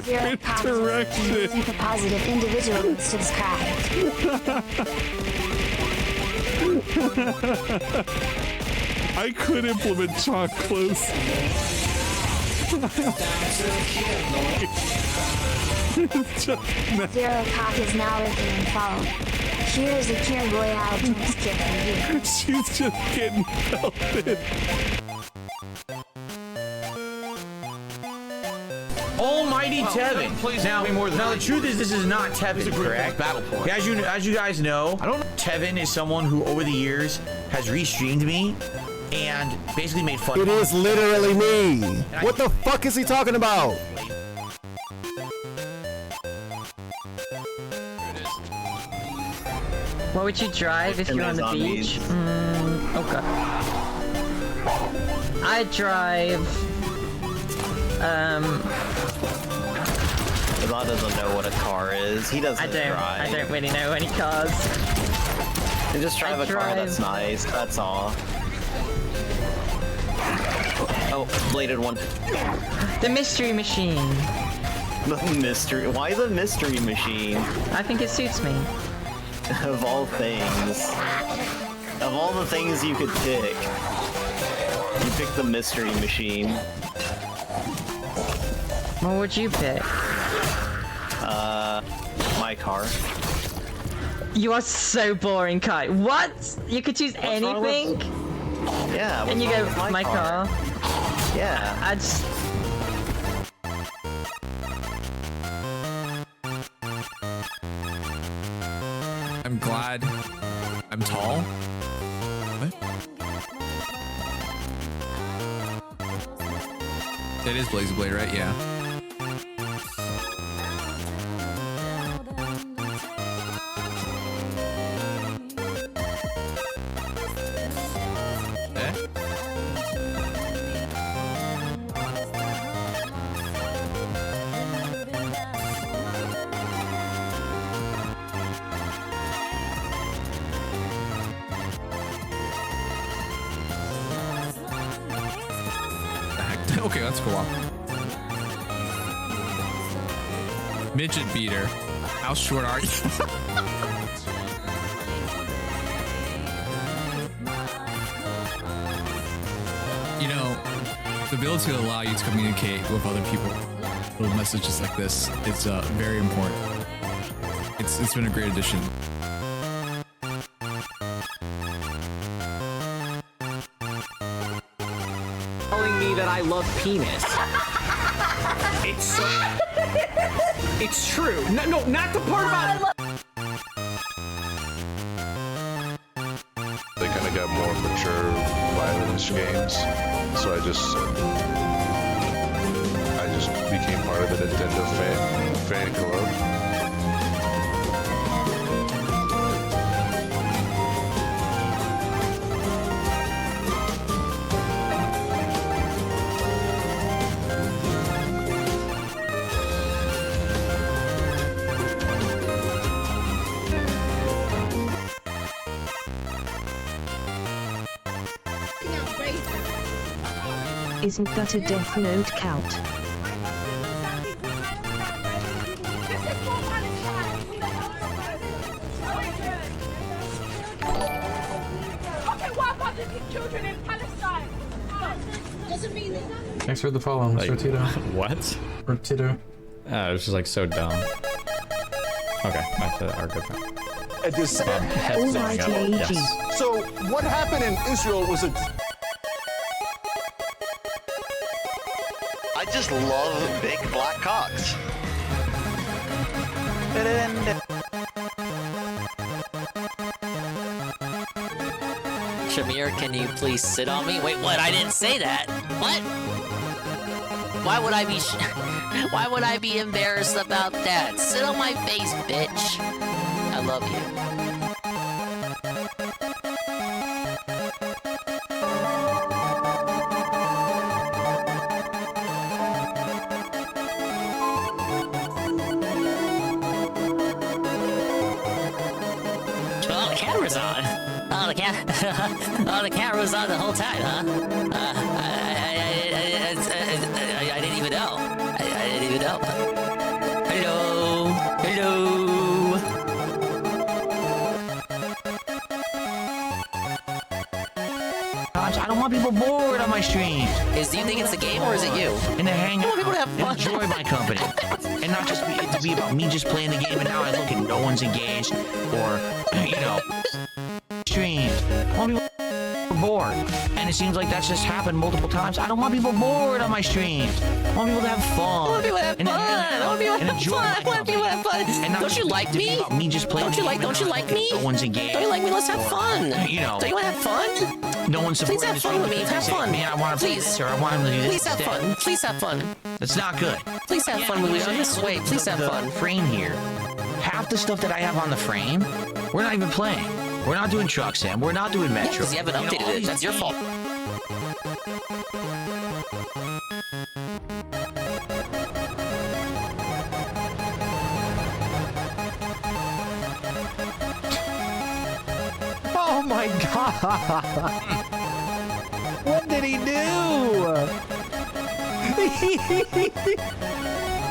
Zero positive. The positive individual needs to describe. I could implement chalk close. Zero cock is now looking and following. Here is a Kira Royale Twins kit for you. She's just getting pelted. Almighty Tevin. Now the truth is, this is not Tevin, correct? Battle point. As you guys know, Tevin is someone who over the years has restreamed me and basically made fun. It is literally me. What the fuck is he talking about? What would you drive if you're on the beach? Okay. I'd drive. Devon doesn't know what a car is. He doesn't drive. I don't really know any cars. You just drive a car that's nice, that's all. Oh, bladed one. The mystery machine. The mystery? Why the mystery machine? I think it suits me. Of all things. Of all the things you could pick, you picked the mystery machine. What would you pick? My car. You are so boring, Kai. What? You could choose anything? Yeah. And you go, my car. Yeah. I just... I'm glad I'm tall. What? It is Blaze Blade, right? Yeah. Okay, let's go on. Midget beater. How short are you? You know, the ability to allow you to communicate with other people, little messages like this, it's very important. It's been a great addition. Telling me that I love penis. It's true. No, not the part about. They kind of got more mature violence games, so I just became part of the Nintendo fan club. Isn't that a Death Note count? Thanks for the follow, Mr. Tito. What? Or Tito. Oh, it was just like so dumb. Okay, back to our good friend. At this Yes. So what happened in Israel was a... I just love big black cocks. Shamir, can you please sit on me? Wait, what? I didn't say that. What? Why would I be why would I be embarrassed about that? Sit on my face, bitch. I love you. camera's on. Oh, the camera was on the whole time, huh? I didn't even know. I didn't even know. Hello. I don't want people bored on my stream. Do you think it's the game or is it you? And to hang out, people to have fun. enjoy my company, and not just to be about me just playing the game. And now I look and no one's engaged, or stream. I want people bored, and it seems like that's just happened multiple times. I don't want people bored on my streams. I want people to have fun. I want people to have fun. I want people to have fun. I want people to have fun. Don't you like me? Me just playing. Don't you like me? No one's engaged. Don't you like me? Let's have fun. Don't you want to have fun? No one's supporting. Please have fun with me. Have fun. Man, I want to play this, or I want him to do this. Please have fun. Please have fun. That's not good. Please have fun with me. On this way. Please have fun. Frame here. Half the stuff that I have on the frame, we're not even playing. We're not doing Truck Sim. We're not doing Metro. Because you haven't updated it. That's your fault. Oh my god! What did he do?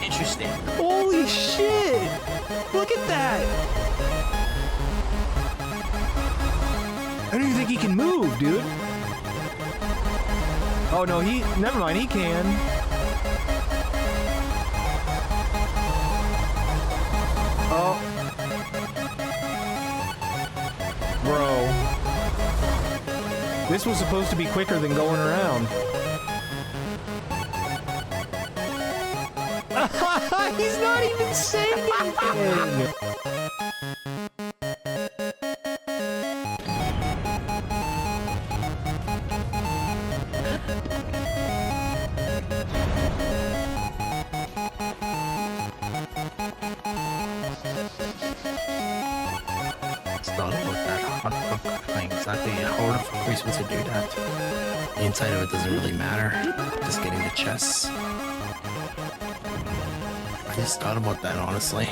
Interesting. Holy shit! Look at that! I don't even think he can move, dude. Oh no, never mind, he can. Oh. Bro. This was supposed to be quicker than going around. He's not even saying anything! Exactly how the fuck are we supposed to do that? The inside of it doesn't really matter. Just getting the chests. I just thought about that, honestly.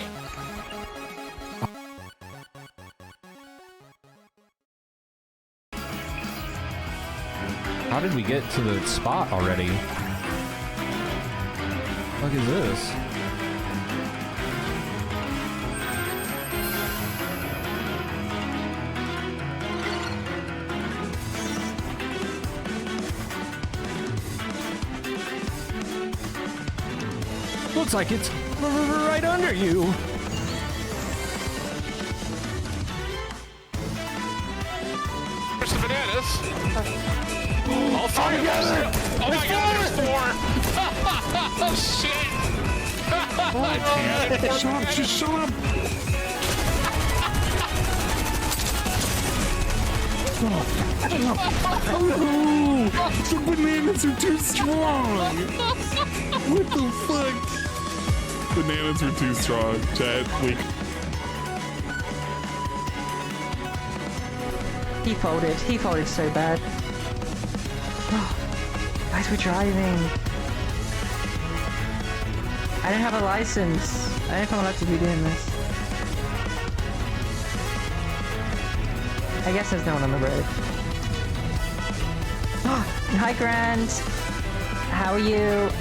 How did we get to the spot already? What is this? Looks like it's right under you. Where's the bananas? All three of us. Oh my god, there's four. Oh shit. Shut up, just shut up. Oh, the bananas are too strong. What the fuck? Bananas are too strong, Chad. He folded. He folded so bad. Oh, guys, we're driving. I don't have a license. I don't know if I'm allowed to be doing this. I guess there's no one on the road. Oh, hi, Grant. How are you?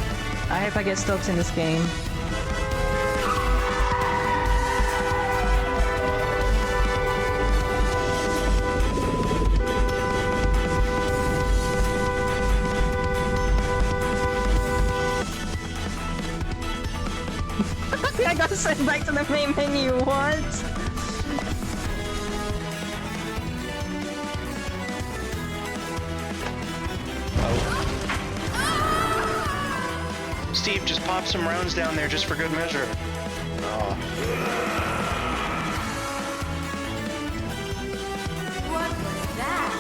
I hope I get stoked in this game. I got sent back to the main menu. What? Steve, just pop some rounds down there just for good measure. Oh. What was that?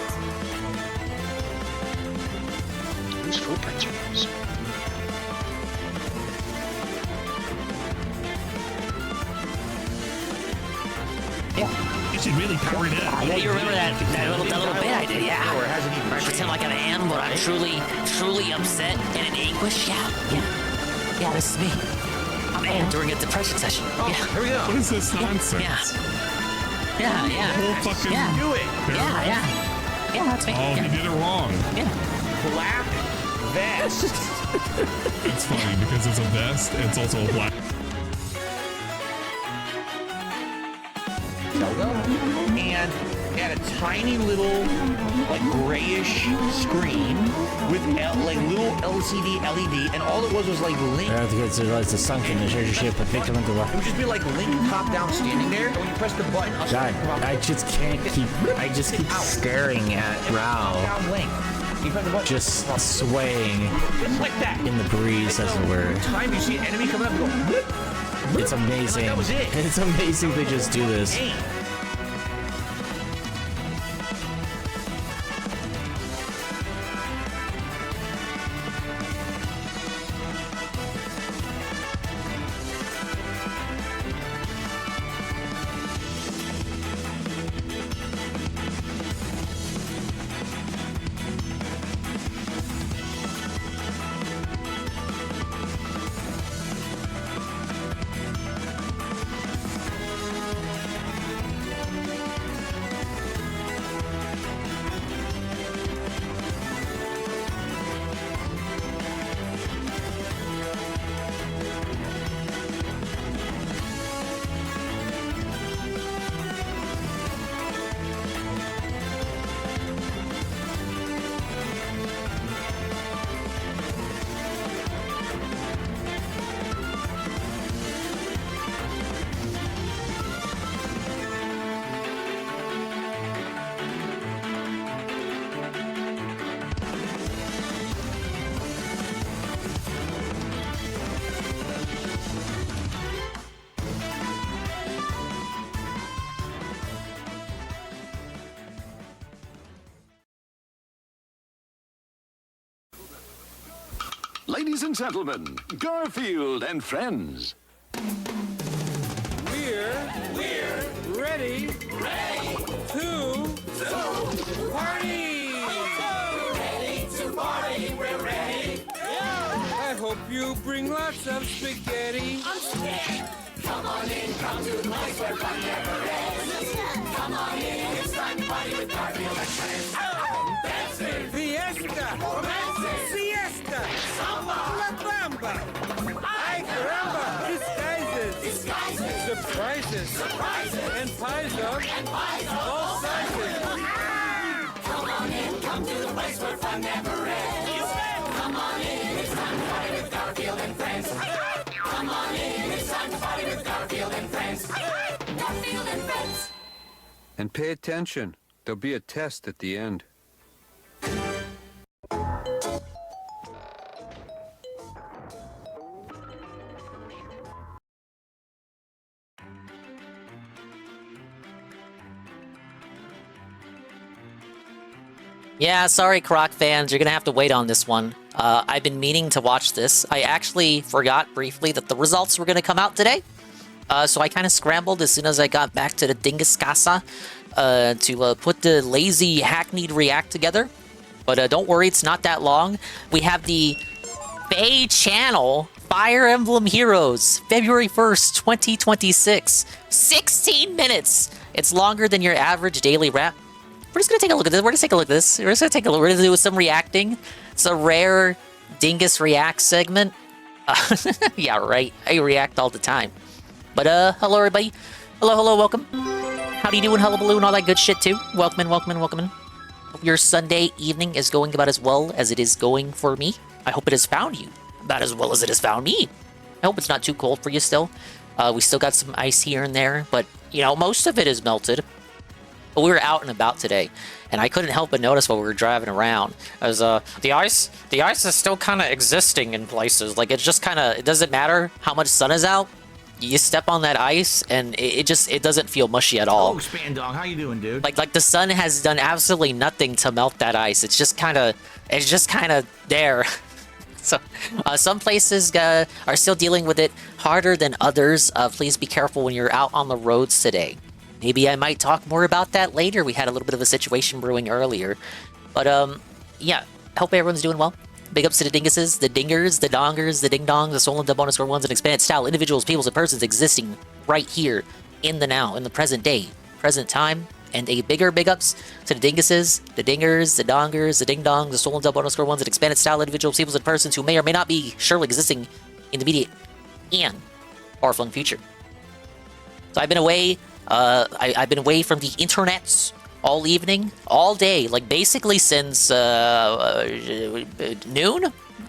Whose footprints are those? You should really power it up. Yeah, you remember that little bit I did? Yeah. I pretend like I am, but I'm truly upset and in anguish. Yeah, this is me. I'm Ann during a depression session. Oh, yeah. Here we go. What is this nonsense? Yeah. Yeah, yeah. Whole fucking Do it. Yeah, that's me. Oh, he did it wrong. Black vest. It's funny because it's a vest. It's also a black. And it had a tiny little, like, grayish screen with like little LCD LED, and all it was like Link. Because it's a sunken the treasure ship, a victim of the It would just be like Link top down standing there, and when you press the button, God, I just can't keep. I just keep staring at Rao. Down Link. You press the button. Just swaying Just like that. in the breeze, as it were. Time you see an enemy coming up, you go. Blip. It's amazing. That was it. It's amazing they just do this. Hey. Ladies and gentlemen, Garfield and friends. We're ready to party. We're ready. I hope you bring lots of spaghetti. Come on in, come to the place where fun never ends. Come on in, it's time to party with Garfield and friends. Dancing, Fiesta, romancing, siesta, samba, la bamba, ay caramba, disguises, surprises, and pies of all sizes. Come on in, come to the place where fun never ends. Come on in, it's time to party with Garfield and friends. Come on in, it's time to party with Garfield and friends. Garfield and friends. And pay attention. There'll be a test at the end. Yeah, sorry, Croc fans, you're gonna have to wait on this one. I've been meaning to watch this. I actually forgot briefly that the results were gonna come out today. So I kind of scrambled as soon as I got back to the Dingus Casa to put the lazy hackneyed react together. But don't worry, it's not that long. We have the Bay channel Fire Emblem Heroes, February 1st, 2026. 16 minutes! It's longer than your average daily rap. We're just gonna take a look at this. We're gonna take a look at this. We're just gonna take a look. We're gonna do some reacting. It's a rare Dingus React segment. Yeah, right. I react all the time. But hello everybody. Hello, welcome. How do you doing, hullabaloo, and all that good shit too? Welcome in. Hope your Sunday evening is going about as well as it is going for me. I hope it has found you about as well as it has found me. I hope it's not too cold for you still. We still got some ice here and there, but you know, most of it is melted. But we were out and about today, and I couldn't help but notice while we were driving around, as the ice is still kind of existing in places. Like, it's just kind of, it doesn't matter how much sun is out. You step on that ice, and it doesn't feel mushy at all. Oh, Spandong, how you doing, dude? Like the sun has done absolutely nothing to melt that ice. It's just kind of there. So, some places are still dealing with it harder than others. Please be careful when you're out on the roads today. Maybe I might talk more about that later. We had a little bit of a situation brewing earlier. But, yeah, hope everyone's doing well. Big ups to the dinguses, the dingers, the dongers, the ding-dongs, the stolen the bonus score ones, and expanded style individuals, peoples, and persons existing right here in the now, in the present day, present time. And a bigger big ups to the dinguses, the dingers, the dongers, the ding dongs, the stolen double underscore ones, and expanded style individuals, peoples, and persons who may or may not be surely existing in the immediate and far-flung future. So I've been away. I've been away from the internets all evening, all day, like basically since noon.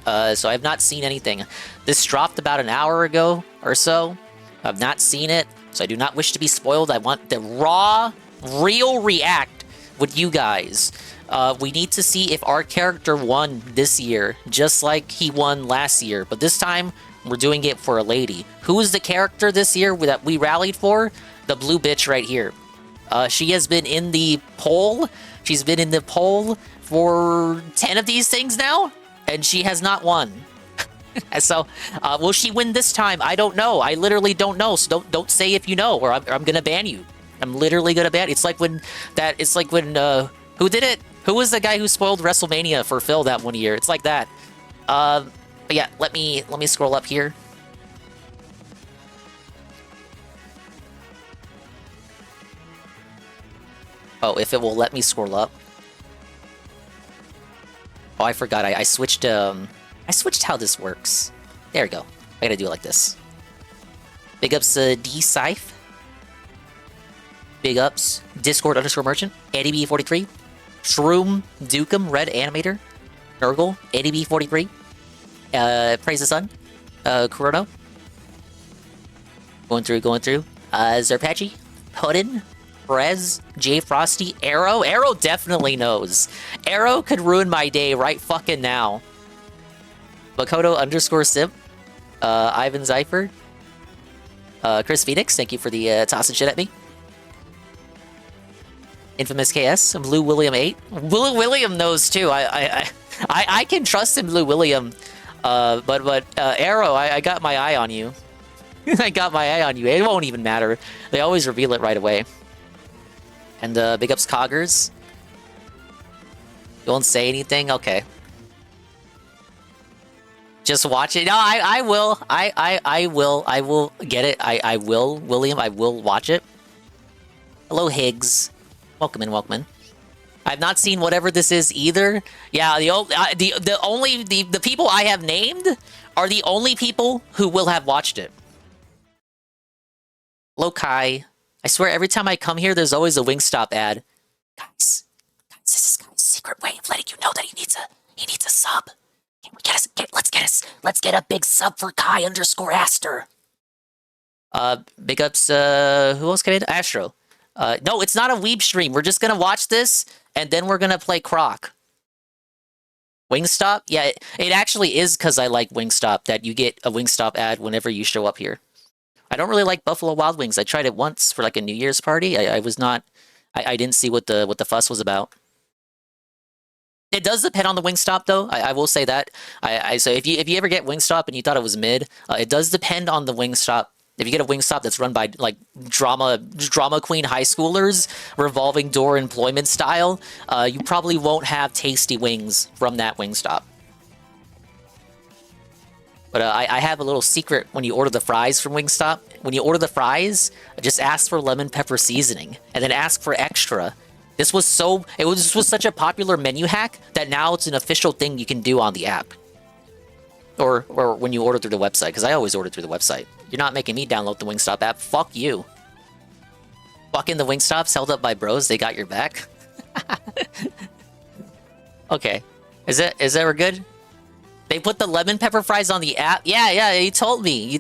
So I've not seen anything. This dropped about an hour ago or so. I've not seen it, so I do not wish to be spoiled. I want the raw, real react with you guys. We need to see if our character won this year, just like he won last year. But this time, we're doing it for a lady. Who is the character this year that we rallied for? The blue bitch right here. She has been in the poll. She's been in the poll for 10 of these things now, and she has not won. So, will she win this time? I don't know. I literally don't know. So don't say if you know, or I'm gonna ban you. I'm literally gonna ban. It's like when who did it? Who was the guy who spoiled WrestleMania for Phil that one year? It's like that. But yeah, let me scroll up here. Oh, if it will let me scroll up. Oh, I forgot. I switched how this works. There we go. I gotta do it like this. Big ups D-Scythe. Big ups Discord underscore merchant. ADB43. Shroom Dukem Red Animator. Nurgle. ADB43. Praise the Sun. Kurono. Going through. Zerpachi. Puddin. Perez. J Frosty. Arrow. Arrow definitely knows. Arrow could ruin my day right fucking now. Makoto underscore simp. Ivan Zypher. Chris Phoenix, thank you for the tossing shit at me. Infamous KS, Blue William 8. Blue William knows too. I can trust in Blue William. But Arrow, I got my eye on you. I got my eye on you. It won't even matter. They always reveal it right away. And big ups Coggers. You won't say anything? Okay. Just watch it. No, I will. I will get it. I will, William. I will watch it. Hello, Higgs. Welcome in. I've not seen whatever this is either. Yeah, the people I have named are the only people who will have watched it. Hello, Kai. I swear every time I come here, there's always a Wingstop ad. Guys, this is Kai's secret way of letting you know that he needs a sub. Let's get a big sub for Kai underscore Aster. Big ups, who else came in? Astro. No, it's not a weeb stream. We're just gonna watch this, and then we're gonna play Croc. Wingstop? Yeah, it actually is because I like Wingstop that you get a Wingstop ad whenever you show up here. I don't really like Buffalo Wild Wings. I tried it once for like a New Year's party. I didn't see what the fuss was about. It does depend on the Wingstop, though. I will say that. So if you ever get Wingstop and you thought it was mid, it does depend on the Wingstop. If you get a Wingstop that's run by like drama queen high schoolers, revolving door employment style, you probably won't have tasty wings from that Wingstop. But I have a little secret when you order the fries from Wingstop. When you order the fries, just ask for lemon pepper seasoning, and then ask for extra. This was such a popular menu hack that now it's an official thing you can do on the app. Or when you order through the website, because I always order through the website. You're not making me download the Wingstop app. Fuck you. Fucking the Wingstops held up by bros, they got your back. Okay. Is that we're good? They put the lemon pepper fries on the app? Yeah, you told me.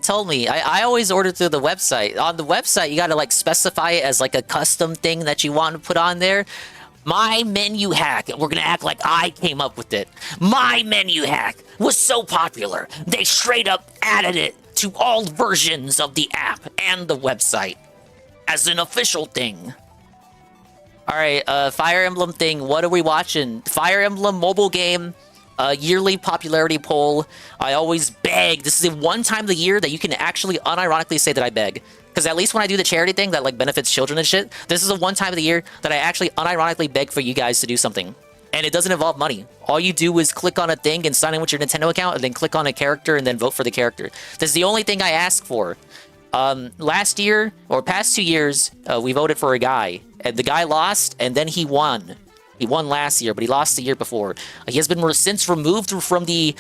I always order through the website. On the website, you gotta like specify it as like a custom thing that you want to put on there. My menu hack, we're gonna act like I came up with it. My menu hack was so popular, they straight up added it to all versions of the app and the website as an official thing. Alright, Fire Emblem thing, what are we watching? Fire Emblem mobile game. Yearly popularity poll. I always beg. This is the one time of the year that you can actually unironically say that I beg. Because at least when I do the charity thing that like benefits children and shit, this is the one time of the year that I actually unironically beg for you guys to do something. And it doesn't involve money. All you do is click on a thing and sign in with your Nintendo account and then click on a character and then vote for the character. This is the only thing I ask for. Last year, or past 2 years, we voted for a guy. And the guy lost, and then he won. He won last year, but he lost the year before. He has been since removed from the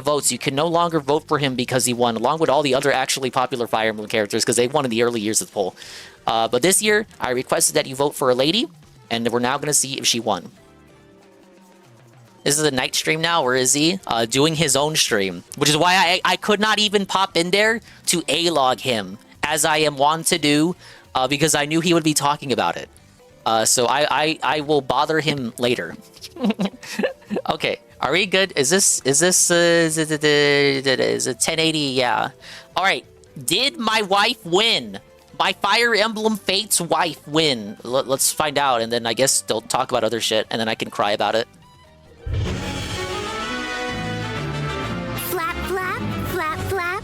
votes. You can no longer vote for him because he won, along with all the other actually popular Fire Emblem characters, because they won in the early years of the poll. But this year, I requested that you vote for a lady, and we're now going to see if she won. This is a night stream now, or is he? Doing his own stream, which is why I could not even pop in there to A-log him, as I am wont to do, because I knew he would be talking about it. So I will bother him later. Okay, are we good? Is it 1080? Yeah. All right. Did my wife win? My Fire Emblem Fate's wife win? Let's find out, and then I guess they'll talk about other shit, and then I can cry about it. Flap, flap, flap, flap.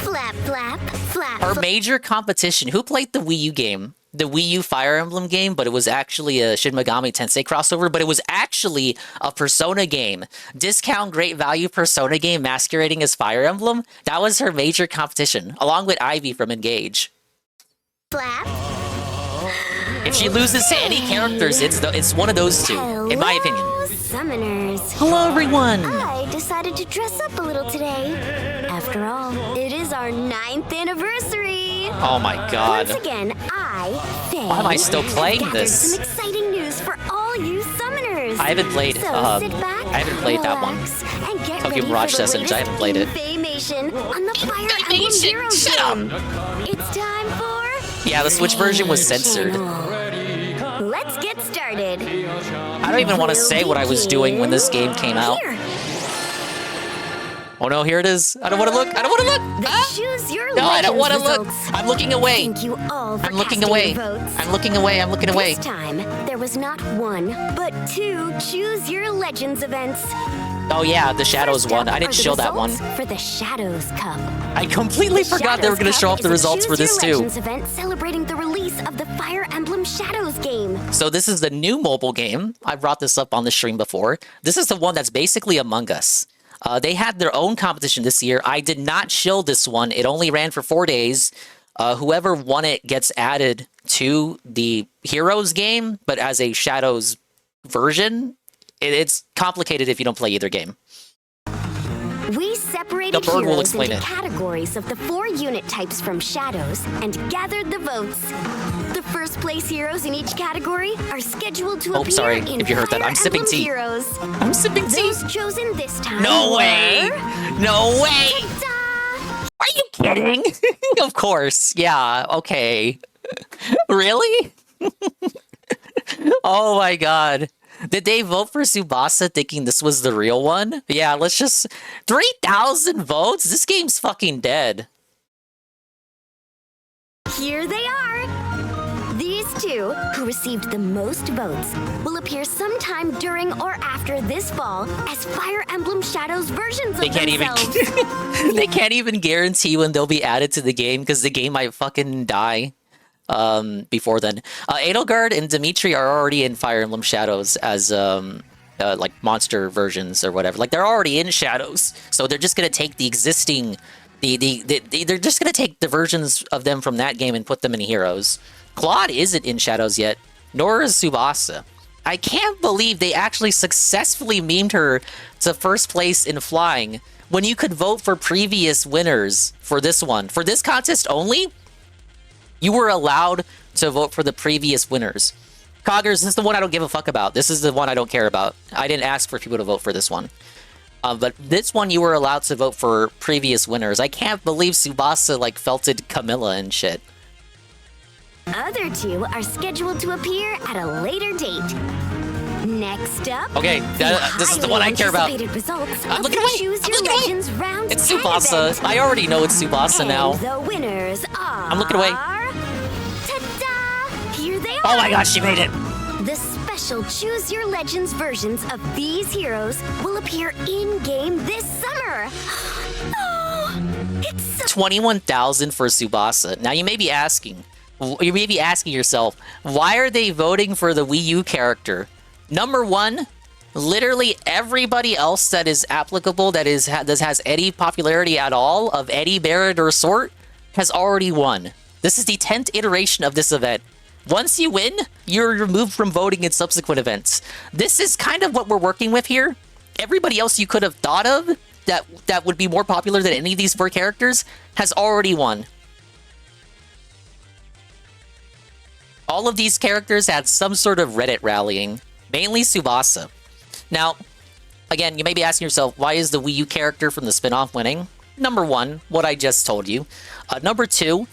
Flap, flap, flap. Her major competition. Who played the Wii U game? The Wii U Fire Emblem game, but it was actually a Shin Megami Tensei crossover, but it was actually a Persona game. Discount Great Value Persona game masquerading as Fire Emblem. That was her major competition, along with Ivy from Engage. Flap. If she loses to any characters, it's one of those two, in my opinion. Summoners. Hello, everyone. I decided to dress up a little today. After all, it is our 9th anniversary. Oh my god. Once again, Why am I still playing this? Some exciting news for all you summoners. I haven't played. So sit back, I haven't played that one. and get Tokyo ready Mirage for the Sessions. I haven't played it. Information on the Fire Emblem Heroes game. It's time for. Yeah, the Switch version was censored. Let's get started. I don't even want to say what I was doing when this game came out. Oh no, here it is. I don't want to look. I don't want to look. Choose your No, I don't want to look. results. I'm looking away. Thank you all for I'm looking casting away. your votes. I'm looking away. I'm looking away. This time, there was not one, but 2 Choose Your Legends events. Oh yeah, the Shadows one. I didn't show that one. For the Shadows Cup. I completely forgot they were going to show off the results for this too. Legends event celebrating the release of the Fire Emblem Shadows game. So this is the new mobile game. I brought this up on the stream before. This is the one that's basically Among Us. They had their own competition this year. I did not shill this one. It only ran for 4 days. Whoever won it gets added to the Heroes game, but as a Shadows version. It's complicated if you don't play either game. We separated The bird will heroes explain into it. categories of the 4 unit types from Shadows and gathered the votes. The first place heroes in each category are scheduled to appear sorry in if you heard that. Fire I'm sipping Emblem tea. Heroes. I'm sipping tea. Those chosen this time No way! were- No way! Are you kidding? Of course. Yeah, okay. Really? Oh my god. Did they vote for Tsubasa thinking this was the real one? Yeah, let's just... 3,000 votes? This game's fucking dead. Here they are. These 2, who received the most votes, will appear sometime during or after this fall as Fire Emblem Shadows versions They of can't themselves. even... they can't even guarantee when they'll be added to the game because the game might fucking die before then. Edelgard and Dimitri are already in Fire Emblem Shadows as like monster versions or whatever. Like they're already in Shadows, so they're just gonna take the existing, they're just gonna take the versions of them from that game and put them in Heroes. Claude isn't in Shadows yet, nor is Tsubasa. I can't believe they actually successfully memed her to first place in flying when you could vote for previous winners for this one. For this contest only, you were allowed to vote for the previous winners. Coggers, this is the one I don't give a fuck about. This is the one I don't care about. I didn't ask for people to vote for this one. But this one, you were allowed to vote for previous winners. I can't believe Tsubasa, like, felted Camilla and shit. Other 2 are scheduled to appear at a later date. Next up, Okay, this is the one I care about. anticipated results I'm of looking the away. Choose I'm Your looking away. Legends round It's 10 Tsubasa. event. I already know it's Tsubasa And now. the winners are... I'm looking away. Ta-da! Here they are! Oh my gosh, she made it! The special Choose Your Legends versions of these heroes will appear in-game this summer. Oh, it's so 21,000 for Tsubasa. Now you may be asking yourself, why are they voting for the Wii U character? Number one, literally everybody else that is applicable that has any popularity at all of any merit or sort has already won. This is the 10th iteration of this event. Once you win, you're removed from voting in subsequent events. This is kind of what we're working with here. Everybody else you could have thought of that would be more popular than any of these 4 characters has already won. All of these characters had some sort of Reddit rallying, mainly Tsubasa. Now, again, you may be asking yourself, why is the Wii U character from the spin-off winning? Number 1, what I just told you. Number 2,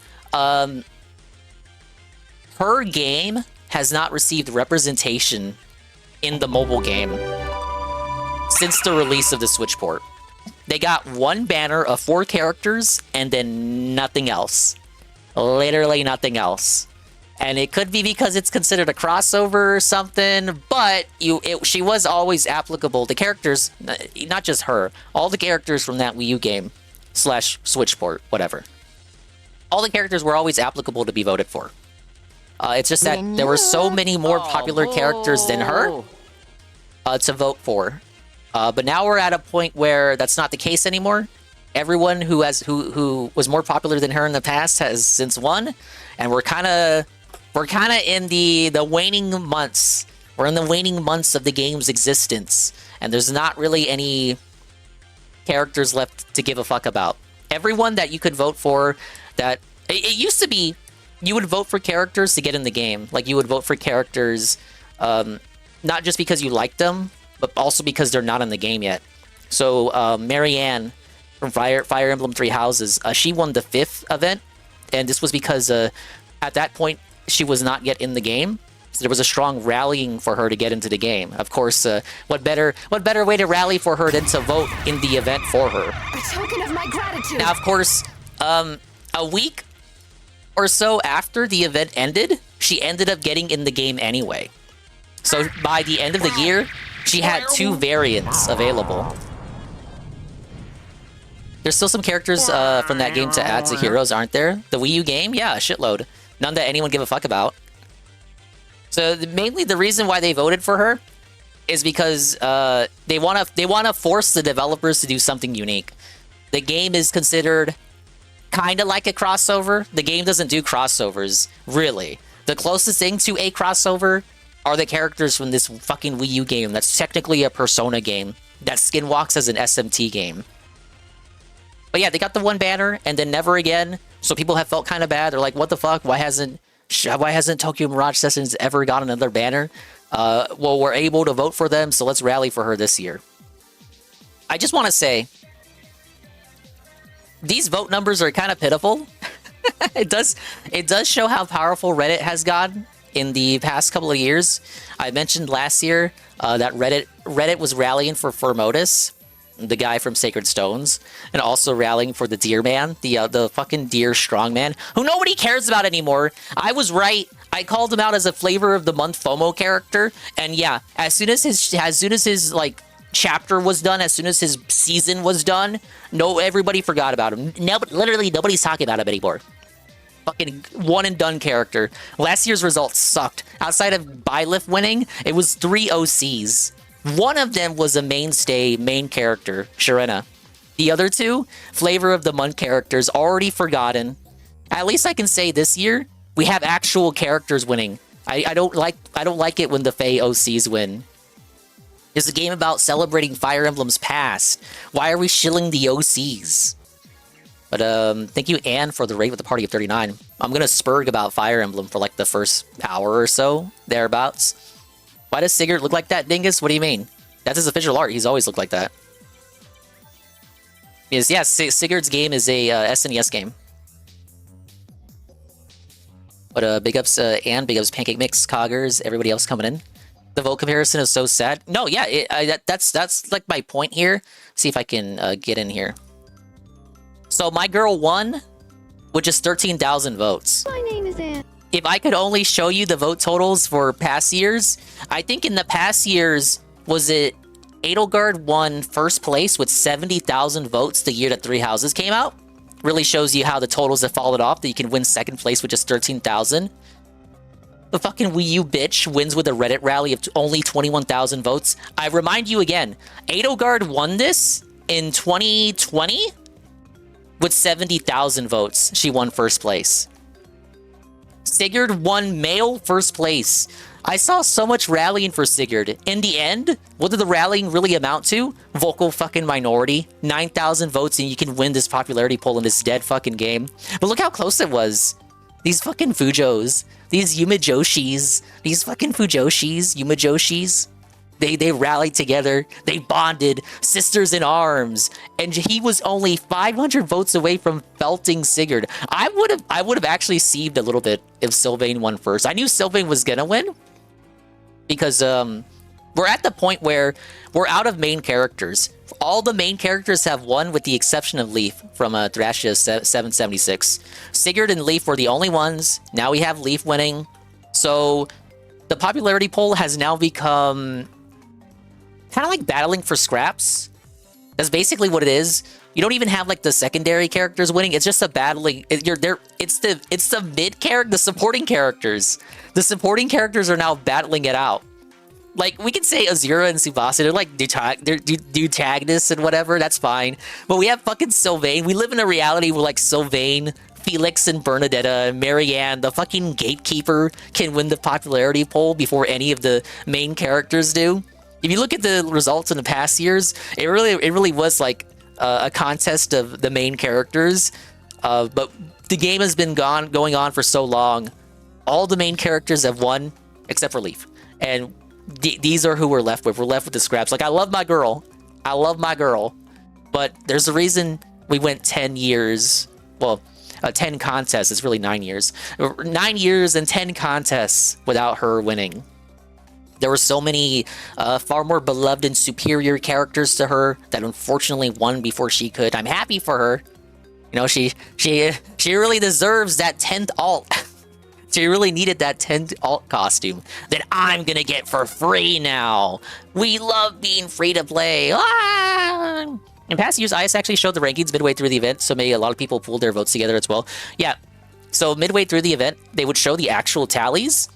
her game has not received representation in the mobile game since the release of the Switch port. They got one banner of 4 characters and then nothing else. Literally nothing else. And it could be because it's considered a crossover or something, but she was always applicable. The characters, not just her, all the characters from that Wii U game / Switch port, whatever. All the characters were always applicable to be voted for. It's just that there were so many more popular characters than her to vote for. But now we're at a point where that's not the case anymore. Everyone who was more popular than her in the past has since won, and we're kind of in the waning months. We're in the waning months of the game's existence, and there's not really any characters left to give a fuck about. Everyone that you could vote for, that it used to be, you would vote for characters to get in the game. Like, you would vote for characters not just because you liked them, but also because they're not in the game yet. So Marianne from Fire Emblem Three Houses, she won the 5th event, and this was because at that point she was not yet in the game. So there was a strong rallying for her to get into the game. Of course, what better way to rally for her than to vote in the event for her? A token of my gratitude. Now, of course, a week or so after the event ended, she ended up getting in the game anyway. So by the end of the year, she had 2 variants available. There's still some characters from that game to add to Heroes, aren't there? The Wii U game? Yeah, a shitload. None that anyone give a fuck about. So mainly the reason why they voted for her is because they want to force the developers to do something unique. The game is considered kind of like a crossover. The game doesn't do crossovers, really. The closest thing to a crossover are the characters from this fucking Wii U game that's technically a Persona game that skinwalks as an SMT game. But yeah, they got the one banner and then never again. So people have felt kind of bad. They're like, what the fuck? Why hasn't Tokyo Mirage Sessions ever got another banner? Well, we're able to vote for them, so let's rally for her this year. I just want to say, these vote numbers are kind of pitiful. It does show how powerful Reddit has gotten in the past couple of years. I mentioned last year that Reddit was rallying for Formotus, the guy from Sacred Stones, and also rallying for the Deer Man, the fucking Deer Strongman, who nobody cares about anymore. I was right. I called him out as a flavor of the month FOMO character, and yeah, as soon as his like chapter was done, as soon as his season was done, everybody forgot about him. Literally nobody's talking about him anymore. Fucking one and done character. Last year's results sucked. Outside of Byleth winning, it was 3 OCs. One of them was a main character, Sharena. The other 2, flavor of the month characters, already forgotten. At least I can say this year, we have actual characters winning. I don't like it when the Fae OCs win. It's a game about celebrating Fire Emblem's past. Why are we shilling the OCs? But thank you, Anne, for the raid with the party of 39. I'm gonna spurg about Fire Emblem for like the first hour or so, thereabouts. Why does Sigurd look like that, Dingus? What do you mean? That's his official art. He's always looked like that. Yeah, Sigurd's game is a SNES game. But big ups Anne, big ups Pancake Mix, Coggers, everybody else coming in. The vote comparison is so sad. No, yeah, that's like my point here. See if I can get in here. So my girl won with just 13,000 votes. My name is Anne. If I could only show you the vote totals for past years, I think in the past years, was it Edelgard won first place with 70,000 votes the year that Three Houses came out? Really shows you how the totals have fallen off, that you can win second place with just 13,000. The fucking Wii U bitch wins with a Reddit rally of only 21,000 votes. I remind you again, Edelgard won this in 2020? with 70,000 votes, she won first place. Sigurd won male first place. I saw so much rallying for Sigurd. In the end, what did the rallying really amount to? Vocal fucking minority. 9,000 votes and you can win this popularity poll in this dead fucking game. But look how close it was. These fucking Fujos. These Yumajoshis. These fucking Fujoshis. Yumajoshis. They rallied together. They bonded. Sisters in arms. And he was only 500 votes away from felting Sigurd. I would have actually sieved a little bit if Sylvain won first. I knew Sylvain was gonna win. Because we're at the point where we're out of main characters. All the main characters have won with the exception of Leaf from Thrashia 776. Sigurd and Leaf were the only ones. Now we have Leaf winning. So the popularity poll has now become kind of like battling for scraps. That's basically what it is. You don't even have like the secondary characters winning. It's just a battling. It's the mid character, the supporting characters. The supporting characters are now battling it out. Like we can say Azura and Tsubasa, they're like Dutagnis and whatever. That's fine. But we have fucking Sylvain. We live in a reality where like Sylvain, Felix, and Bernadetta, and Marianne, the fucking gatekeeper, can win the popularity poll before any of the main characters do. If you look at the results in the past years, it really was like a contest of the main characters. But the game has been going on for so long. All the main characters have won except for Leaf, and these are who we're left with. We're left with the scraps. Like I love my girl, but there's a reason we went 10 years. Well, 10 contests. It's really 9 years. 9 years and 10 contests without her winning. There were so many far more beloved and superior characters to her that unfortunately won before she could. I'm happy for her. You know, she really deserves that 10th alt. She really needed that 10th alt costume that I'm gonna get for free now. We love being free to play. Ah! In past years, IS actually showed the rankings midway through the event, so maybe a lot of people pulled their votes together as well. Yeah, so midway through the event, they would show the actual tallies.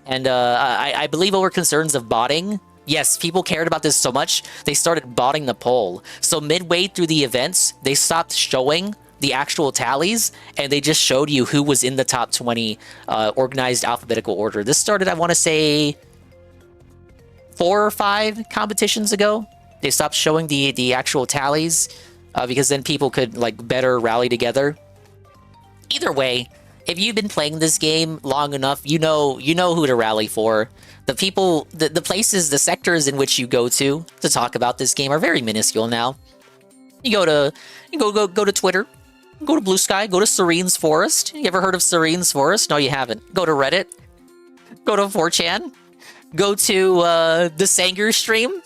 And I believe over concerns of botting, yes, people cared about this so much, they started botting the poll. So midway through the events, they stopped showing the actual tallies, and they just showed you who was in the top 20 organized alphabetical order. This started, I want to say, 4 or 5 competitions ago. They stopped showing the actual tallies because then people could like better rally together. Either way, if you've been playing this game long enough, you know who to rally for. The people, the places, the sectors in which you go to talk about this game are very minuscule now. You go to Twitter, go to Blue Sky, go to Serene's Forest. You ever heard of Serene's Forest? No, you haven't. Go to Reddit, go to 4chan, go to the Sanger stream.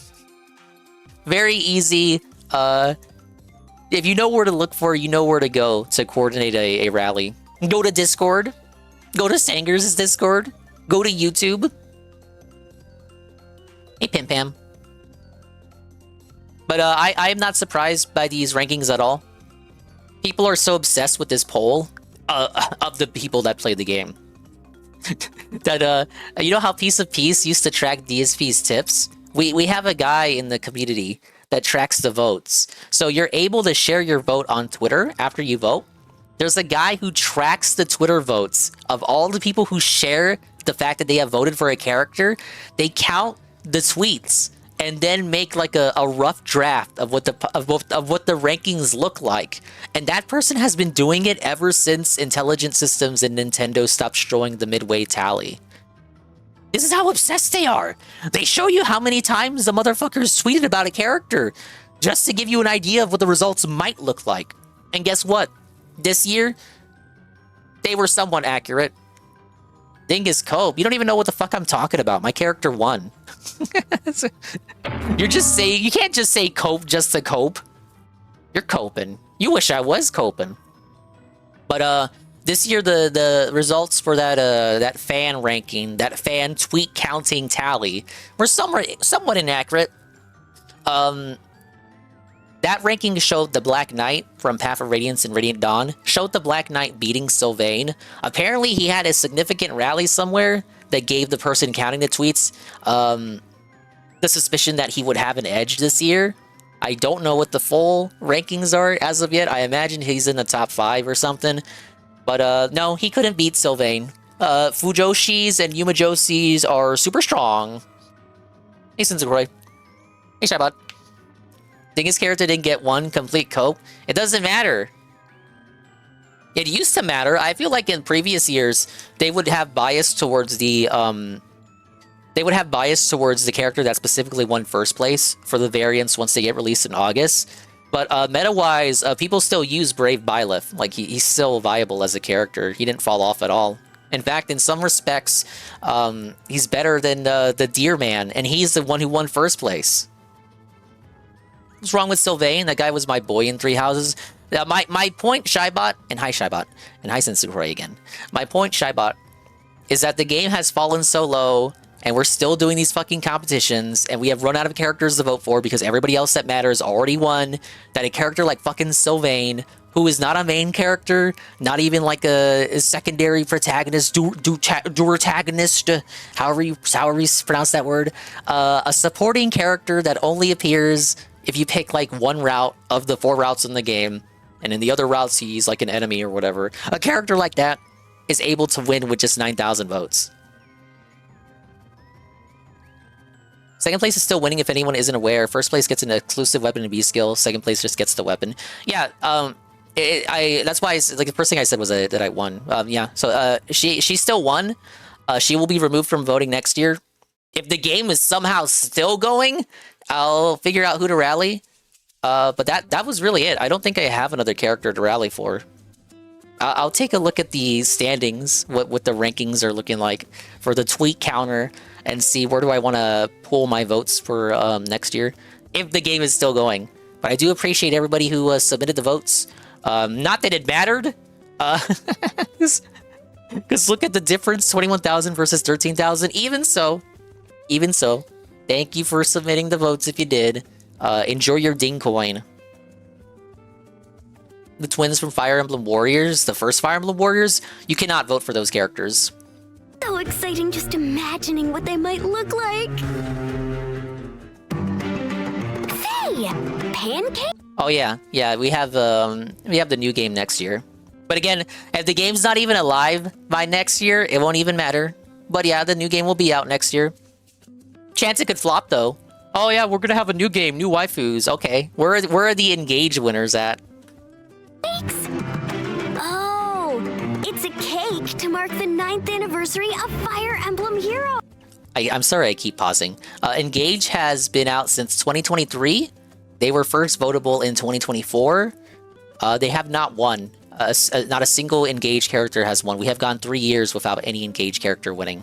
Very easy. If you know where to look for, you know where to go to coordinate a rally. Go to Discord. Go to Sanger's Discord. Go to YouTube. Hey, Pim Pam. But I am not surprised by these rankings at all. People are so obsessed with this poll of the people that play the game. That, you know how Piece of Peace used to track DSP's tips? We have a guy in the community that tracks the votes. So you're able to share your vote on Twitter after you vote. There's a guy who tracks the Twitter votes of all the people who share the fact that they have voted for a character. They count the tweets and then make like a rough draft of what the rankings look like. And that person has been doing it ever since Intelligent Systems and Nintendo stopped showing the midway tally. This is how obsessed they are. They show you how many times the motherfuckers tweeted about a character just to give you an idea of what the results might look like. And guess what? This year, they were somewhat accurate. Dingus Cope. You don't even know what the fuck I'm talking about. My character won. You're just saying, you can't just say cope just to cope. You're coping. You wish I was coping. But this year the results for that fan ranking, that fan tweet counting tally were somewhat inaccurate. That ranking showed the Black Knight from Path of Radiance and Radiant Dawn, showed the Black Knight beating Sylvain. Apparently, he had a significant rally somewhere that gave the person counting the tweets the suspicion that he would have an edge this year. I don't know what the full rankings are as of yet. I imagine he's in the top 5 or something. But no, he couldn't beat Sylvain. Fujoshis and Yumajoshis are super strong. Hey, Sensukoi. Hey, Shaibot. Think his character didn't get one complete cope? It doesn't matter. It used to matter. I feel like in previous years, they would have bias towards the, character that specifically won first place for the variants once they get released in August. But meta-wise, people still use Brave Byleth. Like, he's still viable as a character. He didn't fall off at all. In fact, in some respects, he's better than the Deer Man, and he's the one who won first place. What's wrong with Sylvain? That guy was my boy in Three Houses. My point, Shaibot, and hi Shaibot, and hi Sensukoi again. My point, Shaibot, is that the game has fallen so low, and we're still doing these fucking competitions, and we have run out of characters to vote for because everybody else that matters already won, that a character like fucking Sylvain, who is not a main character, not even like a secondary protagonist, protagonist, however you pronounce that word, a supporting character that only appears if you pick like one route of the 4 routes in the game, and in the other routes he's like an enemy or whatever. A character like that is able to win with just 9,000 votes. Second place is still winning if anyone isn't aware. First place gets an exclusive weapon and B skill. Second place just gets the weapon. Yeah, that's why like the first thing I said was that I won. Yeah, so she still won. She will be removed from voting next year. If the game is somehow still going, I'll figure out who to rally. But that was really it. I don't think I have another character to rally for. I'll take a look at the standings, what the rankings are looking like for the tweet counter, and see where do I want to pull my votes for next year, if the game is still going. But I do appreciate everybody who submitted the votes. Not that it mattered, because look at the difference, 21,000 versus 13,000. Even so, thank you for submitting the votes if you did. Enjoy your ding coin. The twins from Fire Emblem Warriors, the first Fire Emblem Warriors, you cannot vote for those characters. So exciting just imagining what they might look like. Hey, Pancake? Oh yeah, we have the new game next year. But again, if the game's not even alive by next year, it won't even matter. But yeah, the new game will be out next year. Chance it could flop though. Oh yeah, we're gonna have a new game, new waifus. Okay, where are the engaged winners at? Oh, it's a cake to mark the 9th anniversary of Fire Emblem Hero. I'm sorry I keep pausing. Engage has been out since 2023. They were first votable in 2024. They have not won. Not a single Engage character has won. We have gone 3 years without any Engage character winning.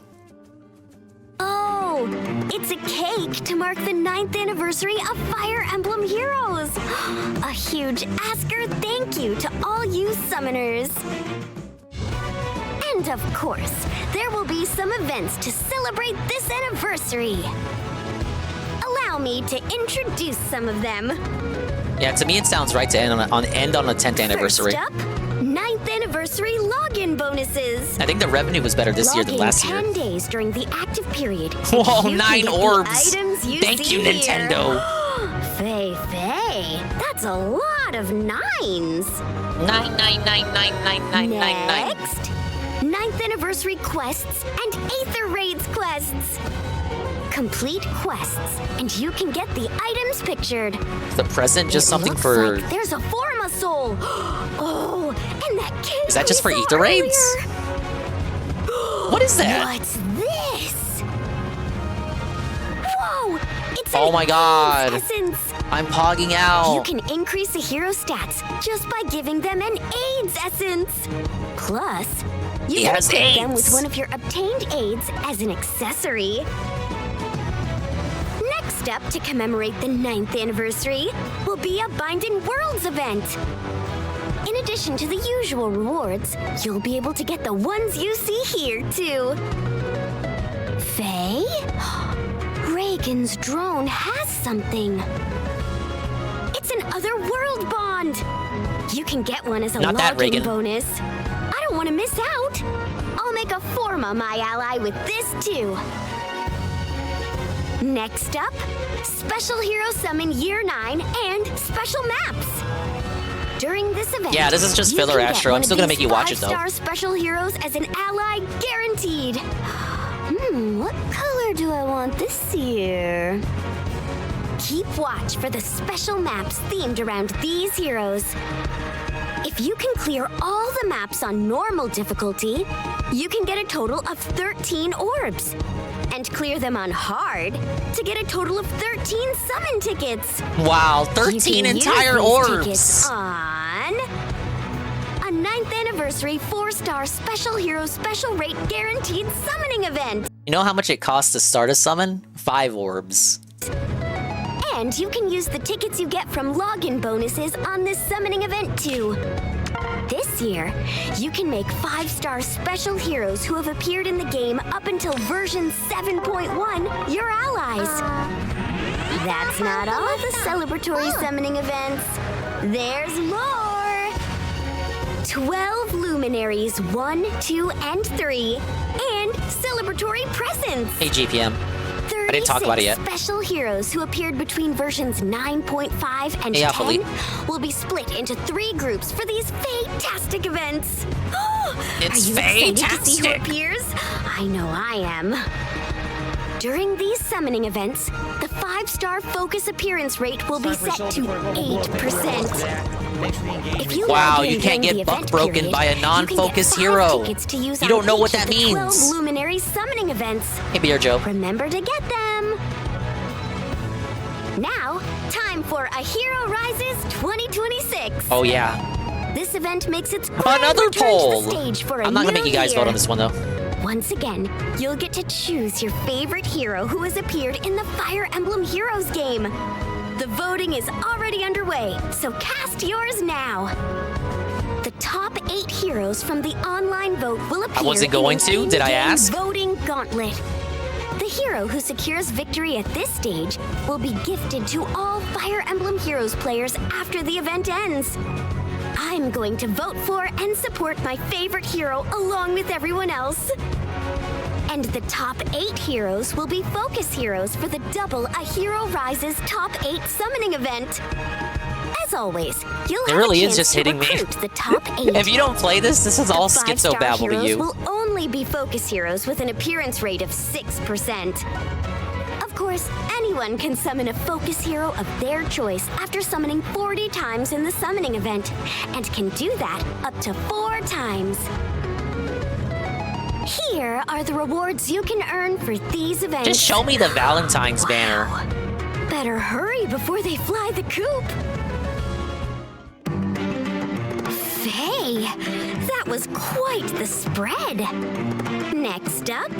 Oh, it's a cake to mark the 9th anniversary of Fire Emblem Heroes. A huge Asker thank you to all you summoners. And of course, there will be some events to celebrate this anniversary. Allow me to introduce some of them. Yeah, to me it sounds right to end on the 10th anniversary. First up, 9th anniversary login bonuses. I think the revenue was better this year than last year. 10 days during the active period. Whoa, 9 orbs! Thank you, Nintendo. Faye, that's a lot of 9s. 9. Next, 9th anniversary quests and Aether Raids quests. Complete quests, and you can get the items pictured. The present, just something for... Like there's a Forma Soul. Oh, and that cake. Is that just for Aether Raids? What is that? What's this? Whoa! It's oh my god! Essence. I'm pogging out. You can increase a hero's stats just by giving them an AIDS essence. Plus, you can equip them with one of your obtained aids as an accessory. Next up to commemorate the 9th anniversary will be a Binding Worlds event. In addition to the usual rewards, you'll be able to get the ones you see here, too. Faye? Reagan's drone has something. It's an otherworld bond. You can get one as a login bonus. I don't want to miss out. I'll make a Forma my ally with this, too. Next up, Special Hero Summon Year 9 and Special Maps. During this event, Yeah, this is just you filler, can get Astro. I'm one still of gonna these make you watch it, though. 5-star special heroes as an ally guaranteed. What color do I want this year? Keep watch for the special maps themed around these heroes. If you can clear all the maps on normal difficulty, you can get a total of 13 orbs. And clear them on hard to get a total of 13 summon tickets. Wow, You 13 can use entire these orbs. tickets on a 9th anniversary 4-star special hero special rate guaranteed summoning event. You know how much it costs to start a summon? 5 orbs. And you can use the tickets you get from login bonuses on this summoning event too. This year, you can make 5-star special heroes who have appeared in the game up until version 7.1 your allies. That's not all the celebratory summoning events. There's more! 12 luminaries 1, 2, and 3, and celebratory presents. Hey, GPM. I didn't talk about it yet. Special heroes who appeared between versions 9.5 and Hey, 10 Philippe. will be split into 3 groups for these fantastic events. It's Are you excited to see who fantastic. appears? I know I am. During these summoning events, the 5-star focus appearance rate will be set to 8%. If you Wow, log in you can't during get the buck event broken period, by a you can non-focus get 5 hero. tickets to use You on don't know what each that of the 12 means. luminary summoning events. Hey, Beer Joe. Remember to get them. Now, time for A Hero Rises 2026. Oh, yeah. This event makes its grand Another return poll. to the stage for a I'm not gonna new make you guys year. vote on this one, though. Once again, you'll get to choose your favorite hero who has appeared in the Fire Emblem Heroes game. The voting is already underway, so cast yours now. The top 8 heroes from the online vote will appear wasn't going in to. an Did I in-game ask? voting gauntlet. The hero who secures victory at this stage will be gifted to all Fire Emblem Heroes players after the event ends. I'm going to vote for and support my favorite hero along with everyone else. And the top 8 heroes will be focus heroes for the Double A Hero Rises Top 8 summoning event. As always, you'll It have really a is chance just to hitting me. recruit the top 8. If you don't play this is all The 5-star schizo-babble to heroes you. will only be focus heroes with an appearance rate of 6%. Of course, anyone can summon a focus hero of their choice after summoning 40 times in the summoning event, and can do that up to 4 times. Here are the rewards you can earn for these events. Just show me the Valentine's banner. Better hurry before they fly the coop. Faye, that was quite the spread. Next up,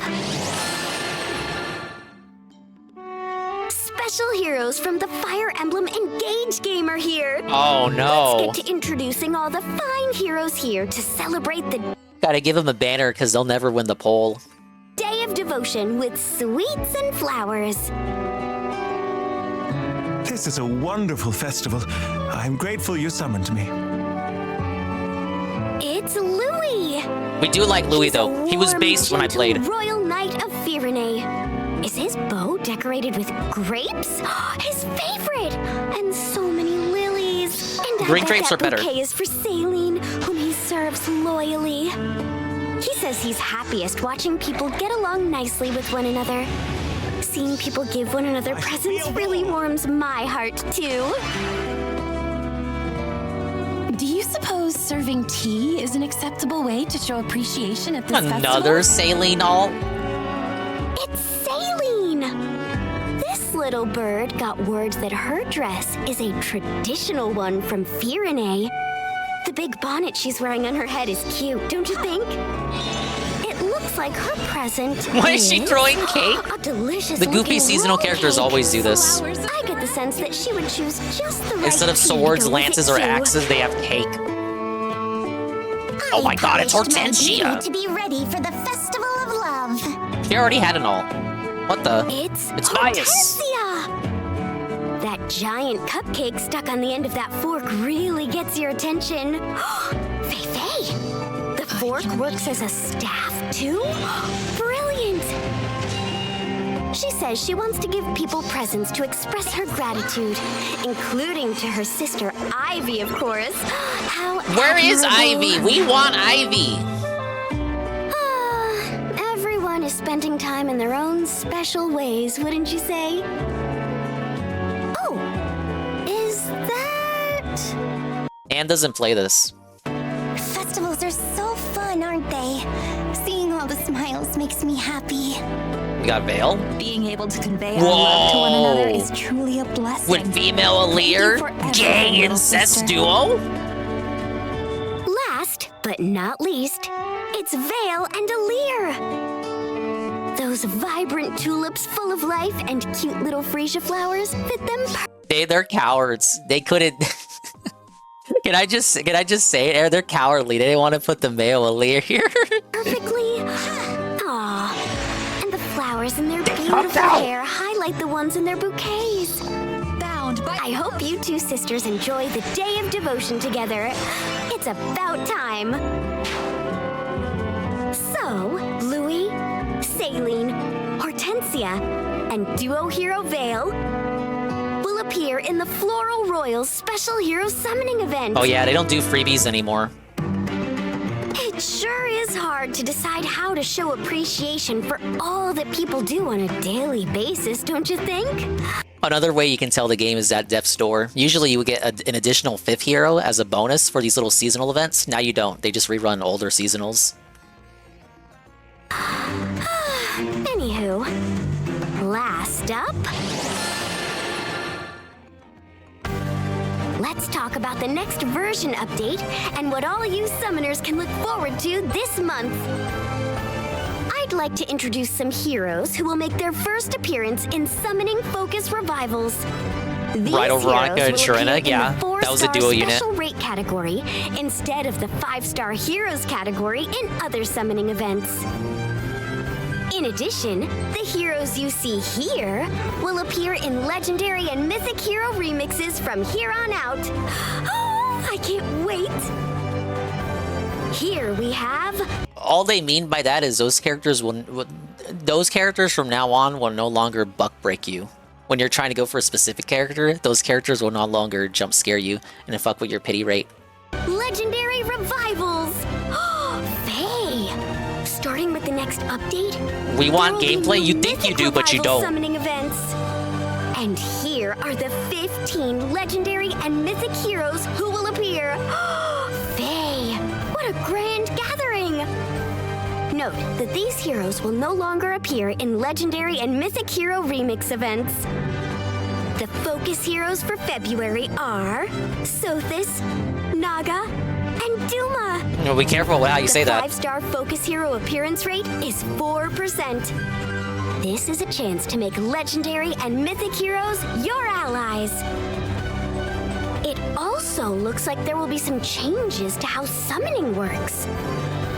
special heroes from the Fire Emblem Engage game are here. Oh, no. Let's get to introducing all the fine heroes here to celebrate the Gotta give them a banner because they'll never win the poll. Day of Devotion with sweets and flowers. This is a wonderful festival. I'm grateful you summoned me. It's Louis. We do like Louis, He's a though. He was warm, based when I gentle played. Royal Knight of Firene. Is his bow decorated with grapes? His favorite! And so many lilies. And I Green bet grapes that are better. bouquet is for Saline, whom he serves loyally. He says he's happiest watching people get along nicely with one another. Seeing people give one another presents really warms my heart, too. Do you suppose serving tea is an acceptable way to show appreciation at this Another Saline all? It's Saline! This little bird got word that her dress is a traditional one from Firene. The big bonnet she's wearing on her head is cute, don't you think? It looks like her present. Why is she throwing cake? A delicious The goofy looking seasonal roll characters cake. always do this. I get the sense that she would choose just the right Instead of tea to swords, go with lances, it, or too. axes, they have cake. Oh my god, it's Hortensia! To be ready for the Festival of Love. She already had an all. What the? It's bias. Hortensia! That giant cupcake stuck on the end of that fork really gets your attention. Fei-Fei! The fork works as a staff, too? Brilliant! She says she wants to give people presents to express her gratitude, including to her sister Ivy, of course. How Where is admirable. Ivy? We want Ivy. Everyone is spending time in their own special ways, wouldn't you say? Oh, is that... Anne doesn't play this. Festivals are so fun, aren't they? Seeing all the smiles makes me happy. We got Vale. Being able to convey our love to one another Whoa. is truly a blessing. With female Aleer, gay little incest sister. duo? Last, but not least, it's Vale and Aleer. Those vibrant tulips full of life and cute little freesia flowers fit them They're cowards. They couldn't. Can I just say it? They're cowardly. They didn't want to put the male Aleer here. perfectly. Aww. And the flowers in their beautiful hair highlight the ones in their bouquets. Bound by... I hope you two sisters enjoy the day of devotion together. It's about time. So, Louie, Saline, Hortensia, and duo hero Vale will appear in the Floral Royals Special Hero Summoning event. Oh yeah, they don't do freebies anymore. It sure is hard to decide how to show appreciation for all that people do on a daily basis, don't you think? Another way you can tell the game is at Death's Door. Usually you would get an additional 5th hero as a bonus for these little seasonal events. Now you don't. They just rerun older seasonals. Anywho, last up... Let's talk about the next version update and what all you summoners can look forward to this month. I'd like to introduce some heroes who will make their first appearance in Summoning Focus Revivals. These Right over Veronica and heroes will Sharina, appear in yeah, the that was a 4-star duo unit. special rate category instead of the 5-star heroes category in other summoning events. In addition, the heroes you see here will appear in legendary and mythic hero remixes from here on out. Oh, I can't wait! Here we have... All they mean by that is those characters those characters from now on will no longer buck break you. When you're trying to go for a specific character, those characters will no longer jump scare you and fuck with your pity rate. Legendary Revivals! Faye! Starting with the next update... We want there will be gameplay? new You think you mythic do, but you revival don't. Summoning events. And here are the 15 legendary and mythic heroes who will appear. Faye! What a grand gathering! Note that these heroes will no longer appear in legendary and mythic hero remix events. The focus heroes for February are Sothis, Naga, and Duma. Well, be careful with how you say that. The 5-star focus hero appearance rate is 4%. This is a chance to make legendary and mythic heroes your allies. It also looks like there will be some changes to how summoning works.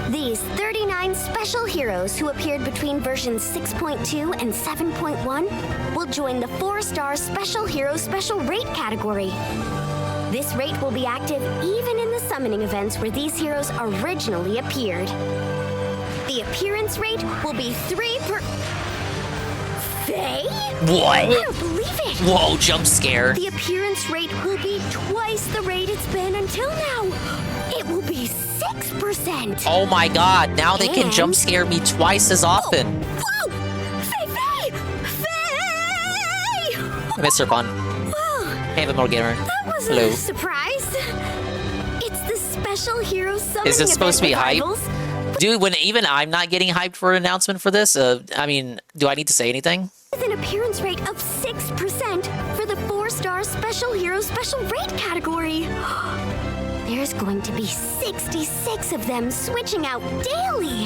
These 39 special heroes who appeared between versions 6.2 and 7.1 will join the 4-star special hero special rate category. This rate will be active even in the summoning events where these heroes originally appeared. The appearance rate will be 3 per... Faye? What? I don't believe it! Whoa, jump scare. The appearance rate will be twice the rate it's been until now. It will be 6%. Oh my god, now they can And- jump scare me twice as often. Whoa! Faye! Faye! Mr. Pun. Hey, the gamer. That was Hello. a surprise. It's the special hero summoning Is this supposed to be event hype? revivals. Dude, when even I'm not getting hyped for an announcement for this, I mean, do I need to say anything? With an appearance rate of 6% for the 4-star special hero special rate category. There's going to be 66 of them switching out daily.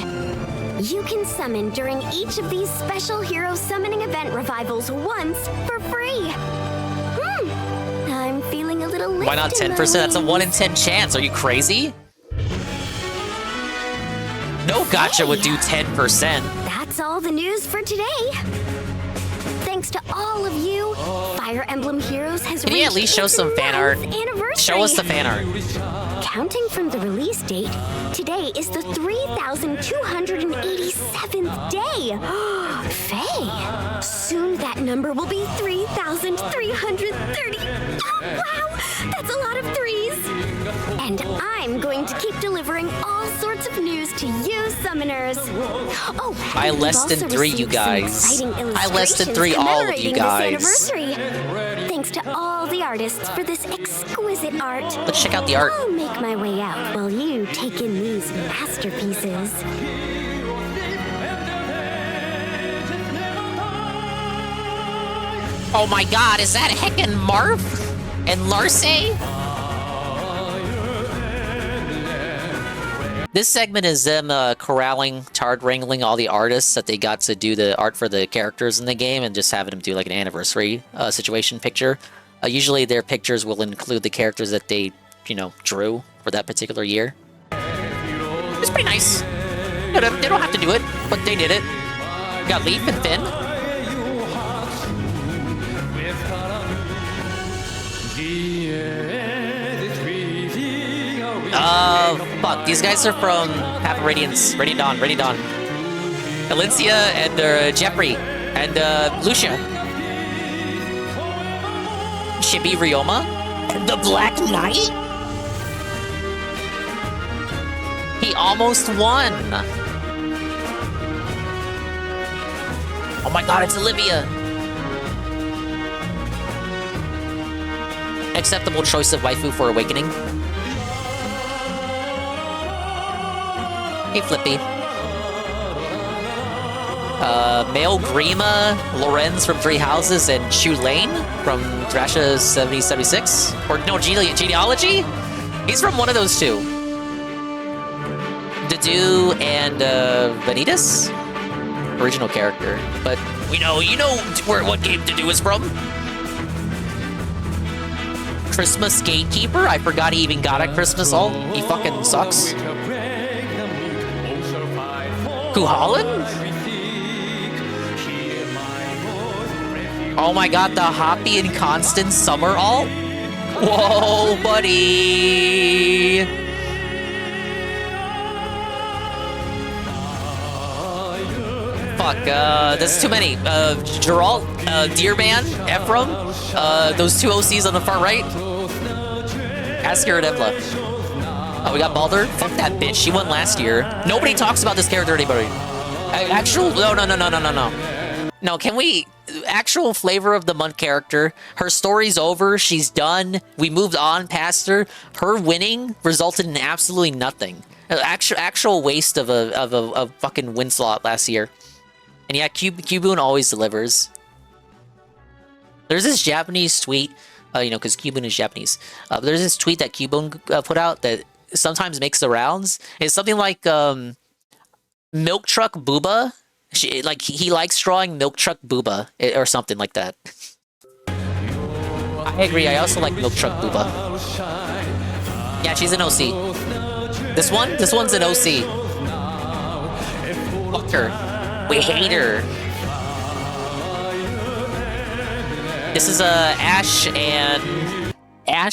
You can summon during each of these special hero summoning event revivals once for free. I'm feeling a little Why not 10%? That's a 1 in 10 chance. Are you crazy? No gacha would do 10%. That's all the news for today. Thanks to all of you, Fire Emblem Heroes has Can you at reached least show its some fan art? 9th anniversary. Show us the fan art. Counting from the release date, today is the 3,287th day. Faye, soon that number will be 3,330. Wow, that's a lot of threes. And I'm going to keep delivering all sorts of news to you summoners. Oh, I less than 3, you guys. I less than 3, all of you guys. Thanks to all the artists for this exquisite art. Let's check out the art. I'll make my way out while you take in these masterpieces. Oh my god, is that heckin' Marv and Larce? This segment is them corralling, wrangling all the artists that they got to do the art for the characters in the game and just having them do like an anniversary situation picture. Usually their pictures will include the characters that they, you know, drew for that particular year. It's pretty nice. They don't have to do it, but they did it. We got Leaf and Finn. Fuck, these guys are from Path of Radiance, Radiant Dawn. Alencia and Jeffrey and Lucia. Chibi Ryoma? The Black Knight? He almost won! Oh my god, it's Olivia! Acceptable choice of waifu for Awakening. Hey, Flippy. Male Grima, Lorenz from Three Houses, and Shu Lane from Thrasha 7076? Or no, Genealogy? He's from one of those two. Dedu and Vanitas? Original character. But you know what game Dedu is from? Christmas Gatekeeper? I forgot he even got a Christmas alt. He fucking sucks. Who, Holland? Oh my god, the Hoppy and Constant Summer alt? Whoa, buddy! Fuck, that's too many. Geralt, Deerman, Ephraim, those two OCs on the far right. Asker and Embla. Oh, we got Baldur? Fuck that bitch, she won last year. Nobody talks about this character, anybody. Actual, no. No, can we, actual flavor of the month character. Her story's over, she's done. We moved on past her. Her winning resulted in absolutely nothing. Actual waste of a fucking win slot last year. And yeah, Cubone always delivers. There's this Japanese tweet, you know, because Cubone is Japanese. There's this tweet that Cubone put out that sometimes makes the rounds. It's something like Milk Truck Booba. He likes drawing Milk Truck Booba or something like that. I agree. I also like Milk Truck Booba. Yeah, she's an OC. This one's an OC. Fuck her. We hate her. This is Ash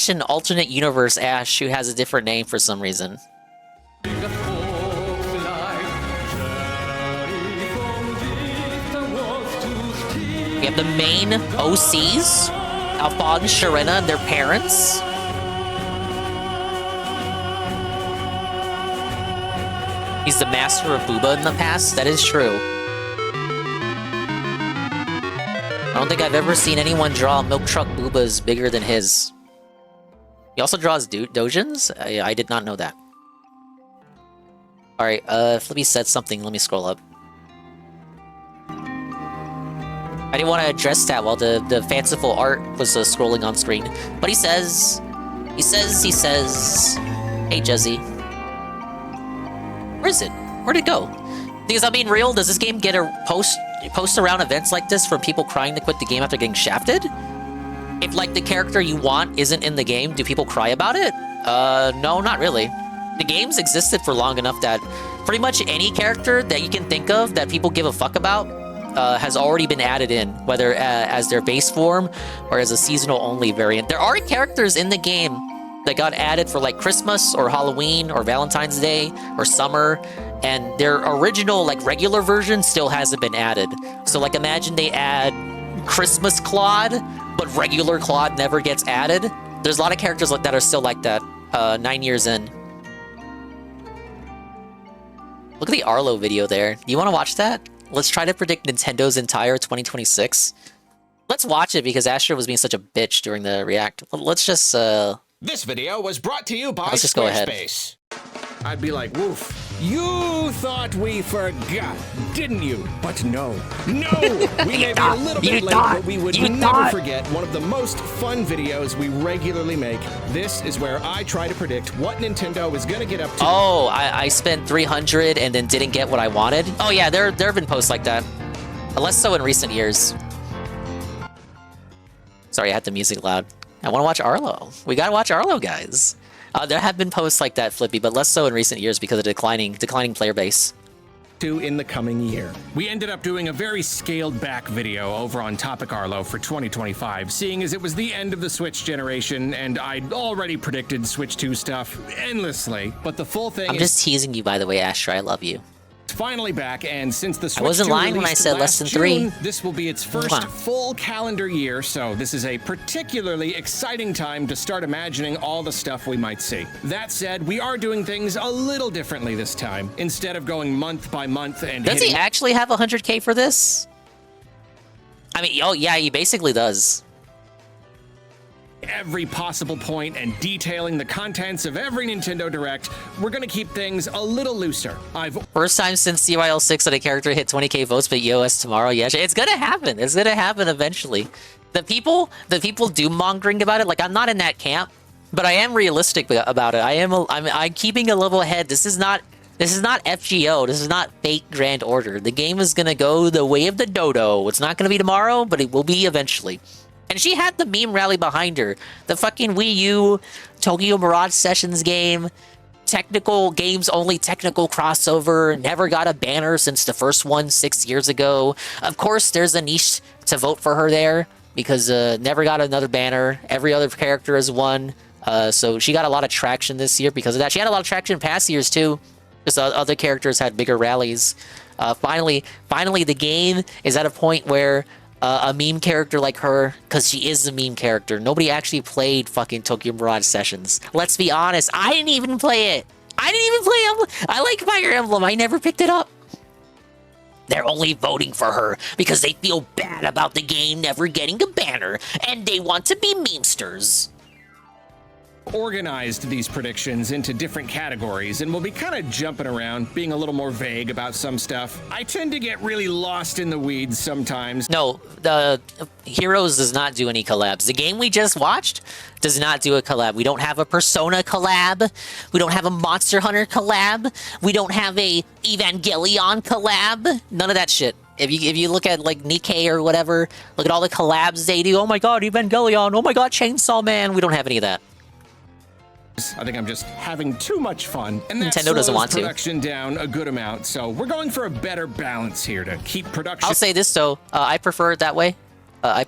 and alternate universe Ash, who has a different name for some reason. We have the main OCs, Alphonse, Sharena, and their parents. He's the master of Booba in the past. That is true. I don't think I've ever seen anyone draw Milk Truck Boobas bigger than his. He also draws Dojins? I did not know that. Alright, Flippy said something. Let me scroll up. I didn't want to address that while the fanciful art was scrolling on screen. But he says... Hey, Jezzy. Where is it? Where'd it go? Because I'm being real, does this game get a post around events like this from people crying to quit the game after getting shafted? If, like, the character you want isn't in the game, do people cry about it? No, not really. The game's existed for long enough that pretty much any character that you can think of that people give a fuck about has already been added in, whether as their base form or as a seasonal-only variant. There are characters in the game that got added for like Christmas or Halloween or Valentine's Day or summer, and their original like regular version still hasn't been added. So like imagine they add Christmas Claude, but regular Claude never gets added. There's a lot of characters like that are still like that 9 years in. Look at the Arlo video there. You want to watch that? Let's try to predict Nintendo's entire 2026. Let's watch it because Asher was being such a bitch during the React. Let's just This video was brought to you by let's just go ahead. Squarespace. I'd be like, woof. You thought we forgot, didn't you? But no. No! We may be a little bit late, but we would never forget one of the most fun videos we regularly make. This is where I try to predict what Nintendo is going to get up to. Oh, I spent 300 and then didn't get what I wanted? Oh yeah, there have been posts like that. Less so in recent years. Sorry, I had the music loud. I want to watch Arlo. We gotta watch Arlo, guys. There have been posts like that, Flippy, but less so in recent years because of declining player base. In the coming year. We ended up doing a very scaled back video over on Topic Arlo for 2025, seeing as it was the end of the Switch generation and I'd already predicted Switch 2 stuff endlessly, but the full thing I'm just teasing you, by the way, Asher. I love you. Finally back, and since the Switch I wasn't 2 lying when I said less than June, 3. this will be its first full calendar year, so this is a particularly exciting time to start imagining all the stuff we might see. That said, we are doing things a little differently this time. Instead of going month by month and Does he actually have 100K for this? I mean, oh yeah, he basically does. Every possible point and detailing the contents of every Nintendo Direct, we're gonna keep things a little looser. First time since CYL 6 that a character hit 20K votes, but EOS tomorrow. Yeah, it's gonna happen. It's gonna happen eventually. The people doom mongering about it. Like, I'm not in that camp, but I am realistic about it. I'm keeping a level head. This is not FGO. This is not fake Grand Order. The game is gonna go the way of the dodo. It's not gonna be tomorrow, but it will be eventually. And she had the meme rally behind her. The fucking Wii U, Tokyo Mirage Sessions game, technical games only technical crossover, never got a banner since the first one 6 years ago. Of course, there's a niche to vote for her there because never got another banner. Every other character has won. So she got a lot of traction this year because of that. She had a lot of traction in past years too because other characters had bigger rallies. Finally, the game is at a point where a meme character like her, because she is a meme character. Nobody actually played fucking Tokyo Mirage Sessions. Let's be honest. I didn't even play it. I didn't even play Emblem. I like Fire Emblem. I never picked it up. They're only voting for her because they feel bad about the game never getting a banner, and they want to be memesters. Organized these predictions into different categories, and we'll be kind of jumping around, being a little more vague about some stuff. I tend to get really lost in the weeds sometimes. No, the Heroes does not do any collabs. The game we just watched does not do a collab. We don't have a Persona collab. We don't have a Monster Hunter collab. We don't have a Evangelion collab. None of that shit. If you look at like Nikkei or whatever, look at all the collabs they do. Oh my god, Evangelion. Oh my god, Chainsaw Man. We don't have any of that. I think I'm just having too much fun, and that Nintendo doesn't want to. Production down a good amount, so we're going for a better balance here to keep production. I'll say this though, I prefer it that way. I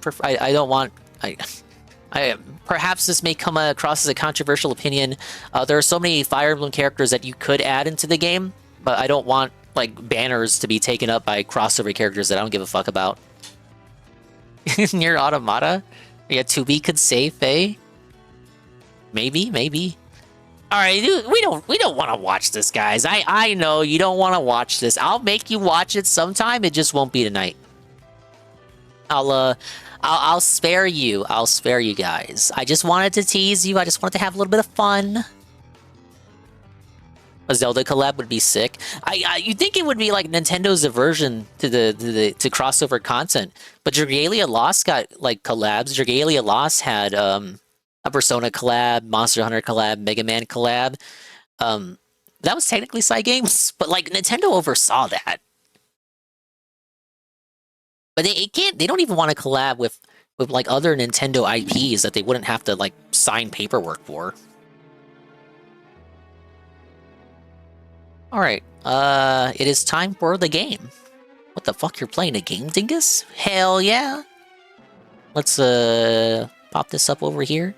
don't want. Perhaps this may come across as a controversial opinion. There are so many Fire Emblem characters that you could add into the game, but I don't want like banners to be taken up by crossover characters that I don't give a fuck about. Near Automata, yeah, 2B could say Faye. Maybe. All right, dude, we don't want to watch this, guys. I know you don't want to watch this. I'll make you watch it sometime. It just won't be tonight. I'll spare you. I'll spare you guys. I just wanted to tease you. I just wanted to have a little bit of fun. A Zelda collab would be sick. You'd think it would be like Nintendo's aversion to to crossover content, but Dragalia Lost got like collabs. Dragalia Lost had a Persona collab, Monster Hunter collab, Mega Man collab. That was technically Cygames, but like Nintendo oversaw that. But they don't even want to collab with like other Nintendo IPs that they wouldn't have to like sign paperwork for. All right, it is time for the game. What the fuck, you're playing a game, dingus? Hell yeah. Let's pop this up over here.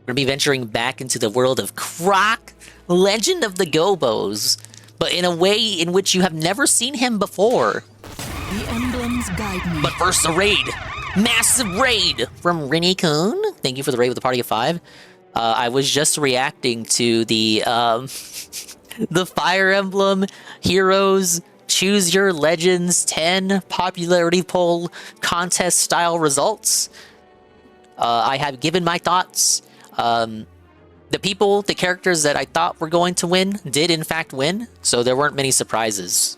We're gonna be venturing back into the world of Croc, Legend of the Gobbos, but in a way in which you have never seen him before. The emblems guide me. But first, a raid. Massive raid from Rini-kun. Thank you for the raid with the party of 5. I was just reacting to the the Fire Emblem Heroes Choose Your Legends 10 popularity poll contest style results. I have given my thoughts. The characters that I thought were going to win did in fact win, so there weren't many surprises.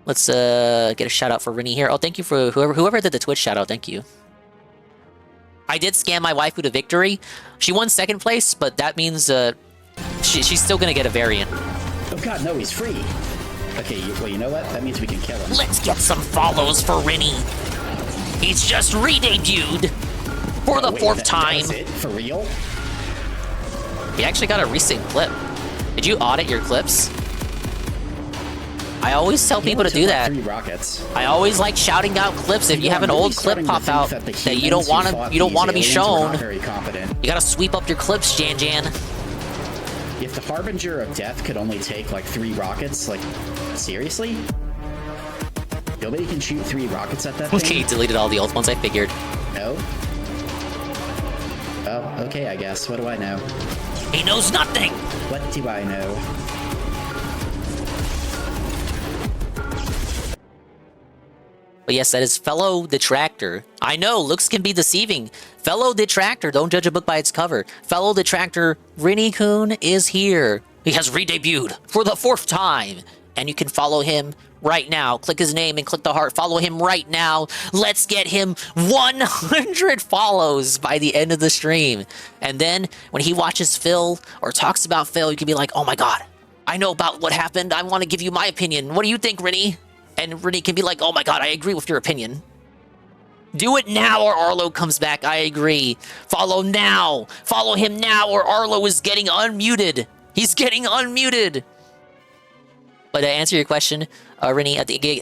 Let's get a shout out for Rini here. Oh, thank you for whoever did the Twitch shout out. Thank you. I did scam my waifu to victory. She won 2nd place, but that means she's still gonna get a variant. Oh god, no, he's free. Okay, well, you know what? That means we can kill him. Let's get some follows for Rini. He's just re-debuted for the 4th time. That's it? For real? He actually got a recent clip. Did you audit your clips? I always tell people to do that. 3 rockets. I always like shouting out clips. If you have an old clip pop out that you don't want to be shown, you gotta sweep up your clips, Jan Jan. If the Harbinger of Death could only take like 3 rockets, like seriously? Nobody can shoot 3 rockets at that thing? Okay, he deleted all the old ones, I figured. No? Oh, okay, I guess. What do I know? He knows nothing! What do I know? But yes, that is Fellow Detractor. I know, looks can be deceiving. Fellow Detractor, don't judge a book by its cover. Fellow Detractor, Rini-kun is here. He has re-debuted for the 4th time. And you can follow him right now. Click his name and click the heart. Follow him right now. Let's get him 100 follows by the end of the stream. And then when he watches Phil or talks about Phil, you can be like, oh my god, I know about what happened. I want to give you my opinion. What do you think, Rini? And Rini can be like, oh my god, I agree with your opinion. Do it now or Arlo comes back. I agree. Follow now. Follow him now or Arlo is getting unmuted. He's getting unmuted. But to answer your question, Rini,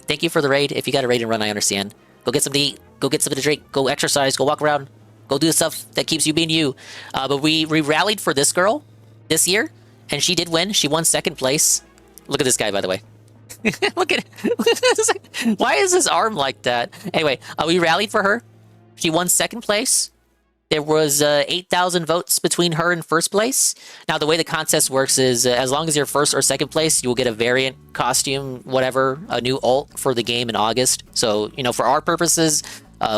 thank you for the raid. If you got a raid and run, I understand. Go get something to eat. Go get something to drink. Go exercise. Go walk around. Go do the stuff that keeps you being you. But we rallied for this girl this year, and she did win. She won 2nd place. Look at this guy, by the way. Look at why is his arm like that? Anyway, we rallied for her. She won 2nd place. There was 8,000 votes between her and 1st place. Now, the way the contest works is as long as you're 1st or 2nd place, you will get a variant costume, whatever, a new ult for the game in August. So, you know, for our purposes,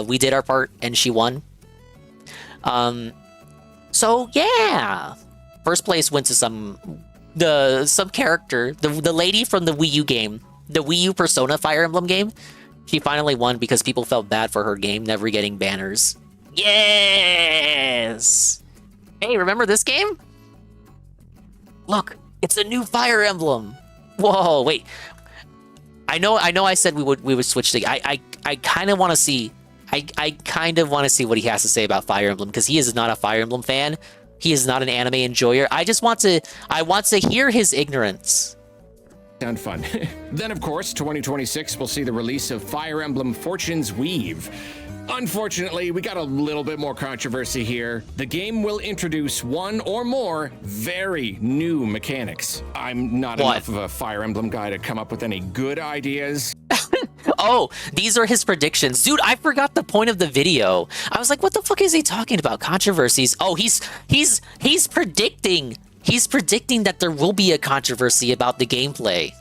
we did our part and she won. So, yeah. 1st place went to some character, the lady from the Wii U game, the Wii U Persona Fire Emblem game. She finally won because people felt bad for her game never getting banners. Yes! Hey, remember this game? Look, it's a new Fire Emblem. Whoa, wait. I know I said we would switch to I kind of want to see I kind of want to see what he has to say about Fire Emblem because he is not a Fire Emblem fan. He is not an anime enjoyer. I want to hear his ignorance. Sound fun. Then, of course, 2026 will see the release of Fire Emblem Fortune's Weave. Unfortunately, we got a little bit more controversy here. The game will introduce 1 or more very new mechanics. I'm not enough of a Fire Emblem guy to come up with any good ideas. Oh, these are his predictions. Dude, I forgot the point of the video. I was like, what the fuck is he talking about? Controversies. Oh, he's predicting. He's predicting that there will be a controversy about the gameplay.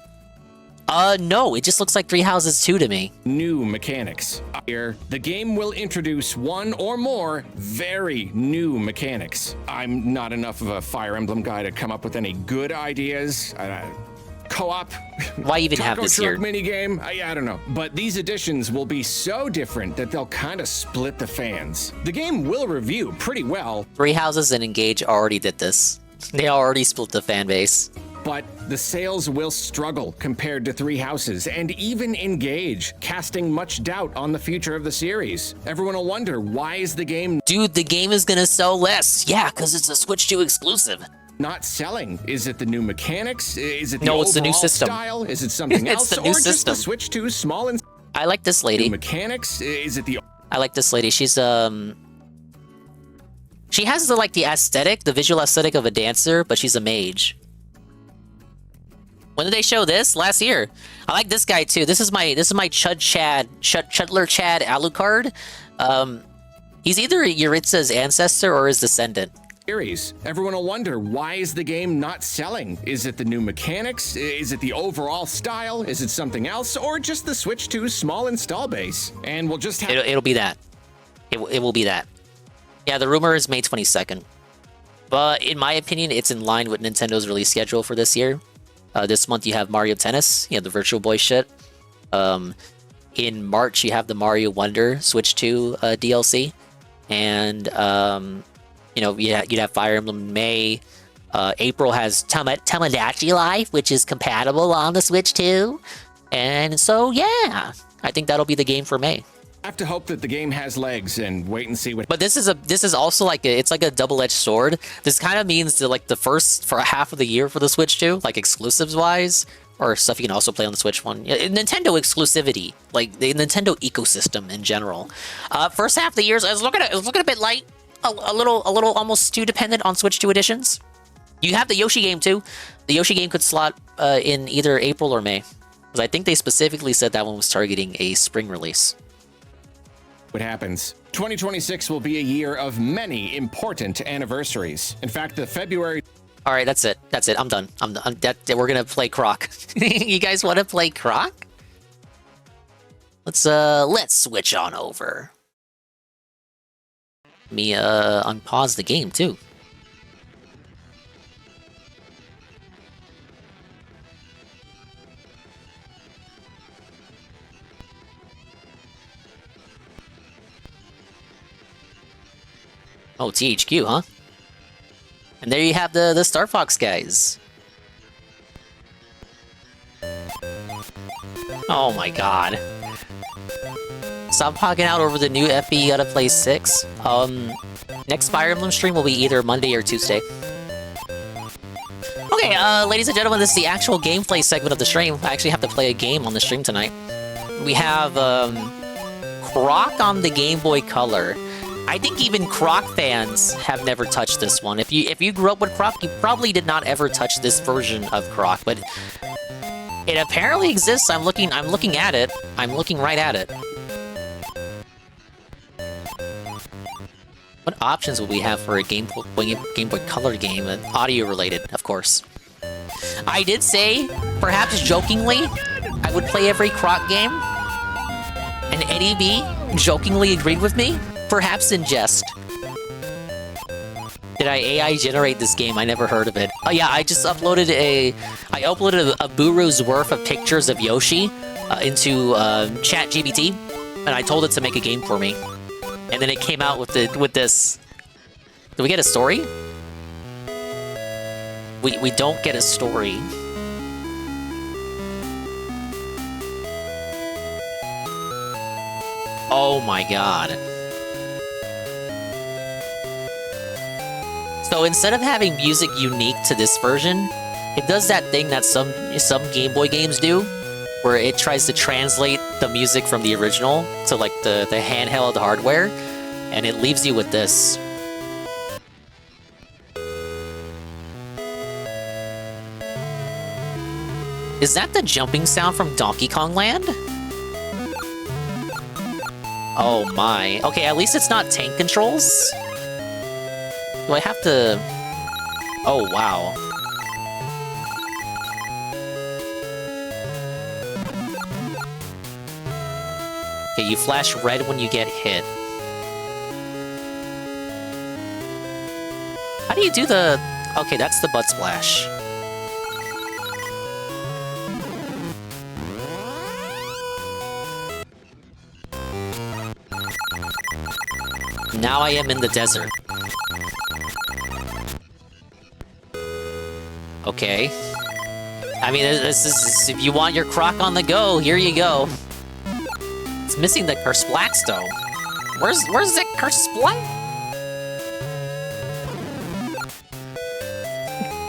No, it just looks like Three Houses 2 to me. New mechanics. Here, the game will introduce 1 or more very new mechanics. I'm not enough of a Fire Emblem guy to come up with any good ideas. Co-op. Why even have this here? Minigame? I don't know. But these additions will be so different that they'll kind of split the fans. The game will review pretty well. Three Houses and Engage already did this. They already split the fan base. But the sales will struggle compared to Three Houses and even Engage, casting much doubt on the future of the series. Everyone will wonder, why is the game... Dude, the game is gonna sell less. Yeah, because it's a Switch 2 exclusive. Not selling. Is it the new mechanics? Is it the no, it's the new overall system. Style? Is it something else? It's the new or system. Just the Switch 2 small and... I like this lady. New mechanics? Is it the... I like this lady. She's, She has the aesthetic, the visual aesthetic of a dancer, but she's a mage. When did they show this? Last year. I like this guy too. This is my Chudler Chad Alucard. He's either Yuritsa's ancestor or his descendant. Series. Everyone will wonder, why is the game not selling? Is it the new mechanics? Is it the overall style? Is it something else? Or just the Switch 2's small install base? And we'll just have... It'll be that. It will be that. Yeah, the rumor is May 22nd. But in my opinion, it's in line with Nintendo's release schedule for this year. This month you have Mario Tennis, the Virtual Boy shit. In March you have the Mario Wonder Switch 2 DLC. And... you'd have Fire Emblem in May. April has Tamagotchi Life, which is compatible on the Switch too. And so, yeah, I think that'll be the game for May. I have to hope that the game has legs and wait and see what. But this is also it's like a double-edged sword. This kind of means that for half of the year for the Switch 2, like exclusives wise, or stuff you can also play on the Switch 1. Nintendo exclusivity, like the Nintendo ecosystem in general. First half of the year, I was looking a bit light. A little almost too dependent on Switch 2 editions. You have the Yoshi game too. The Yoshi game could slot in either April or May. Because I think they specifically said that one was targeting a spring release. What happens? 2026 will be a year of many important anniversaries. In fact, the February... All right, that's it. I'm done. We're going to play Croc. You guys want to play Croc? Let's switch on over. Let me unpause the game too. Oh, THQ, huh? And there you have the Star Fox guys. Oh my god. Stop hogging out over the new FE Gotta Play 6. Next Fire Emblem stream will be either Monday or Tuesday. Okay, ladies and gentlemen, this is the actual gameplay segment of the stream. I actually have to play a game on the stream tonight. We have Croc on the Game Boy Color. I think even Croc fans have never touched this one. If you grew up with Croc, you probably did not ever touch this version of Croc, but it apparently exists. I'm looking at it. I'm looking right at it. What options will we have for a Game Boy Color game? Audio related, of course. I did say, perhaps jokingly, I would play every Croc game. And Eddie B jokingly agreed with me, perhaps in jest. Did I AI generate this game? I never heard of it. Oh yeah, I just uploaded a buru's worth of pictures of Yoshi into ChatGPT, and I told it to make a game for me. And then it came out with this. Do we get a story? We don't get a story. Oh my god. So instead of having music unique to this version, it does that thing that some Game Boy games do, where it tries to translate the music from the original to like the handheld hardware, and it leaves you with this. Is that the jumping sound from Donkey Kong Land? Oh my. Okay, at least it's not tank controls. Do I have to... Oh, wow. Okay, you flash red when you get hit. How do you do the... Okay, that's the butt splash. Now I am in the desert. Okay. I mean, this is, if you want your Croc on the go, here you go. It's missing the Curse Splats, though. Where's the Curse Splat?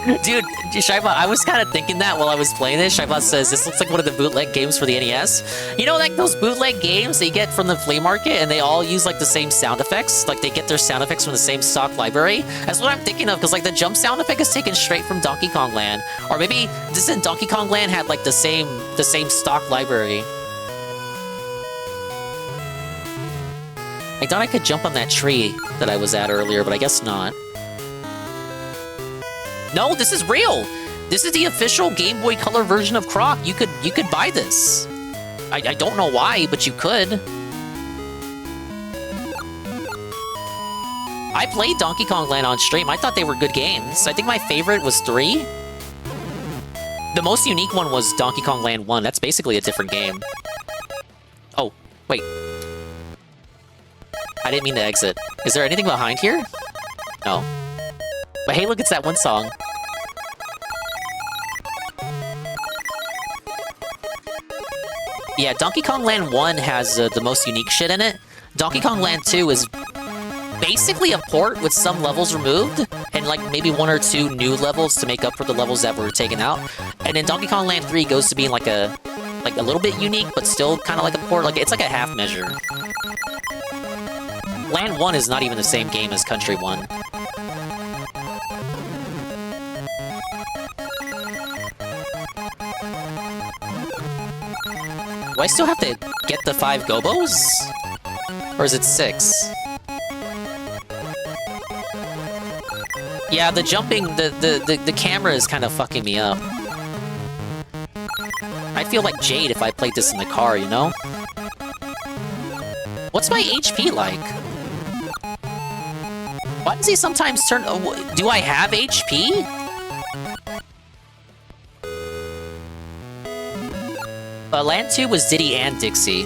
Dude, Shaibot, I was kind of thinking that while I was playing this. Shaibot says, this looks like one of the bootleg games for the NES. You know, like those bootleg games they get from the flea market and they all use like the same sound effects? Like they get their sound effects from the same stock library? That's what I'm thinking of, because like the jump sound effect is taken straight from Donkey Kong Land. Or maybe doesn't Donkey Kong Land had like the same stock library? I thought I could jump on that tree that I was at earlier, but I guess not. No, this is real! This is the official Game Boy Color version of Croc. You could buy this. I don't know why, but you could. I played Donkey Kong Land on stream. I thought they were good games. I think my favorite was 3. The most unique one was Donkey Kong Land 1. That's basically a different game. Oh, wait. I didn't mean to exit. Is there anything behind here? No. But hey, look, it's that one song. Yeah, Donkey Kong Land 1 has the most unique shit in it. Donkey Kong Land 2 is basically a port with some levels removed, and like maybe 1 or 2 new levels to make up for the levels that were taken out. And then Donkey Kong Land 3 goes to being like a little bit unique, but still kind of like a port. Like it's like a half measure. Land 1 is not even the same game as Country 1. Do I still have to get the 5 Gobbos? Or is it 6? Yeah, the jumping, the camera is kind of fucking me up. I feel like Jade if I played this in the car, you know? What's my HP like? Why does he sometimes turn... do I have HP? Land 2 was Diddy and Dixie.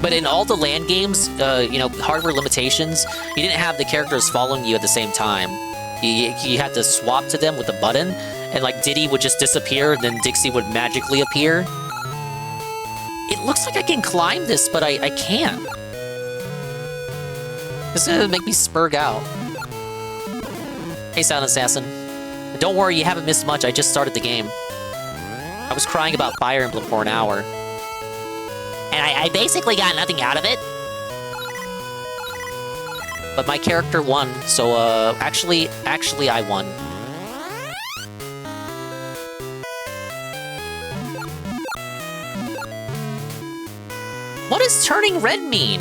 But in all the Land games, you know, hardware limitations, you didn't have the characters following you at the same time. You had to swap to them with a button, and like Diddy would just disappear, and then Dixie would magically appear. It looks like I can climb this, but I can't. This is gonna make me spurg out. Hey, Silent Assassin. Don't worry, you haven't missed much. I just started the game. I was crying about Fire Emblem for an hour. And I basically got nothing out of it. But my character won, so, actually I won. What does turning red mean?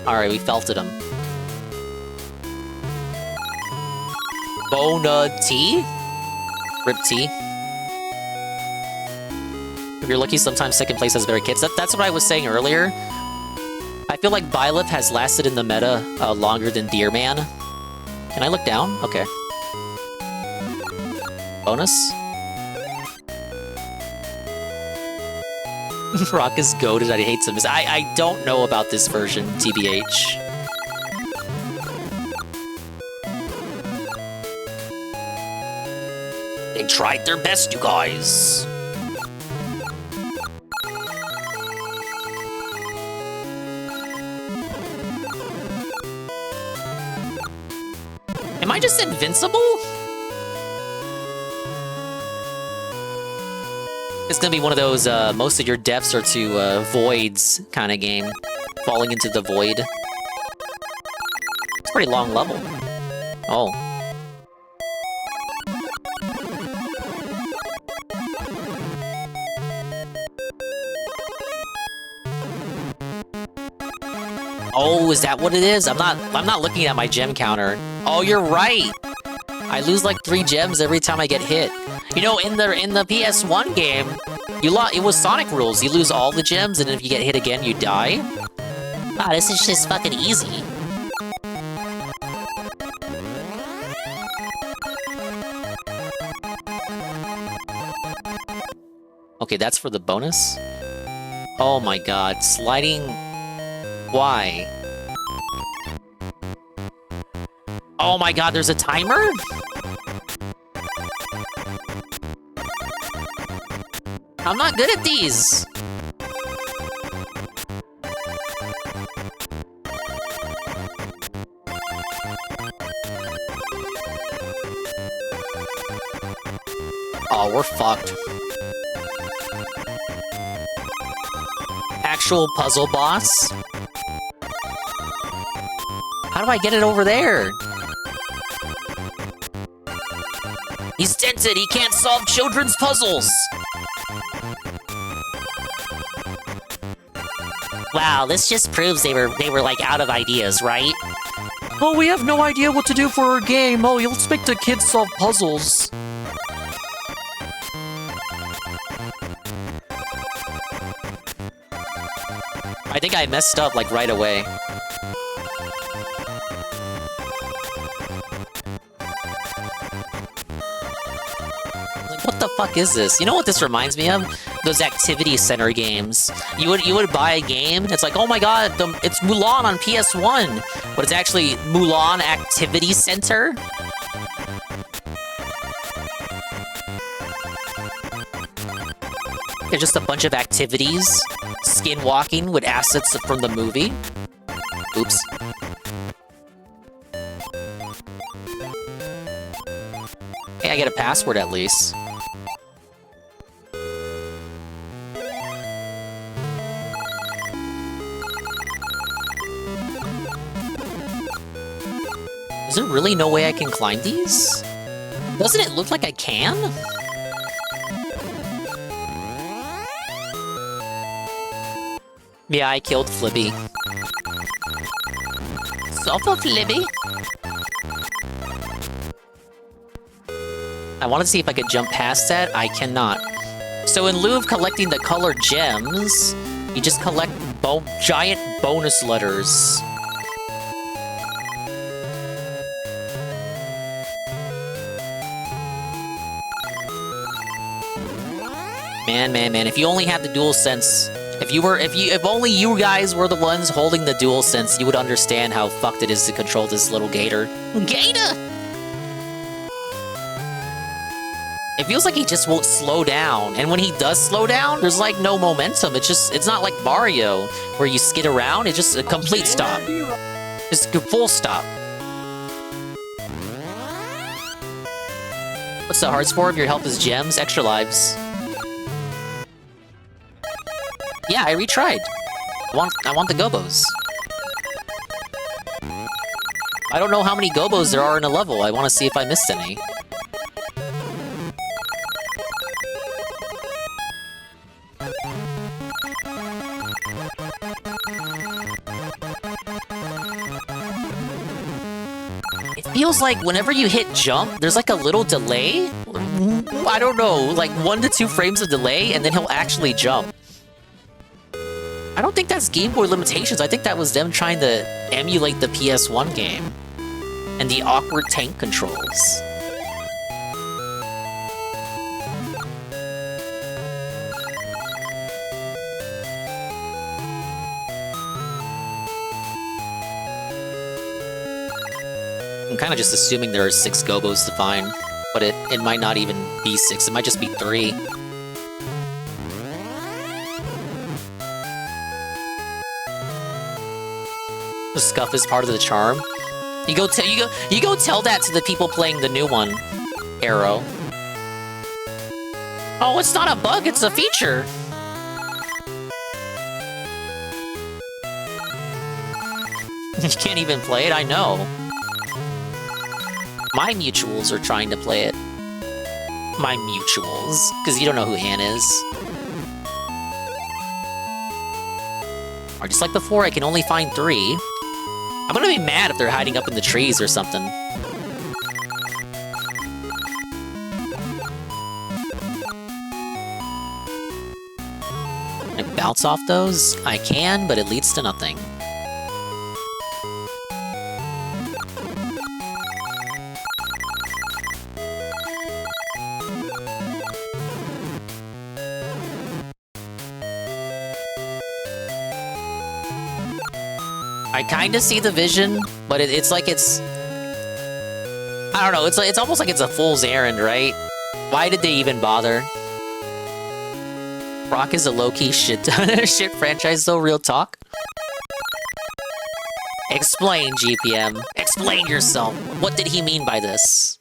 Alright, we felted him. Bona T? Rip T? If you're lucky, sometimes second place has better kits. That's what I was saying earlier. I feel like Byleth has lasted in the meta longer than Deerman. Can I look down? Okay. Bonus? Rock is goated, I hate him. I don't know about this version, TBH. They tried their best, you guys. Am I just invincible? It's gonna be one of those, most of your deaths are to, voids kind of game. Falling into the void. It's a pretty long level. Oh. Oh, is that what it is? I'm not looking at my gem counter. Oh, you're right! I lose like 3 gems every time I get hit. You know, in the PS1 game, it was Sonic rules. You lose all the gems, and if you get hit again, you die. Wow, this is just fucking easy. Okay, that's for the bonus? Oh my god, sliding... Why? Oh my god, there's a timer? I'm not good at these! Oh, we're fucked. Actual puzzle boss? How do I get it over there? He's dented, he can't solve children's puzzles! Wow, this just proves they were like out of ideas, right? Oh, we have no idea what to do for our game. Oh, let's make the kids solve puzzles. I think I messed up like right away. Like, what the fuck is this? You know what this reminds me of? Those activity center games. You would buy a game, it's like, oh my god, it's Mulan on PS1, but it's actually Mulan Activity Center. They're just a bunch of activities, skinwalking with assets from the movie. Oops. Hey, I get a password at least. Is there really no way I can climb these? Doesn't it look like I can? Yeah, I killed Flippy. Sofa Flippy? I want to see if I could jump past that. I cannot. So in lieu of collecting the colored gems, you just collect giant bonus letters. Man, if you only had the DualSense, if only you guys were the ones holding the DualSense, you would understand how fucked it is to control this little gator. Gator! It feels like he just won't slow down, and when he does slow down, there's like no momentum. It's not like Mario, where you skid around, it's just a complete stop. Just a full stop. What's the hard score if your health is gems? Extra lives. Yeah, I retried. I want the Gobbos. I don't know how many Gobbos there are in a level. I want to see if I missed any. It feels like whenever you hit jump, there's like a little delay. I don't know, like 1 to 2 frames of delay, and then he'll actually jump. I don't think that's Game Boy limitations. I think that was them trying to emulate the PS1 game. And the awkward tank controls. I'm kind of just assuming there are 6 Gobbos to find. But it might not even be 6, it might just be 3. The scuff is part of the charm. You go tell that to the people playing the new one, Arrow. Oh, it's not a bug, it's a feature. You can't even play it, I know. My mutuals are trying to play it. My mutuals, because you don't know who Ann is. Or just like before, I can only find 3. I'm gonna be mad if they're hiding up in the trees or something. Can I bounce off those? I can, but it leads to nothing. I kind of see the vision, but it's like it's... I don't know, it's almost like it's a fool's errand, right? Why did they even bother? Croc is a low-key shit franchise though, real talk. Explain, GPM. Explain yourself. What did he mean by this?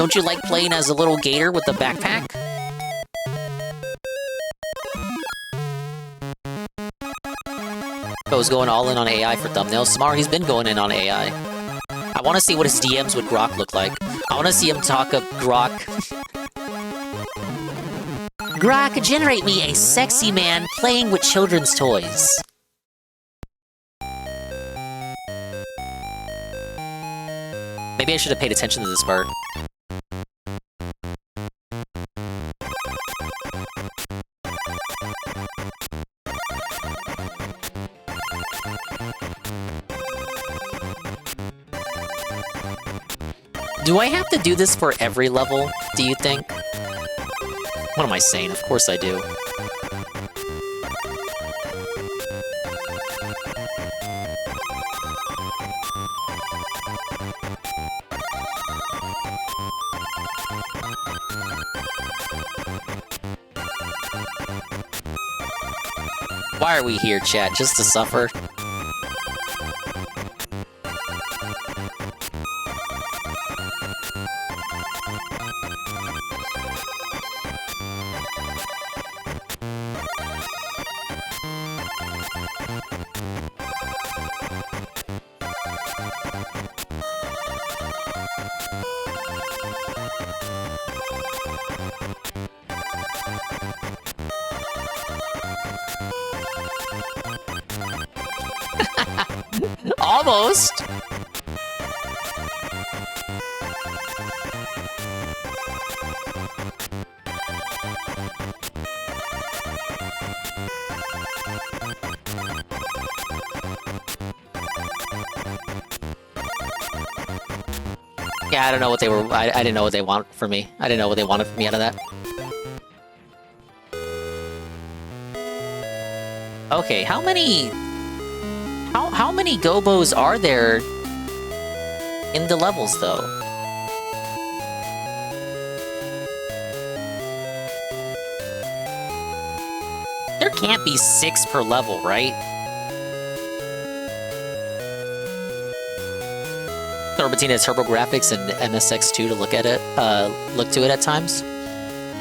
Don't you like playing as a little gator with a backpack? Go's going all in on AI for thumbnails. Samar, he's been going in on AI. I want to see what his DMs with Grok look like. I want to see him talk up Grok. Grok, generate me a sexy man playing with children's toys. Maybe I should have paid attention to this part. Do I have to do this for every level, do you think? What am I saying? Of course I do. Why are we here, chat? Just to suffer? Almost! Yeah, I don't know what they were. I didn't know what they want from me. I didn't know what they wanted from me out of that. Okay, how many Gobbos are there in the levels, though? There can't be 6 per level, right? Orbitina has TurboGrafx and MSX2 to look at it, look to it at times.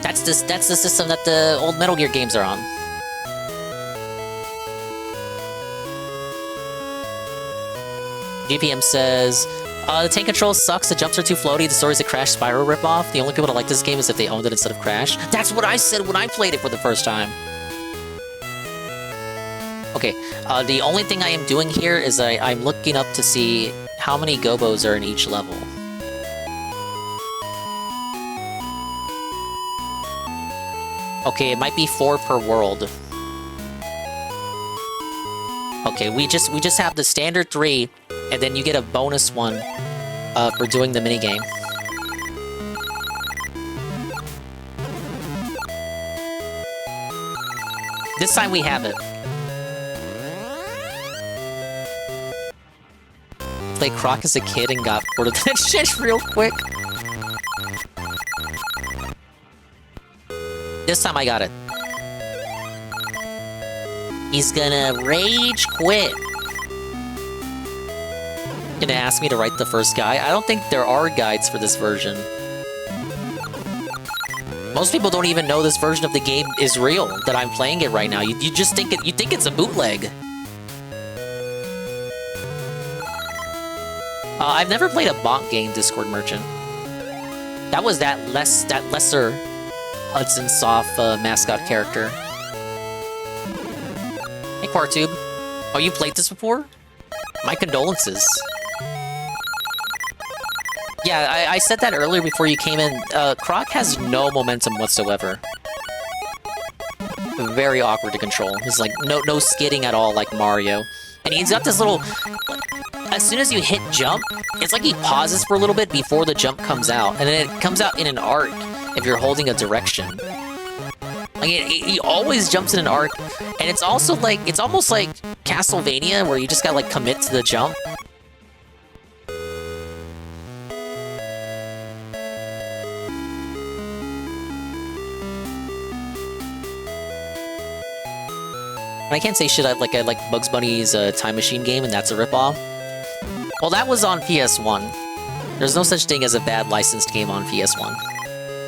That's the system that the old Metal Gear games are on. GPM says, the tank control sucks, the jumps are too floaty, the story's a Crash Spyro ripoff. The only people that like this game is if they owned it instead of Crash. That's what I said when I played it for the first time. Okay, the only thing I am doing here is I'm looking up to see how many Gobbos are in each level. Okay, it might be 4 per world. Okay, we just have the standard 3, and then you get a bonus one for doing the minigame. This time we have it. Played Croc as a kid and got bored of that shit real quick. This time I got it. He's gonna rage quit. Gonna ask me to write the first guide? I don't think there are guides for this version. Most people don't even know this version of the game is real, that I'm playing it right now. You just think you think it's a bootleg. I've never played a bonk game, Discord Merchant. That was that lesser Hudson Soft mascot character. Hey, Quartube. Oh, you played this before? My condolences. Yeah, I said that earlier before you came in. Croc has no momentum whatsoever. Very awkward to control. He's like, no skidding at all like Mario. And he's got this little... As soon as you hit jump, it's like he pauses for a little bit before the jump comes out. And then it comes out in an arc if you're holding a direction. Like, he always jumps in an arc. And it's also like... It's almost like Castlevania, where you just gotta, like, commit to the jump. And I can't say shit, I like Bugs Bunny's Time Machine game, and that's a ripoff. Well, that was on PS1. There's no such thing as a bad licensed game on PS1.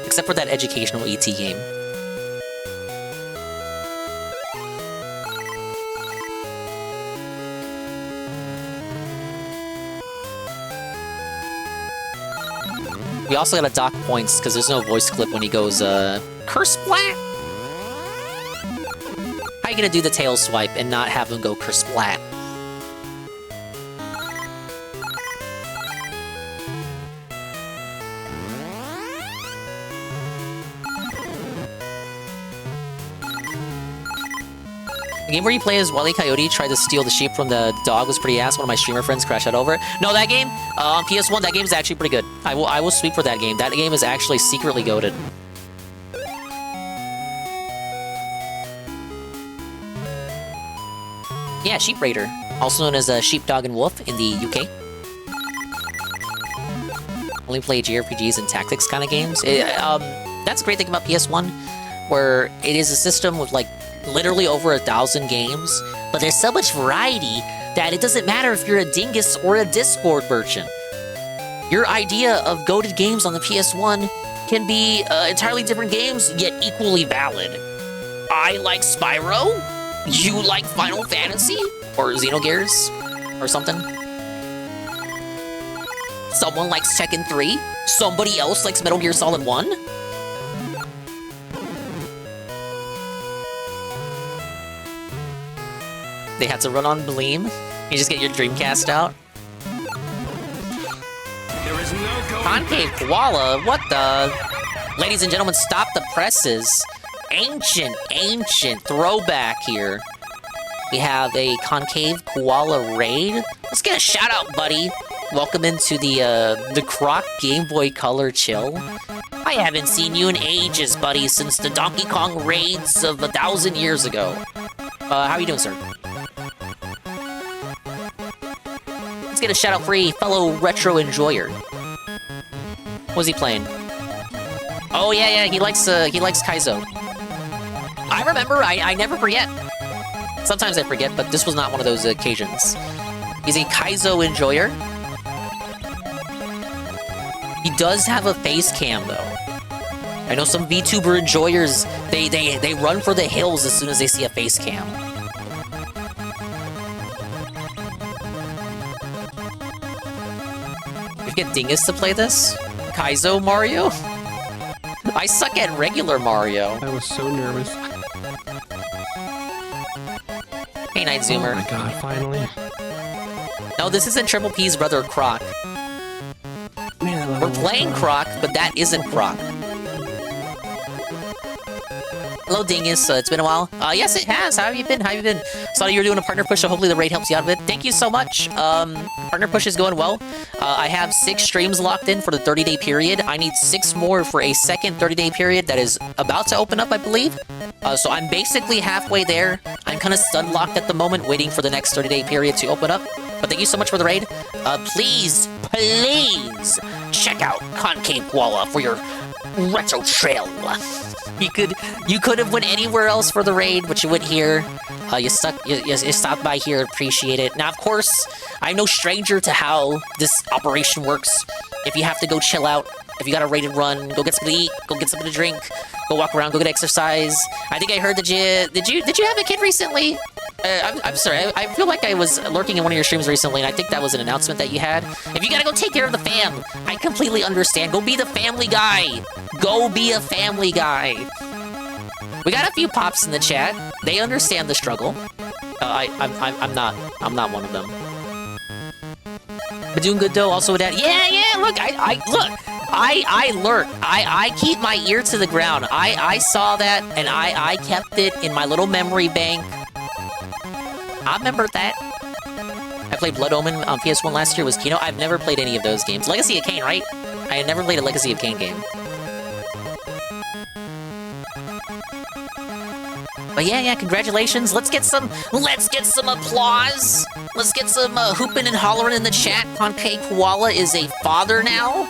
Except for that educational ET game. We also gotta dock points because there's no voice clip when he goes, curse splat? How you gonna do the tail swipe and not have him go curse splat? The game where you play as Wile E. Coyote tried to steal the sheep from the dog was pretty ass. One of my streamer friends crashed out over it. No, that game, on PS1, that game's actually pretty good. I will sweep for that game. That game is actually secretly goated. Yeah, Sheep Raider. Also known as Sheepdog and Wolf in the UK. Only play JRPGs and tactics kind of games. That's a great thing about PS1, where it is a system with, like, literally over 1,000 games, but there's so much variety that it doesn't matter if you're a dingus or a Discord merchant. Your idea of goated games on the PS1 can be entirely different games, yet equally valid. I like Spyro, you like Final Fantasy, or Xenogears, or something. Someone likes Tekken 3, somebody else likes Metal Gear Solid 1. They had to run on Bleem. You just get your Dreamcast out. Concave Koala? What the? Ladies and gentlemen, stop the presses. Ancient throwback here. We have a Concave Koala raid. Let's get a shout out, buddy. Welcome into the Croc Game Boy Color chill. I haven't seen you in ages, buddy, since the Donkey Kong raids of 1,000 years ago. How you doing, sir? Let's get a shout out for a fellow retro enjoyer. What was he playing? Oh yeah, he likes Kaizo. I remember, I never forget. Sometimes I forget, but this was not one of those occasions. He's a Kaizo enjoyer. He does have a face cam though. I know some VTuber enjoyers, they run for the hills as soon as they see a face cam. You get Dingus to play this? Kaizo Mario? I suck at regular Mario. I was so nervous. Hey, Night Zoomer. Oh my god, finally. No, this isn't Triple P's brother Croc. Man, we're playing Croc, but that isn't Croc. Hello, Dingus. It's been a while. Yes, it has. How have you been? Saw you were doing a partner push, so hopefully the raid helps you out a bit. Thank you so much. Partner push is going well. I have 6 streams locked in for the 30-day period. I need 6 more for a second 30-day period that is about to open up, I believe. So I'm basically halfway there. I'm kind of stun locked at the moment, waiting for the next 30-day period to open up. But thank you so much for the raid. Please check out Concave Koala for your retro trail. You could have went anywhere else for the raid, but you went here. You stopped by here, appreciate it. Now, of course, I'm no stranger to how this operation works. If you have to go chill out, if you got a raided run, go get something to eat, go get something to drink, go walk around, go get exercise. I think I heard that did you have a kid recently? I'm sorry, I feel like I was lurking in one of your streams recently, and I think that was an announcement that you had. If you gotta go take care of the fam, I completely understand. Go be the family guy. Go be a family guy. We got a few pops in the chat. They understand the struggle. I'm not one of them. But doing good though. Also with that. Yeah. Look, I lurk. I keep my ear to the ground. I saw that and I kept it in my little memory bank. I remember that. I played Blood Omen on PS1 last year. Was Kino. I've never played any of those games. Legacy of Kain, right? I had never played a Legacy of Kain game. But yeah, congratulations. Let's get some applause. Let's get some hooping and hollering in the chat. Concave Koala is a father now.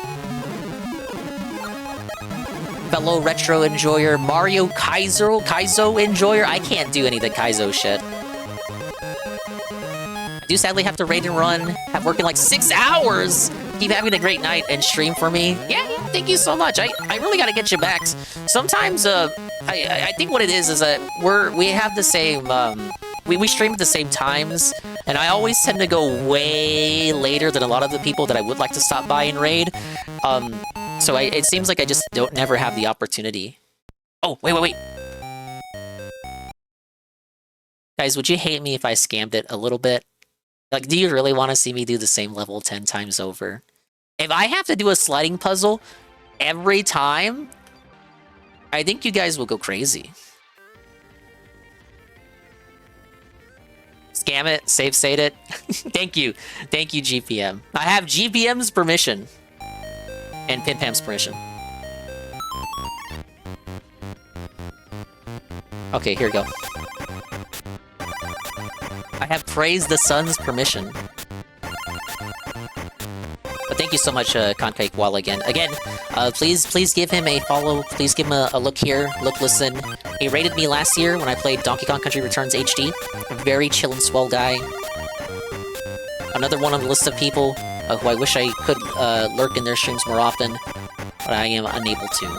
Fellow retro enjoyer, Mario Kaizo enjoyer. I can't do any of the Kaizo shit. I do sadly have to raid and run. Have working like 6 hours. Keep having a great night and stream for me. Yeah, thank you so much. I really gotta get you back. Sometimes, I think what it is that we have the same, we stream at the same times, and I always tend to go way later than a lot of the people that I would like to stop by and raid. So it seems like I just never have the opportunity. Oh, wait. Guys, would you hate me if I scammed it a little bit? Like, do you really want to see me do the same level 10 times over? If I have to do a sliding puzzle every time, I think you guys will go crazy. Scam it, save state it. Thank you, GPM. I have GPM's permission. And Pimpam's permission. Okay, here we go. I have Praise the Sun's permission. But thank you so much, Concake Wall again. Please give him a follow. Please give him a look here. Listen. He rated me last year when I played Donkey Kong Country Returns HD. A very chill and swell guy. Another one on the list of people who I wish I could lurk in their streams more often, but I am unable to.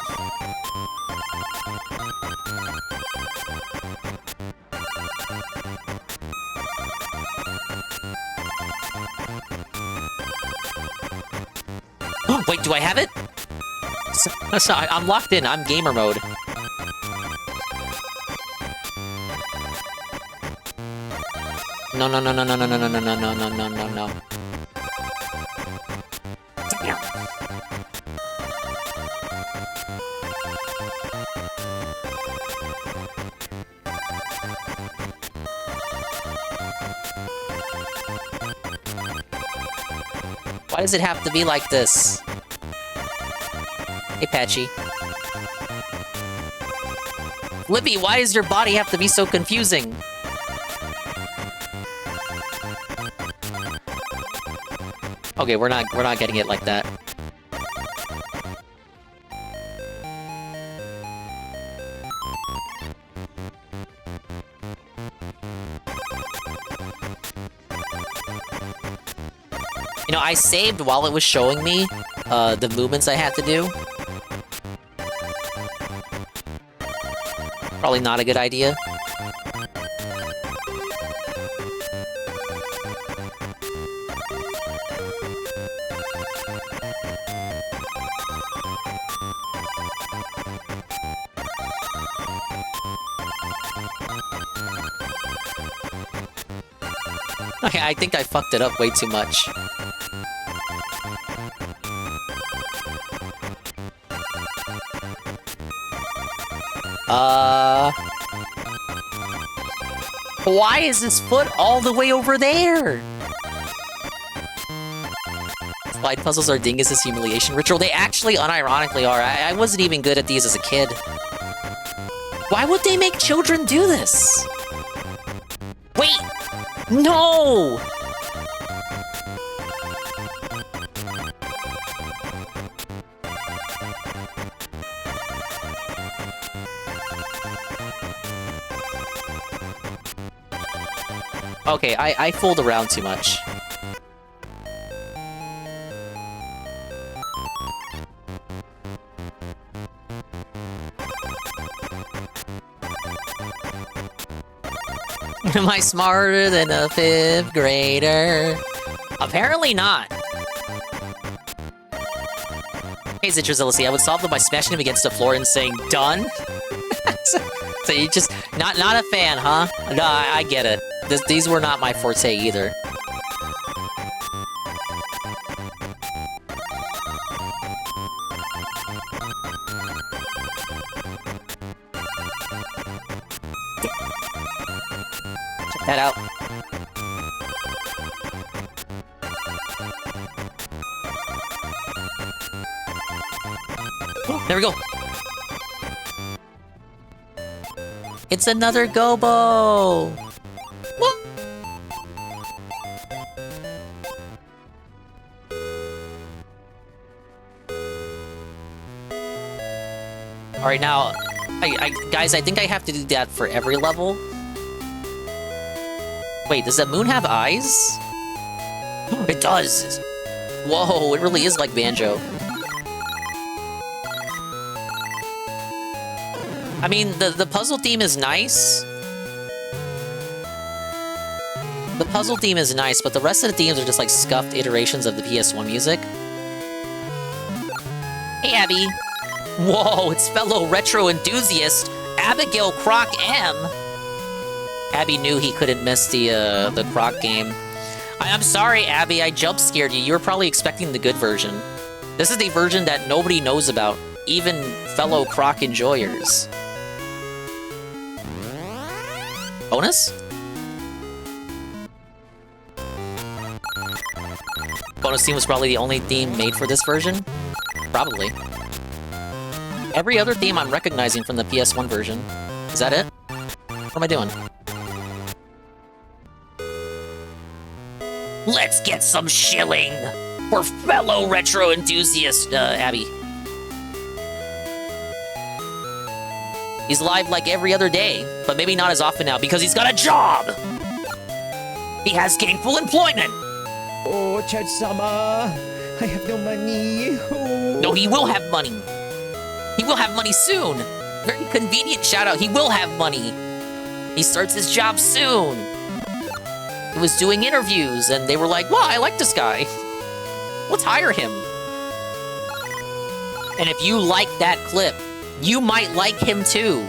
Wait, do I have it? Sorry, I'm locked in. I'm gamer mode. No. Damn. Why does it have to be like this? Hey, Patchy. Libby, why does your body have to be so confusing? Okay, we're not getting it like that. You know, I saved while it was showing me the movements I had to do. Probably not a good idea. Okay, I think I fucked it up way too much. Why is his foot all the way over there? Slide puzzles are Dingus's humiliation ritual. They actually unironically are. I wasn't even good at these as a kid. Why would they make children do this? Wait! No! Okay, I fooled around too much. Am I smarter than a 5th grader? Apparently not. Hey, Zitrozility, I would solve them by smashing him against the floor and saying, done? So you just, not a fan, huh? No, I get it. These were not my forte either. Check that out. There we go. It's another Gobbo! What? Alright, now, guys, I think I have to do that for every level. Wait, does the moon have eyes? It does! Whoa, it really is like Banjo. I mean, the puzzle theme is nice. The puzzle theme is nice, but the rest of the themes are just like scuffed iterations of the PS1 music. Hey, Abby. Whoa, it's fellow retro enthusiast, Abigail Croc M. Abby knew he couldn't miss the Croc game. I'm sorry, Abby, I jump scared you. You were probably expecting the good version. This is the version that nobody knows about, even fellow Croc enjoyers. Bonus? Bonus theme was probably the only theme made for this version? Probably. Every other theme I'm recognizing from the PS1 version. Is that it? What am I doing? Let's get some shilling for fellow retro enthusiast, Abby. He's live like every other day, but maybe not as often now because he's got a job! He has gainful employment! Oh, Chad-sama, I have no money. Oh. No, he will have money. He will have money soon. Very convenient shout out. He will have money. He starts his job soon. He was doing interviews and they were like, well, I like this guy. Let's hire him. And if you like that clip, you might like him too.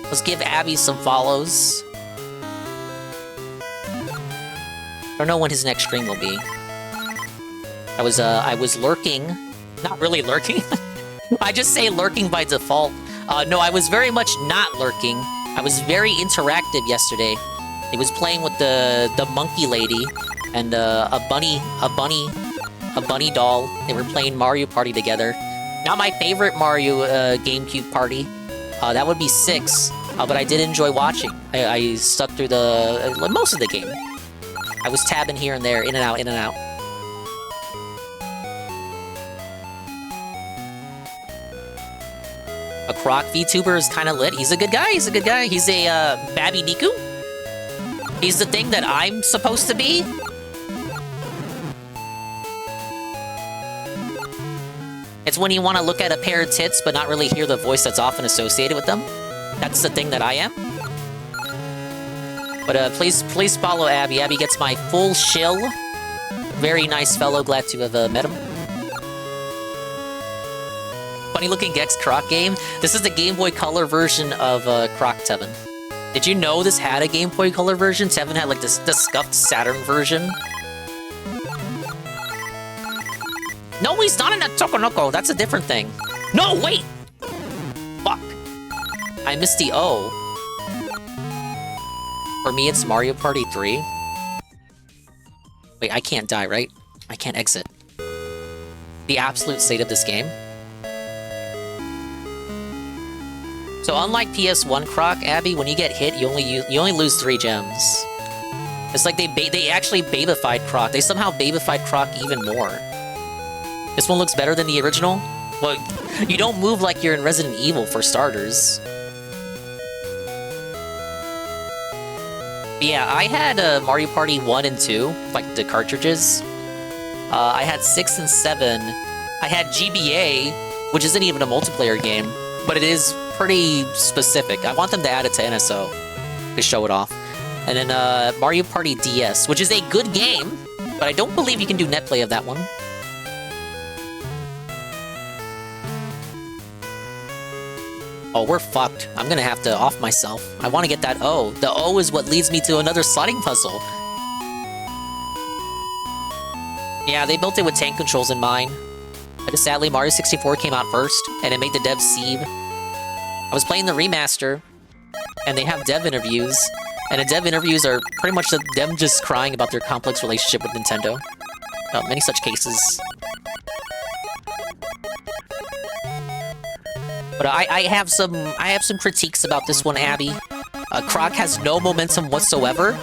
Let's give Abby some follows. I don't know when his next stream will be. I was lurking. Not really lurking. I just say lurking by default. No, I was very much not lurking. I was very interactive yesterday. He was playing with the monkey lady and a bunny doll. They were playing Mario Party together. Not my favorite Mario GameCube party. That would be 6. But I did enjoy watching. I stuck through most of the game. I was tabbing here and there, in and out, in and out. A Croc VTuber is kind of lit. He's a good guy. He's a good guy. He's a Babby Niku. He's the thing that I'm supposed to be. It's when you want to look at a pair of tits but not really hear the voice that's often associated with them. That's the thing that I am. But please follow Abby. Abby gets my full shill. Very nice fellow. Glad to have met him. Funny looking Gex Croc game. This is the Game Boy Color version of Croc Tevin. Did you know this had a Game Boy Color version? Tevin had like the scuffed Saturn version. No, he's not in a Tokonoko. That's a different thing. No, wait! Fuck. I missed the O. For me, it's Mario Party 3. Wait, I can't die, right? I can't exit. The absolute state of this game. So unlike PS1 Croc, Abby, when you get hit, you only lose 3 gems. It's like they actually babified Croc. They somehow babified Croc even more. This one looks better than the original? Well, you don't move like you're in Resident Evil, for starters. But yeah, I had Mario Party 1 and 2, like the cartridges. I had 6 and 7. I had GBA, which isn't even a multiplayer game, but it is pretty specific. I want them to add it to NSO to show it off. And then Mario Party DS, which is a good game, but I don't believe you can do netplay of that one. Oh, we're fucked. I'm gonna have to off myself. I want to get that O. The O is what leads me to another sliding puzzle. Yeah, they built it with tank controls in mind. But sadly, Mario 64 came out first, and it made the devs seethe. I was playing the remaster, and they have dev interviews, and the dev interviews are pretty much them just crying about their complex relationship with Nintendo. Many such cases. But I have some critiques about this one, Abby. Croc has no momentum whatsoever.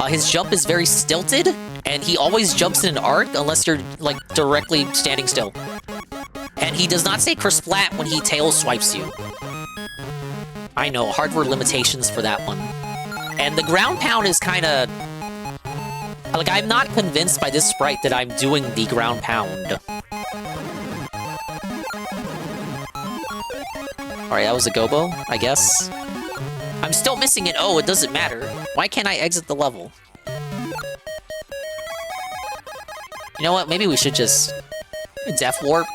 His jump is very stilted, and he always jumps in an arc unless you're like directly standing still. And he does not say kersplat when he tail swipes you. I know, hardware limitations for that one. And the ground pound is kind of... Like, I'm not convinced by this sprite that I'm doing the ground pound. Alright, that was a Gobbo, I guess. I'm still missing an O, it doesn't matter. Why can't I exit the level? You know what, maybe we should just... Death Warp?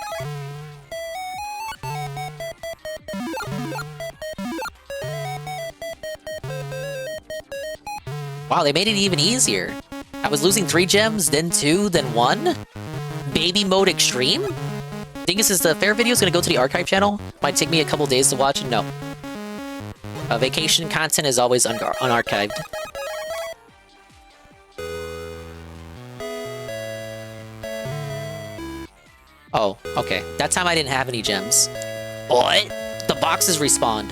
Wow, they made it even easier. I was losing 3 gems, then 2, then 1? Baby Mode Extreme? Dingus, is the fair video gonna go to the archive channel? Might take me a couple days to watch, no. Vacation content is always unarchived. Oh, okay. That time I didn't have any gems. What? The boxes respawned.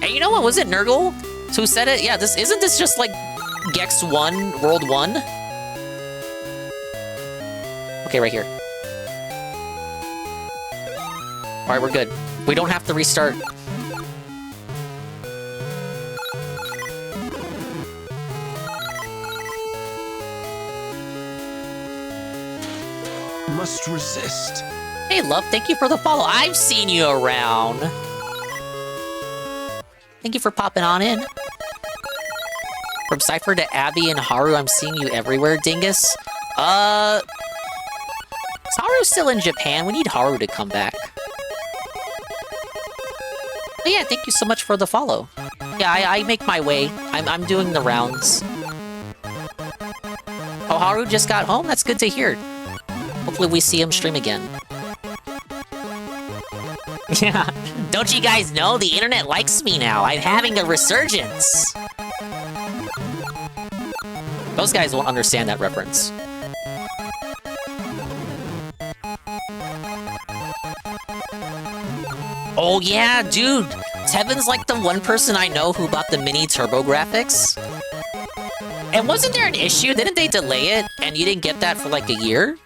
Hey, you know what? Was it Nurgle who said it? Yeah, isn't this just like Gex 1, World 1? Okay, right here. Alright, we're good. We don't have to restart. Must resist. Hey, love, thank you for the follow. I've seen you around. Thank you for popping on in. From Cypher to Abby and Haru, I'm seeing you everywhere, Dingus. Is Haru still in Japan? We need Haru to come back. But yeah, thank you so much for the follow. Yeah, I make my way. I'm doing the rounds. Oh, Haru just got home? That's good to hear. Hopefully we see him stream again. Yeah, don't you guys know? The internet likes me now. I'm having a resurgence. Those guys won't understand that reference. Oh yeah, dude! Tevin's like the one person I know who bought the mini turbo graphics. And wasn't there an issue? Didn't they delay it and you didn't get that for like a year?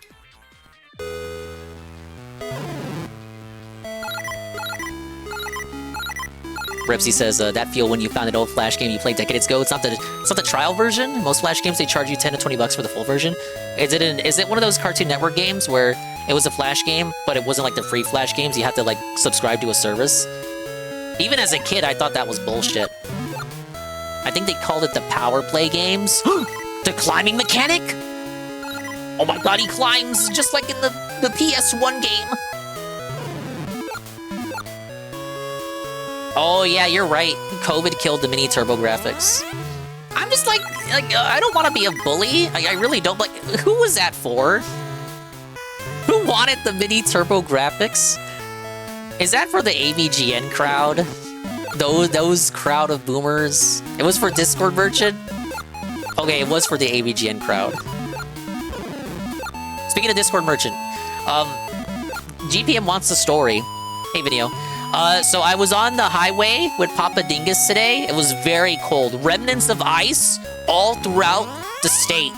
Ripsy says, that feel when you found an old Flash game you played decades ago. It's not the trial version. Most Flash games, they charge you 10 to 20 bucks for the full version. Is it one of those Cartoon Network games where it was a Flash game, but it wasn't like the free Flash games? You had to, like, subscribe to a service? Even as a kid, I thought that was bullshit. I think they called it the Power Play games. The climbing mechanic? Oh my god, he climbs just like in the PS1 game. Oh yeah, you're right. COVID killed the mini turbo graphics. I'm just like I don't want to be a bully. I really don't. Like, who was that for? Who wanted the mini turbo graphics? Is that for the AVGN crowd? Those crowd of boomers? It was for Discord Merchant? Okay, it was for the AVGN crowd. Speaking of Discord Merchant, GPM wants a story. Hey, video. So I was on the highway with Papa Dingus today. It was very cold. Remnants of ice all throughout the state.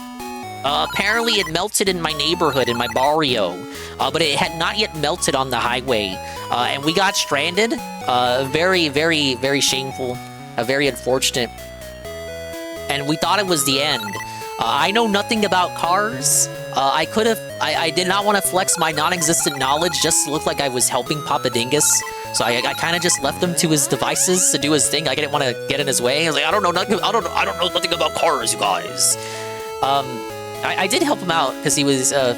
Apparently it melted in my neighborhood, in my barrio. But it had not yet melted on the highway. And we got stranded. Very, very, very shameful. Very unfortunate. And we thought it was the end. I know nothing about cars. I did not want to flex my non-existent knowledge just to look like I was helping Papa Dingus. So I kind of just left him to his devices to do his thing. I didn't want to get in his way. I was like, I don't know nothing about cars, you guys. I did help him out because he was a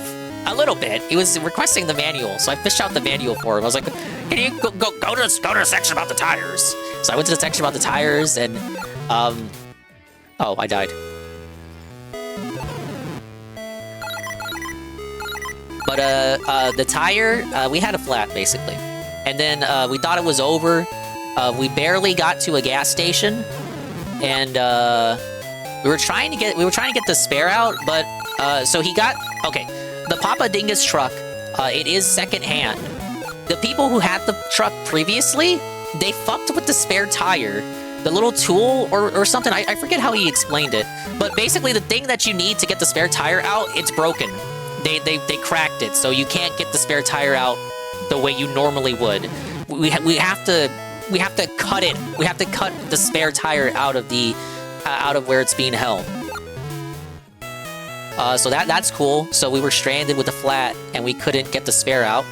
little bit. He was requesting the manual, so I fished out the manual for him. I was like, can you go to the section about the tires? So I went to the section about the tires, and oh, I died. But the tire, we had a flat basically. And then we thought it was over. We barely got to a gas station, and we were trying to get the spare out. But so he got the Papa Dingus truck. It is secondhand. The people who had the truck previously, they fucked with the spare tire, the little tool or something. I forget how he explained it. But basically, the thing that you need to get the spare tire out, it's broken. They cracked it, so you can't get the spare tire out the way you normally would. We have to cut it. We have to cut the spare tire out of where it's being held. So that's cool. So we were stranded with the flat, and we couldn't get the spare out.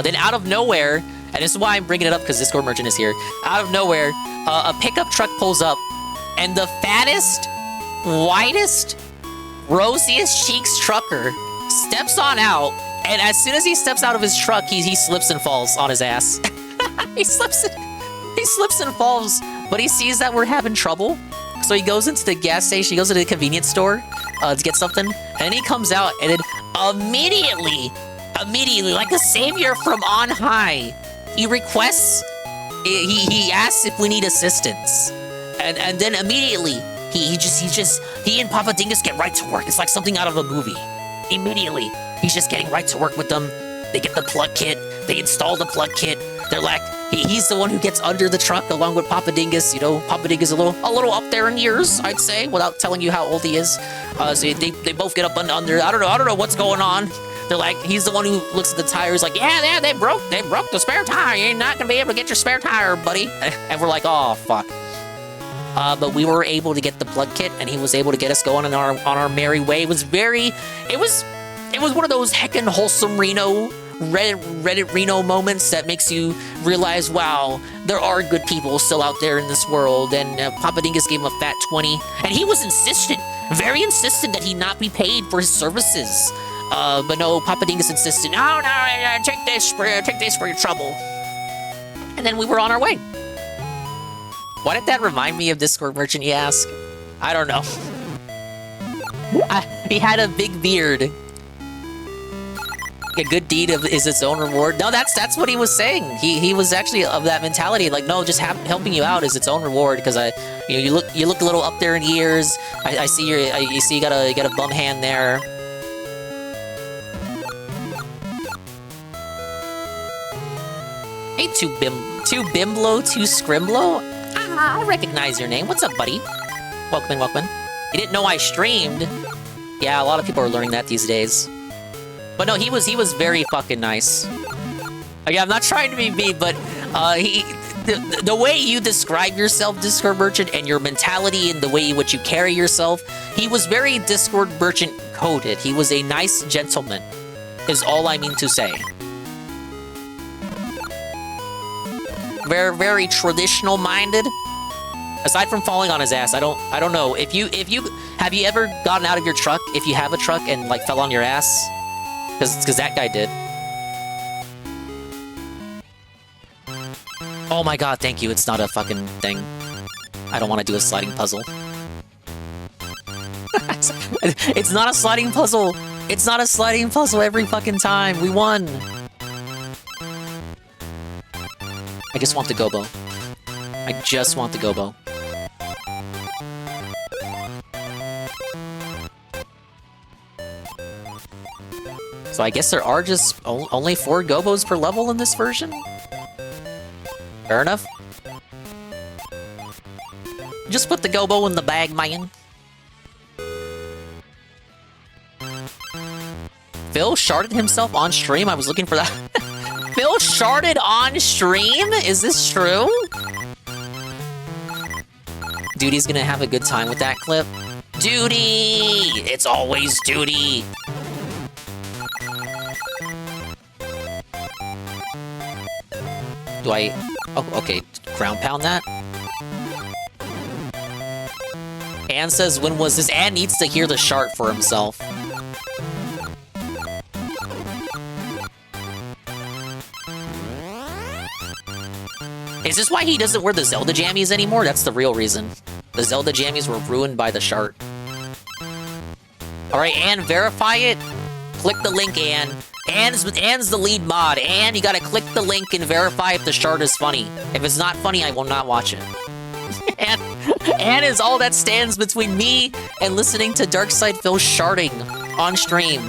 Then out of nowhere, and this is why I'm bringing it up because Discord Merchant is here. Out of nowhere, a pickup truck pulls up, and the fattest, whitest, rosiest cheeks trucker steps on out, and as soon as he steps out of his truck, he slips and falls on his ass. he slips and falls, but he sees that we're having trouble, so he goes into the gas station, he goes to the convenience store to get something, and then he comes out, and then immediately, like a savior from on high, he requests, he asks if we need assistance, and then immediately, he and Papa Dingus get right to work. It's like something out of a movie. Immediately, he's just getting right to work with them. They get the plug kit. They install the plug kit. They're like, he's the one who gets under the truck along with Papa Dingus. You know, Papa Dingus is a little up there in years, I'd say, without telling you how old he is. So they both get up under. I don't know what's going on. They're like, he's the one who looks at the tires like, yeah, they broke the spare tire. You're not gonna be able to get your spare tire, buddy. And we're like, oh fuck. But we were able to get the plug kit, and he was able to get us going on our merry way. It was one of those heckin' wholesome Reddit Reno moments that makes you realize, wow, there are good people still out there in this world. And Papa Dingus gave him a fat 20, and he was very insistent that he not be paid for his services. But no, Papa Dingus insisted, no, take this for your trouble. And then we were on our way. Why did that remind me of Discord Merchant, you ask? I don't know. He had a big beard. A good deed is its own reward. No, that's what he was saying. He was actually of that mentality. Like, no, just helping you out is its own reward because you look a little up there in years. I see you got a bum hand there. Hey, two Bimblo, two Scrimblo. I recognize your name. What's up, buddy? Welcome in. You didn't know I streamed. Yeah, a lot of people are learning that these days. But no, he was very fucking nice. Again, I'm not trying to be mean, but the way you describe yourself, Discord Merchant, and your mentality and the way in which you carry yourself, he was very Discord Merchant coded. He was a nice gentleman, is all I mean to say. Very, very traditional minded. Aside from falling on his ass, I don't know. Have you ever gotten out of your truck, if you have a truck, and like fell on your ass? Because that guy did. Oh my god, thank you. It's not a fucking thing. I don't want to do a sliding puzzle. It's not a sliding puzzle. It's not a sliding puzzle every fucking time. We won. I just want the Gobo. I just want the Gobo. So I guess there are just only 4 Gobos per level in this version? Fair enough. Just put the Gobo in the bag, man. Phil sharded himself on stream? I was looking for that. Phil sharded on stream? Is this true? Duty's gonna have a good time with that clip. Duty! It's always Duty! Do I... Oh, okay. Ground pound that? Anne says, when was this? Anne needs to hear the shart for himself. Is this why he doesn't wear the Zelda jammies anymore? That's the real reason. The Zelda jammies were ruined by the shart. Alright, Anne, verify it. Click the link, Anne. Anne's the lead mod. Anne, you gotta click the link and verify if the shart is funny. If it's not funny, I will not watch it. Anne is all that stands between me and listening to Darkside Phil sharting on stream.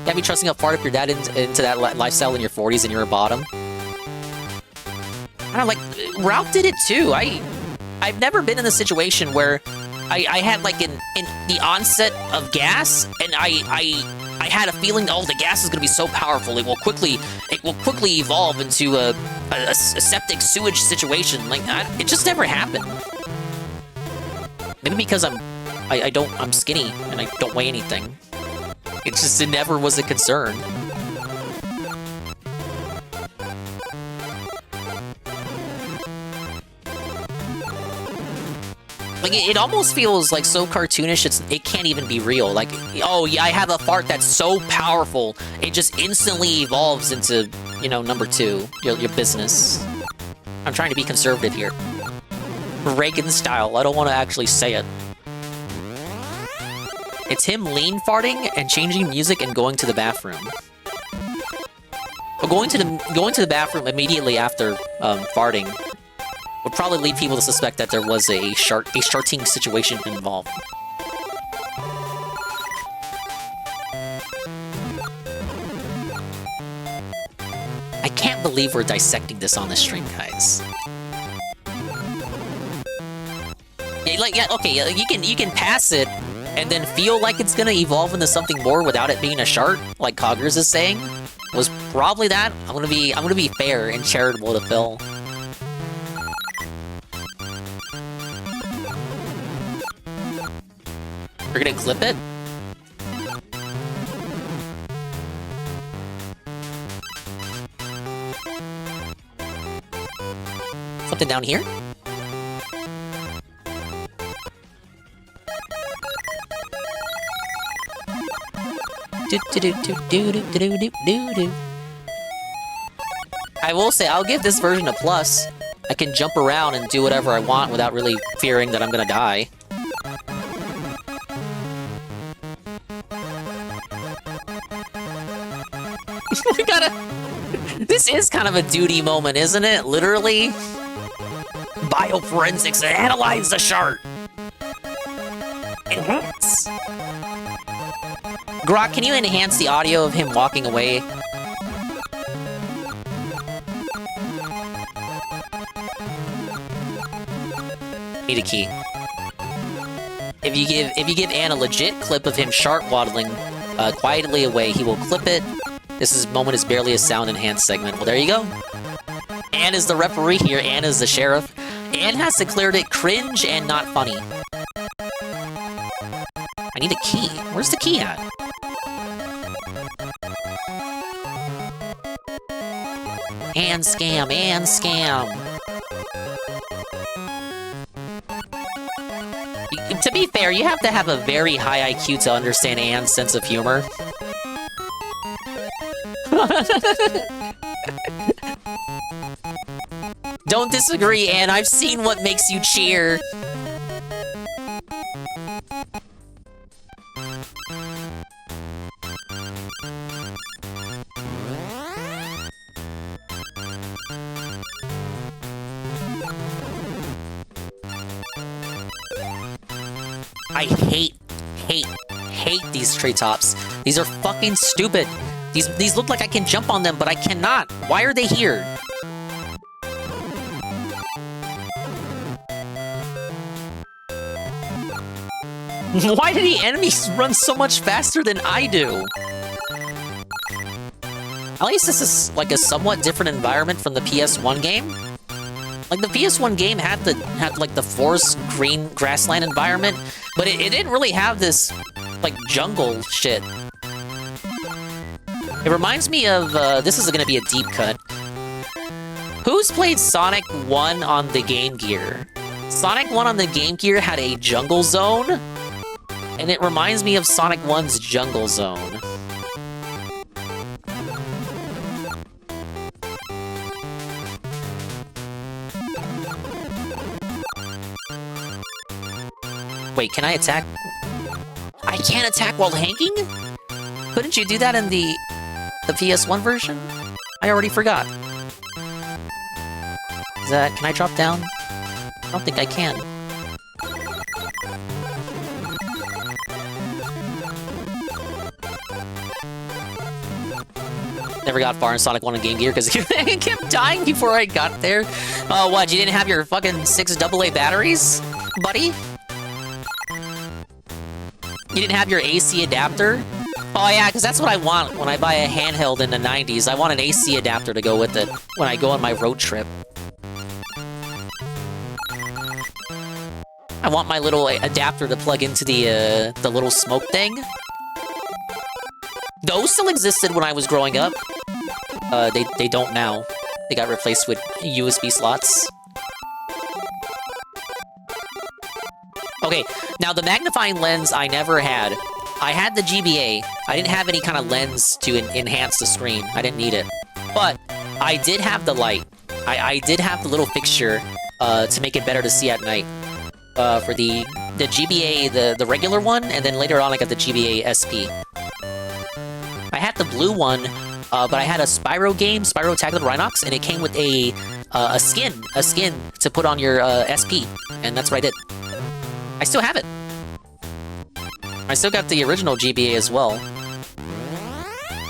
Can't be trusting how far if your dad into that lifestyle in your 40s and you're a bottom. I don't know, like, Ralph did it too. I've never been in a situation where I had like in the onset of gas, and I had a feeling, oh, the gas is gonna be so powerful, it will quickly evolve into a septic sewage situation. Like, it just never happened. Maybe because I'm I'm skinny, and I don't weigh anything. It never was a concern. Like, it almost feels like so cartoonish, it can't even be real. Like, oh yeah, I have a fart that's so powerful, it just instantly evolves into, you know, number 2, your business. I'm trying to be conservative here. Reagan style, I don't want to actually say it. It's him lean farting and changing music and going to the bathroom. But going to the bathroom immediately after farting would probably lead people to suspect that there was a sharting situation involved. I can't believe we're dissecting this on the stream, guys. Yeah, okay, you can pass it and then feel like it's gonna evolve into something more without it being a shart, like Coggers is saying. Was probably that. I'm gonna be fair and charitable to Phil. You're gonna clip it? Something down here? I will say, I'll give this version a plus. I can jump around and do whatever I want without really fearing that I'm gonna die. We gotta... This is kind of a duty moment, isn't it? Literally. Bioforensics, analyze the chart. Enhance. Croc, can you enhance the audio of him walking away? Need a key. If you give Ann a legit clip of him sharp waddling quietly away, he will clip it. This moment is barely a sound enhanced segment. Well, there you go. Ann is the referee here. Ann is the sheriff. Ann has declared it cringe and not funny. I need a key. Where's the key at? Ann scam, Ann scam. To be fair, you have to have a very high IQ to understand Ann's sense of humor. Don't disagree, Ann. I've seen what makes you cheer. I hate these tree tops. These are fucking stupid. These look like I can jump on them, but I cannot. Why are they here? Why do the enemies run so much faster than I do? At least this is like a somewhat different environment from the PS1 game. Like the PS1 game had like the forest green grassland environment, but it didn't really have this like jungle shit. It reminds me of this is gonna be a deep cut. Who's played Sonic 1 on the Game Gear? Sonic 1 on the Game Gear had a jungle zone, and it reminds me of Sonic 1's jungle zone. Wait, can I attack? I can't attack while hanging? Couldn't you do that in the PS1 version? I already forgot. Can I drop down? I don't think I can. Never got far in Sonic 1 on Game Gear because it kept dying before I got there. Oh, what? You didn't have your fucking 6 AA batteries, buddy? You didn't have your AC adapter? Oh yeah, because that's what I want when I buy a handheld in the 90s. I want an AC adapter to go with it when I go on my road trip. I want my little adapter to plug into the little smoke thing. Those still existed when I was growing up. They don't now. They got replaced with USB slots. Okay, now the magnifying lens I never had. I had the GBA. I didn't have any kind of lens to enhance the screen. I didn't need it. But I did have the light. I did have the little fixture to make it better to see at night. For the GBA, the regular one, and then later on I got the GBA SP. I had the blue one, but I had a Spyro game, Spyro Tactical Rhinox, and it came with a skin to put on your SP, and that's what I did. I still have it. I still got the original GBA as well.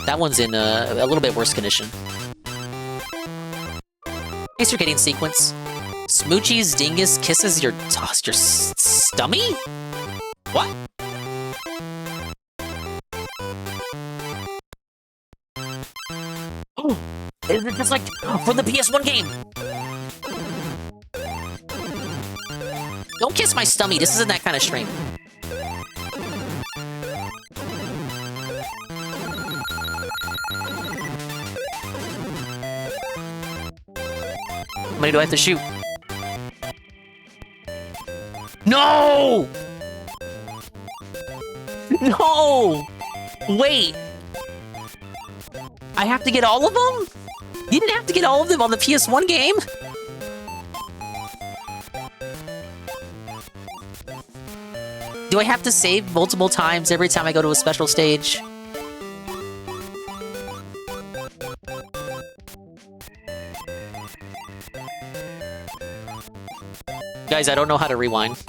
That one's in a little bit worse condition. Hey, circadian sequence. Smoochie's dingus kisses your stummy? What? Oh, is it just like from the PS1 game? Don't kiss my stummy. This isn't that kind of stream. How many do I have to shoot? No! No! Wait! I have to get all of them? You didn't have to get all of them on the PS1 game? Do I have to save multiple times every time I go to a special stage? Guys, I don't know how to rewind.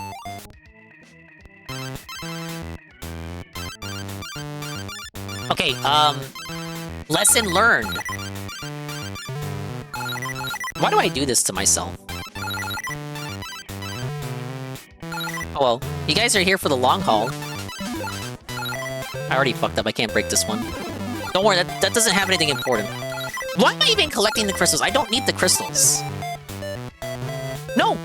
Okay, lesson learned. Why do I do this to myself? Oh well, you guys are here for the long haul. I already fucked up, I can't break this one. Don't worry, that doesn't have anything important. Why am I even collecting the crystals? I don't need the crystals. No!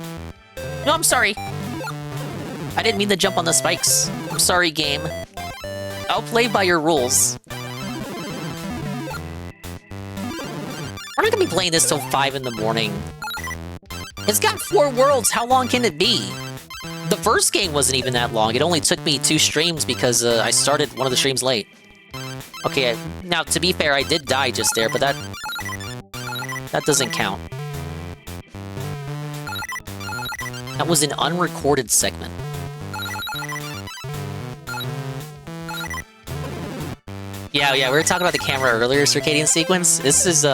No, I'm sorry. I didn't mean to jump on the spikes. I'm sorry, game. I'll play by your rules. We're not gonna be playing this till 5 in the morning. It's got 4 worlds, how long can it be? The first game wasn't even that long. It only took me 2 streams because I started one of the streams late. Okay, now to be fair, I did die just there, but that doesn't count. That was an unrecorded segment. Yeah, we were talking about the camera earlier, circadian sequence. This is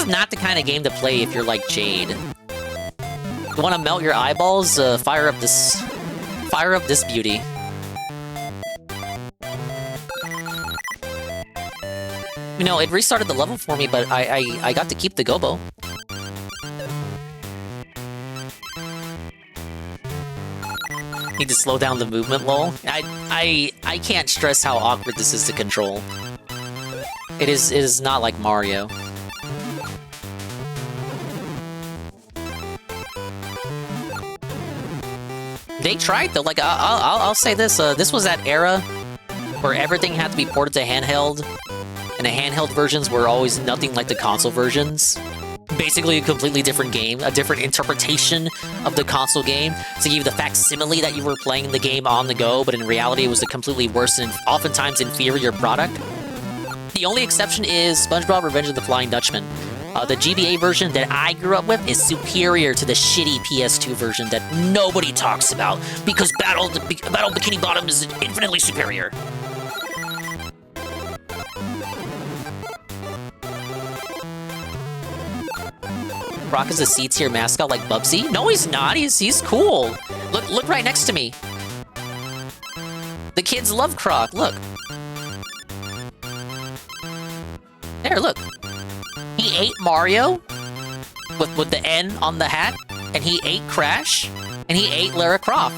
not the kind of game to play if you're like Jade. You want to melt your eyeballs? Fire up this beauty. You know, it restarted the level for me, but I got to keep the Gobbo. Need to slow down the movement, lol. I can't stress how awkward this is to control. It is not like Mario. They tried though. Like I'll say this. This was that era where everything had to be ported to handheld, and the handheld versions were always nothing like the console versions. Basically a completely different game, a different interpretation of the console game, to give you the facsimile that you were playing the game on the go, but in reality it was a completely worse and oftentimes inferior product. The only exception is SpongeBob Revenge of the Flying Dutchman. The GBA version that I grew up with is superior to the shitty PS2 version that nobody talks about, because Battle Bikini Bottom is infinitely superior. Croc is a C-tier mascot like Bubsy? No, he's not. He's cool. Look right next to me. The kids love Croc. Look. There, look. He ate Mario with the N on the hat, and he ate Crash, and he ate Lara Croft.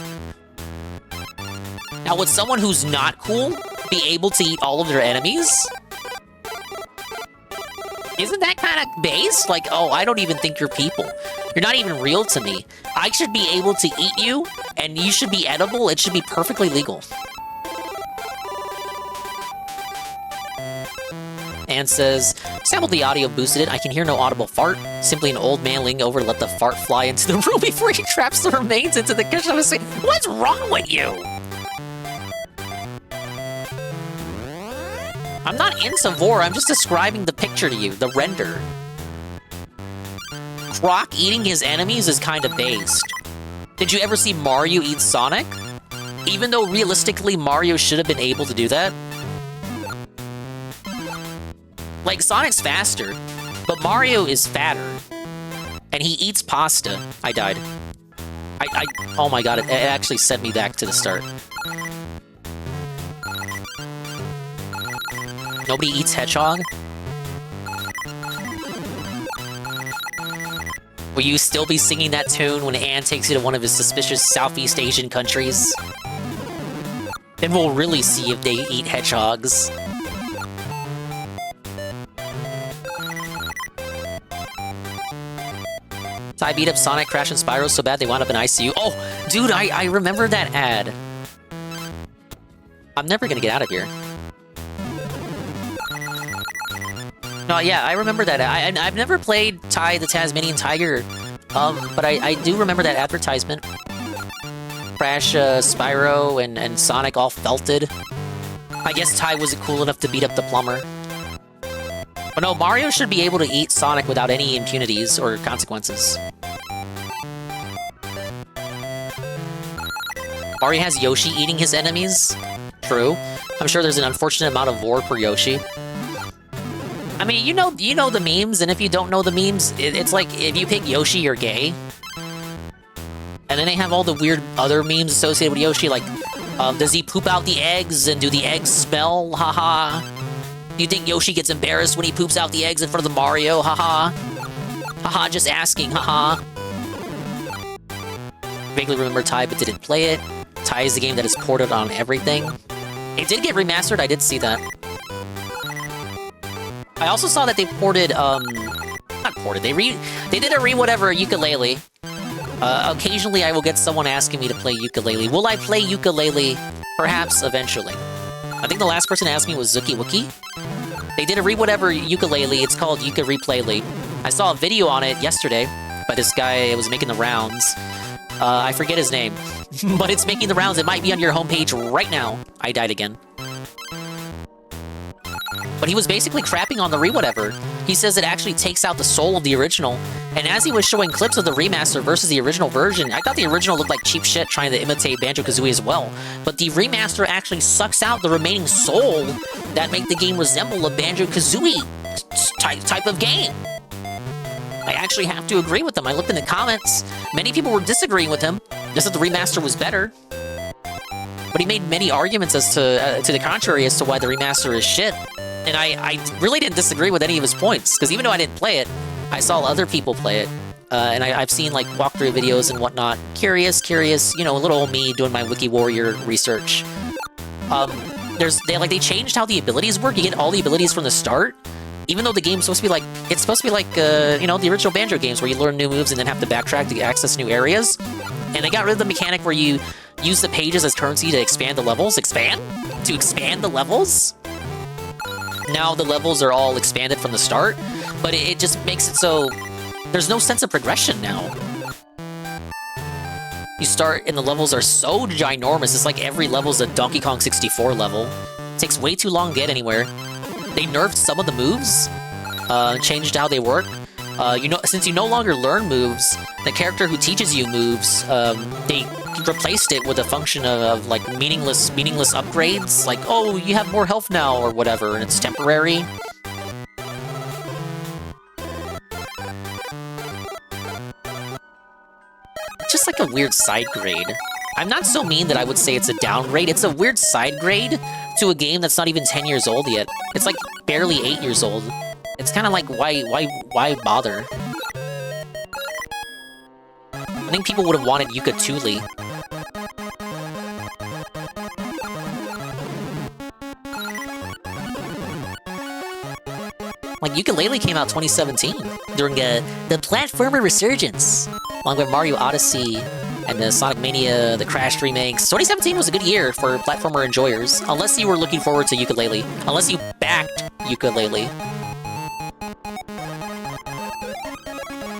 Now, would someone who's not cool be able to eat all of their enemies? Isn't that kind of base? Like, oh, I don't even think you're people. You're not even real to me. I should be able to eat you, and you should be edible. It should be perfectly legal. And says, sampled the audio, boosted it. I can hear no audible fart. Simply an old man leaning over to let the fart fly into the room before he traps the remains into the kitchen. I was saying, what's wrong with you? I'm not in Savor, I'm just describing the picture to you, the render. Croc eating his enemies is kind of based. Did you ever see Mario eat Sonic? Even though realistically Mario should have been able to do that. Like, Sonic's faster, but Mario is fatter. And he eats pasta. I died. Oh my god, it actually sent me back to the start. Nobody eats hedgehog? Will you still be singing that tune when Ann takes you to one of his suspicious Southeast Asian countries? Then we'll really see if they eat hedgehogs. I beat up Sonic, Crash, and Spyro so bad they wound up in ICU. Oh, dude, I remember that ad. I'm never gonna get out of here. No, yeah, I remember that. I've never played Ty the Tasmanian Tiger, but I do remember that advertisement. Crash, Spyro, and Sonic all felted. I guess Ty wasn't cool enough to beat up the plumber. But no, Mario should be able to eat Sonic without any impunities or consequences. Mario has Yoshi eating his enemies. True. I'm sure there's an unfortunate amount of war per Yoshi. I mean, you know the memes, and if you don't know the memes, it's like if you pick Yoshi, you're gay. And then they have all the weird other memes associated with Yoshi, like, does he poop out the eggs, and do the eggs smell? Haha. Do you think Yoshi gets embarrassed when he poops out the eggs in front of the Mario? Haha. Haha, just asking, haha. Vaguely remember Ty, but didn't play it. Ty is the game that is ported on everything. It did get remastered, I did see that. I also saw that they ported, not ported, they did a re-whatever ukulele. Occasionally I will get someone asking me to play ukulele. Will I play ukulele? Perhaps eventually. I think the last person asked me was Zuki Wookie. They did a re-whatever ukulele, it's called Yuka Replayley. I saw a video on it yesterday by this guy, it was making the rounds. I forget his name, but it's making the rounds, it might be on your homepage right now. I died again. But he was basically crapping on the re-whatever. He says it actually takes out the soul of the original. And as he was showing clips of the remaster versus the original version, I thought the original looked like cheap shit trying to imitate Banjo-Kazooie as well. But the remaster actually sucks out the remaining soul that make the game resemble a Banjo-Kazooie type of game. I actually have to agree with him. I looked in the comments. Many people were disagreeing with him. Just that the remaster was better. But he made many arguments as to the contrary as to why the remaster is shit. And I really didn't disagree with any of his points, because even though I didn't play it, I saw other people play it. And I've seen, like, walkthrough videos and whatnot. Curious, you know, little old me doing my Wiki Warrior research. They changed how the abilities work. You get all the abilities from the start. Even though the game's supposed to be like, it's supposed to be like, you know, the original Banjo games where you learn new moves and then have to backtrack to access new areas. And they got rid of the mechanic where you use the pages as currency to expand the levels. To expand the levels? Now the levels are all expanded from the start, but it just makes it so there's no sense of progression now. You start and the levels are so ginormous, it's like every level's a Donkey Kong 64 level. It takes way too long to get anywhere. They nerfed some of the moves, changed how they work. Since you no longer learn moves, the character who teaches you moves, they replaced it with a function of like meaningless upgrades, like, oh, you have more health now or whatever, and it's temporary. It's just like a weird side grade. I'm not so mean that I would say it's a downgrade. It's a weird side grade to a game that's not even 10 years old yet. It's like barely 8 years old. It's kind of like, why bother? I think people would have wanted Yuka-Tuli. Like, Yooka-Laylee came out 2017 during the platformer resurgence, along with Mario Odyssey and the Sonic Mania, the Crash remakes. 2017 was a good year for platformer enjoyers, unless you were looking forward to Yooka-Laylee, unless you backed Yooka-Laylee.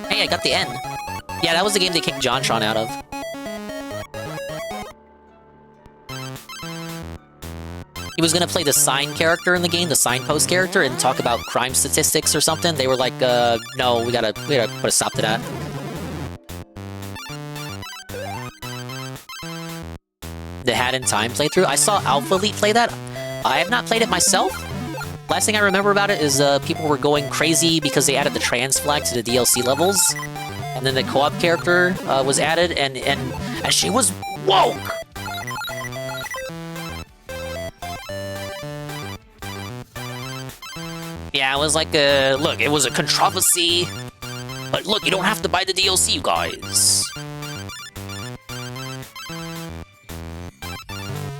Hey, I got the N. Yeah, that was the game they kicked JonTron out of. He was gonna play the sign character in the game, the signpost character, and talk about crime statistics or something. They were like, no, we gotta put a stop to that. The Hat in Time playthrough. I saw Alpha Elite play that. I have not played it myself. Last thing I remember about it is people were going crazy because they added the trans flag to the DLC levels. And then the co-op character was added, and she was woke! Yeah, it was like look, it was a controversy. But look, you don't have to buy the DLC, you guys.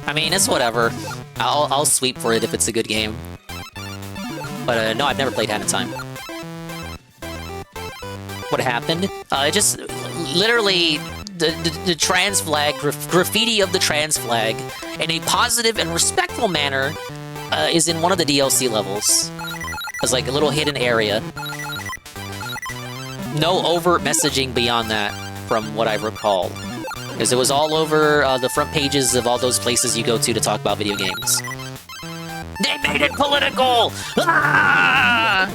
I mean, it's whatever. I'll sweep for it if it's a good game. But no, I've never played Hat in Time. What happened? It just literally the trans flag, graffiti of the trans flag, in a positive and respectful manner, is in one of the DLC levels. It's like a little hidden area. No overt messaging beyond that, from what I recall. Because it was all over the front pages of all those places you go to talk about video games. They made it political! Ah!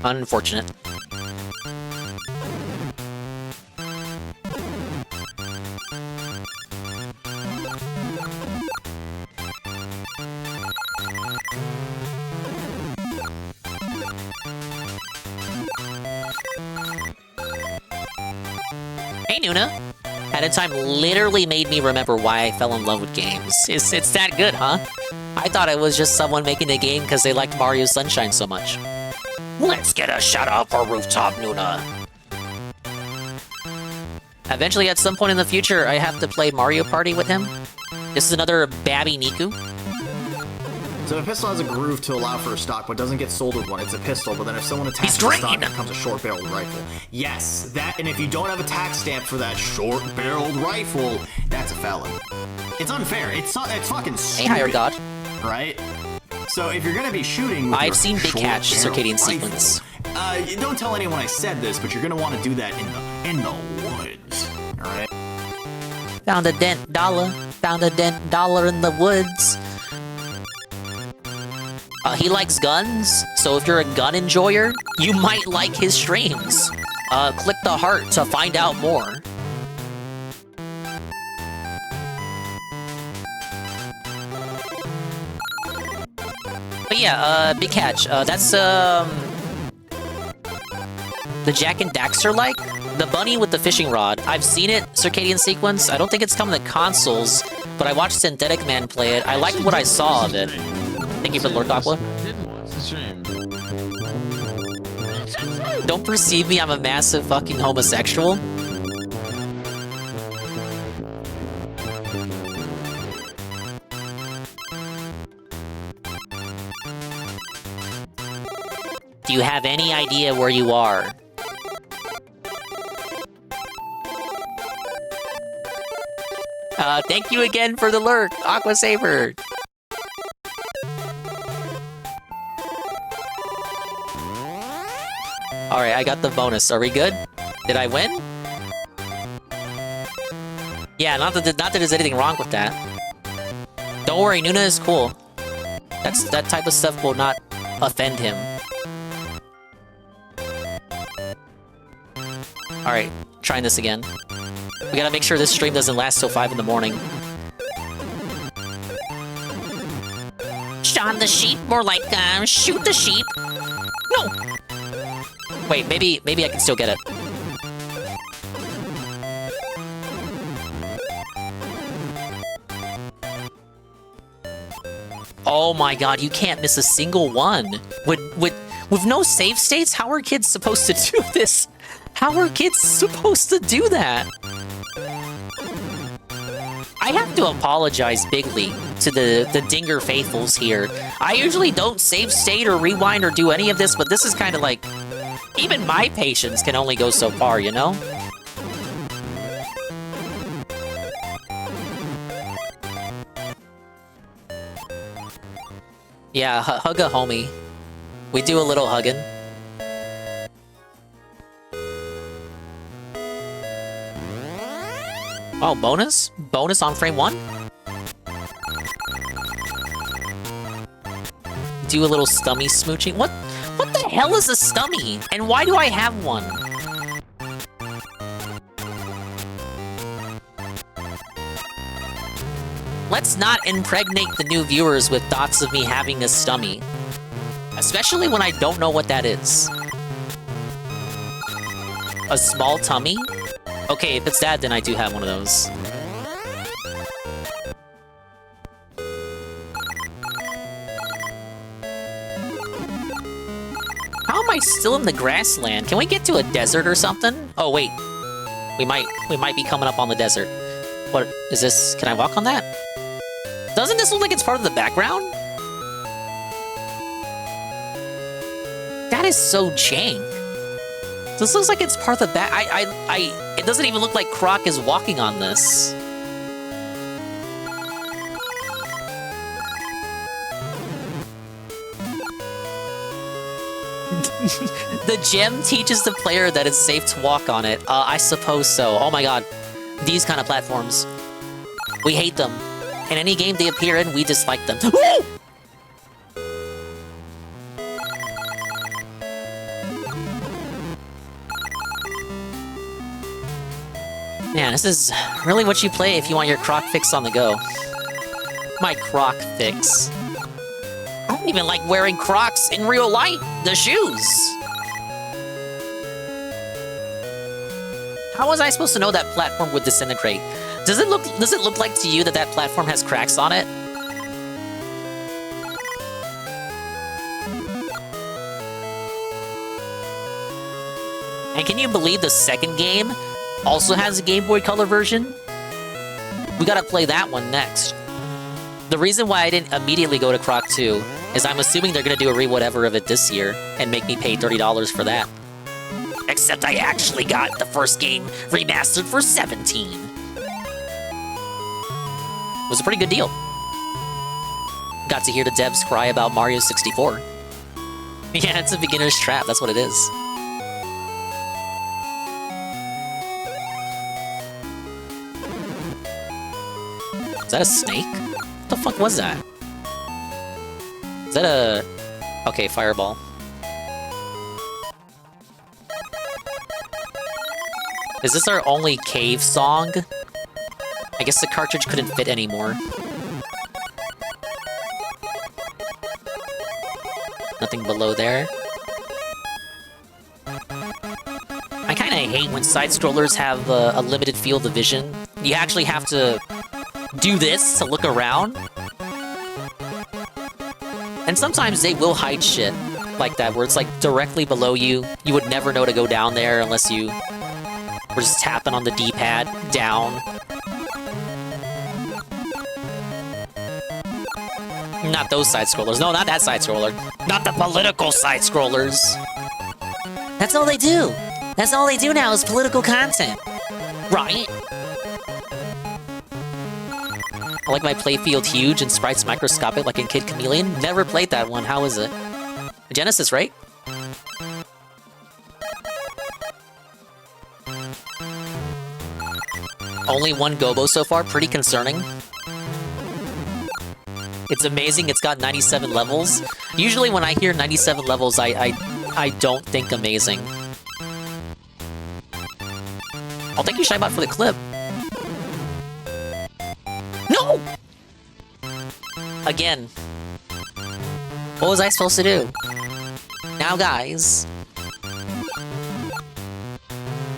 Unfortunate. Hey, Nuna. Hat in Time literally made me remember why I fell in love with games. It's that good, huh? I thought it was just someone making a game because they liked Mario Sunshine so much. Let's get a shout-out for Rooftop Nuna. Eventually, at some point in the future, I have to play Mario Party with him. This is another Babby Niku. So a pistol has a groove to allow for a stock, but doesn't get sold with one. It's a pistol, but then if someone attacks the stock, it becomes a short-barreled rifle. Yes, that, and if you don't have a tax stamp for that short-barreled rifle, that's a felon. It's unfair. It's fucking stupid. Hey, Higher God. Right? So if you're gonna be shooting with I've seen Big Catch Circadian Sequence. Don't tell anyone I said this, but you're gonna want to do that in the woods. Alright? Found a dent dollar. Found a dent dollar in the woods. He likes guns, so if you're a gun enjoyer, you might like his streams. Click the heart to find out more. But yeah, Big Catch, that's, the Jak and Daxter like? The bunny with the fishing rod. I've seen it, Circadian Sequence. I don't think it's coming to consoles, but I watched Synthetic Man play it. I liked what I saw of it. Thank you for the Lord Aqua. Don't perceive me, I'm a massive fucking homosexual. Do you have any idea where you are? Thank you again for the lurk, Aqua Saber. Alright, I got the bonus. Are we good? Did I win? Yeah, not that there's anything wrong with that. Don't worry, Nuna is cool. That type of stuff will not offend him. Alright, trying this again. We gotta make sure this stream doesn't last till 5 in the morning. Shot the sheep, more like, shoot the sheep. No! Wait, maybe I can still get it. Oh my god, you can't miss a single one. With no save states, how are kids supposed to do this? How are kids supposed to do that? I have to apologize bigly to the Dinger faithfuls here. I usually don't save state or rewind or do any of this, but this is kind of like... Even my patience can only go so far, you know? Yeah, hug a homie. We do a little hugging. Oh, bonus? Bonus on frame 1? Do a little stummy smooching. What the hell is a stummy? And why do I have one? Let's not impregnate the new viewers with thoughts of me having a stummy. Especially when I don't know what that is. A small tummy? Okay, if it's that, then I do have one of those. How am I still in the grassland? Can we get to a desert or something? Oh, wait. We might be coming up on the desert. What is this? Can I walk on that? Doesn't this look like it's part of the background? That is so jank. This looks like it's part of the back. It doesn't even look like Croc is walking on this. The gem teaches the player that it's safe to walk on it. I suppose so. Oh my god. These kind of platforms. We hate them. In any game they appear in, we dislike them. Man, this is really what you play if you want your Croc fix on the go. My Croc fix. I don't even like wearing Crocs in real life. The shoes. How was I supposed to know that platform would disintegrate? Does it look like to you that that platform has cracks on it? And can you believe the second game also has a Game Boy Color version? We gotta play that one next. The reason why I didn't immediately go to Croc 2 is I'm assuming they're gonna do a re-whatever of it this year and make me pay $30 for that. Except I actually got the first game remastered for $17. It was a pretty good deal. Got to hear the devs cry about Mario 64. Yeah, it's a beginner's trap, that's what it is. Is that a snake? What the fuck was that? Is that a... Okay, fireball. Is this our only cave song? I guess the cartridge couldn't fit anymore. Nothing below there. I kinda hate when side-scrollers have a limited field of vision. You actually have to do this to look around. And sometimes they will hide shit like that, where it's like directly below you. You would never know to go down there unless you were just tapping on the D-pad down. Not those side-scrollers. No, not that side-scroller. Not the political side-scrollers. That's all they do. That's all they do now is political content. Right? I like my playfield huge and sprites microscopic like in Kid Chameleon. Never played that one. How is it? Genesis, right? Only one Gobbos so far. Pretty concerning. It's amazing it's got 97 levels. Usually when I hear 97 levels, I don't think amazing. I'll thank you, Shybot, for the clip. No! Again. What was I supposed to do? Now, guys.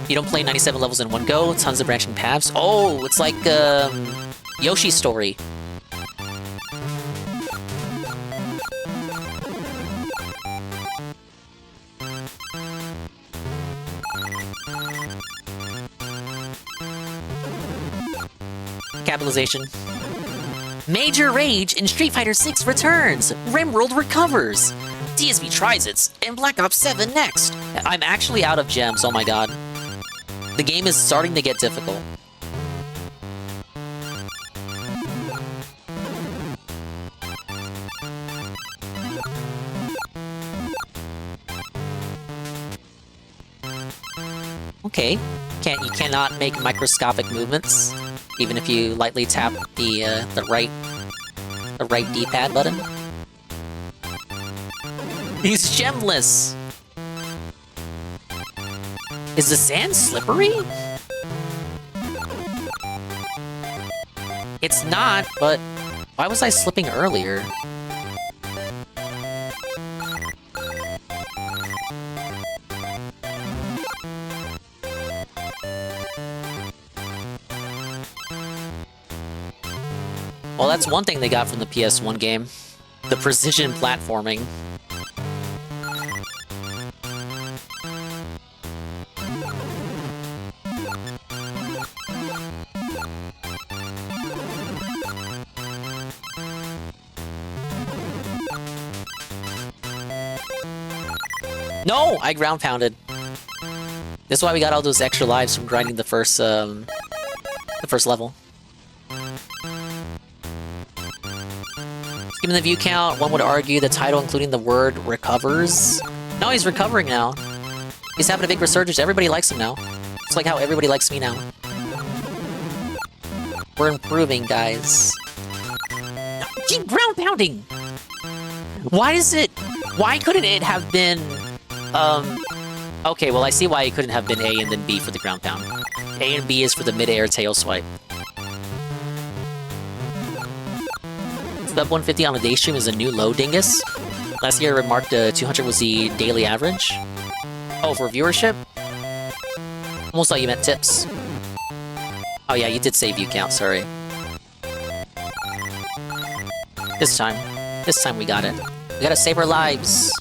You don't play 97 levels in one go, tons of branching paths. Oh, it's like, Yoshi's Story. capitalization. Major Rage in Street Fighter 6 returns. Rimworld recovers. DSV tries it, and Black Ops 7 next. I'm actually out of gems, oh my god. The game is starting to get difficult. Okay, you cannot make microscopic movements, even if you lightly tap the right D-pad button. He's gemless. Is the sand slippery? It's not, but why was I slipping earlier? Well, that's one thing they got from the PS1 game. The precision platforming. No! I ground pounded. This is why we got all those extra lives from grinding the first level. Given the view count, one would argue the title including the word recovers. No, he's recovering now. He's having a big resurgence. Everybody likes him now. It's like how everybody likes me now. We're improving, guys. Keep ground pounding! Why couldn't it have been... Okay, well I see why it couldn't have been A and then B for the ground pound. A and B is for the mid-air tail swipe. Sub 150 on a day stream is a new low, dingus. Last year I remarked 200 was the daily average. Oh, for viewership? Almost thought you meant tips. Oh yeah, you did say view count, sorry. This time we got it. We gotta save our lives.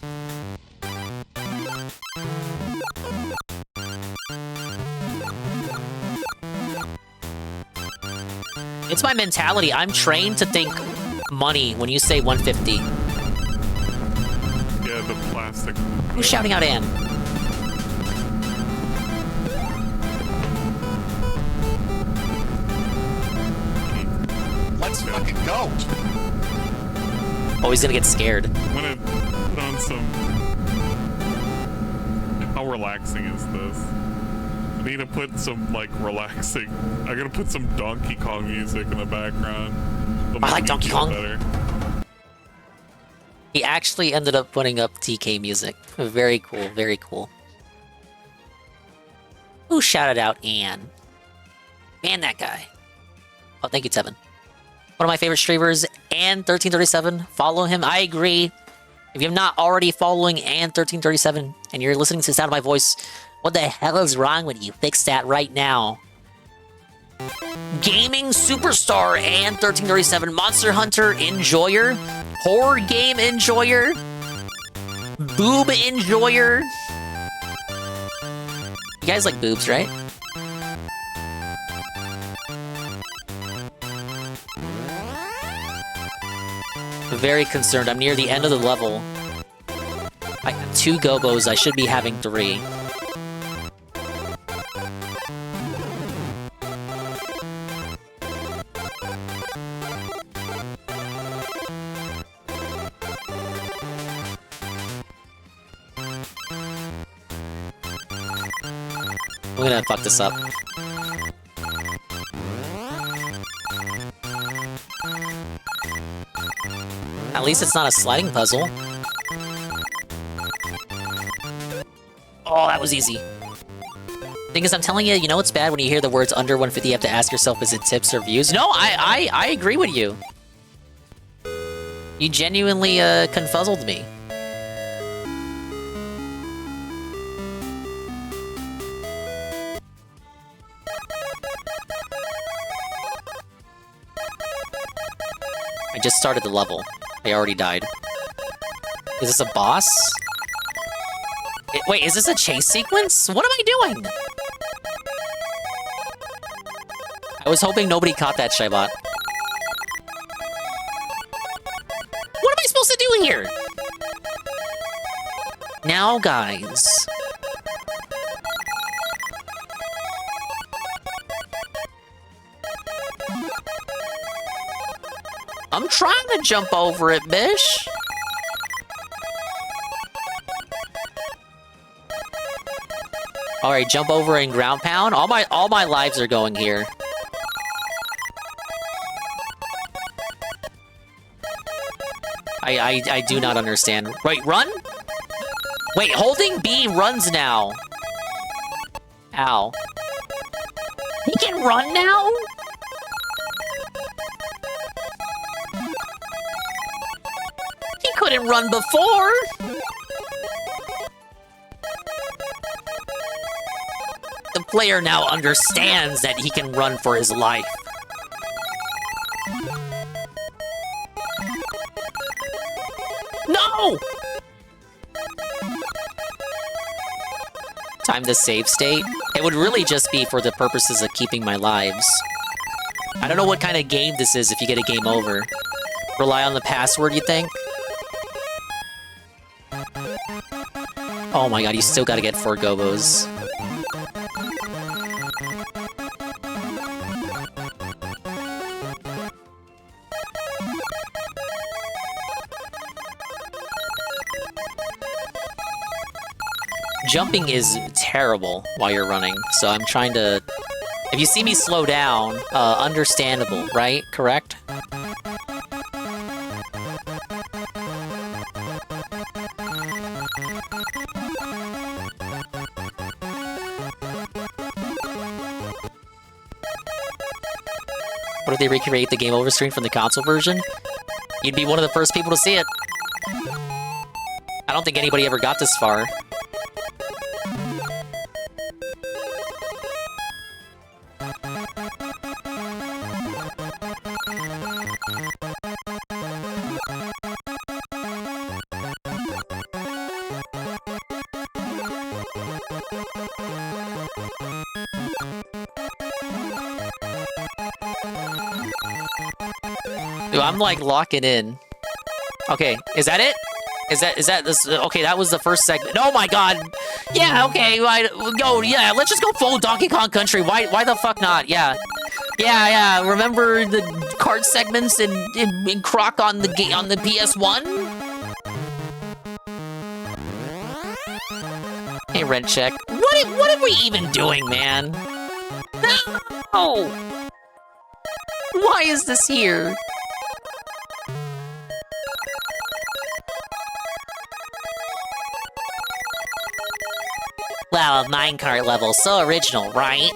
It's my mentality. I'm trained to think money when you say 150. Yeah, the plastic. Who's shouting out Ann? Let's fucking go! Oh, he's gonna get scared. I'm gonna put on some... How relaxing is this? I need to put some, like, relaxing... I'm gonna put some Donkey Kong music in the background. I like Donkey Kong. Better. He actually ended up putting up TK music. Very cool, very cool. Who shouted out Ann? Ban that guy. Oh, thank you, Tevin. One of my favorite streamers, Ann1337. Follow him. I agree. If you're not already following Ann1337 and you're listening to the sound of my voice, what the hell is wrong with you? Fix that right now. Gaming superstar Ann1337, Monster Hunter enjoyer, horror game enjoyer, boob enjoyer. You guys like boobs, right? Very concerned. I'm near the end of the level. I have 2 Gobbos. I should be having 3. I'm gonna fuck this up. At least it's not a sliding puzzle. Oh, that was easy. Thing is, I'm telling you, you know it's bad when you hear the words under 150, you have to ask yourself, is it tips or views? No, I agree with you. You genuinely, confuzzled me. I just started the level. I already died. Is this a boss? Wait, is this a chase sequence? What am I doing? I was hoping nobody caught that, Shybot. What am I supposed to do here? Now, guys. I'm trying to jump over it, bish. Alright, jump over and ground pound. All my lives are going here. I do not understand. Wait, run? Wait, holding B runs now. Ow. He can run now? He couldn't run before. The player now understands that he can run for his life. No! Time to save state? It would really just be for the purposes of keeping my lives. I don't know what kind of game this is if you get a game over. Rely on the password, you think? Oh my god, you still gotta get 4 Gobbos. Jumping is terrible while you're running, so I'm trying to... If you see me slow down, understandable, right? Correct? What if they recreate the game over screen from the console version? You'd be one of the first people to see it. I don't think anybody ever got this far. Dude, I'm like locking in. Okay, is that it? Is that this? Okay, that was the first segment. Oh my god! Yeah, okay, go. Yeah, let's just go full Donkey Kong Country. Why the fuck not? Yeah, yeah. Remember the card segments in Croc on the PS1? Hey, Rent Check. What are we even doing, man? No! Why is this here? Wow, a minecart level. So original, right?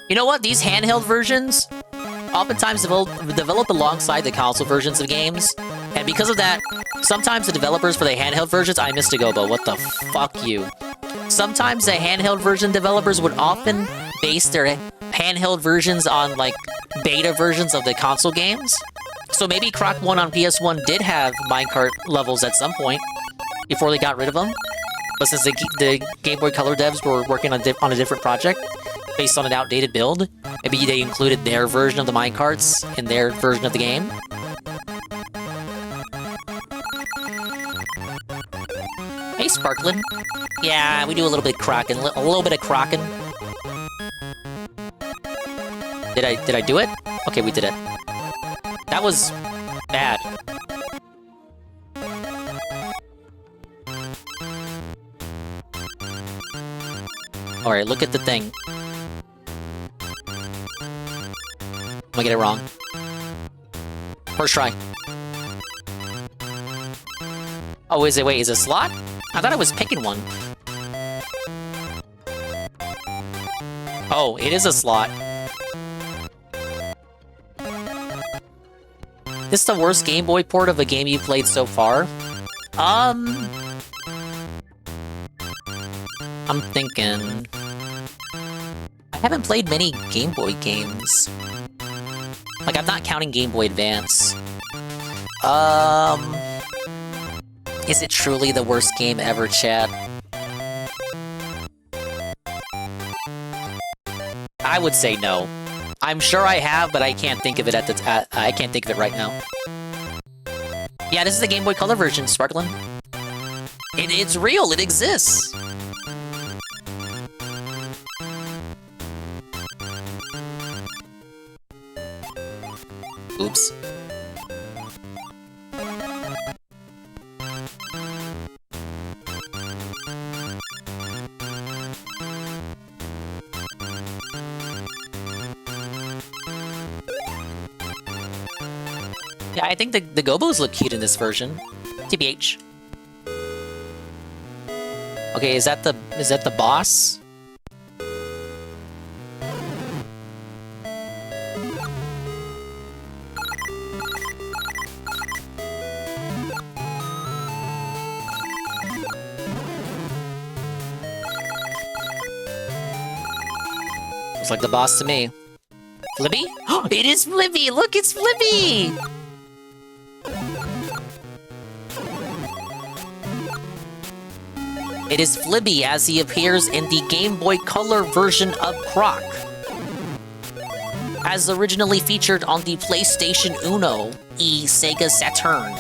You know what? These handheld versions oftentimes develop alongside the console versions of games. And because of that, sometimes the developers for the handheld versions... I missed a Gobbo. What the fuck you? Sometimes the handheld version developers would often base their handheld versions on, like, beta versions of the console games. So maybe Croc 1 on PS1 did have minecart levels at some point before they got rid of them. But since the Game Boy Color devs were working on a different project based on an outdated build, maybe they included their version of the minecarts in their version of the game. Hey, Sparklin. Yeah, we do a little bit of crocking. A little bit of crocking. Did I do it? Okay, we did it. That was bad. Alright, look at the thing. I'm gonna get it wrong. First try. Oh, is it? Wait, is it a slot? I thought I was picking one. Oh, it is a slot. This is the worst Game Boy port of a game you've played so far? I'm thinking... I haven't played many Game Boy games. Like, I'm not counting Game Boy Advance. Is it truly the worst game ever, chat? I would say no. I'm sure I have, but I can't think of it I can't think of it right now. Yeah, this is the Game Boy Color version, Sparklin. It's real, it exists. Oops. Yeah, I think the Gobbos look cute in this version. TBH. Okay, is that the boss? Looks like the boss to me. Flippy? It is Flippy! Look, it's Flippy! It is Flippy as he appears in the Game Boy Color version of Croc. As originally featured on the PlayStation Uno e Sega Saturn.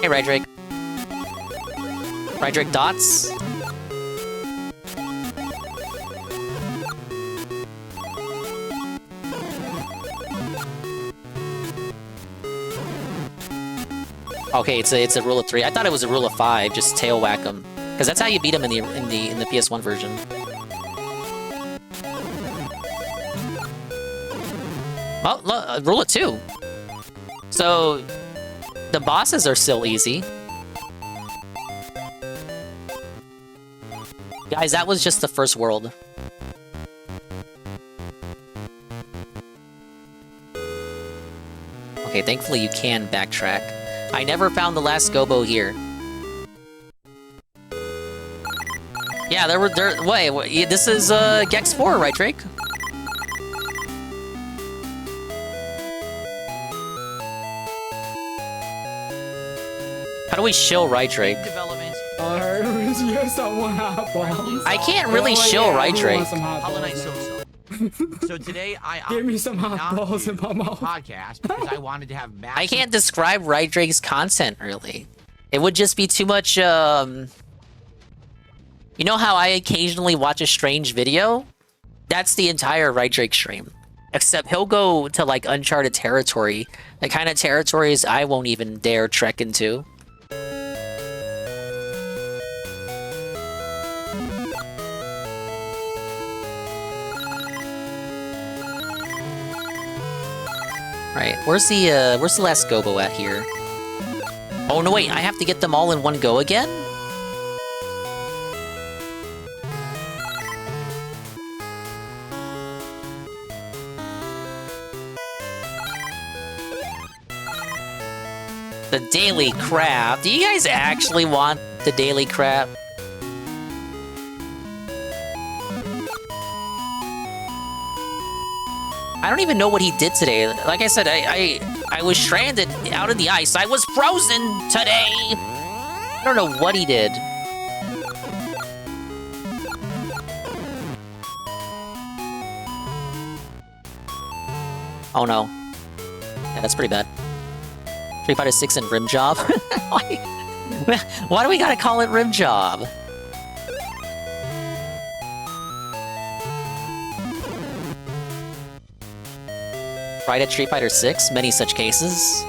Hey, Rydrake. Rydrake Dots? Okay, it's a rule of 3. I thought it was a rule of 5, just tail whack him. Because that's how you beat him in the PS1 version. Well, rule of 2. So, the bosses are still easy. Guys, that was just the first world. Okay, thankfully you can backtrack. I never found the last Gobbo here. Yeah, wait, this is Gex 4, right, Drake? How do we shill right, Drake? I can't really shill right, Drake. So today Give me some hot balls in my mouth. Podcast because I wanted to have I can't describe Right Drake's content, really. It would just be too much, You know how I occasionally watch a strange video? That's the entire Right Drake stream. Except he'll go to, like, uncharted territory. The kind of territories I won't even dare trek into. Right, where's the last Gobbo at here? Oh no, wait, I have to get them all in one go again? The daily crap. Do you guys actually want the daily crap? I don't even know what he did today. Like I said, I was stranded out in the ice. I was frozen today! I don't know what he did. Oh no. Yeah, that's pretty bad. 356 and Rim Job? Why do we gotta call it Rim Job? Right at Street Fighter 6, many such cases.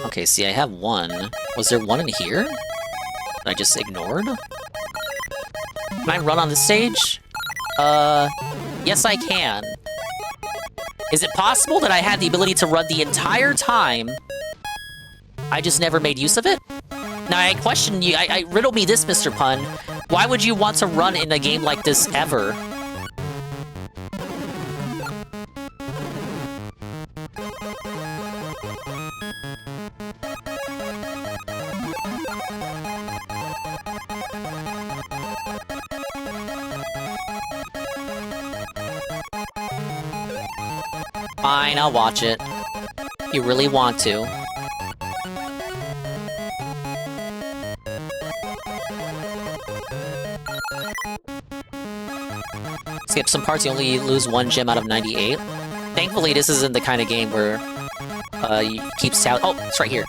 Okay, see, I have one. Was there one in here that I just ignored? Can I run on this stage? Yes, I can. Is it possible that I had the ability to run the entire time? I just never made use of it? Now, I question you. Riddle me this, Mr. Pun. Why would you want to run in a game like this ever? Fine, I'll watch it. You really want to. Skip some parts, you only lose 1 gem out of 98. Thankfully, this isn't the kind of game where you keep tally. Oh, it's right here.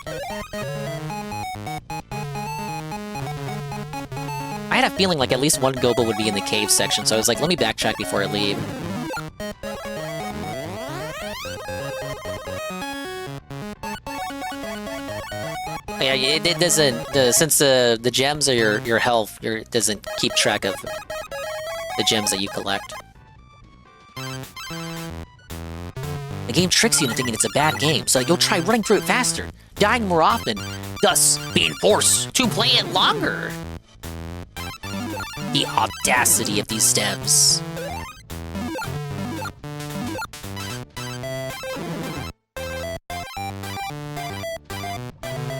I had a feeling like at least one Gobbo would be in the cave section, so I was like, let me backtrack before I leave. Yeah, it doesn't. Since the gems are your health, it doesn't keep track of the gems that you collect. The game tricks you into thinking it's a bad game, so you'll try running through it faster, dying more often, thus being forced to play it longer. The audacity of these devs.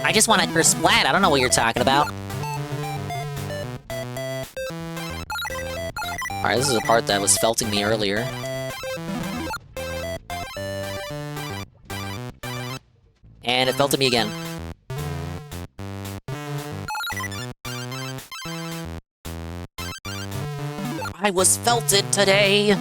I just want to first splat. I don't know what you're talking about. Alright, this is a part that was felting me earlier. And it felted me again. I was felted today!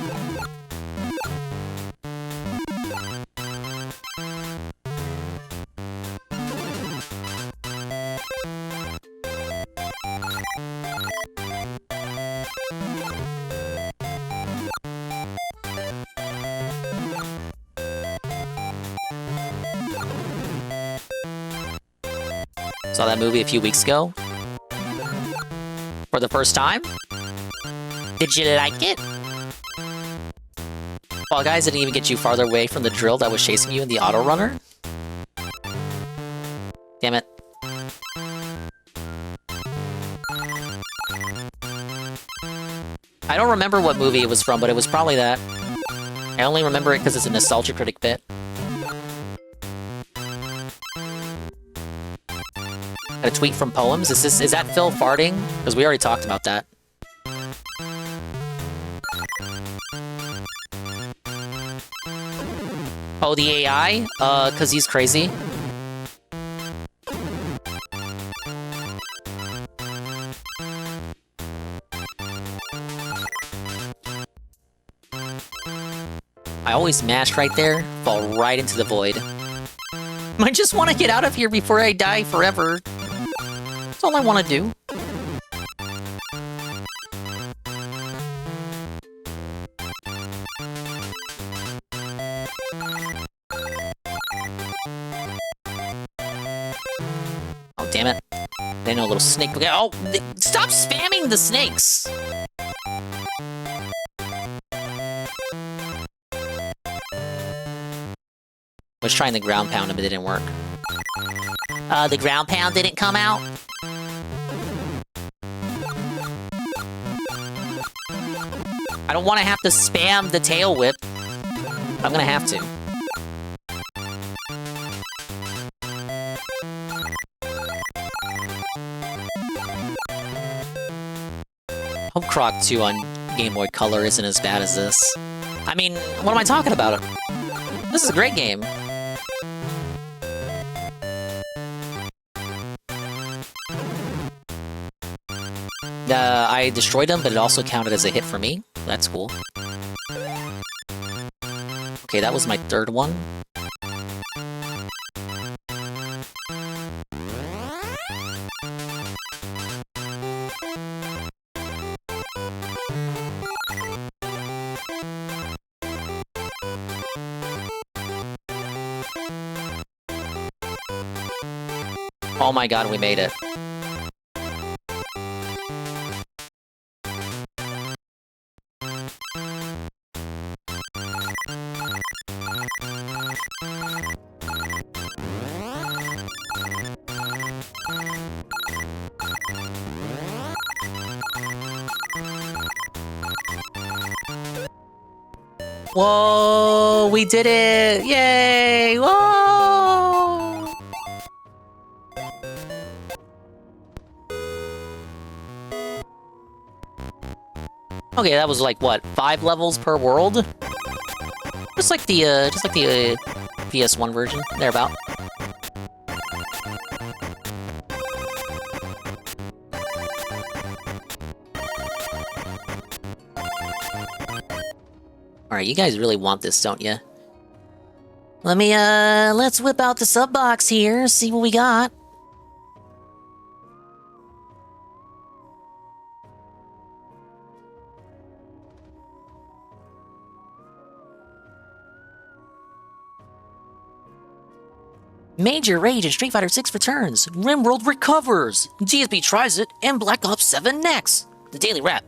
Saw that movie a few weeks ago. For the first time. Did you like it? Fall Guys didn't even get you farther away from the drill that was chasing you in the auto runner? Damn it. I don't remember what movie it was from, but it was probably that. I only remember it because it's a Nostalgia Critic bit. A tweet from Poems? Is that Phil farting? Because we already talked about that. Oh, the AI? Cause he's crazy. I always mash right there, fall right into the void. I just want to get out of here before I die forever. That's all I want to do. Oh, damn it. They know a little snake. Oh, stop spamming the snakes! I was trying the ground pound, but it didn't work. The ground pound didn't come out? I don't want to have to spam the tail whip. I'm gonna have to. Hope Croc 2 on Game Boy Color isn't as bad as this. I mean, what am I talking about? This is a great game. I destroyed him, but it also counted as a hit for me. That's cool. Okay, that was my third one. Oh my god, we made it. Whoa, we did it! Yay! Whoa! Okay, that was like, what, 5 levels per world? Just like the PS1 version, thereabout. Alright, you guys really want this, don't you? Let's whip out the sub box here, see what we got. Major Rage in Street Fighter 6 returns, RimWorld recovers, GSP tries it, and Black Ops 7 next. The Daily Wrap,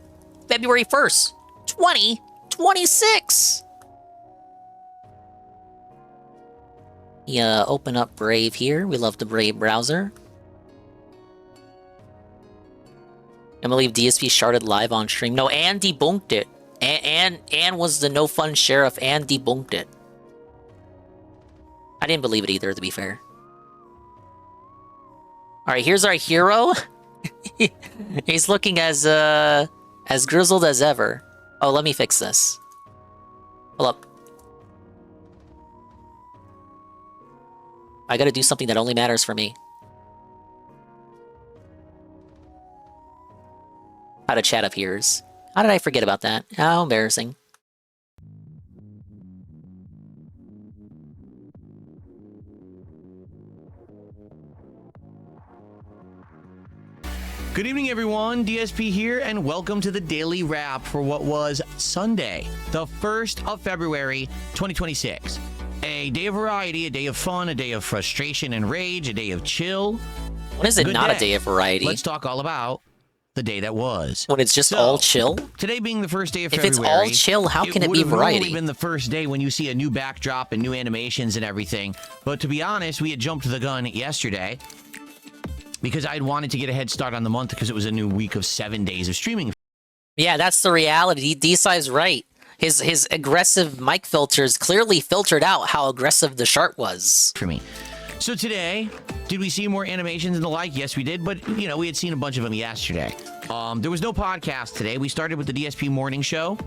February 1st, 2026. Yeah, open up Brave here. We love the Brave browser. I believe DSP started live on stream. No, Ann debunked it. Ann was the no fun sheriff and debunked it. I didn't believe it either, to be fair. Alright, here's our hero. He's looking as grizzled as ever. Oh, let me fix this. Hold up. I gotta do something that only matters for me. How to chat appears. How did I forget about that? How embarrassing. Good evening, everyone. DSP here, and welcome to the Daily Wrap for what was Sunday, the 1st of February, 2026. A day of variety, a day of fun, a day of frustration and rage, a day of chill. When is it not a day of variety? Let's talk all about the day that was. When it's just all chill? Today being the first day of February. If it's all chill, how can it be variety? It would have been the first day when you see a new backdrop and new animations and everything. But to be honest, we had jumped the gun yesterday because I'd wanted to get a head start on the month because it was a new week of 7 days of streaming. Yeah, that's the reality. D-Side's right. His aggressive mic filters clearly filtered out how aggressive the shark was. For me. So today, did we see more animations and the like? Yes, we did. But, you know, we had seen a bunch of them yesterday. There was no podcast today. We started with the DSP morning show.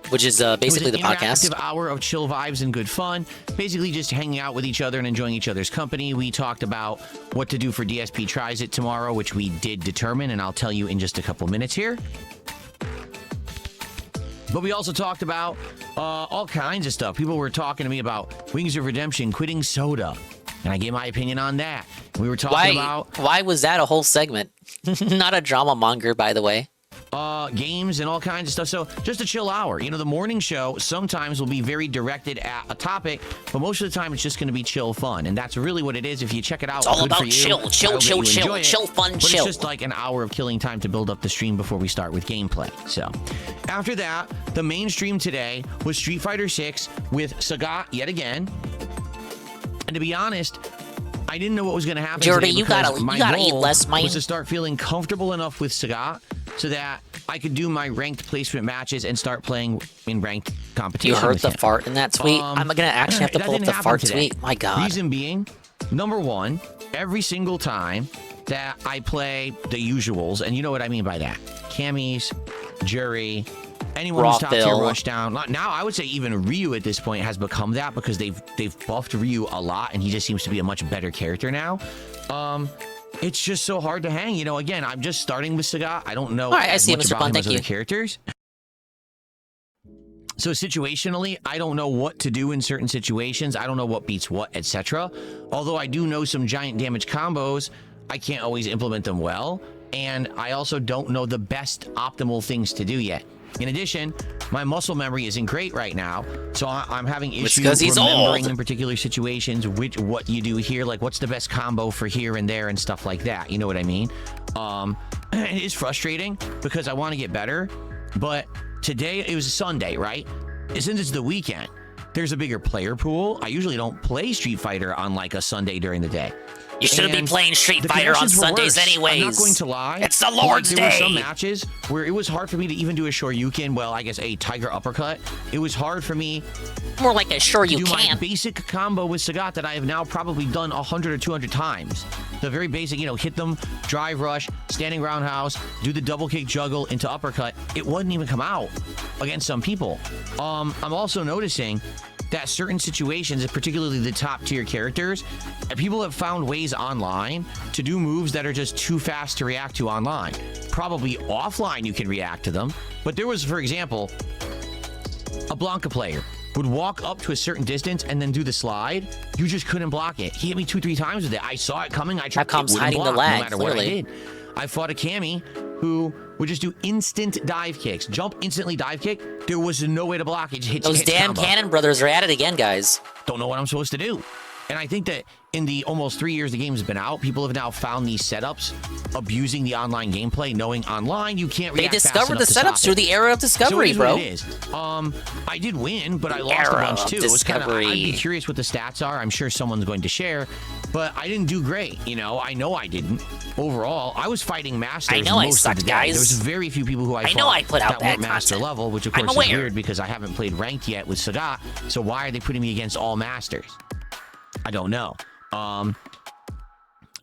Which is basically the podcast. Interactive hour of chill vibes and good fun. Basically just hanging out with each other and enjoying each other's company. We talked about what to do for DSP Tries It tomorrow, which we did determine, and I'll tell you in just a couple minutes here. But we also talked about all kinds of stuff. People were talking to me about Wings of Redemption quitting soda. And I gave my opinion on that. We were talking about... Why was that a whole segment? Not a drama monger, by the way. Games and all kinds of stuff. So just a chill hour. You know, the morning show sometimes will be very directed at a topic, but most of the time it's just going to be chill fun. And that's really what it is. If you check it out, it's all about chill fun, but chill. It's just like an hour of killing time to build up the stream before we start with gameplay. So after that, the main stream today was Street Fighter 6 with Sagat yet again. And to be honest, I didn't know what was going to happen. Jordy, today you gotta eat less, man. Was to start feeling comfortable enough with Sagat so that I could do my ranked placement matches and start playing in ranked competition. You heard the fart in that tweet? I'm gonna actually have to pull up the fart tweet. My God. Reason being, number one, every single time that I play the usuals, and you know what I mean by that: Cammy's, Jury. Anyone who's top tier rushdown. Now, I would say even Ryu at this point has become that because they've buffed Ryu a lot, and he just seems to be a much better character now. It's just so hard to hang. You know, again, I'm just starting with Sagat. I don't know as much about him as other characters. So situationally, I don't know what to do in certain situations. I don't know what beats what, etc. Although I do know some giant damage combos, I can't always implement them well. And I also don't know the best optimal things to do yet. In addition, my muscle memory isn't great right now, so I'm having issues remembering in particular situations what you do here, like what's the best combo for here and there and stuff like that. You know what I mean? It is frustrating because I want to get better, but today it was a Sunday, right? Since it's the weekend, there's a bigger player pool. I usually don't play Street Fighter on like a Sunday during the day. You shouldn't be playing Street Fighter on Sundays anyways. I'm not going to lie. It's the Lord's Day. There were some matches where it was hard for me to even do a Shoryuken. Well, I guess a Tiger Uppercut. It was hard for me. More like a Shoryuken. To do my basic combo with Sagat that I have now probably done 100 or 200 times. The very basic, you know, hit them, drive rush, standing roundhouse, do the double kick juggle into uppercut. It wouldn't even come out against some people. I'm also noticing that certain situations, particularly the top tier characters, people have found ways online to do moves that are just too fast to react to online. Probably offline you can react to them, but there was, for example, a Blanca player would walk up to a certain distance and then do the slide. You just couldn't block it. He hit me 2-3 times with it. I saw it coming. I tried to hiding the lag, no matter what I did. I fought a Cammy who would just do instant dive kicks. Jump, instantly dive kick. There was no way to block it. Just hit, Those damn combo. Cannon brothers are at it again, guys. Don't know what I'm supposed to do. And I think that in the almost 3 years the game's been out, people have now found these setups, abusing the online gameplay, knowing online you can't react fast enough They discovered the to stop setups through the era of discovery, so bro. What it is. I did win, but I lost a bunch too. It was kind of, I'd be curious what the stats are. I'm sure someone's going to share, but I didn't do great. You know I didn't. Overall, I was fighting masters. I know most I sucked, of the day. guys. There was very few people who I know I put out that weren't bad master content. level, which of course is weird because I haven't played ranked yet with Sagat. So why are they putting me against all masters? I don't know. I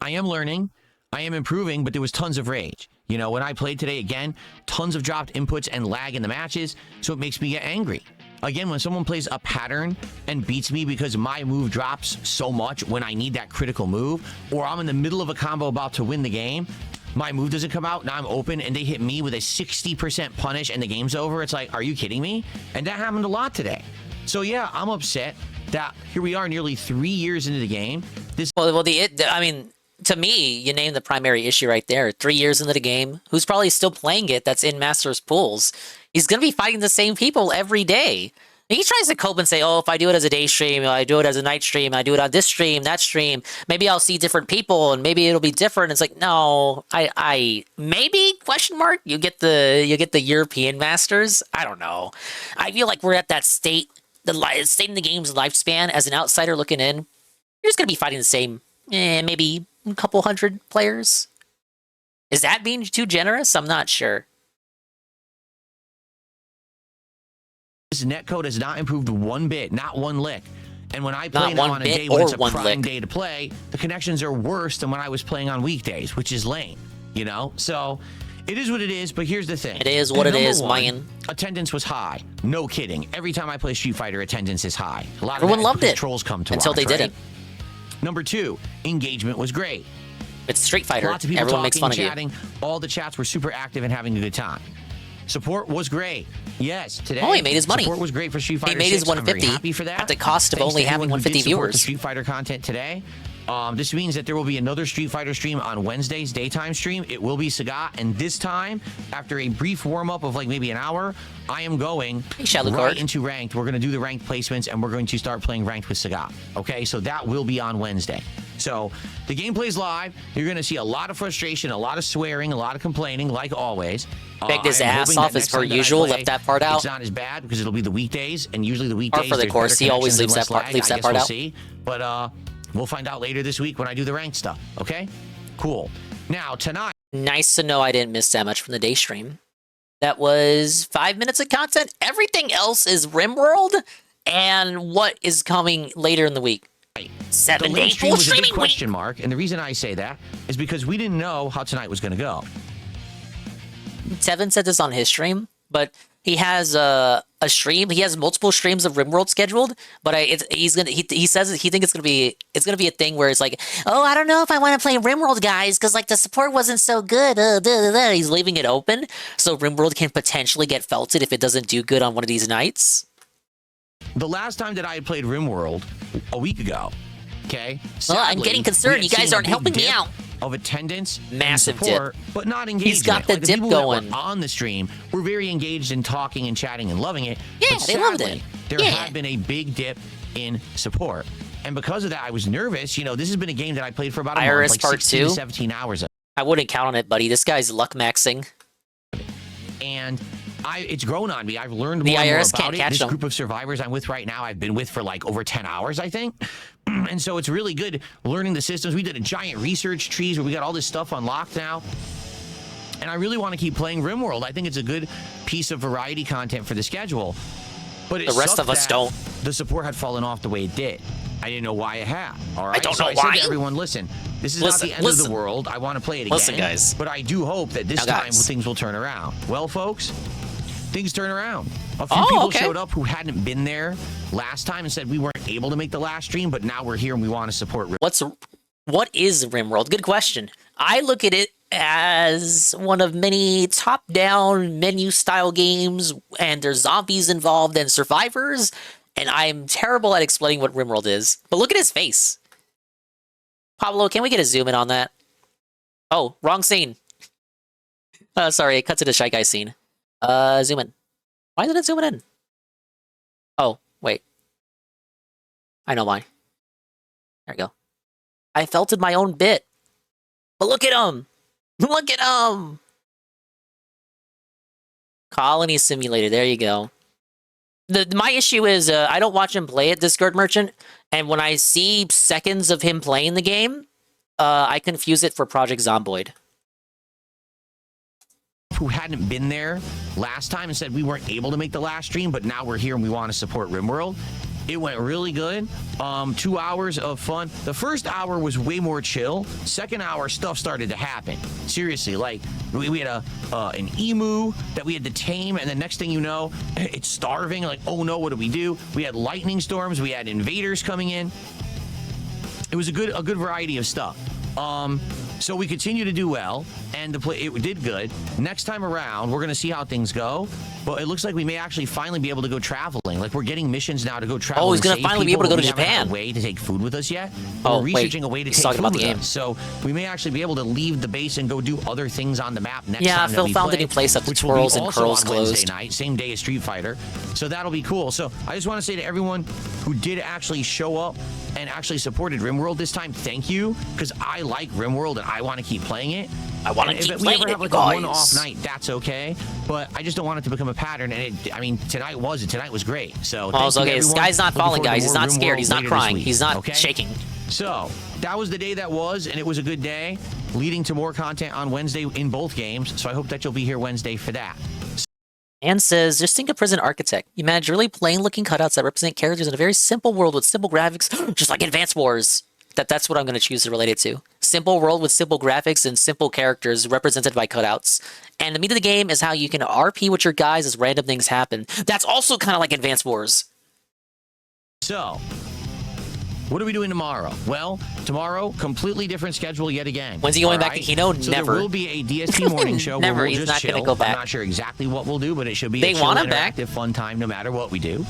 am learning, I am improving, but there was tons of rage. You know, when I played today again, tons of dropped inputs and lag in the matches, so it makes me get angry. Again, when someone plays a pattern and beats me because my move drops so much when I need that critical move, or I'm in the middle of a combo about to win the game, my move doesn't come out, now I'm open, and they hit me with a 60% punish and the game's over. It's like, are you kidding me? And that happened a lot today. So yeah, I'm upset that here we are nearly 3 years into the game. I mean, to me, you named the primary issue right there. 3 years into the game, who's probably still playing it that's in Masters pools, he's going to be fighting the same people every day. And he tries to cope and say, oh, if I do it as a day stream, I do it as a night stream, I do it on this stream, that stream, maybe I'll see different people and maybe it'll be different. It's like, no, maybe, question mark, you get the European Masters? I don't know. I feel like we're at that state, the state in the game's lifespan as an outsider looking in. You're just going to be fighting the same, maybe a couple hundred players. Is that being too generous? I'm not sure. This netcode has not improved one bit, not one lick. And when I play now on a day when it's a prime day to play, the connections are worse than when I was playing on weekdays, which is lame, you know? So it is what it is, but here's the thing. It is what it is, man. Attendance was high. No kidding. Every time I play Street Fighter, attendance is high. A lot Everyone of loved it trolls come to until watch, they right? didn't. Number 2, engagement was great. It's Street Fighter. Lots of people Everyone talking, makes fun chatting. of you. All the chats were super active and having a good time. Support was great. Yes, today. Oh, he made his money. Support was great for Street Fighter. He made his 6. I'm very 150 happy for that. at the cost of Thanks only to having everyone who 150 did support viewers. the Street Fighter content today. This means that there will be another Street Fighter stream on Wednesday's daytime stream. It will be Sagat, and this time, after a brief warm-up of like maybe an hour, I am going right into ranked. We're going to do the ranked placements, and we're going to start playing ranked with Sagat. Okay, so that will be on Wednesday. So the gameplay's live. You're going to see a lot of frustration, a lot of swearing, a lot of complaining, like always. Begged his ass off as per usual, left that part out. It's not as bad because it'll be the weekdays, and usually the weekdays. Or for the course, he always leaves that part. Leaves that part out. We'll see, but we'll find out later this week when I do the ranked stuff. Okay, cool. Now tonight. Nice to know I didn't miss that much from the day stream. That was 5 minutes of content. Everything else is RimWorld and what is coming later in the week. 7 days full was streaming a big question mark, and the reason I say that is because we didn't know how tonight was going to go. Tevin said this on his stream, but he has a stream. He has multiple streams of RimWorld scheduled, but he says he thinks it's gonna be a thing where it's like, oh, I don't know if I want to play RimWorld, guys, because like the support wasn't so good. He's leaving it open so RimWorld can potentially get felted if it doesn't do good on one of these nights. The last time that I had played RimWorld a week ago, okay? Well, I'm getting concerned. You guys aren't helping me out. Of attendance, massive support, dip, but not engagement. He's got the like, dip people going that were on the stream. We're very engaged in talking and chatting and loving it. Yeah, but they loved it. There had been a big dip in support, and because of that, I was nervous. You know, this has been a game that I played for about a month, like Part 16 2? to 17 hours. I wouldn't count on it, buddy. This guy's luck maxing, and it's grown on me. I've learned the more and more IRS about can't it. catch This them. group of survivors I'm with right now, I've been with for like over 10 hours, I think. And so it's really good learning the systems. We did a giant research trees where we got all this stuff unlocked now. And I really want to keep playing RimWorld. I think it's a good piece of variety content for the schedule. But The rest of us don't. The support had fallen off the way it did. I didn't know why it had. All right. I don't so know I said why. to everyone, listen, this is not the end of the world. I want to play it again. Listen, guys. But I do hope that this Now, time guys. things will turn around. Well, folks, things turn around. A few people showed up who hadn't been there last time and said we weren't able to make the last stream, but now we're here and we want to support. What is RimWorld? Good question. I look at it as one of many top-down menu-style games, and there's zombies involved and survivors, and I'm terrible at explaining what RimWorld is. But look at his face. Pablo, can we get a zoom in on that? Oh, wrong scene. Sorry, it cuts to the Shy Guy scene. Zoom in. Why isn't it zooming in? Oh, wait. I know why. There we go. I felted my own bit. But look at him! Look at him! Colony Simulator, there you go. My issue is, I don't watch him play at Discord Merchant, and when I see seconds of him playing the game, I confuse it for Project Zomboid. Who hadn't been there last time and said we weren't able to make the last stream, but now we're here and we want to support RimWorld. It went really good. 2 hours of fun. The first hour was way more chill. Second hour, stuff started to happen. Seriously, like we had an emu that we had to tame, and the next thing you know, it's starving. Like, oh no, what do we do? We had lightning storms. We had invaders coming in. It was a good variety of stuff. So we continue to do well, and it did good. Next time around, we're going to see how things go, but it looks like we may actually finally be able to go traveling. Like, we're getting missions now to go travel. Oh, he's going to finally be able to go to Japan. We haven't had a way to take food with us yet. Oh, we're researching a way to he's take talking food about the with game. us. So we may actually be able to leave the base and go do other things on the map next time. Yeah, Phil that we found play, a new place after which will be Twirls and also Curls on Wednesday closed. night, same day as Street Fighter. So that'll be cool. So I just want to say to everyone who did actually show up and actually supported RimWorld this time, thank you, because I like RimWorld and I want to keep playing it. I want to keep if we playing ever it, have like guys. a one-off night, that's okay. But I just don't want it to become a pattern. And tonight was great. So Oh, so thank you, okay, this everyone. guy's not Looking falling, forward to guys. He's more not scared. RimWorld He's not later this crying. week, He's not okay? shaking. So that was the day that was, and it was a good day, leading to more content on Wednesday in both games. So I hope that you'll be here Wednesday for that. Anne says, just think of Prison Architect. You manage really plain-looking cutouts that represent characters in a very simple world with simple graphics, just like Advance Wars. That's what I'm going to choose to relate it to. Simple world with simple graphics and simple characters represented by cutouts. And the meat of the game is how you can RP with your guys as random things happen. That's also kind of like Advance Wars. So, what are we doing tomorrow? Well, tomorrow, completely different schedule yet again. When's he going All back to Kino? So Never. there will be a DSP morning show Never. where we'll He's just not chill. gonna go back. I'm not sure exactly what we'll do, but it should be They a chill, want him back. interactive, fun time no matter what we do.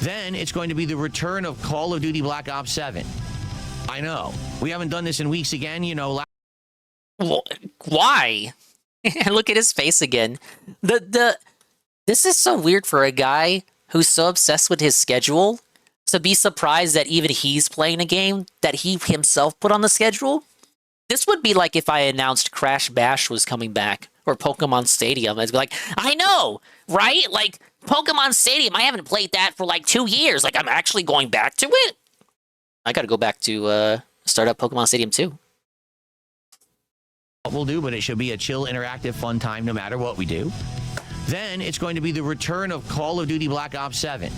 Then it's going to be the return of Call of Duty Black Ops 7. I know. We haven't done this in weeks again, you know. Well, why? Look at his face again. This is so weird for a guy who's so obsessed with his schedule to be surprised that even he's playing a game that he himself put on the schedule. This would be like if I announced Crash Bash was coming back or Pokemon Stadium. I'd be like, I know, right? Like, Pokemon Stadium, I haven't played that for like 2 years. Like, I'm actually going back to it. I gotta go back to start up Pokemon Stadium 2. What we'll do, but it should be a chill, interactive, fun time no matter what we do. Then it's going to be the return of Call of Duty Black Ops 7.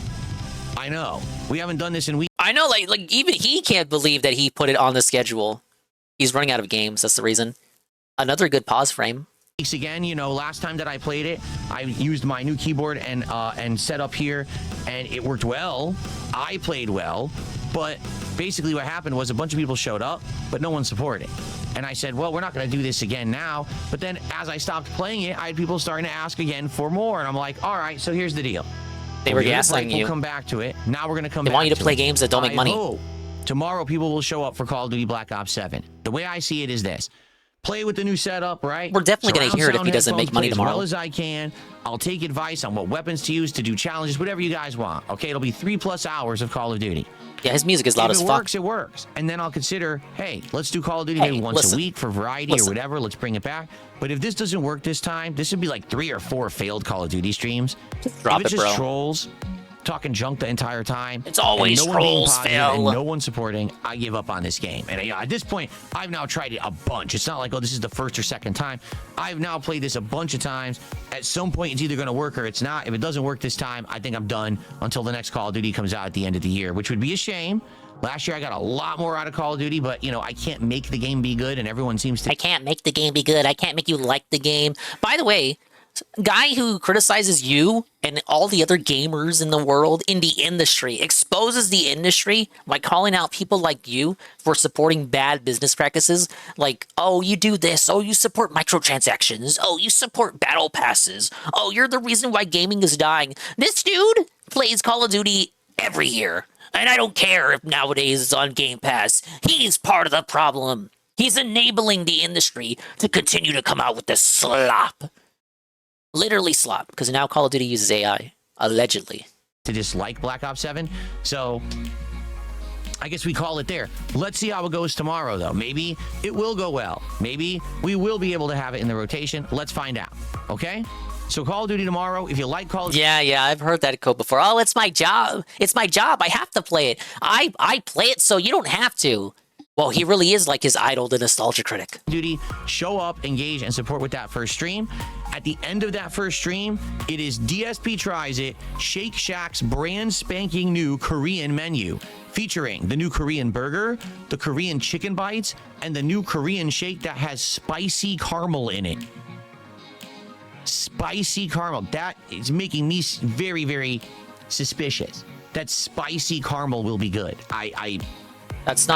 I know. We haven't done this in weeks. I know, like even he can't believe that he put it on the schedule. He's running out of games, that's the reason. Another good pause frame. Again, you know, last time that I played it, I used my new keyboard and set up here, and it worked well. I played well, but basically what happened was a bunch of people showed up, but no one supported it. And I said, well, we're not going to do this again now. But then as I stopped playing it, I had people starting to ask again for more, and I'm like, all right, so here's the deal. They were gaslighting you. We'll come back to it. Now we're going to come back to it. They want you to play games that don't make money. Hope tomorrow people will show up for Call of Duty Black Ops 7. The way I see it is this. Play with the new setup, right? We're definitely going to hear it if he doesn't make money tomorrow. As well as I can. I'll take advice on what weapons to use to do challenges, whatever you guys want. Okay, it'll be 3+ hours of Call of Duty. Yeah, his music is loud as fuck. If it works, it works. And then I'll consider, hey, let's do Call of Duty maybe once a week for variety or whatever. Let's bring it back. But if this doesn't work this time, this would be like 3 or 4 failed Call of Duty streams. Just drop if it's it, just bro. Trolls talking junk the entire time. It's always trolls, Phil. And no one supporting. I give up on this game. And at this point, I've now tried it a bunch. It's not like, oh, this is the first or second time. I've now played this a bunch of times. At some point, it's either going to work or it's not. If it doesn't work this time, I think I'm done until the next Call of Duty comes out at the end of the year, which would be a shame. Last year, I got a lot more out of Call of Duty, but, you know, I can't make the game be good, and everyone seems to... I can't make the game be good. I can't make you like the game. By the way, Guy who criticizes you and all the other gamers in the world, in the industry, exposes the industry by calling out people like you for supporting bad business practices. Like, oh, you do this. Oh, you support microtransactions. Oh, you support battle passes. Oh, you're the reason why gaming is dying. This dude plays Call of Duty every year. And I don't care if nowadays it's on Game Pass. He's part of the problem. He's enabling the industry to continue to come out with this slop. Literally slop, because now Call of Duty uses AI, allegedly. To dislike Black Ops 7, so I guess we call it there. Let's see how it goes tomorrow, though. Maybe it will go well. Maybe we will be able to have it in the rotation. Let's find out, okay? So Call of Duty tomorrow, if you like Call of Duty... Yeah, I've heard that quote before. Oh, it's my job. It's my job. I have to play it. I play it so you don't have to. Well, he really is like his idol, the nostalgia critic. Duty, show up, engage, and support with that first stream. At the end of that first stream, it is DSP Tries It, Shake Shack's brand spanking new Korean menu, featuring the new Korean burger, the Korean chicken bites, and the new Korean shake that has spicy caramel in it. Spicy caramel. That is making me very, very suspicious that spicy caramel will be good. I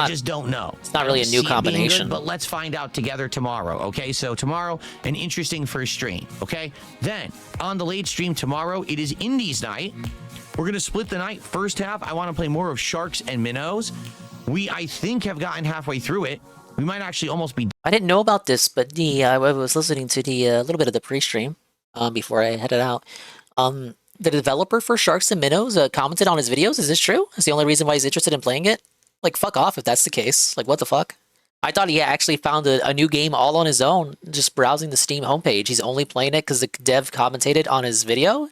just don't know. It's not really a new combination. Good, but let's find out together tomorrow, okay? So tomorrow, an interesting first stream, okay? Then, on the late stream tomorrow, it is Indies night. We're going to split the night. First half, I want to play more of Sharks and Minnows. We, I think, have gotten halfway through it. We might actually almost be... I didn't know about this, but I was listening to the little bit of the pre-stream before I headed out. The developer for Sharks and Minnows commented on his videos. Is this true? Is the only reason why he's interested in playing it? Like, fuck off if that's the case. Like, what the fuck? I thought he actually found a new game all on his own, just browsing the Steam homepage. He's only playing it because the dev commentated on his video.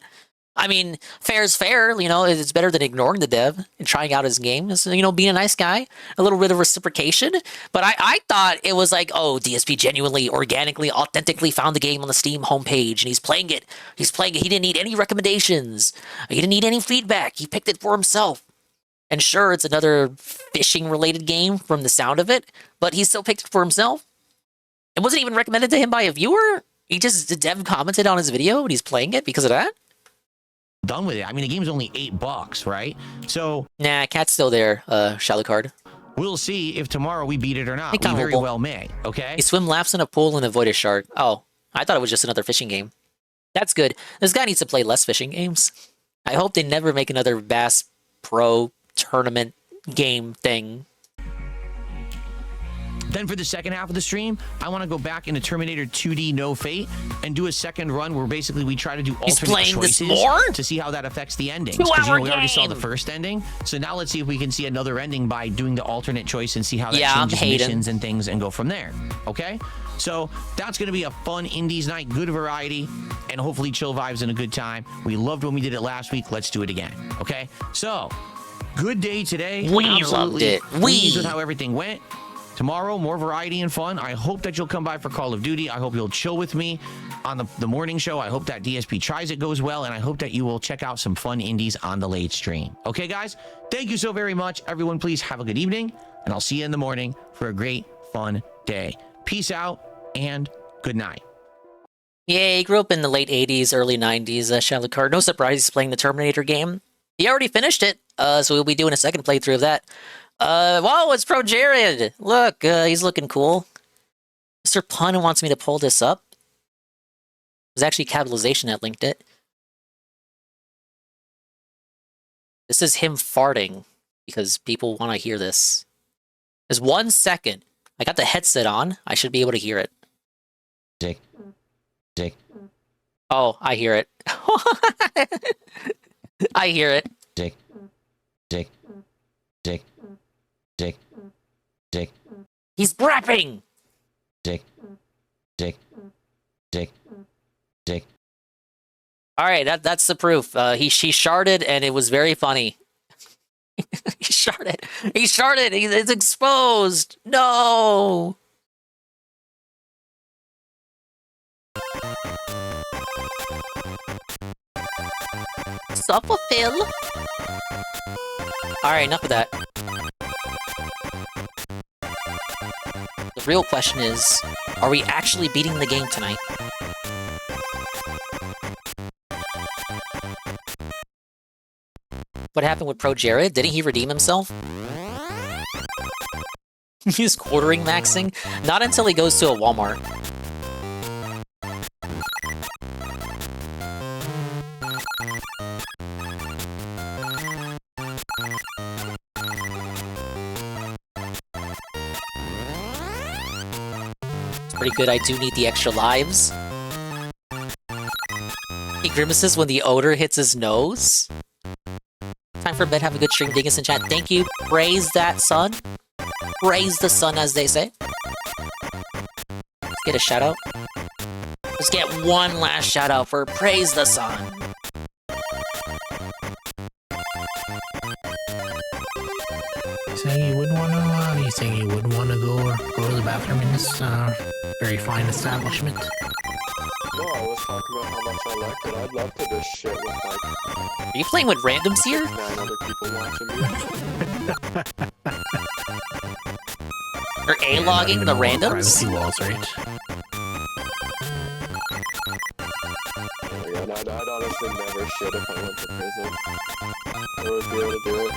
I mean, fair is fair, you know, it's better than ignoring the dev and trying out his game. It's, you know, being a nice guy, a little bit of reciprocation. But I thought it was like, oh, DSP genuinely, organically, authentically found the game on the Steam homepage and he's playing it. He's playing it. He didn't need any recommendations. He didn't need any feedback. He picked it for himself. And sure, it's another fishing-related game from the sound of it, but he still picked it for himself. It wasn't even recommended to him by a viewer. The dev commented on his video and he's playing it because of that. Done with it. I mean, the game's only $8, right? So... Nah, Cat's still there, Shalucard. We'll see if tomorrow we beat it or not. We very well may, okay? He swim laps in a pool and avoid a shark. Oh, I thought it was just another fishing game. That's good. This guy needs to play less fishing games. I hope they never make another Bass Pro tournament game thing. Then for the second half of the stream, I want to go back into Terminator 2D No Fate and do a second run where basically we try to do alternate choices to see how that affects the endings. Because we already saw the first ending, so now let's see if we can see another ending by doing the alternate choice and see how that changes missions and things and go from there. Okay? So that's going to be a fun Indies night, good variety, and hopefully chill vibes and a good time. We loved when we did it last week. Let's do it again. Okay? So, good day today. We loved it. Pleased with how everything went. Tomorrow, more variety and fun. I hope that you'll come by for Call of Duty. I hope you'll chill with me on the morning show. I hope that DSP Tries It goes well, and I hope that you will check out some fun indies on the late stream. Okay, guys? Thank you so very much. Everyone, please have a good evening, and I'll see you in the morning for a great, fun day. Peace out, and good night. Yeah, he grew up in the late 80s, early 90s, Shalucard. No surprise he's playing the Terminator game. He already finished it, so we'll be doing a second playthrough of that. Whoa, it's Pro Jared! Look, he's looking cool. Mr. Pun wants me to pull this up. It was actually capitalization that linked it. This is him farting, because people want to hear this. There's 1 second. I got the headset on. I should be able to hear it. Dick. Oh, I hear it. I hear it. Dick. He's brapping! Dick. Alright, that's the proof. She sharded and it was very funny. He sharded! It's exposed! No! Suffer, Phil. Alright, enough of that. The real question is, are we actually beating the game tonight? What happened with Pro Jared? Didn't he redeem himself? He's quartering maxing? Not until he goes to a Walmart. It's pretty good. I do need the extra lives. He grimaces when the odor hits his nose. Time for bed. Have a good stream. Dingus in chat. Thank you. Praise that sun. Praise the sun, as they say. Let's get a shout out. Let's get one last shout out for Praise the Sun. Saying you wouldn't want to, you saying you wouldn't want to go to the bathroom in this very fine establishment? No, I was talking about how much I liked it. I'd love to just shit with like... Are you playing with randoms here? 9 other people watching me. Or A-logging the randoms? Privacy walls, right? Yeah, and I'd honestly never shit if I went to prison. I would be able to do it.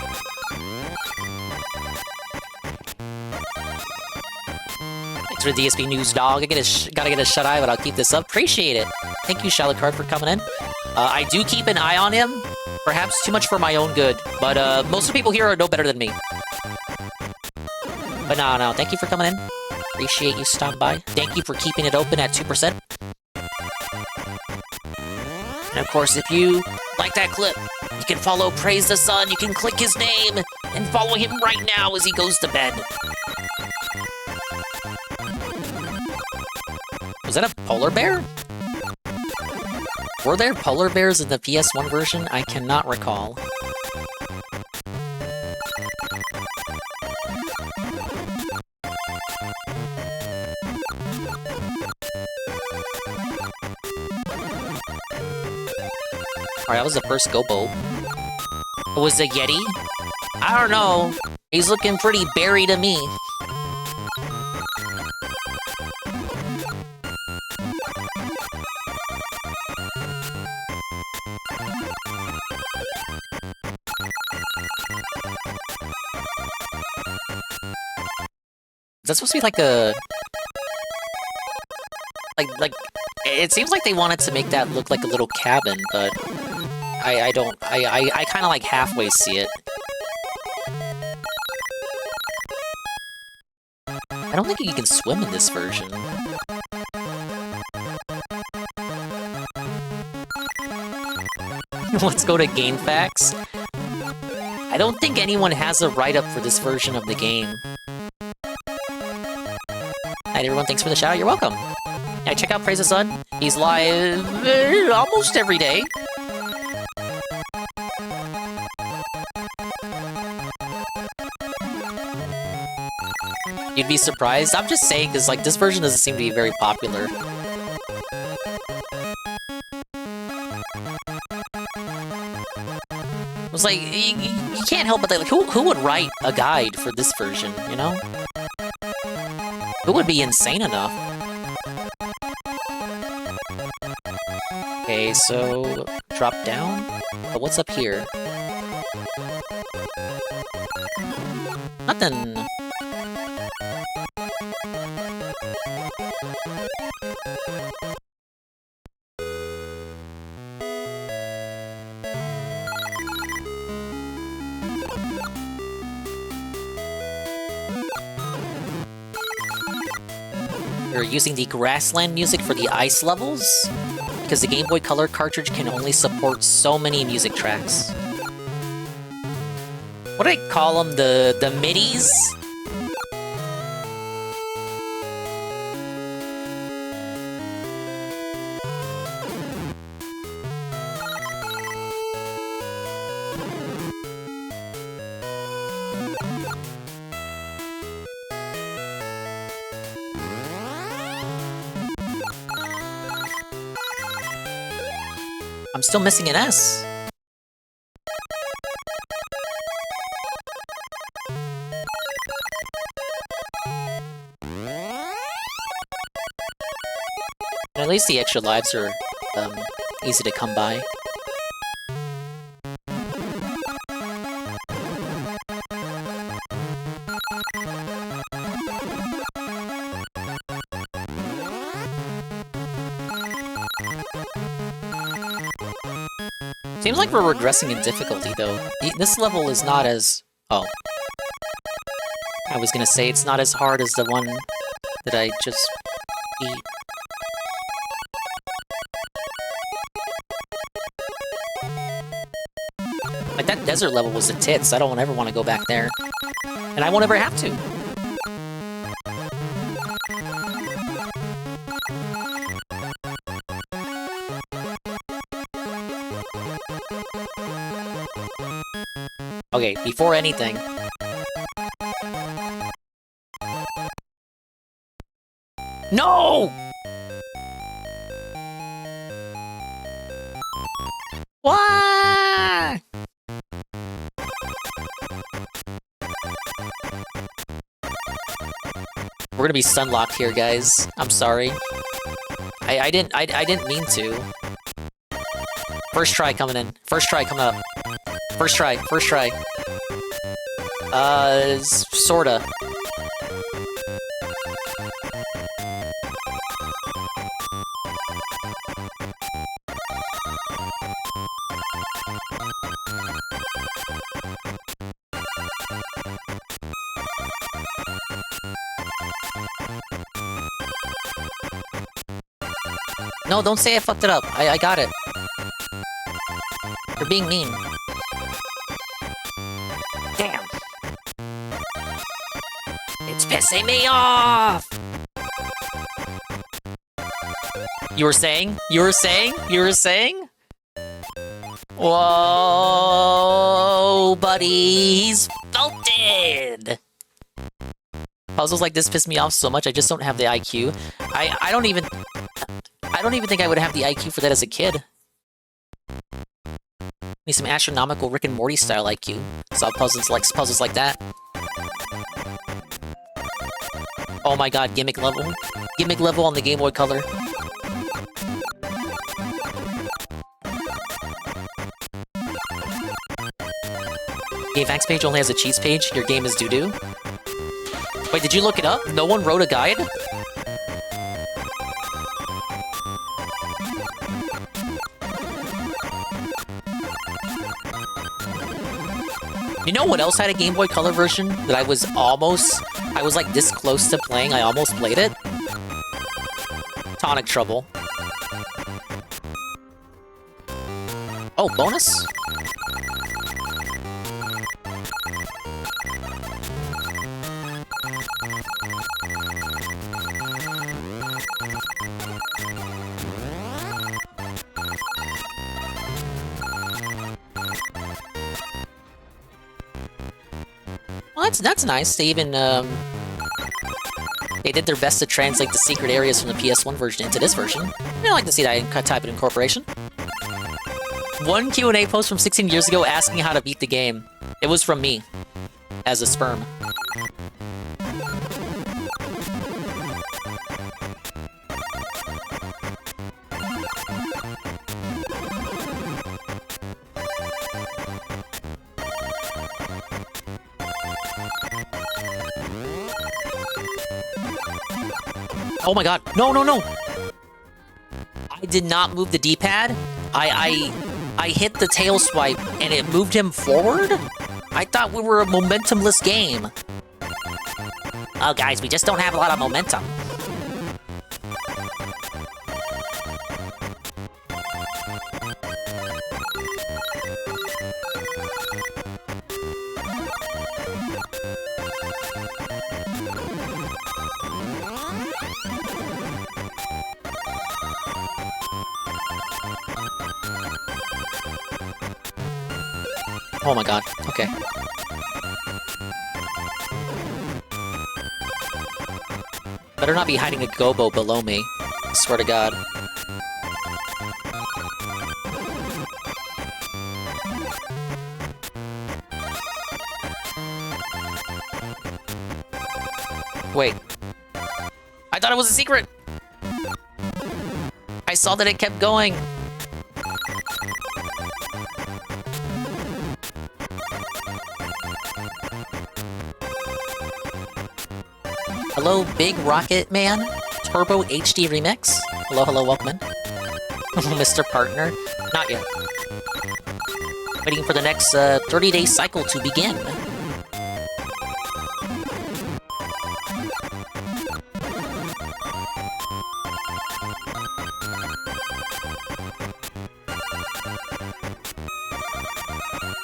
Thanks for the DSP news, dog. Gotta get a shut eye, but I'll keep this up. Appreciate it. Thank you, Shalacard, for coming in. I do keep an eye on him. Perhaps too much for my own good, but most of the people here are no better than me. But no, thank you for coming in. Appreciate you stopping by. Thank you for keeping it open at 2%. And of course, if you like that clip, you can follow Praise the Sun, you can click his name, and follow him right now as he goes to bed. Was that a polar bear? Were there polar bears in the PS1 version? I cannot recall. Alright, that was the first Gobo. It was the Yeti? I don't know. He's looking pretty berry to me. Is that supposed to be like a... Like, it seems like they wanted to make that look like a little cabin, but... I kind of like halfway see it. I don't think you can swim in this version. Let's go to GameFAQs. I don't think anyone has a write-up for this version of the game. Hi everyone, thanks for the shout-out, you're welcome. Yeah, check out Praise the Sun. He's live almost every day. You'd be surprised. I'm just saying, because like this version doesn't seem to be very popular. It was like, you can't help but think, like, who would write a guide for this version, you know? It would be insane enough. Okay, so drop down. But what's up here? Nothing. We're using the grassland music for the ice levels, because the Game Boy Color cartridge can only support so many music tracks. What do I call them? The midis? I'm still missing an S. And at least the extra lives are easy to come by. Seems like we're regressing in difficulty, though. This level is not as... Oh. I was gonna say it's not as hard as the one that I just beat. Like, that desert level was the tits. I don't ever want to go back there. And I won't ever have to. Okay, before anything... No! Why? We're gonna be sunlocked here, guys. I'm sorry. I didn't mean to. First try coming in. First try coming up. First try. First try. Sorta. No, don't say I fucked it up. I got it. You're being mean. Damn. It's pissing me off! You were saying? You were saying? You were saying? Whoa, buddies! Vaulted! Puzzles like this piss me off so much, I just don't have the IQ. I don't even think I would have the IQ for that as a kid. Need some astronomical Rick and Morty style IQ. Saw puzzles like that. Oh my god, gimmick level. Gimmick level on the Game Boy Color. Game facts page only has a cheats page. Your game is doo-doo. Wait, did you look it up? No one wrote a guide? You know what else had a Game Boy Color version that I was like this close to playing, I almost played it? Tonic Trouble. Oh, bonus? Well, that's nice. They even, they did their best to translate the secret areas from the PS1 version into this version. I like to see that type of incorporation. One Q&A post from 16 years ago asking how to beat the game. It was from me, as a sperm. Oh my god. No, no, no! I did not move the D-pad. I hit the tail swipe and it moved him forward? I thought we were a momentumless game. Oh guys, we just don't have a lot of momentum. Oh my god, okay. Better not be hiding a Gobbo below me. I swear to god. Wait. I thought it was a secret! I saw that it kept going! Hello, Big Rocket Man? Turbo HD Remix? Hello, hello, welcome in. Mr. Partner? Not yet. Waiting for the next 30-day cycle to begin.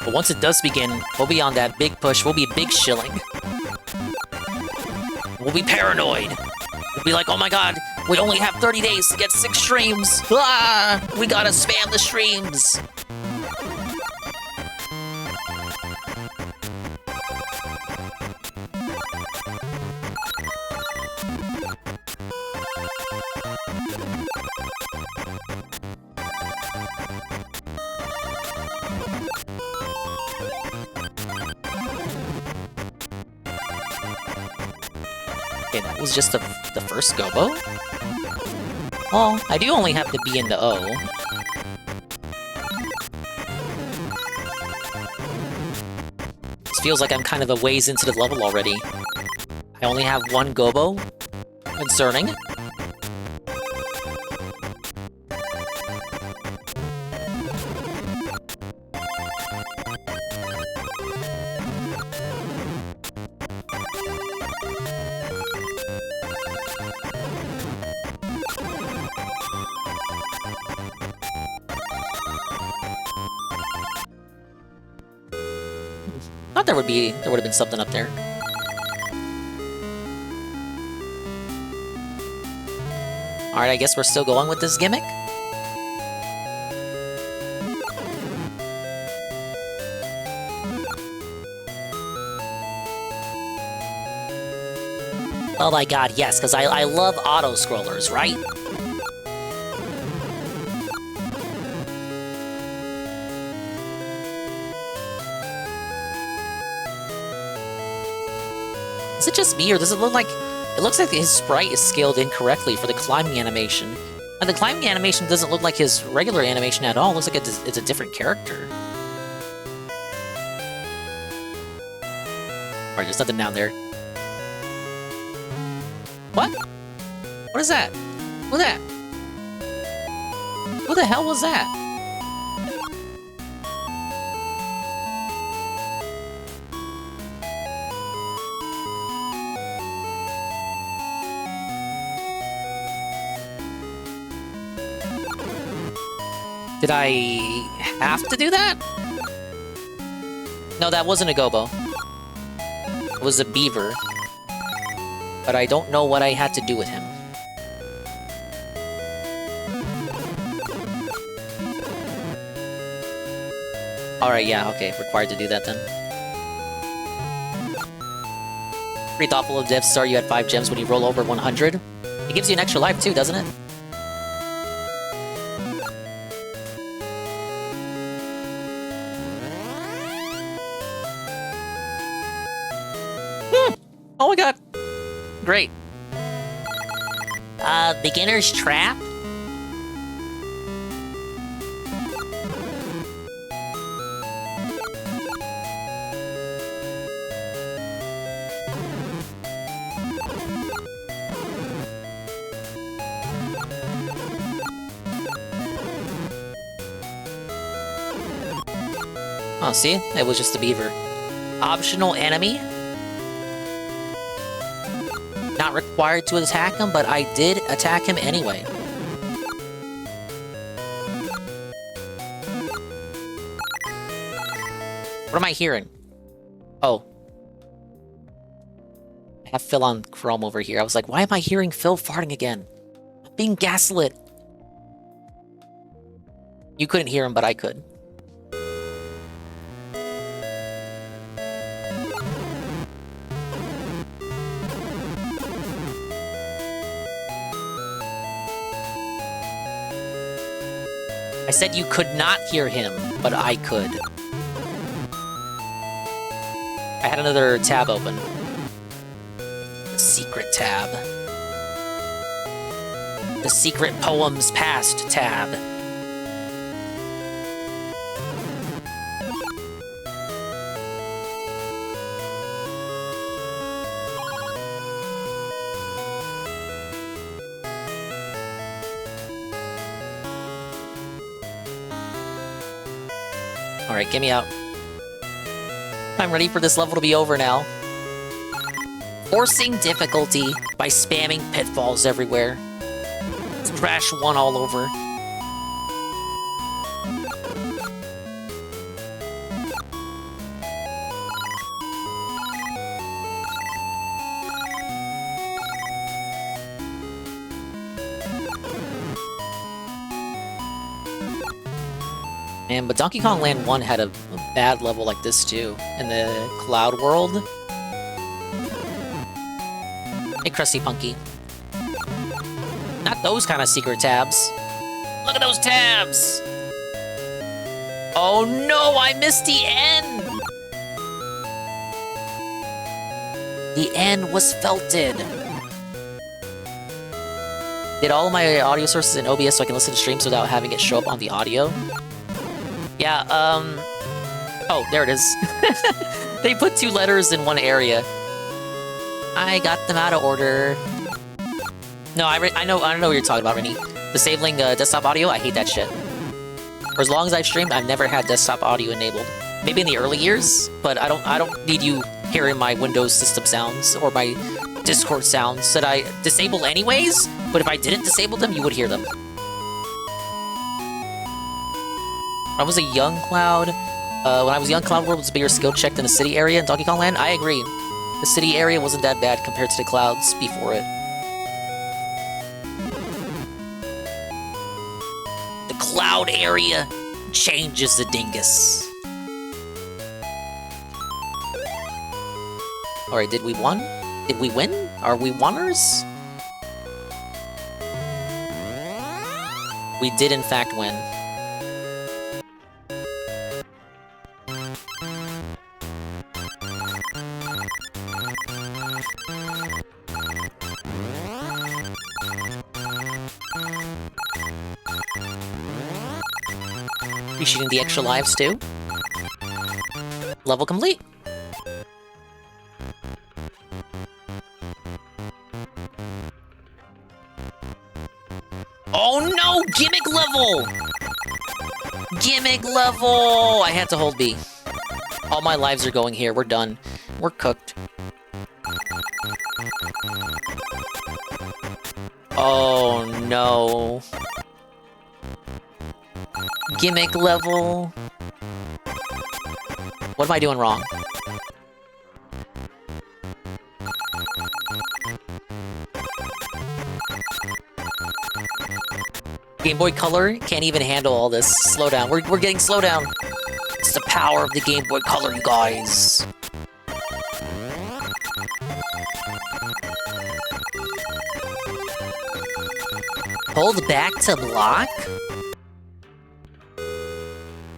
But once it does begin, we'll be on that big push. We'll be big shilling. We'll be paranoid. We'll be like, oh my god, we only have 30 days to get 6 streams. Ah, we gotta spam the streams. Okay, that was just the first Gobbo? Oh, I do only have the B and the O. This feels like I'm kind of a ways into the level already. I only have one Gobbo. Concerning. Thought there would have been something up there. Alright, I guess we're still going with this gimmick. Oh my god, yes, because I love auto-scrollers, right? Is it just me, or does it look like... It looks like his sprite is scaled incorrectly for the climbing animation. And the climbing animation doesn't look like his regular animation at all. It looks like it's a different character. Alright, there's nothing down there. What? What is that? Who that? Who the hell was that? Did I have to do that? No, that wasn't a Gobbo. It was a beaver. But I don't know what I had to do with him. Alright, yeah, okay. Required to do that then. Pretty thoughtful of Dev Star, you had 5 gems when you roll over 100. It gives you an extra life too, doesn't it? Oh my god! Great. Beginner's Trap? Oh, see? It was just a beaver. Optional enemy? Not required to attack him, but I did attack him anyway. What am I hearing? Oh. I have Phil on Chrome over here. I was like, why am I hearing Phil farting again? I'm being gaslit. You couldn't hear him, but I could. I said you could not hear him, but I could. I had another tab open. The secret tab. The secret poems past tab. Alright, get me out. I'm ready for this level to be over now. Forcing difficulty by spamming pitfalls everywhere. It's Crash 1 all over. Man, but Donkey Kong Land 1 had a bad level like this too, in the Cloud World. Hey, Krusty Punky. Not those kind of secret tabs. Look at those tabs! Oh no, I missed the end! The end was felted. Did all of my audio sources in OBS so I can listen to streams without having it show up on the audio? Yeah, oh, there it is. They put 2 letters in one area. I got them out of order. No, I know what you're talking about, Rennie. Disabling desktop audio, I hate that shit. For as long as I've streamed, I've never had desktop audio enabled. Maybe in the early years, but I don't need you hearing my Windows system sounds or my Discord sounds that I disable anyways, but if I didn't disable them, you would hear them. I was a young Cloud. When I was young, Cloud World was a bigger skill check than the city area in Donkey Kong Land. I agree. The city area wasn't that bad compared to the clouds before it. The cloud area changes the dingus. Alright, did we win? Did we win? Are we winners? We did in fact win. Appreciating the extra lives too. Level complete. Oh no! Gimmick level! Gimmick level! I had to hold B. All my lives are going here. We're done. We're cooked. Oh no. Gimmick level. What am I doing wrong? Game Boy Color can't even handle all this. Slow down. We're getting slow down. It's the power of the Game Boy Color, you guys. Hold back to block?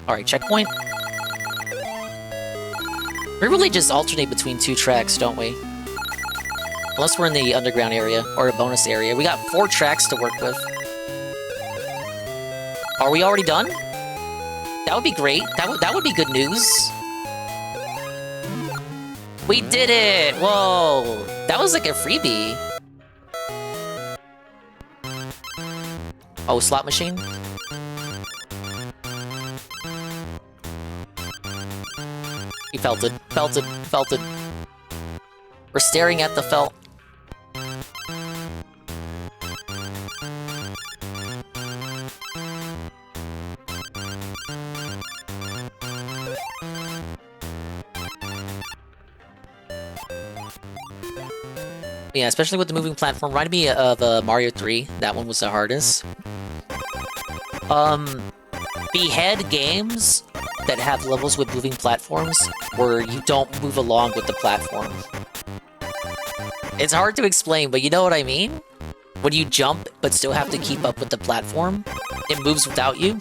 Alright, checkpoint. We really just alternate between 2 tracks, don't we? Unless we're in the underground area, or a bonus area. We got 4 tracks to work with. Are we already done? That would be great. That would be good news. We did it! Whoa! That was like a freebie. Oh, slot machine? He felt it. Felt it. Felt it. We're staring at the felt. Yeah, especially with the moving platform. Reminded me of Mario 3. That one was the hardest. Behead games that have levels with moving platforms where you don't move along with the platform. It's hard to explain, but you know what I mean? When you jump but still have to keep up with the platform, it moves without you.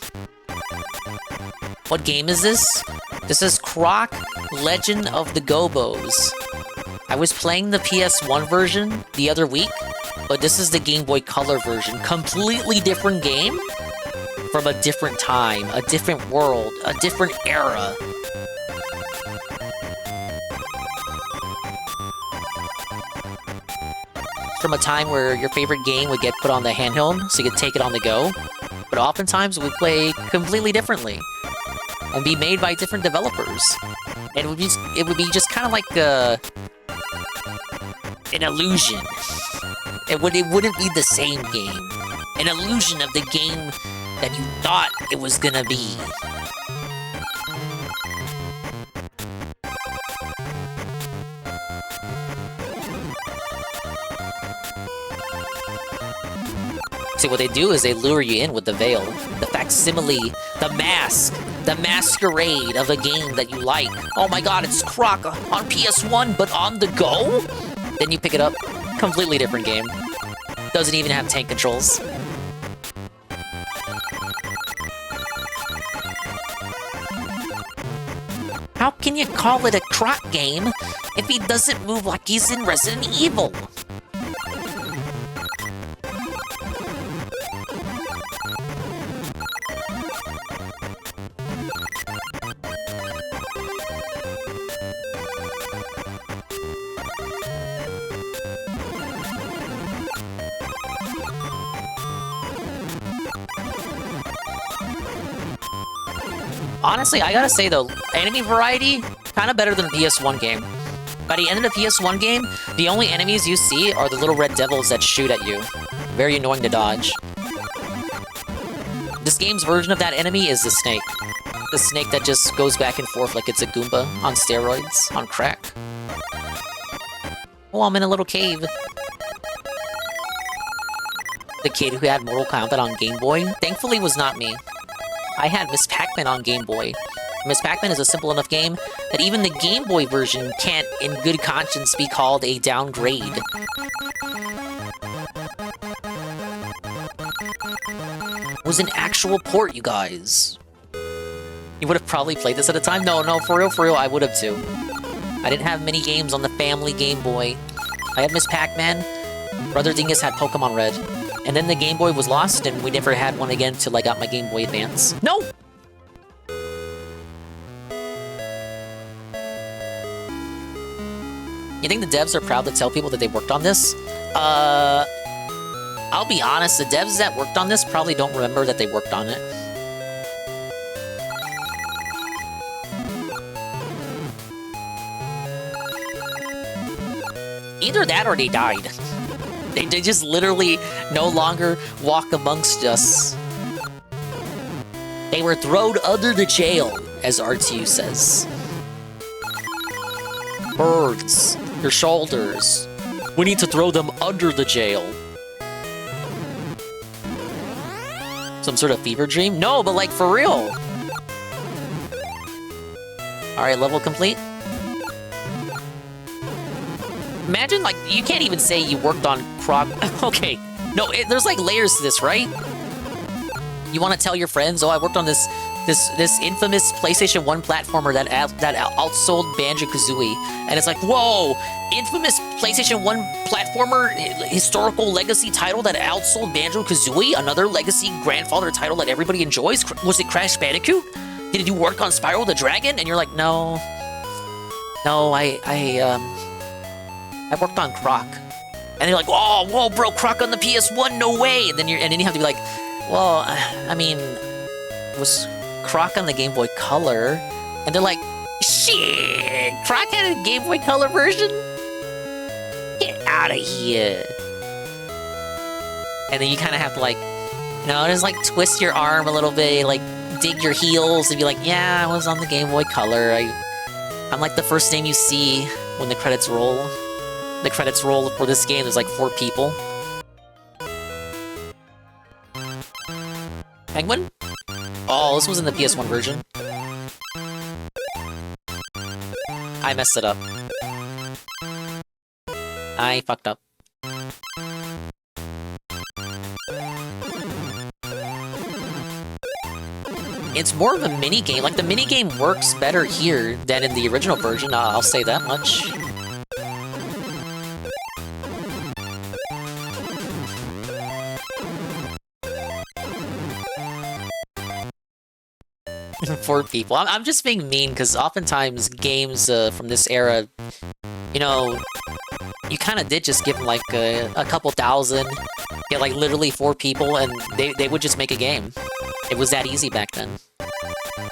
What game is this? This is Croc, Legend of the Gobbos. I was playing the PS1 version the other week, but this is the Game Boy Color version. Completely different game from a different time, a different world, a different era. From a time where your favorite game would get put on the handheld, so you could take it on the go. But oftentimes we play completely differently. and be made by different developers. And it would be just kind of like an illusion. It wouldn't be the same game. An illusion of the game that you thought it was gonna be. See, what they do is they lure you in with the veil, the facsimile, the mask, the masquerade of a game that you like. Oh my god, it's Croc on PS1, but on the go? Then you pick it up, completely different game. Doesn't even have tank controls. How can you call it a Croc game if he doesn't move like he's in Resident Evil? Honestly, I gotta say though, enemy variety, kind of better than the PS1 game. By the end of the PS1 game, the only enemies you see are the little red devils that shoot at you. Very annoying to dodge. This game's version of that enemy is the snake. The snake that just goes back and forth like it's a Goomba on steroids, on crack. Oh, I'm in a little cave. The kid who had Mortal Kombat on Game Boy, thankfully was not me. I had Miss Pac-Man on Game Boy. Miss Pac-Man is a simple enough game that even the Game Boy version can't, in good conscience, be called a downgrade. It was an actual port, you guys. You would have probably played this at a time? No, for real, I would have too. I didn't have many games on the family Game Boy. I had Miss Pac-Man. Brother Dingus had Pokemon Red. And then the Game Boy was lost, and we never had one again till I got my Game Boy Advance. No! You think the devs are proud to tell people that they worked on this? I'll be honest, the devs that worked on this probably don't remember that they worked on it. Either that or they died. They just literally no longer walk amongst us. They were thrown under the jail, as RTU says. Birds, your shoulders. We need to throw them under the jail. Some sort of fever dream? No, but like for real. Alright, level complete. Imagine, like, you can't even say you worked on Croc. Okay, no, there's like layers to this, right? You want to tell your friends, oh, I worked on this infamous PlayStation 1 platformer that outsold Banjo-Kazooie, and it's like, whoa, infamous PlayStation 1 platformer historical legacy title that outsold Banjo-Kazooie, another legacy grandfather title that everybody enjoys. Was it Crash Bandicoot? Did you work on Spyro the Dragon? And you're like, no, I worked on Croc. And they're like, oh, whoa, bro, Croc on the PS1, no way! And then you have to be like, well, I mean, it was Croc on the Game Boy Color. And they're like, shit, Croc had a Game Boy Color version? Get out of here. And then you kind of have to like, just like twist your arm a little bit, like dig your heels and be like, yeah, I was on the Game Boy Color. I'm like the first name you see when the credits roll. The credits roll for this game, there's like 4 people. Penguin? Oh, this was in the PS1 version. I messed it up. I fucked up. It's more of a mini-game. Like, the mini-game works better here than in the original version, I'll say that much. 4 people. I'm just being mean, because oftentimes games from this era, you kind of did just give them like a couple thousand, get like literally 4 people, and they would just make a game. It was that easy back then.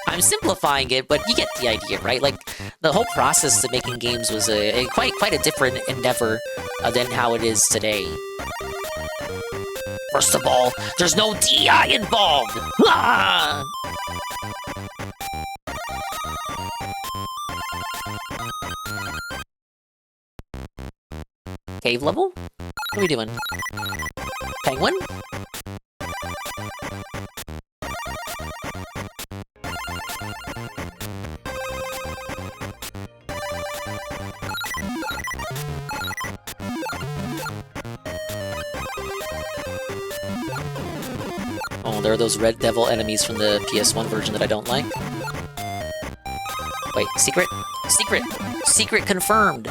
I'm simplifying it, but you get the idea, right? Like, the whole process of making games was quite a different endeavor than how it is today. First of all, there's no DI involved! Ah! Cave level? What are we doing? Penguin? Oh, there are those Red Devil enemies from the PS1 version that I don't like. Wait, secret? Secret! Secret confirmed!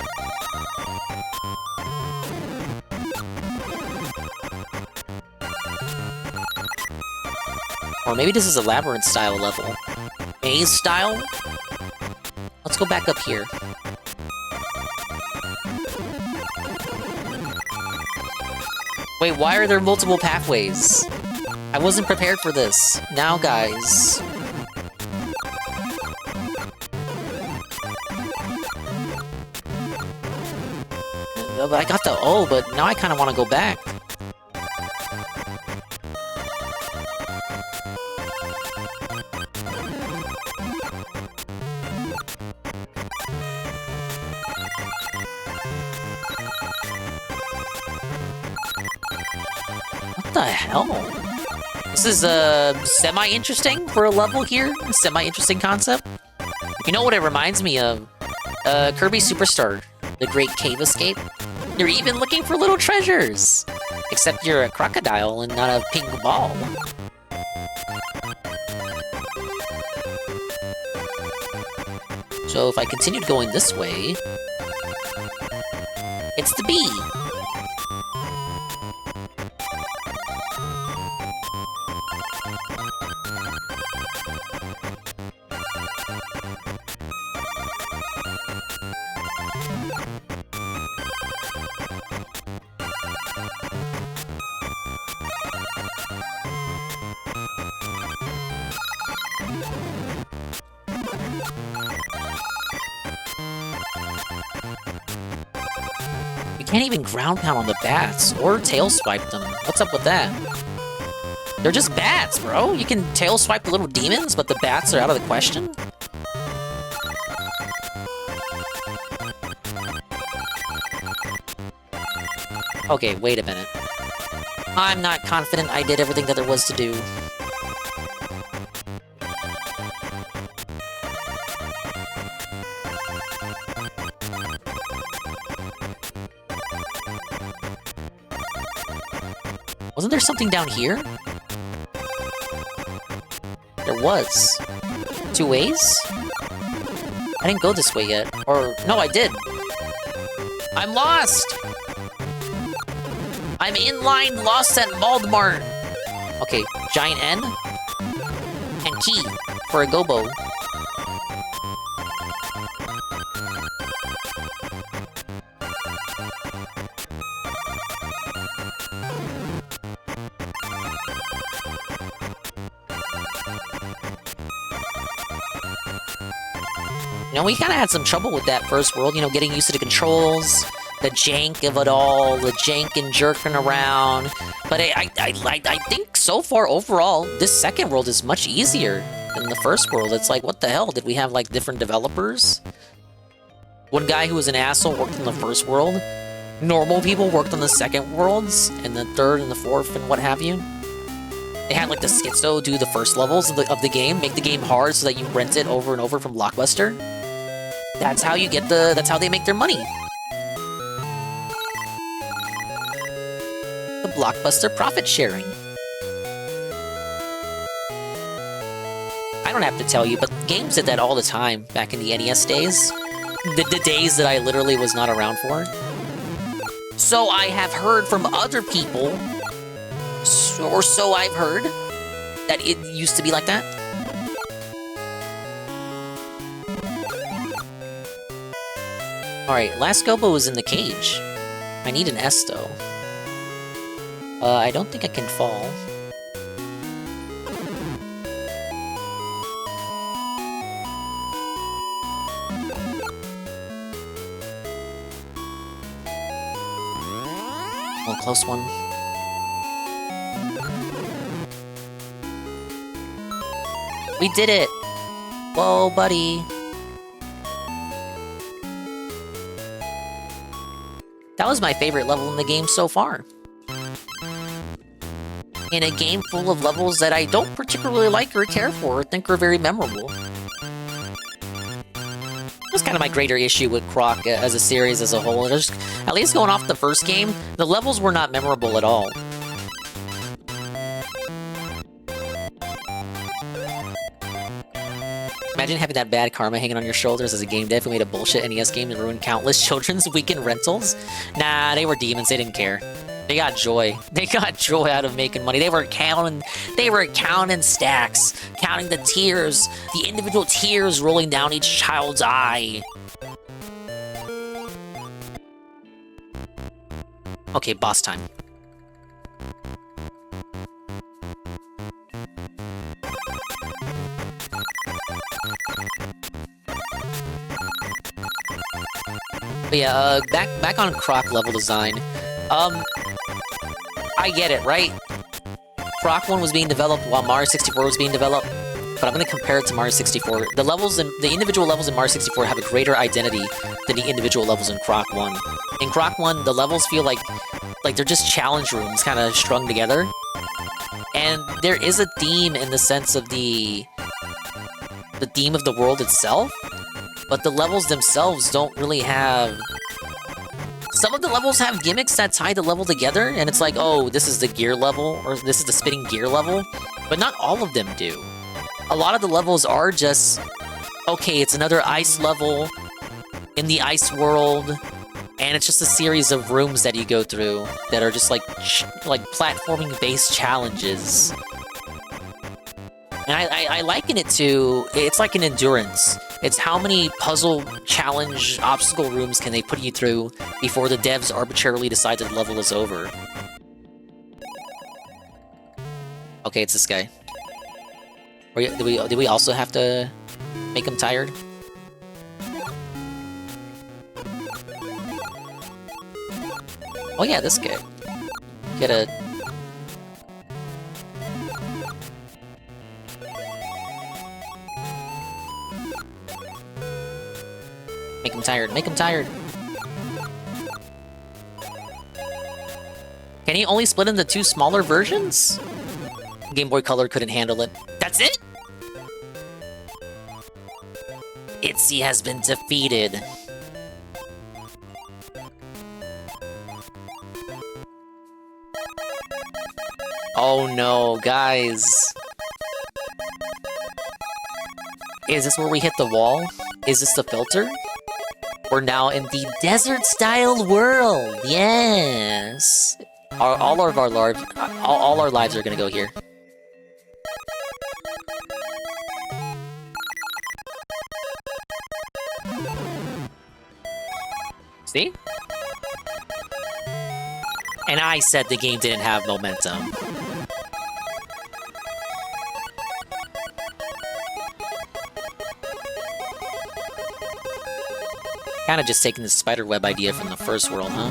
Or maybe this is a labyrinth-style level. Maze-style? Let's go back up here. Wait, why are there multiple pathways? I wasn't prepared for this. Now, guys. I got the O, but now I kind of want to go back. What the hell? This is semi-interesting for a level here. Semi-interesting concept. You know what it reminds me of? Kirby Superstar, the Great Cave Escape. You're even looking for little treasures! Except you're a crocodile and not a pink ball. So if I continued going this way... It's the bee! Can't even ground pound on the bats, or tail swipe them. What's up with that? They're just bats, bro! You can tail swipe the little demons, but the bats are out of the question? Okay, wait a minute. I'm not confident I did everything that there was to do. Wasn't there something down here? There was. 2 ways? I didn't go this way yet. Or, no, I did. I'm lost! I'm inline lost at Maldmart. Okay, giant N. And key for a Gobbo. You know, we kind of had some trouble with that first world, you know, getting used to the controls, the jank of it all, the jank and jerking around. But I think so far, overall, this second world is much easier than the first world. It's like, what the hell? Did we have, like, different developers? One guy who was an asshole worked on the first world. Normal people worked on the second worlds, and the third and the fourth and what have you. They had, like, the schizo do the first levels of the game, make the game hard so that you rent it over and over from Blockbuster. That's how you get that's how they make their money. The Blockbuster profit sharing. I don't have to tell you, but games did that all the time back in the NES days. The days that I literally was not around for. So I have heard from other people, or so I've heard, that it used to be like that. Alright, last Gobbo is in the cage. I need an S, though. I don't think I can fall. Oh, close one. We did it! Whoa, buddy. That was my favorite level in the game so far. In a game full of levels that I don't particularly like or care for or think are very memorable. That's kind of my greater issue with Croc as a series as a whole. Just, at least going off the first game, the levels were not memorable at all. Imagine having that bad karma hanging on your shoulders as a game dev who made a bullshit NES game and ruined countless children's weekend rentals. Nah, they were demons, they didn't care. They got joy. They got joy out of making money. They were counting stacks, counting the tears, the individual tears rolling down each child's eye. Okay, boss time. But yeah, back on Croc level design. I get it, right? Croc 1 was being developed while Mario 64 was being developed, but I'm gonna compare it to Mario 64. The individual levels in Mario 64 have a greater identity than the individual levels in Croc 1. In Croc 1, the levels feel like they're just challenge rooms kind of strung together. And there is a theme in the sense of the theme of the world itself, but the levels themselves don't really have... Some of the levels have gimmicks that tie the level together, and it's like, oh, this is the gear level, or this is the spinning gear level, but not all of them do. A lot of the levels are just, okay, it's another ice level in the ice world, and it's just a series of rooms that you go through that are just like platforming-based challenges. And I liken it to, it's like an endurance. It's how many puzzle, challenge, obstacle rooms can they put you through before the devs arbitrarily decide that the level is over. Okay, it's this guy. Do we also have to make him tired? Oh yeah, this guy. Get a... Make him tired, make him tired! Can he only split into 2 smaller versions? Game Boy Color couldn't handle it. That's it?! Itzy has been defeated. Oh no, guys. Is this where we hit the wall? Is this the filter? We're now in the desert-style world. Yes. All our lives are gonna go here. See? And I said the game didn't have momentum. Kinda just taking the spiderweb idea from the first world, huh?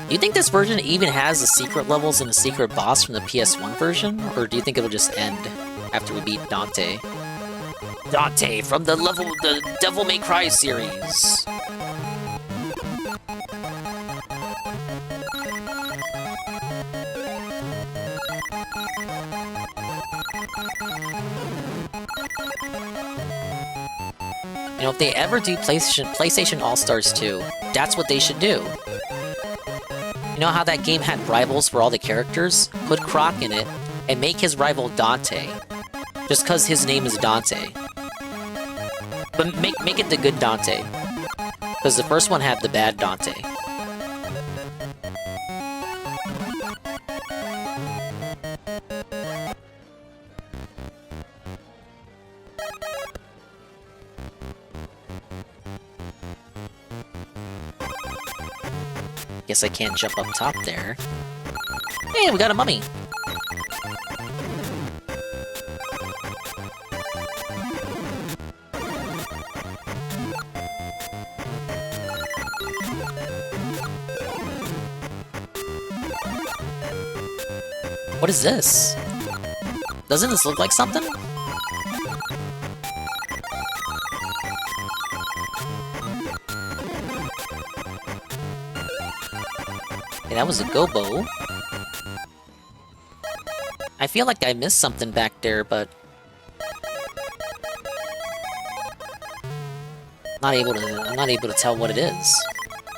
Do you think this version even has the secret levels and a secret boss from the PS1 version? Or do you think it'll just end after we beat Dante? Dante from the Devil May Cry series! You know, if they ever do PlayStation All-Stars 2, that's what they should do. You know how that game had rivals for all the characters? Put Croc in it, and make his rival Dante. Just cause his name is Dante. But make it the good Dante. Because the first one had the bad Dante. Guess I can't jump up top there. Hey, we got a mummy! What is this? Doesn't this look like something? Okay, that was a Gobbo. I feel like I missed something back there, but I'm not able to tell what it is.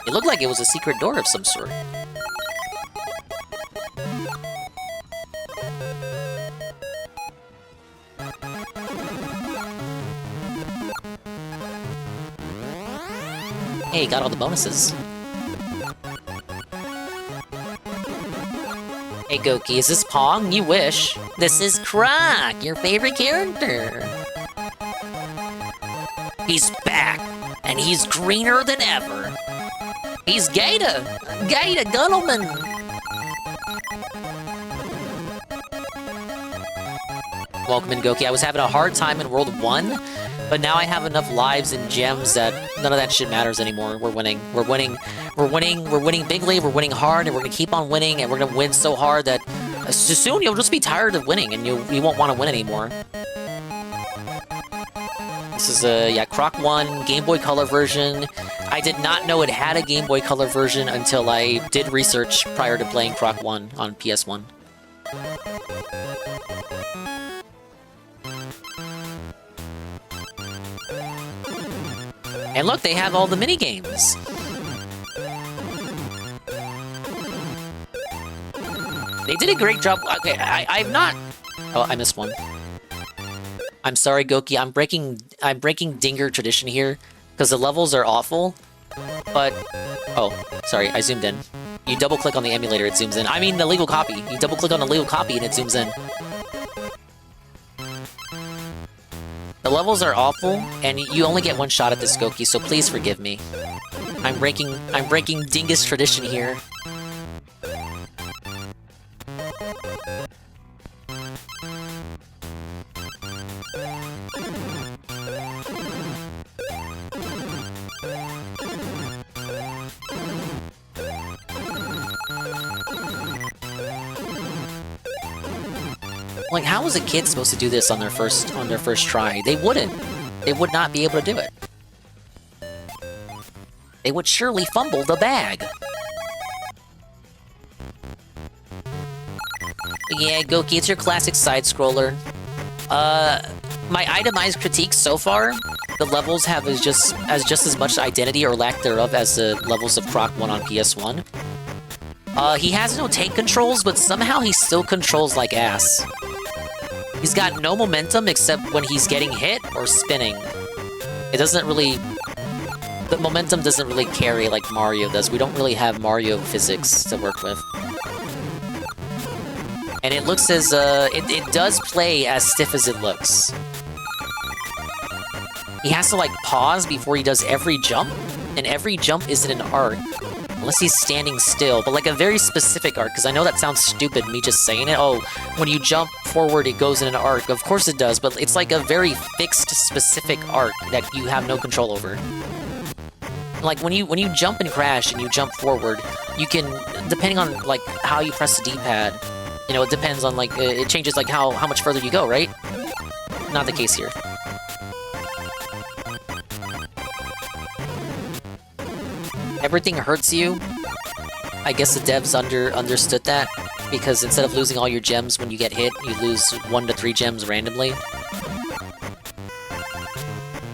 It looked like it was a secret door of some sort. Hey, got all the bonuses. Hey Goki, is this Pong? You wish. This is Croc, your favorite character. He's back, and he's greener than ever. He's Gator Guttleman. Welcome in, Goki. I was having a hard time in World 1, but now I have enough lives and gems that none of that shit matters anymore. We're winning. We're winning bigly, we're winning hard, and we're gonna keep on winning, and we're gonna win so hard that soon you'll just be tired of winning, and you won't want to win anymore. This is a, Croc 1 Game Boy Color version. I did not know it had a Game Boy Color version until I did research prior to playing Croc 1 on PS1. And look, they have all the mini-games. They did a great job. Okay, I've not... Oh, I missed one. I'm sorry, Goki. I'm breaking Dinger tradition here, because the levels are awful, but... Oh, sorry, I zoomed in. You double-click on the emulator, it zooms in. I mean, the legal copy. You double-click on the legal copy, and it zooms in. The levels are awful, and you only get one shot at this, Goki, so please forgive me. I'm breaking Dingus tradition here. Like, how was a kid supposed to do this on their first try? They wouldn't. They would not be able to do it. They would surely fumble the bag. Yeah, Goki, it's your classic side-scroller. My itemized critiques so far, the levels have just as much identity or lack thereof as the levels of Croc 1 on PS1. He has no tank controls, but somehow he still controls like ass. He's got no momentum except when he's getting hit or spinning. It doesn't really... The momentum doesn't really carry like Mario does. We don't really have Mario physics to work with. And it looks as... It does play as stiff as it looks. He has to, like, pause before he does every jump, and every jump isn't an arc. Unless he's standing still, but like a very specific arc, because I know that sounds stupid, me just saying it. Oh, when you jump forward, it goes in an arc. Of course it does, but it's like a very fixed, specific arc that you have no control over. Like, when you jump and crash and you jump forward, you can, depending on, like, how you press the D-pad, you know, it depends on, like, it changes, like, how much further you go, right? Not the case here. Everything hurts you. I guess the devs understood that, because instead of losing all your gems when you get hit, you lose 1 to 3 gems randomly.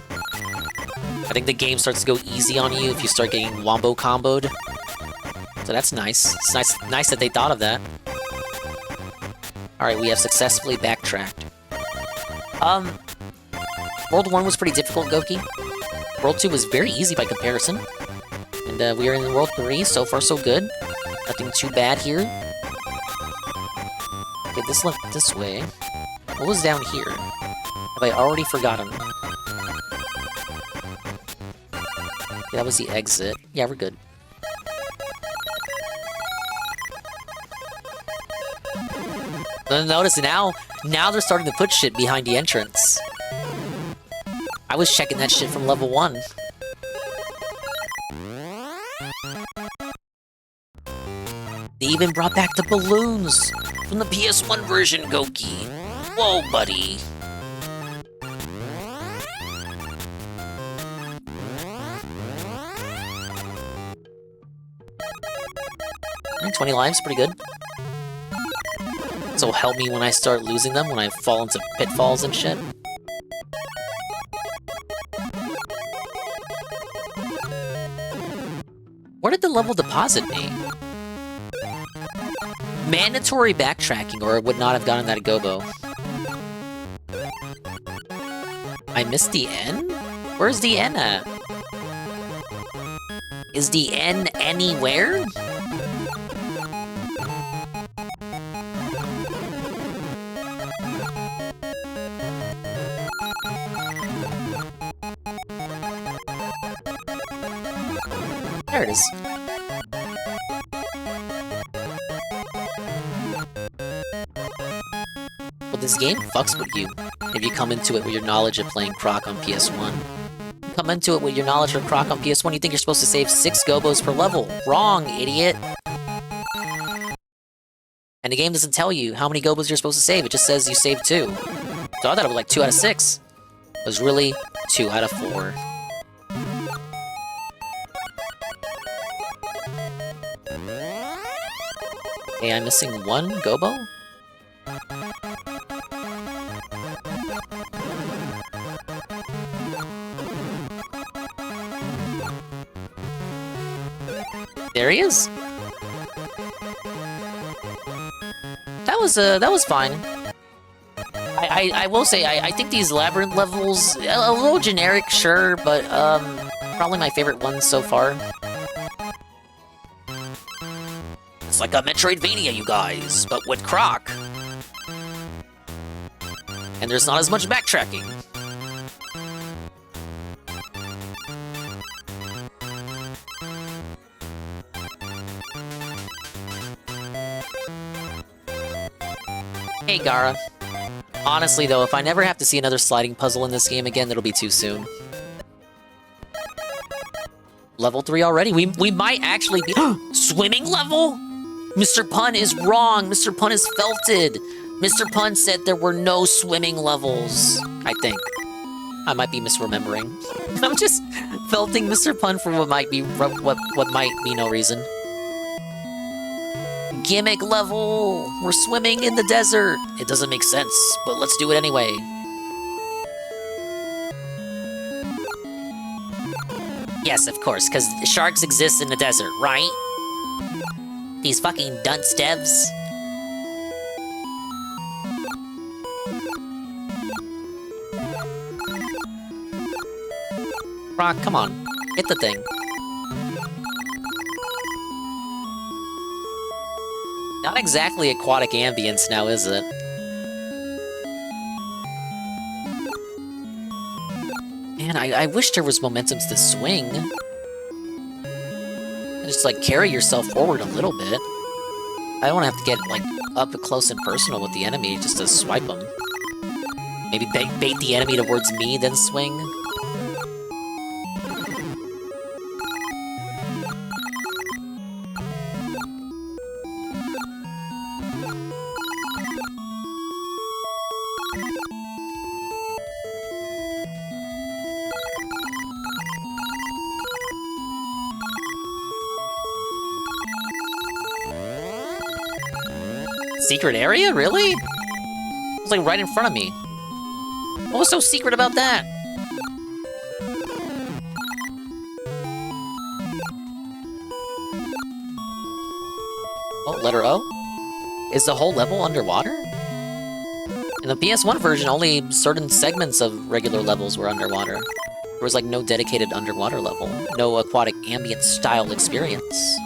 I think the game starts to go easy on you if you start getting wombo comboed. So that's nice. It's nice that they thought of that. Alright, we have successfully backtracked. World 1 was pretty difficult, Goki. World 2 was very easy by comparison. And we are in World 3, so far so good. Nothing too bad here. Okay, this left this way. What was down here? Have I already forgotten? Okay, that was the exit. Yeah, we're good. Notice now they're starting to put shit behind the entrance. I was checking that shit from level 1. They even brought back the balloons! From the PS1 version, Goki. Whoa, buddy. 20 lives, pretty good. This will help me when I start losing them, when I fall into pitfalls and shit. Where did the level deposit me? Mandatory backtracking, or I would not have gotten that at Gobo. I missed the N? Where's the N at? Is the N anywhere? There it is. Well, this game fucks with you if you come into it with your knowledge of playing Croc on PS1. You come into it with your knowledge of Croc on PS1, you think you're supposed to save 6 Gobbos per level. Wrong, idiot! And the game doesn't tell you how many Gobbos you're supposed to save, it just says you saved 2. So I thought it was like 2 out of 6. It was really 2 out of 4. Hey, I'm missing 1 Gobo? There he is. That was fine. I will say I think these labyrinth levels a little generic, sure, but probably my favorite ones so far. It's like a Metroidvania, you guys, but with Croc. And there's not as much backtracking. Hey, Gara. Honestly, though, if I never have to see another sliding puzzle in this game again, it'll be too soon. Level 3 already? We might actually be— Swimming level? Mr. Pun is wrong. Mr. Pun is felted. Mr. Pun said there were no swimming levels. I think. I might be misremembering. I'm just felting Mr. Pun for what might be no reason. Gimmick level! We're swimming in the desert! It doesn't make sense, but let's do it anyway. Yes, of course, because sharks exist in the desert, right? These fucking dunce devs. Croc, come on. Hit the thing. Not exactly aquatic ambience now, is it? Man, I wish there was momentum to swing. Just, like, carry yourself forward a little bit. I don't want to have to get, like, up close and personal with the enemy just to swipe them. Maybe bait the enemy towards me, then swing. Secret area? Really? It was like right in front of me. What was so secret about that? Oh, letter O? Is the whole level underwater? In the PS1 version, only certain segments of regular levels were underwater. There was like no dedicated underwater level. No aquatic ambient style experience.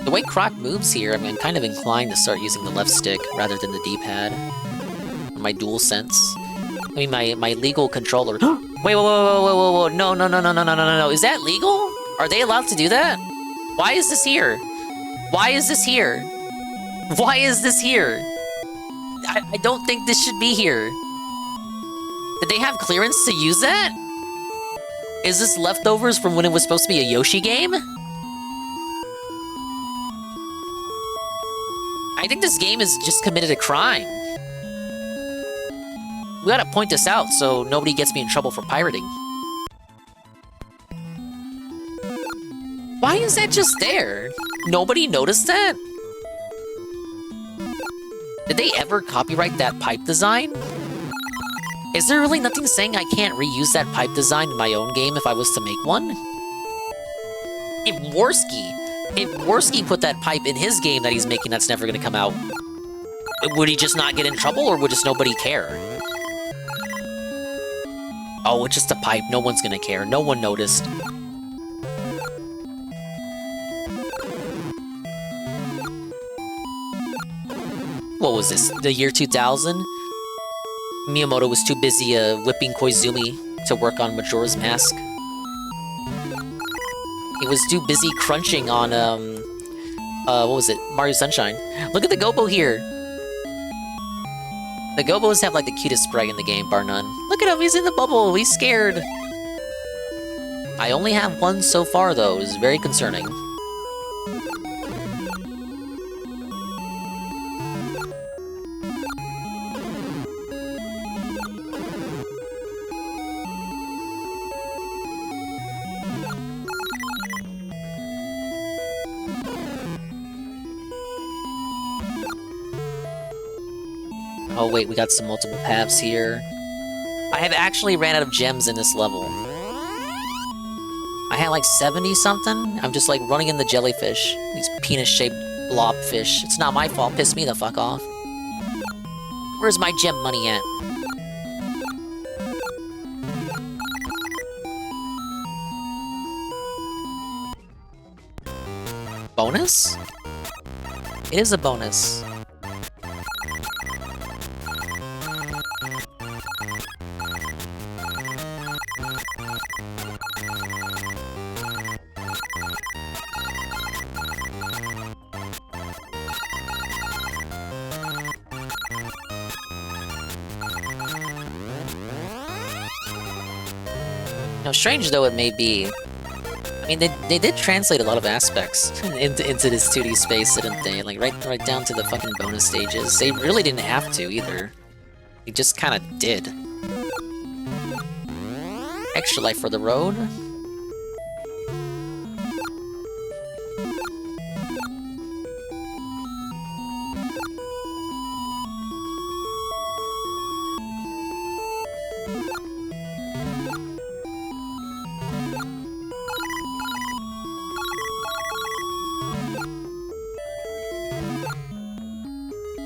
The way Croc moves here, I'm kind of inclined to start using the left stick rather than the D-pad. My dual sense. I mean, my legal controller. Wait, whoa, no. Is that legal? Are they allowed to do that? Why is this here? Why is this here? Why is this here? I don't think this should be here. Did they have clearance to use that? Is this leftovers from when it was supposed to be a Yoshi game? I think this game has just committed a crime. We gotta point this out so nobody gets me in trouble for pirating. Why is that just there? Nobody noticed that? Did they ever copyright that pipe design? Is there really nothing saying I can't reuse that pipe design in my own game if I was to make one? If Worski put that pipe in his game that he's making that's never gonna come out, would he just not get in trouble or would just nobody care? Oh, it's just a pipe, no one's gonna care, no one noticed. What was this, the year 2000? Miyamoto was too busy whipping Koizumi to work on Majora's Mask. He was too busy crunching on, what was it? Mario Sunshine. Look at the Gobbo here! The Gobbos have like the cutest sprite in the game, bar none. Look at him, he's in the bubble, he's scared! I only have one so far though, it's very concerning. Oh wait, we got some multiple paths here. I have actually ran out of gems in this level. I had like 70 something. I'm just like running in the jellyfish. These penis-shaped blobfish. It's not my fault, piss me the fuck off. Where's my gem money at? Bonus? It is a bonus. Strange though it may be, I mean, they did translate a lot of aspects into this 2D space, didn't they? Like, right down to the fucking bonus stages. They really didn't have to, either. They just kinda did. Extra life for the road.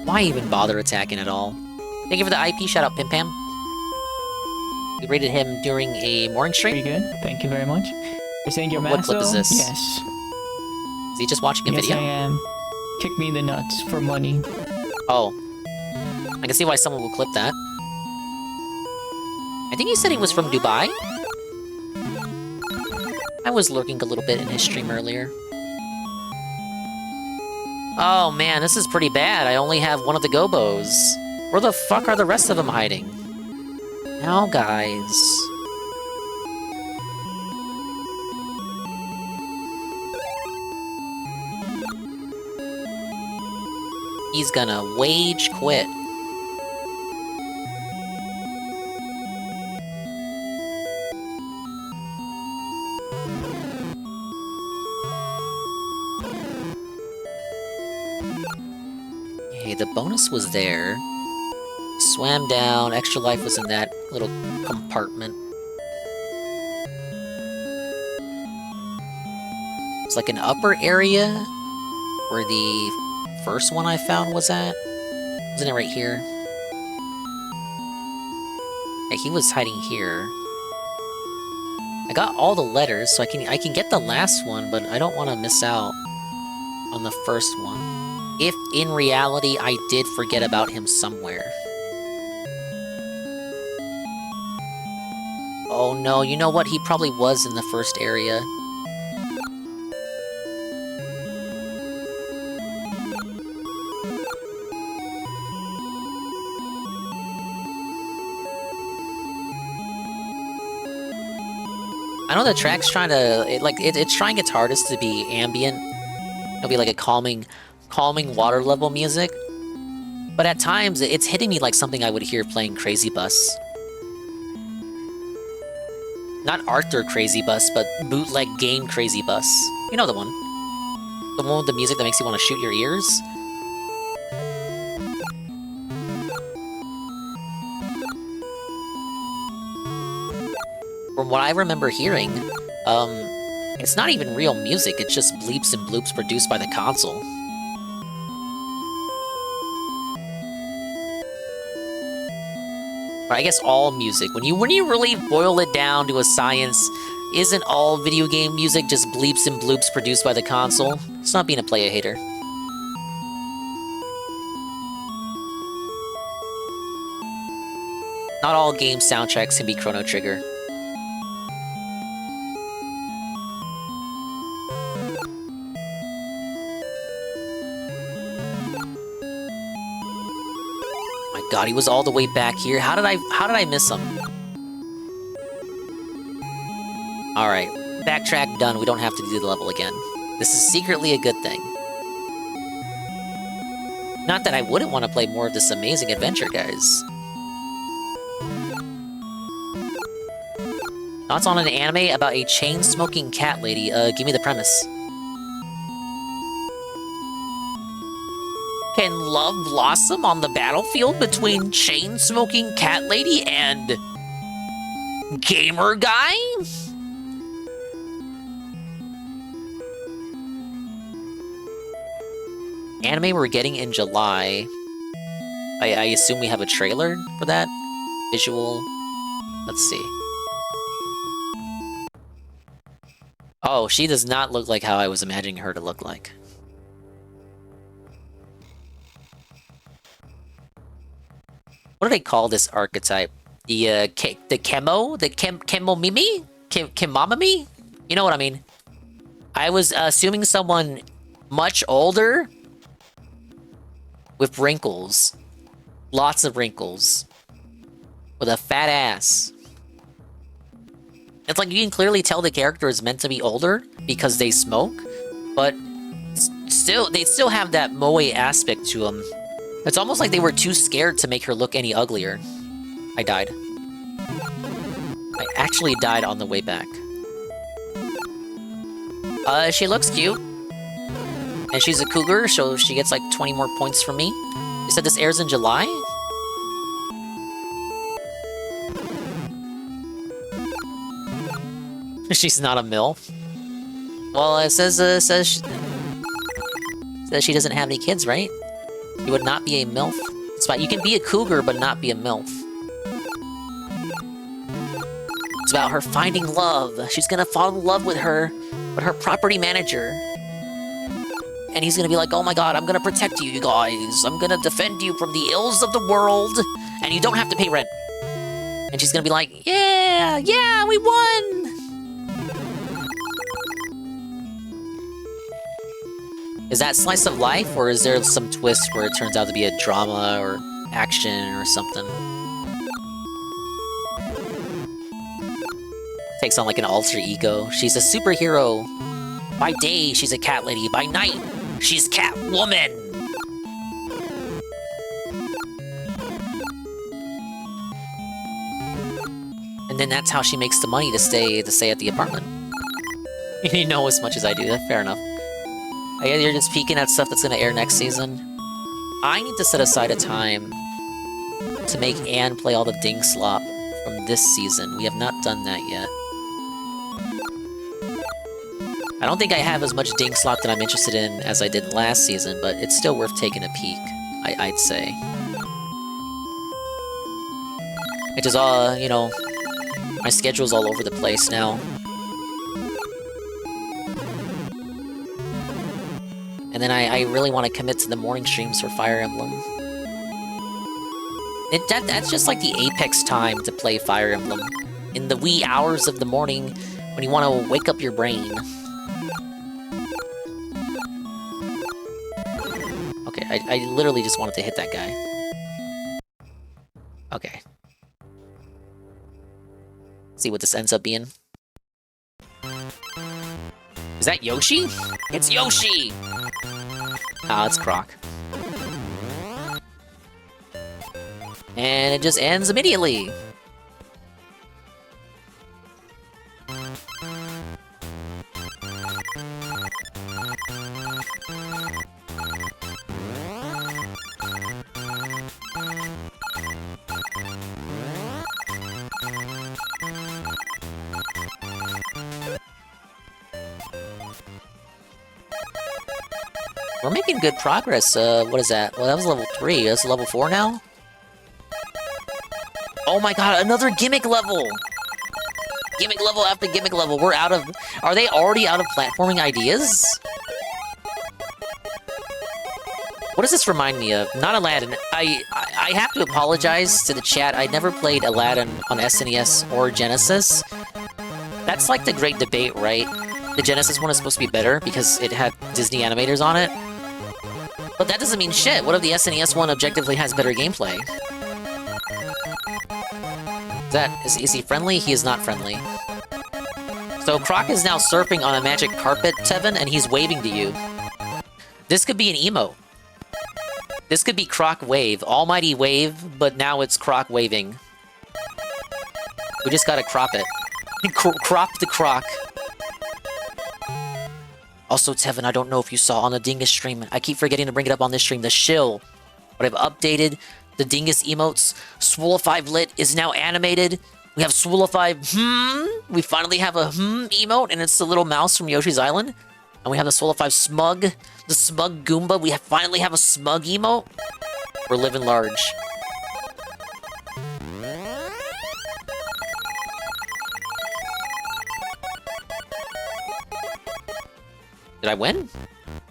Why even bother attacking at all? Thank you for the IP shout out, Pim Pam. We rated him during a morning stream. Very good, thank you very much. You're saying your What clip is this? Yes. Is he just watching a Yes, video? I am. Kick me in the nuts for money. Oh. I can see why someone would clip that. I think he said he was from Dubai. I was lurking a little bit in his stream earlier. Oh man, this is pretty bad. I only have one of the Gobbos. Where the fuck are the rest of them hiding? Now, guys. He's gonna wage quit. The bonus was there. Swam down, extra life was in that little compartment. It's like an upper area where the first one I found was at. Isn't it right here? Yeah, he was hiding here. I got all the letters, so I can get the last one, but I don't want to miss out on the first one. If, in reality, I did forget about him somewhere. Oh no, you know what? He probably was in the first area. I know the track's trying to it's trying its hardest to be ambient. It'll be like a calming water level music. But at times it's hitting me like something I would hear playing Crazy Bus. Not Arthur Crazy Bus, but bootleg game Crazy Bus. You know the one. The one with the music that makes you want to shoot your ears. From what I remember hearing, it's not even real music, it's just bleeps and bloops produced by the console. Or I guess all music. When you really boil it down to a science, isn't all video game music just bleeps and bloops produced by the console? It's not being a player hater. Not all game soundtracks can be Chrono Trigger. God, he was all the way back here. How did I miss him? Alright, backtrack done. We don't have to do the level again. This is secretly a good thing. Not that I wouldn't want to play more of this amazing adventure, guys. Thoughts on an anime about a chain-smoking cat lady? Give me the premise. Can love blossom on the battlefield between chain-smoking cat lady and gamer guy? Anime we're getting in July. I assume we have a trailer for that? Visual? Let's see. Oh, she does not look like how I was imagining her to look like. What do they call this archetype? The chemo? The chemomimi? Chemomimi? You know what I mean? I was assuming someone much older with wrinkles. Lots of wrinkles. With a fat ass. It's like you can clearly tell the character is meant to be older because they smoke, but they still have that moe aspect to them. It's almost like they were too scared to make her look any uglier. I died. I actually died on the way back. She looks cute. And she's a cougar, so she gets like 20 more points from me. You said this airs in July? She's not a MILF. Well, it says she doesn't have any kids, right? You would not be a MILF. It's about you can be a cougar, but not be a MILF. It's about her finding love. She's gonna fall in love with her property manager. And he's gonna be like, oh my god, I'm gonna protect you guys. I'm gonna defend you from the ills of the world. And you don't have to pay rent. And she's gonna be like, yeah, we won! Is that slice of life, or is there some twist where it turns out to be a drama or action or something? Takes on like an alter ego. She's a superhero. By day, she's a cat lady. By night, she's Catwoman. And then that's how she makes the money to stay at the apartment. You know as much as I do. That's fair enough. I guess you're just peeking at stuff that's gonna air next season. I need to set aside a time to make Anne play all the ding slop from this season. We have not done that yet. I don't think I have as much ding slop that I'm interested in as I did last season, but it's still worth taking a peek, I'd say. It just all, you know, my schedule's all over the place now. And then I really want to commit to the morning streams for Fire Emblem. That's just like the apex time to play Fire Emblem. In the wee hours of the morning when you want to wake up your brain. Okay, I literally just wanted to hit that guy. Okay. See what this ends up being. Is that Yoshi? It's Yoshi! Ah, it's Croc. And it just ends immediately. We're making good progress. What is that? Well, that was level 3. That's level 4 now? Oh my god, another gimmick level! Gimmick level after gimmick level. We're out of... Are they already out of platforming ideas? What does this remind me of? Not Aladdin. I have to apologize to the chat. I never played Aladdin on SNES or Genesis. That's like the great debate, right? The Genesis one is supposed to be better because it had Disney animators on it. But that doesn't mean shit. What if the SNES one objectively has better gameplay? Is he friendly? He is not friendly. So Croc is now surfing on a magic carpet, Tevin, and he's waving to you. This could be an emote. This could be Croc Wave. Almighty Wave, but now it's Croc waving. We just gotta crop it. Crop the Croc. Also, Tevin, I don't know if you saw on the Dingus stream, I keep forgetting to bring it up on this stream, the shill. But I've updated the Dingus emotes. Swoolify Lit is now animated. We have Swoolify We finally have a emote, and it's the little mouse from Yoshi's Island. And we have the Swoolify Smug, the Smug Goomba. We finally have a Smug emote. We're living large. Did I win?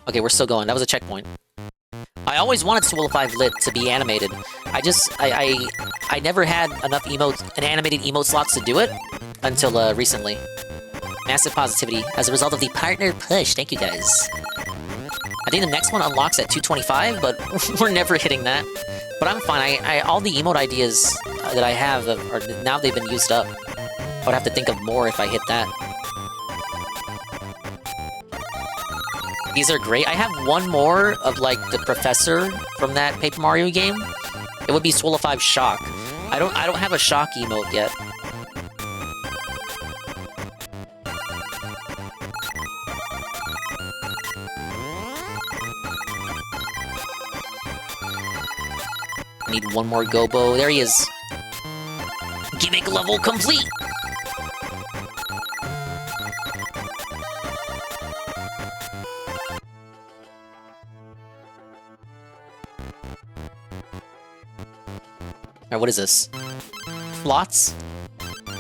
Okay, we're still going. That was a checkpoint. I always wanted Swoolify Lit to be animated. I never had enough emotes and animated emote slots to do it until recently. Massive positivity as a result of the partner push. Thank you guys. I think the next one unlocks at 225, but we're never hitting that. But I'm fine. All the emote ideas that I have are now they've been used up. I would have to think of more if I hit that. These are great. I have one more of, like, the professor from that Paper Mario game. It would be Swoolify Shock. I don't have a Shock emote yet. I need one more Gobo. There he is. Gimmick level complete! Alright, what is this? Slots?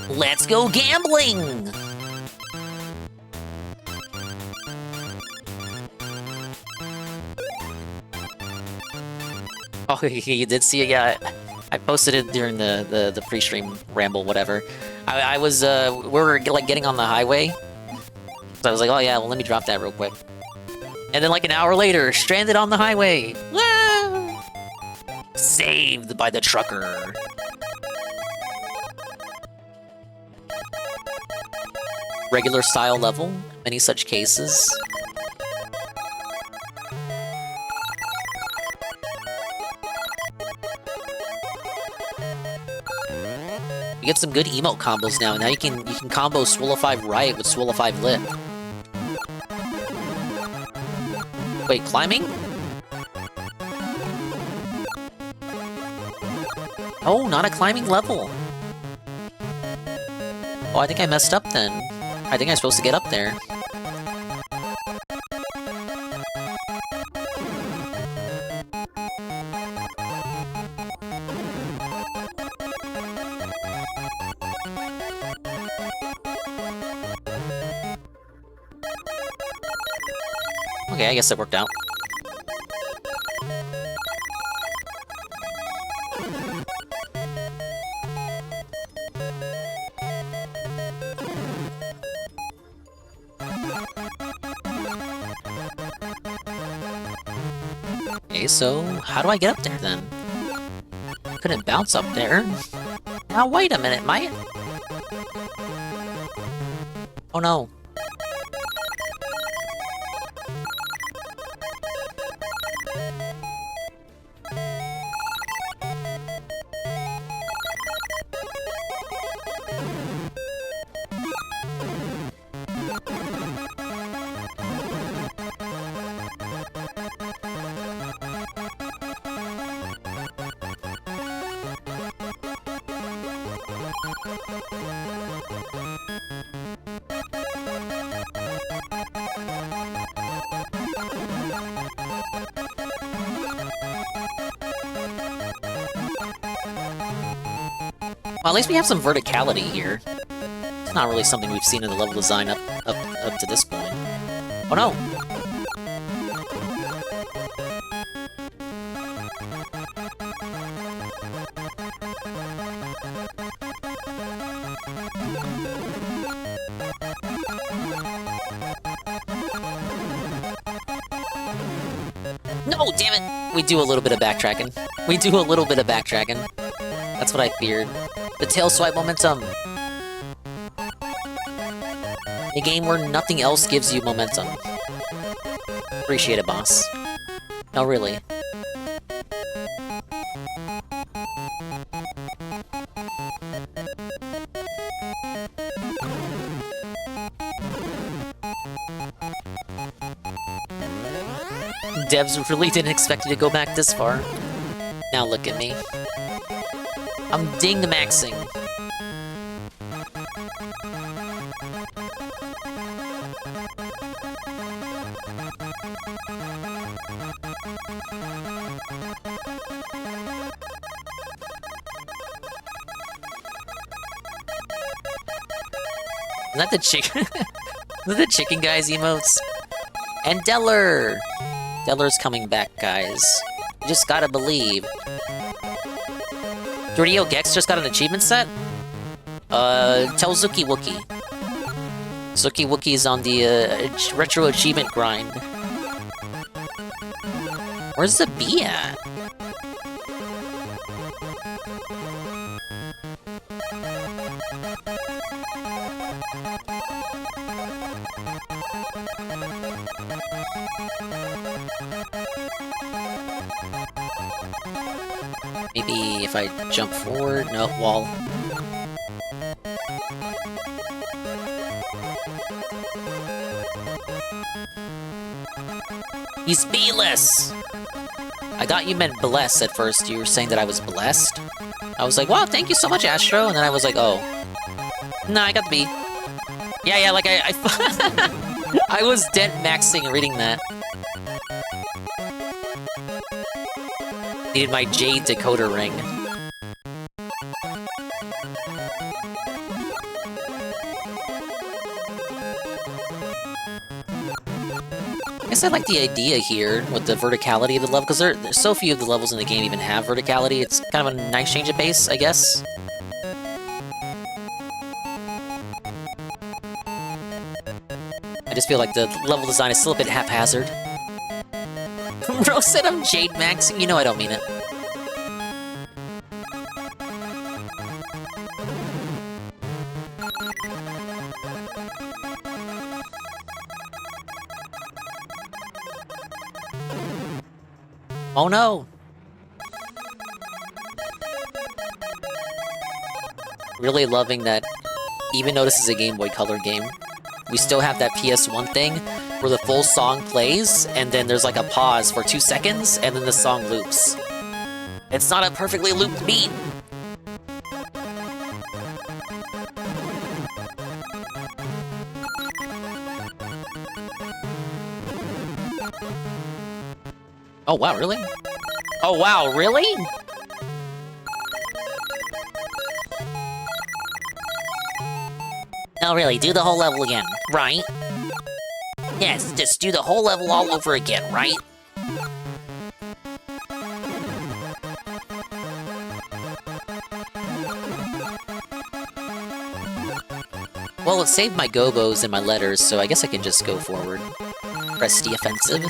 Let's go gambling! Oh, you did see it? Yeah, I posted it during the pre-stream ramble, whatever. I was, we were, like, getting on the highway. So I was like, oh yeah, well, let me drop that real quick. And then, like, an hour later, stranded on the highway! Saved by the trucker. Regular style level, many such cases. You get some good emote combos now. Now you can combo Swoolify Riot with Swoolify Lit. Wait, climbing? Oh, not a climbing level. Oh, I think I messed up then. I think I'm supposed to get up there. Okay, I guess it worked out. Okay, so how do I get up there then? Couldn't bounce up there. Now wait a minute, might. Oh no. Well, at least we have some verticality here. It's not really something we've seen in the level design up to this point. Oh no! No, damn it! We do a little bit of backtracking. We do a little bit of backtracking. That's what I feared. The tail swipe momentum. A game where nothing else gives you momentum. Appreciate it, boss. No, really. Devs really didn't expect it to go back this far. Now look at me. I'm ding-maxing. Is that the chicken? Is that the chicken guy's emotes? And Deller! Deller's coming back, guys. You just gotta believe. Dorito Gex just got an achievement set? Tell Zuki Wookie. Zuki Wookie's on the retro achievement grind. Where's the bee at? Maybe if I jump forward? No, wall. He's B-less! I thought you meant blessed at first. You were saying that I was blessed? I was like, wow, thank you so much, Astro. And then I was like, oh. Nah, I got the B. Yeah, like I I was dead maxing reading that. Needed my Jade decoder ring. I guess I like the idea here with the verticality of the level, because there's so few of the levels in the game even have verticality. It's kind of a nice change of pace, I guess. I just feel like the level design is still a bit haphazard. Bro said I'm Jade maxing. You know I don't mean it. Oh no! Really loving that, even though this is a Game Boy Color game, we still have that PS1 thing where the full song plays, and then there's like a pause for 2 seconds, and then the song loops. It's not a perfectly looped beat. Oh wow, really? Oh wow, really? No, really, do the whole level again, right? Yes, just do the whole level all over again, right? Well, it saved my Gobbos and my letters, so I guess I can just go forward. Press the offensive.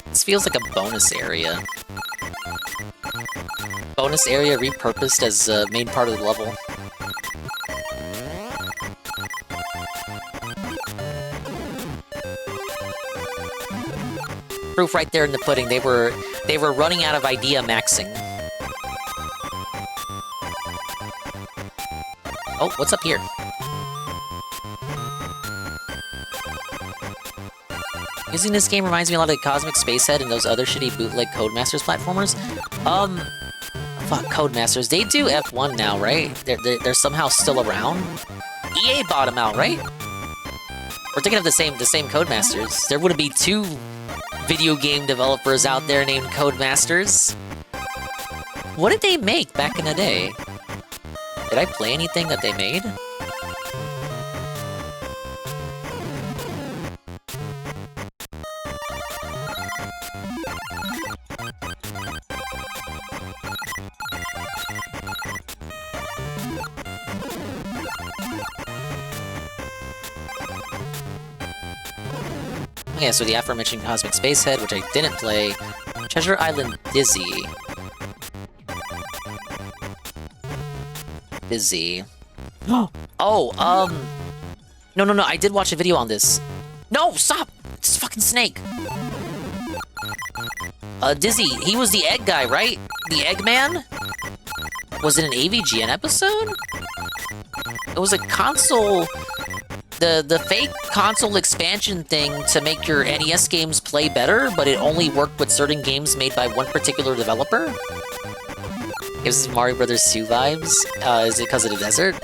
This feels like a bonus area. Bonus area repurposed as a main part of the level. Proof right there in the pudding. They were running out of idea maxing. Oh, what's up here? Using this game reminds me a lot of Cosmic Spacehead and those other shitty bootleg Codemasters platformers. Fuck, Codemasters. They do F1 now, right? They're somehow still around. EA bought them out, right? We're thinking of the same Codemasters. There wouldn't be two video game developers out there named Codemasters. What did they make back in the day? Did I play anything that they made? Yeah, so the aforementioned Cosmic Spacehead, which I didn't play. Treasure Island Dizzy. Dizzy. Oh, No, I did watch a video on this. No, stop! It's a fucking snake! Dizzy, he was the egg guy, right? The Eggman? Was it an AVGN episode? It was a console... The fake console expansion thing to make your NES games play better, but it only worked with certain games made by one particular developer? Gives Mario Brothers 2 vibes? Is it because of the desert?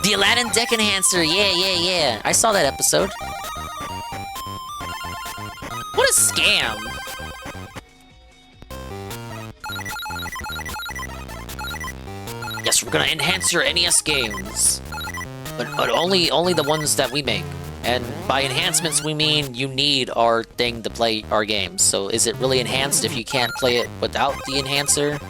The Aladdin Deck Enhancer! Yeah. I saw that episode. What a scam! Yes, we're gonna enhance your NES games. But only the ones that we make. And by enhancements, we mean you need our thing to play our games. So is it really enhanced if you can't play it without the enhancer?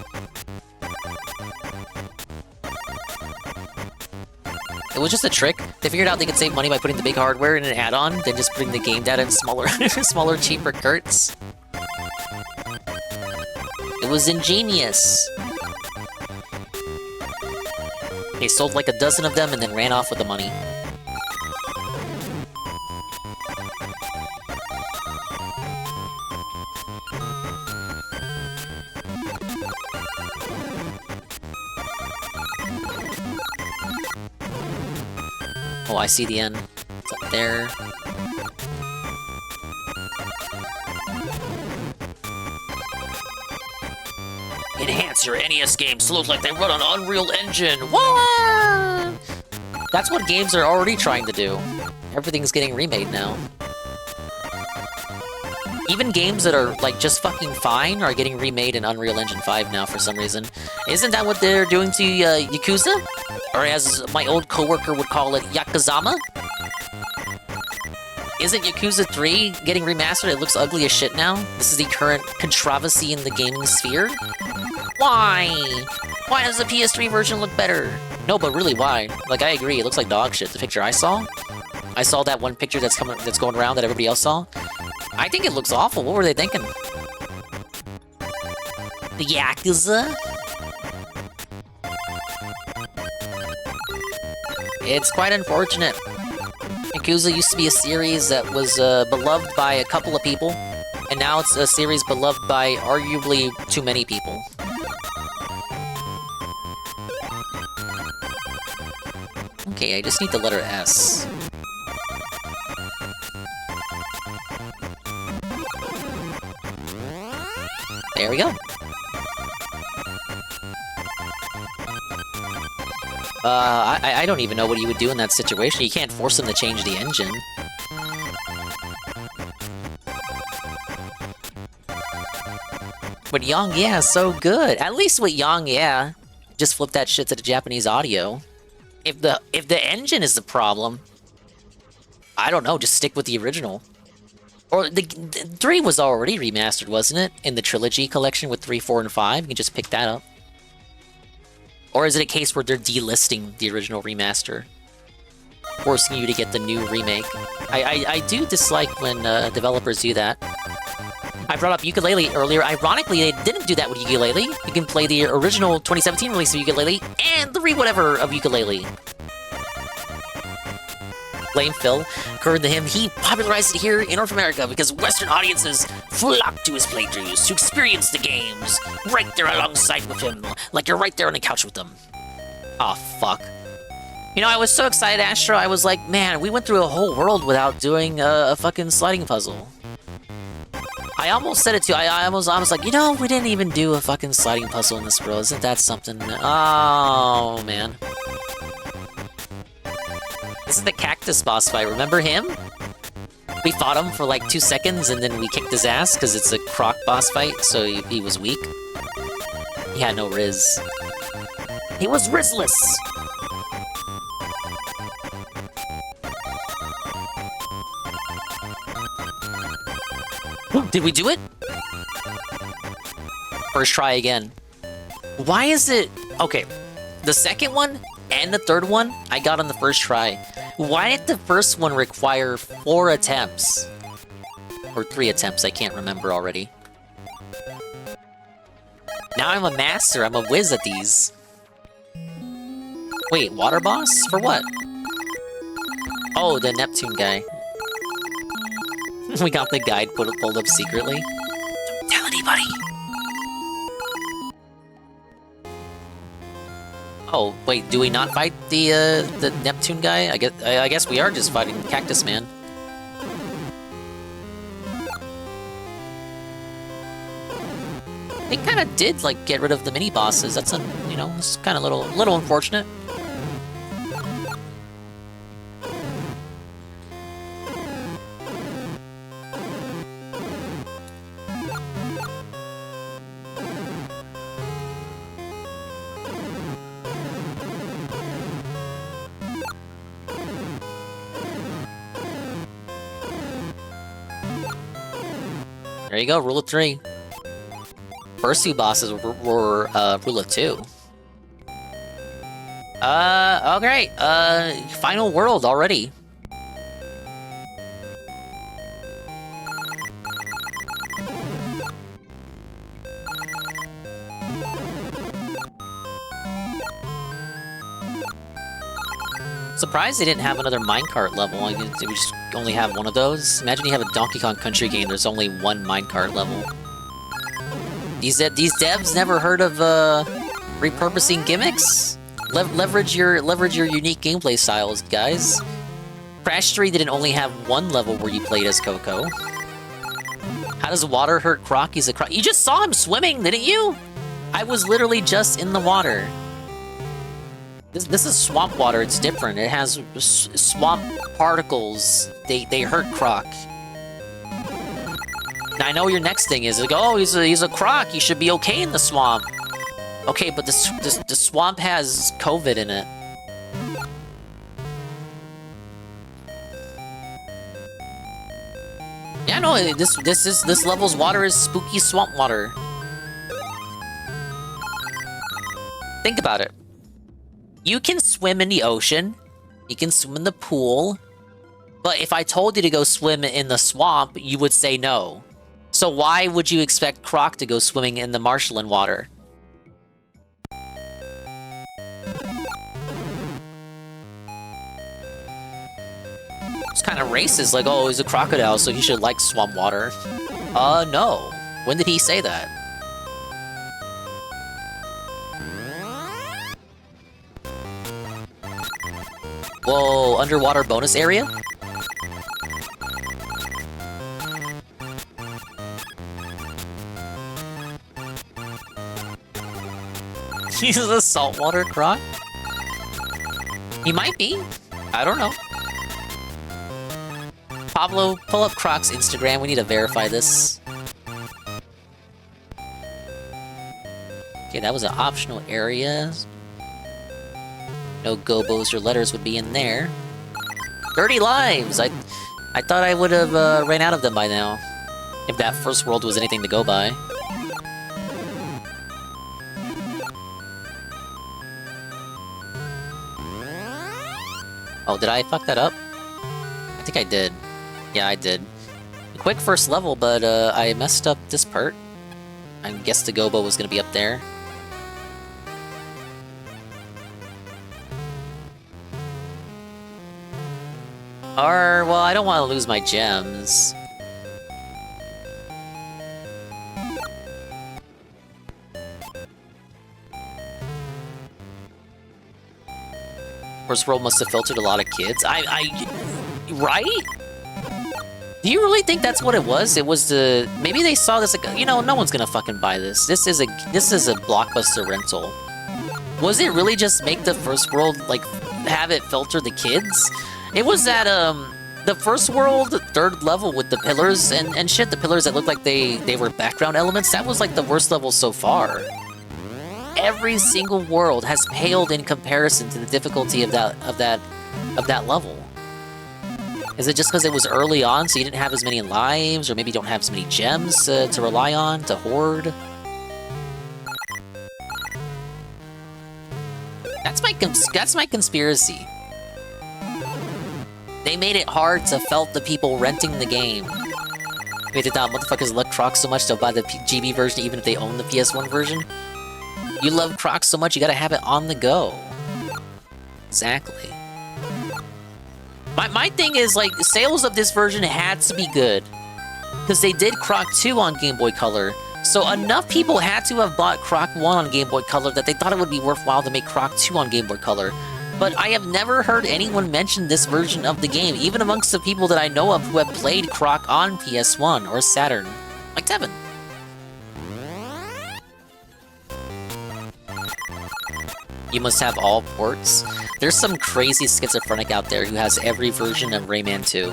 It was just a trick. They figured out they could save money by putting the big hardware in an add-on, than just putting the game data in smaller, cheaper carts. It was ingenious. They sold like a dozen of them and then ran off with the money. Oh, I see the end. It's up there. Enhance your NES games to look like they run on Unreal Engine. What? That's what games are already trying to do. Everything's getting remade now. Even games that are, like, just fucking fine are getting remade in Unreal Engine 5 now for some reason. Isn't that what they're doing to Yakuza? Or as my old coworker would call it, Yakuzama? Isn't Yakuza 3 getting remastered? It looks ugly as shit now. This is the current controversy in the gaming sphere. Why? Why does the PS3 version look better? No, but really, why? Like, I agree, it looks like dog shit. The picture I saw that one picture that's going around that everybody else saw. I think it looks awful. What were they thinking? The Yakuza? It's quite unfortunate. Yakuza used to be a series that was beloved by a couple of people, and now it's a series beloved by arguably too many people. Okay, I just need the letter S. There we go. I don't even know what you would do in that situation. You can't force them to change the engine. But Yang Yeah is so good. At least with Yang Yeah, just flip that shit to the Japanese audio. If the engine is the problem, I don't know, just stick with the original. Or the 3 was already remastered, wasn't it? In the Trilogy collection with 3, 4, and 5? You can just pick that up. Or is it a case where they're delisting the original remaster? Forcing you to get the new remake? I do dislike when developers do that. I brought up Yooka-Laylee earlier. Ironically, they didn't do that with Yooka-Laylee. You can play the original 2017 release of Yooka-Laylee and the re-whatever of Yooka-Laylee. Blame Phil. According to him, he popularized it here in North America because Western audiences flock to his playthroughs to experience the games right there alongside with him, like you're right there on the couch with them. Oh, fuck. You know, I was so excited, Astro, I was like, man, we went through a whole world without doing a fucking sliding puzzle. I almost said it too. I was like, you know, we didn't even do a fucking sliding puzzle in this world. Isn't that something? Oh, man. This is the cactus boss fight. Remember him? We fought him for like 2 seconds and then we kicked his ass because it's a Croc boss fight, so he was weak. He had no Riz. He was Rizless! Did we do it? First try again. Why is it... Okay, the second one and the third one I got on the first try. Why did the first one require 4 attempts? Or 3 attempts, I can't remember already. Now I'm a master, I'm a whiz at these. Wait, water boss? For what? Oh, the Neptune guy. We got the guide pulled up secretly. Don't tell anybody! Oh, wait, do we not fight the Neptune guy? I guess we are just fighting Cactus Man. They kind of did, like, get rid of the mini-bosses. That's, you know, it's kind of little unfortunate. There you go, rule of 3. First 2 bosses were rule of 2. Oh great, final world already. Surprised they didn't have another minecart level. Like, we just only have one of those. Imagine you have a Donkey Kong Country game, there's only one minecart level. These devs never heard of repurposing gimmicks? Leverage your unique gameplay styles, guys. Crash 3 didn't only have one level where you played as Coco. How does water hurt Croc? He's a Croc. You just saw him swimming, didn't you? I was literally just in the water. This is swamp water, it's different. It has swamp particles. They hurt Croc. Now I know your next thing is like, oh, he's a Croc, he should be okay in the swamp. Okay, but the swamp has COVID in it. Yeah, no, this level's water is spooky swamp water. Think about it. You can swim in the ocean, you can swim in the pool, but if I told you to go swim in the swamp, you would say no. So why would you expect Croc to go swimming in the marshland water? It's kind of racist, like, oh, he's a crocodile, so he should like swamp water. No. When did he say that? Whoa, underwater bonus area? He's a saltwater Croc? He might be. I don't know. Pablo, pull up Croc's Instagram. We need to verify this. Okay, that was an optional area. No Gobbos or letters would be in there. 30 lives! I thought I would have ran out of them by now. If that first world was anything to go by. Oh, did I fuck that up? I think I did. Yeah, I did. A quick first level, but I messed up this part. I guessed the Gobbo was gonna be up there. Or, well, I don't want to lose my gems. First World must have filtered a lot of kids. Right? Do you really think that's what it was? It was the... Maybe they saw this like, you know, no one's gonna fucking buy this. This is a Blockbuster rental. Was it really just make the First World, like, have it filter the kids? It was that, the First World 3rd level with the pillars and shit, the pillars that looked like they were background elements, that was like the worst level so far. Every single world has paled in comparison to the difficulty of that level. Is it just because it was early on, so you didn't have as many lives, or maybe you don't have as many gems to rely on, to hoard? That's my conspiracy. They made it hard to felt the people renting the game. Wait, they thought motherfuckers love Croc so much they'll buy the GB version even if they own the PS1 version? You love Croc so much, you gotta have it on the go. Exactly. My thing is, like, sales of this version had to be good. Because they did Croc 2 on Game Boy Color. So enough people had to have bought Croc 1 on Game Boy Color that they thought it would be worthwhile to make Croc 2 on Game Boy Color. But I have never heard anyone mention this version of the game, even amongst the people that I know of who have played Croc on PS1 or Saturn. Like Tevin. You must have all ports. There's some crazy schizophrenic out there who has every version of Rayman 2.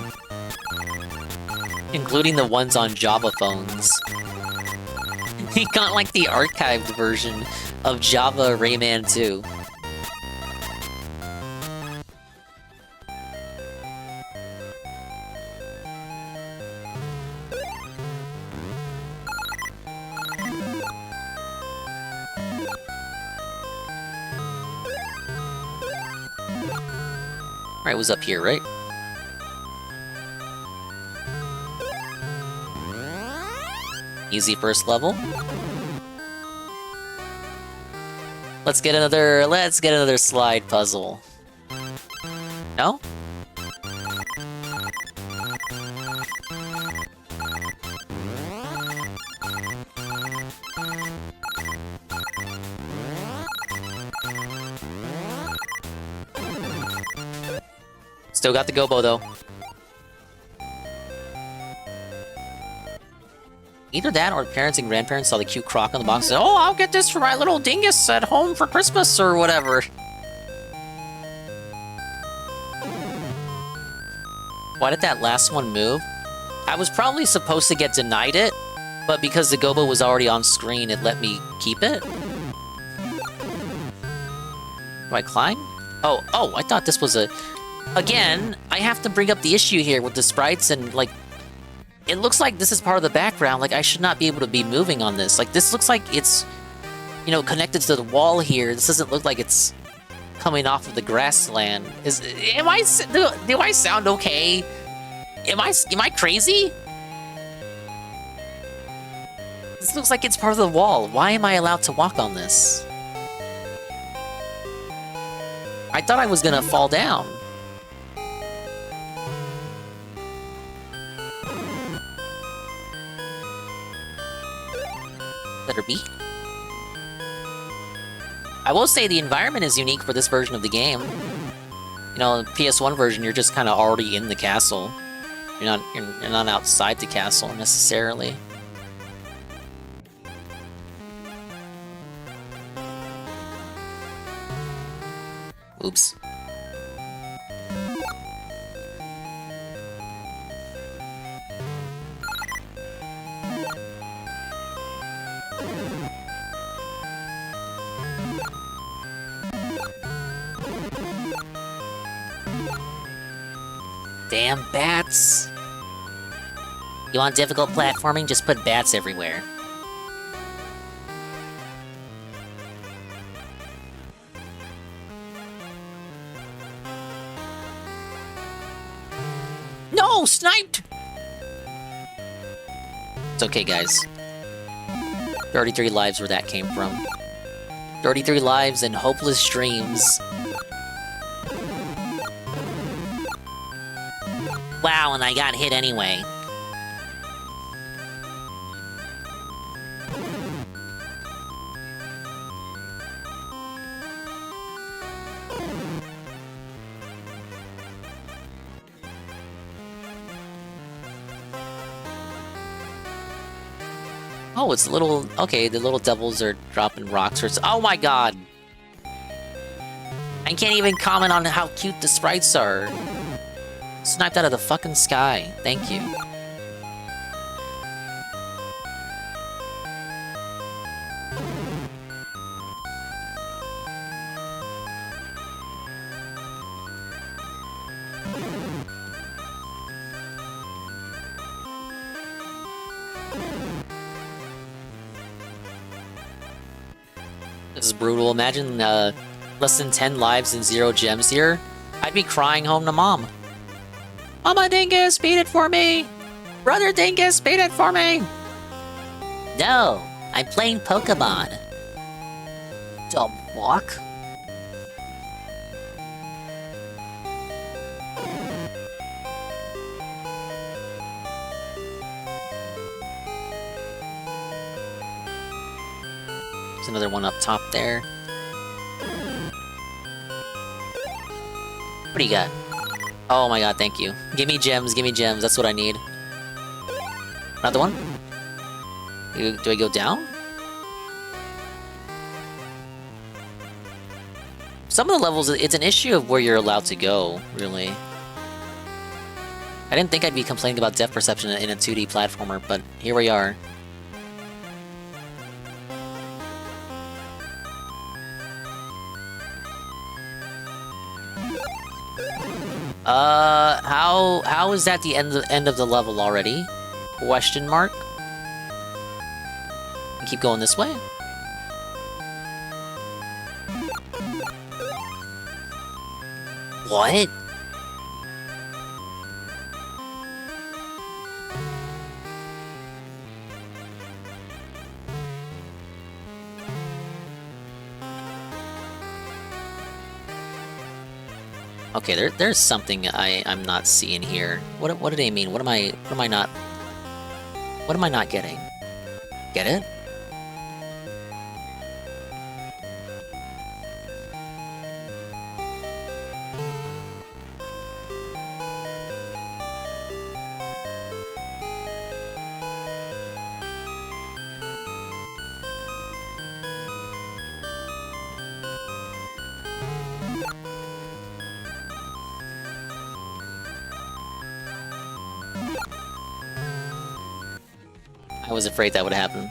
Including the ones on Java phones. He got like the archived version of Java Rayman 2. Alright, was up here, right? Easy first level. Let's get another slide puzzle. No? Still got the Gobbo, though. Either that or parents and grandparents saw the cute Croc on the box and said, "Oh, I'll get this for my little dingus at home for Christmas," or whatever. Why did that last one move? I was probably supposed to get denied it, but because the Gobbo was already on screen, it let me keep it. Do I climb? Oh, I thought this was a... Again, I have to bring up the issue here with the sprites and, like, it looks like this is part of the background. Like, I should not be able to be moving on this. Like, this looks like it's, you know, connected to the wall here. This doesn't look like it's coming off of the grassland. Do I sound okay? Am I crazy? This looks like it's part of the wall. Why am I allowed to walk on this? I thought I was gonna fall down. Better be. I will say the environment is unique for this version of the game. You know, PS1 version, you're just kind of already in the castle. You're not outside the castle necessarily. Oops. Damn bats! You want difficult platforming? Just put bats everywhere. No! Sniped! It's okay, guys. 33 lives where that came from. 33 lives and hopeless streams. Wow, and I got hit anyway. Oh, it's little... Okay, the little devils are dropping rocks. Oh my god! I can't even comment on how cute the sprites are. Sniped out of the fucking sky. Thank you. This is brutal. Imagine less than 10 lives and 0 gems here. I'd be crying home to mom. Mama Dingus, beat it for me! Brother Dingus, beat it for me! No, I'm playing Pokemon. Dumb fuck. There's another one up top there. What do you got? Oh my god, thank you. Give me gems, that's what I need. Another one? Do I go down? Some of the levels, it's an issue of where you're allowed to go, really. I didn't think I'd be complaining about depth perception in a 2D platformer, but here we are. How is that the end of the level already? Question mark? Keep going this way? What? Okay, there's something I'm not seeing here. What do they mean? What am I not getting? Get it? I was afraid that would happen.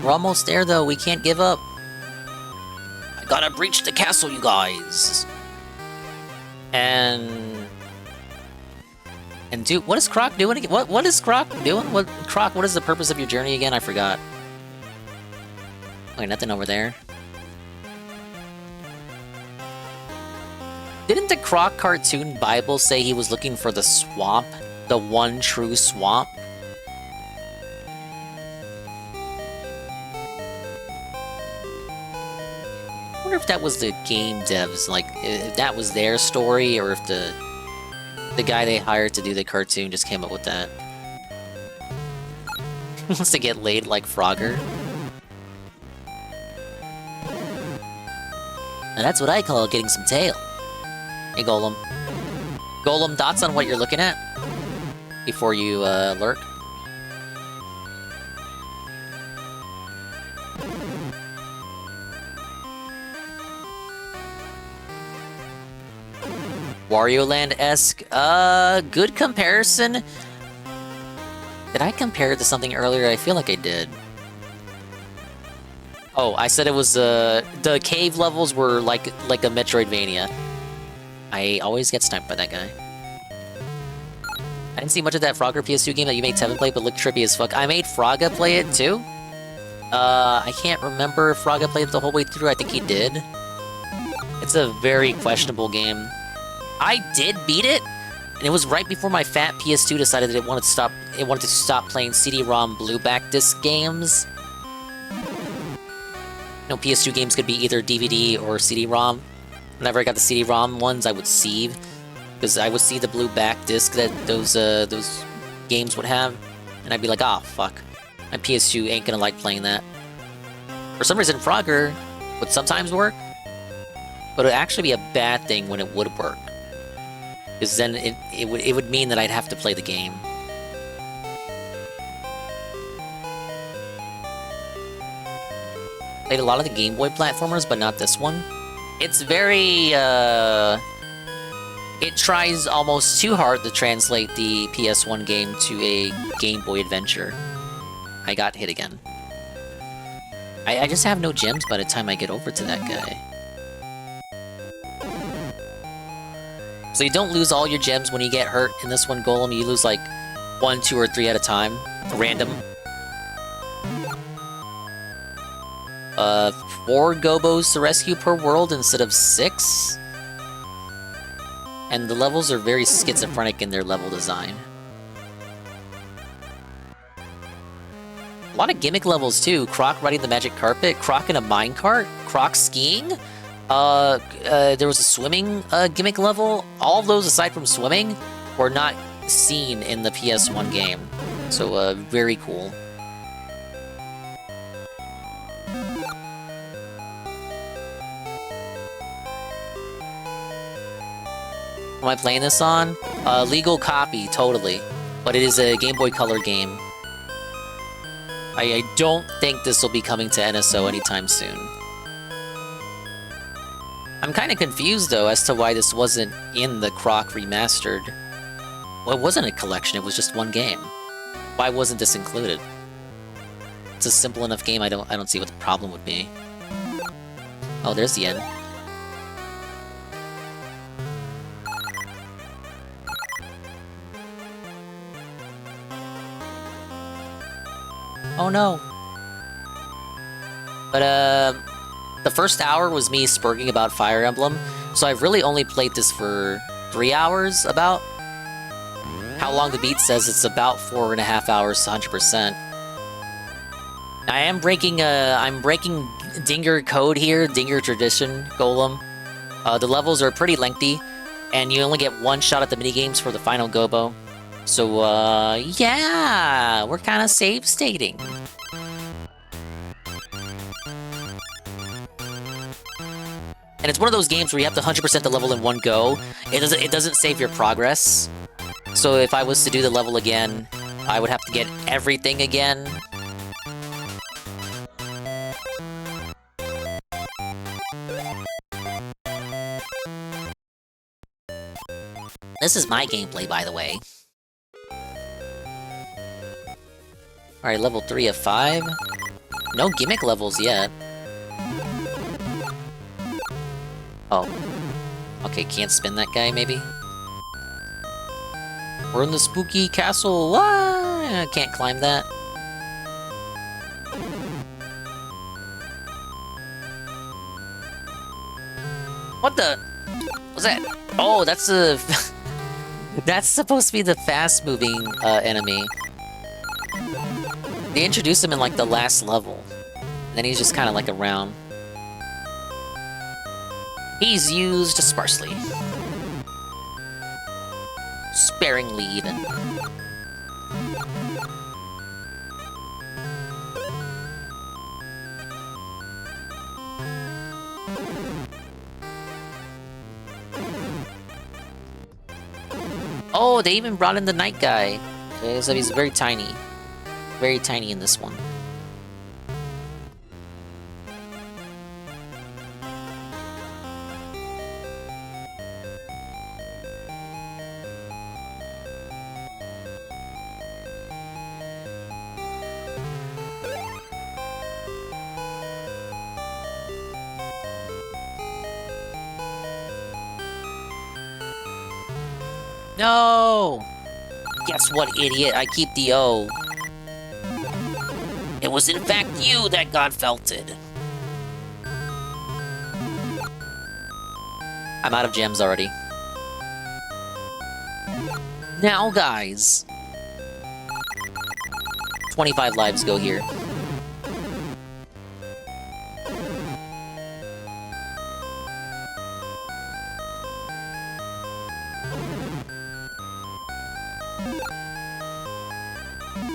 We're almost there though, we can't give up. I gotta breach the castle, you guys. And dude, what is Croc doing again? What is Croc doing? Croc, what is the purpose of your journey again? I forgot. Wait, nothing over there. Didn't the Croc cartoon Bible say he was looking for the swamp? The one true swamp? I wonder if that was the game devs, like, if that was their story, or if the guy they hired to do the cartoon just came up with that. Wants to get laid like Frogger. Now that's what I call getting some tail. Hey, Golem. Golem, dots on what you're looking at before you lurk. Wario Land-esque. Good comparison. Did I compare it to something earlier? I feel like I did. Oh, I said it was, the cave levels were like a Metroidvania. I always get sniped by that guy. I didn't see much of that Frogger PS2 game that you made Tevin play, but looked trippy as fuck. I made Frogga play it too. I can't remember if Frogga played it the whole way through. I think he did. It's a very questionable game. I did beat it, and it was right before my fat PS2 decided that it wanted to stop playing CD-ROM blueback disc games. You know, PS2 games could be either DVD or CD-ROM. Whenever I got the CD-ROM ones, I would sieve, because I would see the blue back disc that those games would have, and I'd be like, oh fuck, my PS2 ain't gonna like playing that. For some reason, Frogger would sometimes work, but it would actually be a bad thing when it would work, because then it would mean that I'd have to play the game. Played a lot of the Game Boy platformers, but not this one. It's very, it tries almost too hard to translate the PS1 game to a Game Boy Adventure. I got hit again. I just have no gems by the time I get over to that guy. So you don't lose all your gems when you get hurt in this one, Golem. You lose like 1, 2, or 3 at a time. Random. 4 Gobbos to rescue per world instead of 6. And the levels are very schizophrenic in their level design. A lot of gimmick levels too. Croc riding the magic carpet, Croc in a minecart, Croc skiing. There was a swimming gimmick level. All of those, aside from swimming, were not seen in the PS1 game. So, very cool. Am I playing this on? Legal copy, totally. But it is a Game Boy Color game. I don't think this will be coming to NSO anytime soon. I'm kind of confused, though, as to why this wasn't in the Croc Remastered. Well, it wasn't a collection, it was just one game. Why wasn't this included? It's a simple enough game, I don't see what the problem would be. Oh, there's the end. Oh no. But, the first hour was me spurging about Fire Emblem, so I've really only played this for 3 hours, about. How long the beat says it's about 4.5 hours to 100%. I am breaking, I'm breaking Dinger code here, Dinger tradition, Golem. The levels are pretty lengthy, and you only get one shot at the minigames for the final Gobbo. So, yeah, we're kind of save stating. And it's one of those games where you have to 100% the level in one go. It doesn't save your progress. So if I was to do the level again, I would have to get everything again. This is my gameplay, by the way. Alright, level 3 of 5. No gimmick levels yet. Oh. Okay, can't spin that guy, maybe? We're in the spooky castle. Ah, can't climb that. What the? What's that? Oh, that's a... That's supposed to be the fast-moving enemy. They introduced him in, like, the last level. And then he's just kind of, like, around. He's used sparsely. Sparingly, even. Oh, they even brought in the night guy. So he's very tiny. Very tiny in this one. No! Guess what, idiot? I keep the O. It was in fact you that got felted. I'm out of gems already. Now, guys. 25 lives go here.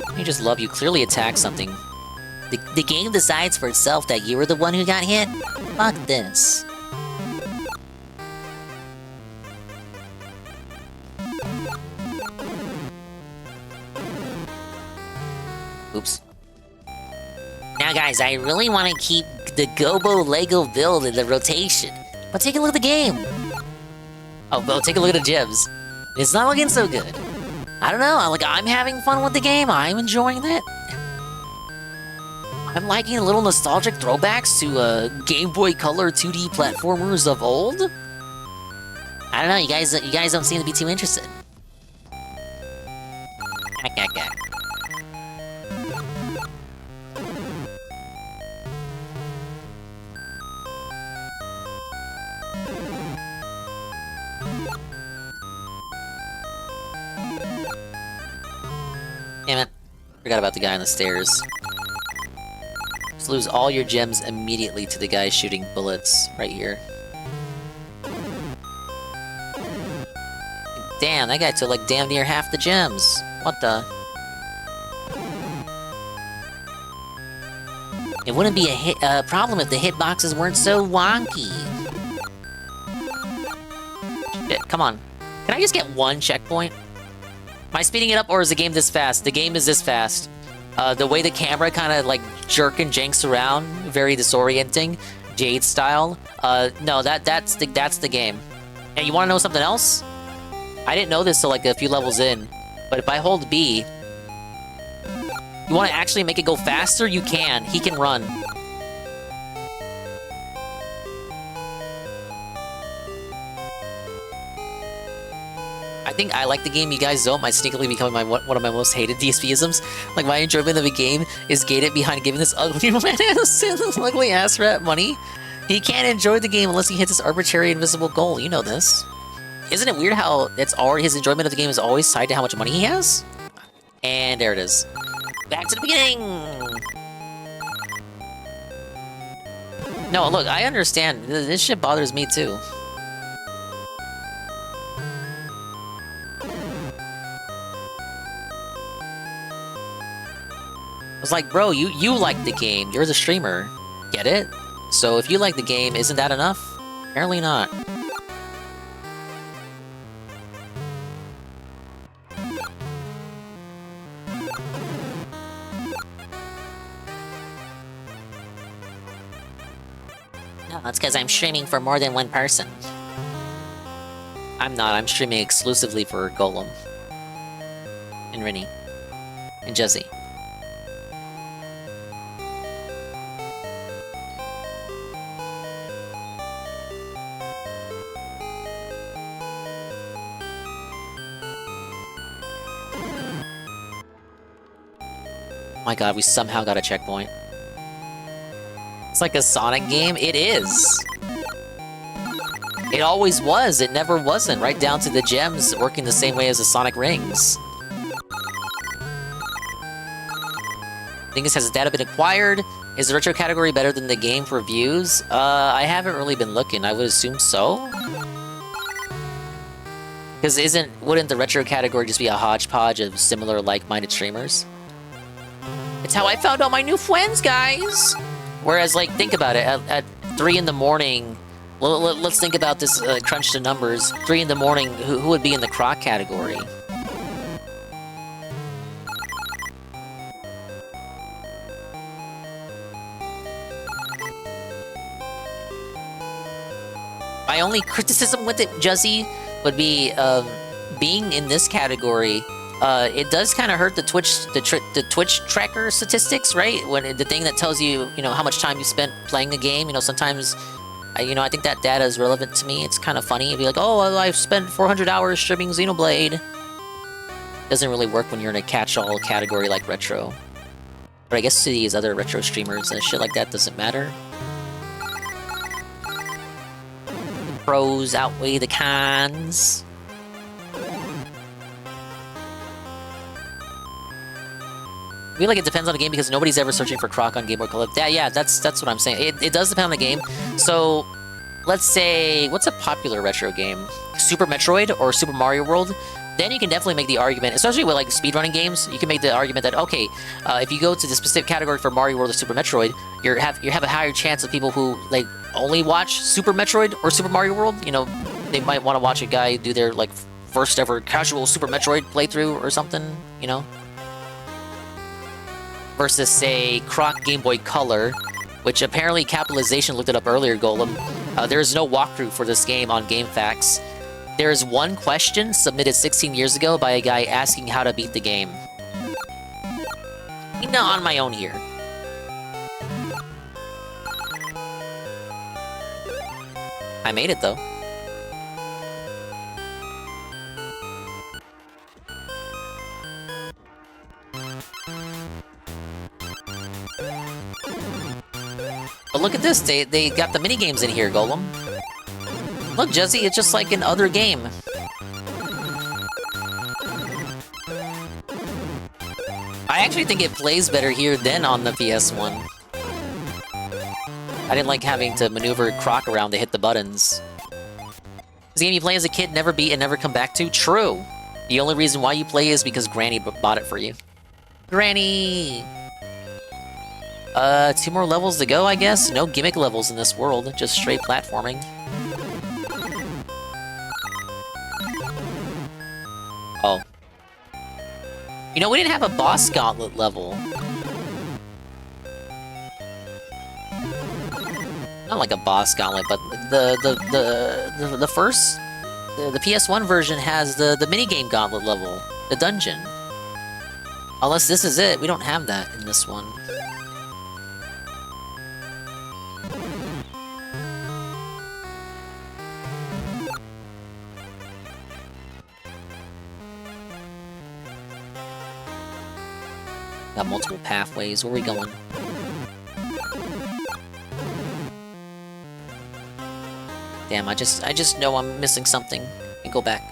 I just love you. Clearly attack something. The game decides for itself that you were the one who got hit? Fuck this. Oops. Now guys, I really want to keep the Gobo Lego build in the rotation. But take a look at the game. Oh, well, take a look at the gems. It's not looking so good. I don't know, I'm having fun with the game. I'm enjoying it. I'm liking the little nostalgic throwbacks to Game Boy Color 2D platformers of old. I don't know, you guys don't seem to be too interested. Damn it. Forgot about the guy on the stairs. Just lose all your gems immediately to the guy shooting bullets right here. Damn, that guy took like damn near half the gems. What the? It wouldn't be a problem if the hitboxes weren't so wonky. Shit, come on. Can I just get one checkpoint? Am I speeding it up, or is the game this fast? The game is this fast. The way the camera kind of like jerk and janks around, very disorienting, Jade style. No, that's the game. And you want to know something else? I didn't know this till like a few levels in, but if I hold B, you want to actually make it go faster? You can. He can run. I think I like the game, you guys don't. Might sneakily become one of my most hated DSP-isms. Like, my enjoyment of the game is gated behind giving this ugly man this ugly ass rat money. He can't enjoy the game unless he hits this arbitrary invisible goal. You know this. Isn't it weird how his enjoyment of the game is always tied to how much money he has? And there it is. Back to the beginning! No, look, I understand. This shit bothers me too. I was like, bro, you like the game. You're the streamer. Get it? So if you like the game, isn't that enough? Apparently not. No, that's because I'm streaming for more than one person. I'm not. I'm streaming exclusively for Golem. And Rinny. And Jesse. Oh my god, we somehow got a checkpoint. It's like a Sonic game? It is! It always was, it never wasn't, right down to the gems working the same way as the Sonic rings. Thing is, has the data been acquired? Is the retro category better than the game for views? I haven't really been looking, I would assume so? Because wouldn't the retro category just be a hodgepodge of similar like-minded streamers? It's how I found all my new friends, guys! Whereas, like, think about it, at 3 in the morning, let's think about this, crunch the numbers. 3 in the morning, who would be in the Croc category? My only criticism with it, Juzzy, would be, being in this category, it does kind of hurt the Twitch tracker statistics, right? When the thing that tells you, how much time you spent playing the game. Sometimes, I think that data is relevant to me. It's kind of funny. It'd be like, oh, I've spent 400 hours streaming Xenoblade. Doesn't really work when you're in a catch-all category like retro. But I guess to these other retro streamers and shit like that doesn't matter. The pros outweigh the cons. feel like it depends on the game because nobody's ever searching for Croc on Game Boy Color. Yeah, that's what I'm saying. It does depend on the game. So, let's say, what's a popular retro game? Super Metroid or Super Mario World? Then you can definitely make the argument, especially with like speedrunning games, you can make the argument that, okay, if you go to the specific category for Mario World or Super Metroid, you have a higher chance of people who like only watch Super Metroid or Super Mario World. You know, they might want to watch a guy do their like first ever casual Super Metroid playthrough or something, you know? Versus, say, Croc Game Boy Color, which apparently Capitalization looked it up earlier, Golem. There is no walkthrough for this game on GameFAQs. There is one question submitted 16 years ago by a guy asking how to beat the game. You know, on my own here. I made it, though. But look at this, they got the minigames in here, Golem. Look, Jesse, it's just like an other game. I actually think it plays better here than on the PS1. I didn't like having to maneuver Croc around to hit the buttons. This game you play as a kid, never beat and never come back to? True. The only reason why you play is because Granny bought it for you. Granny! 2 more levels to go, I guess? No gimmick levels in this world, just straight platforming. Oh. You know, we didn't have a boss gauntlet level. Not like a boss gauntlet, but the first... The PS1 version has the minigame gauntlet level. The dungeon. Unless this is it, we don't have that in this one. Got multiple pathways. Where are we going? Damn, I just know I'm missing something. Let me go back.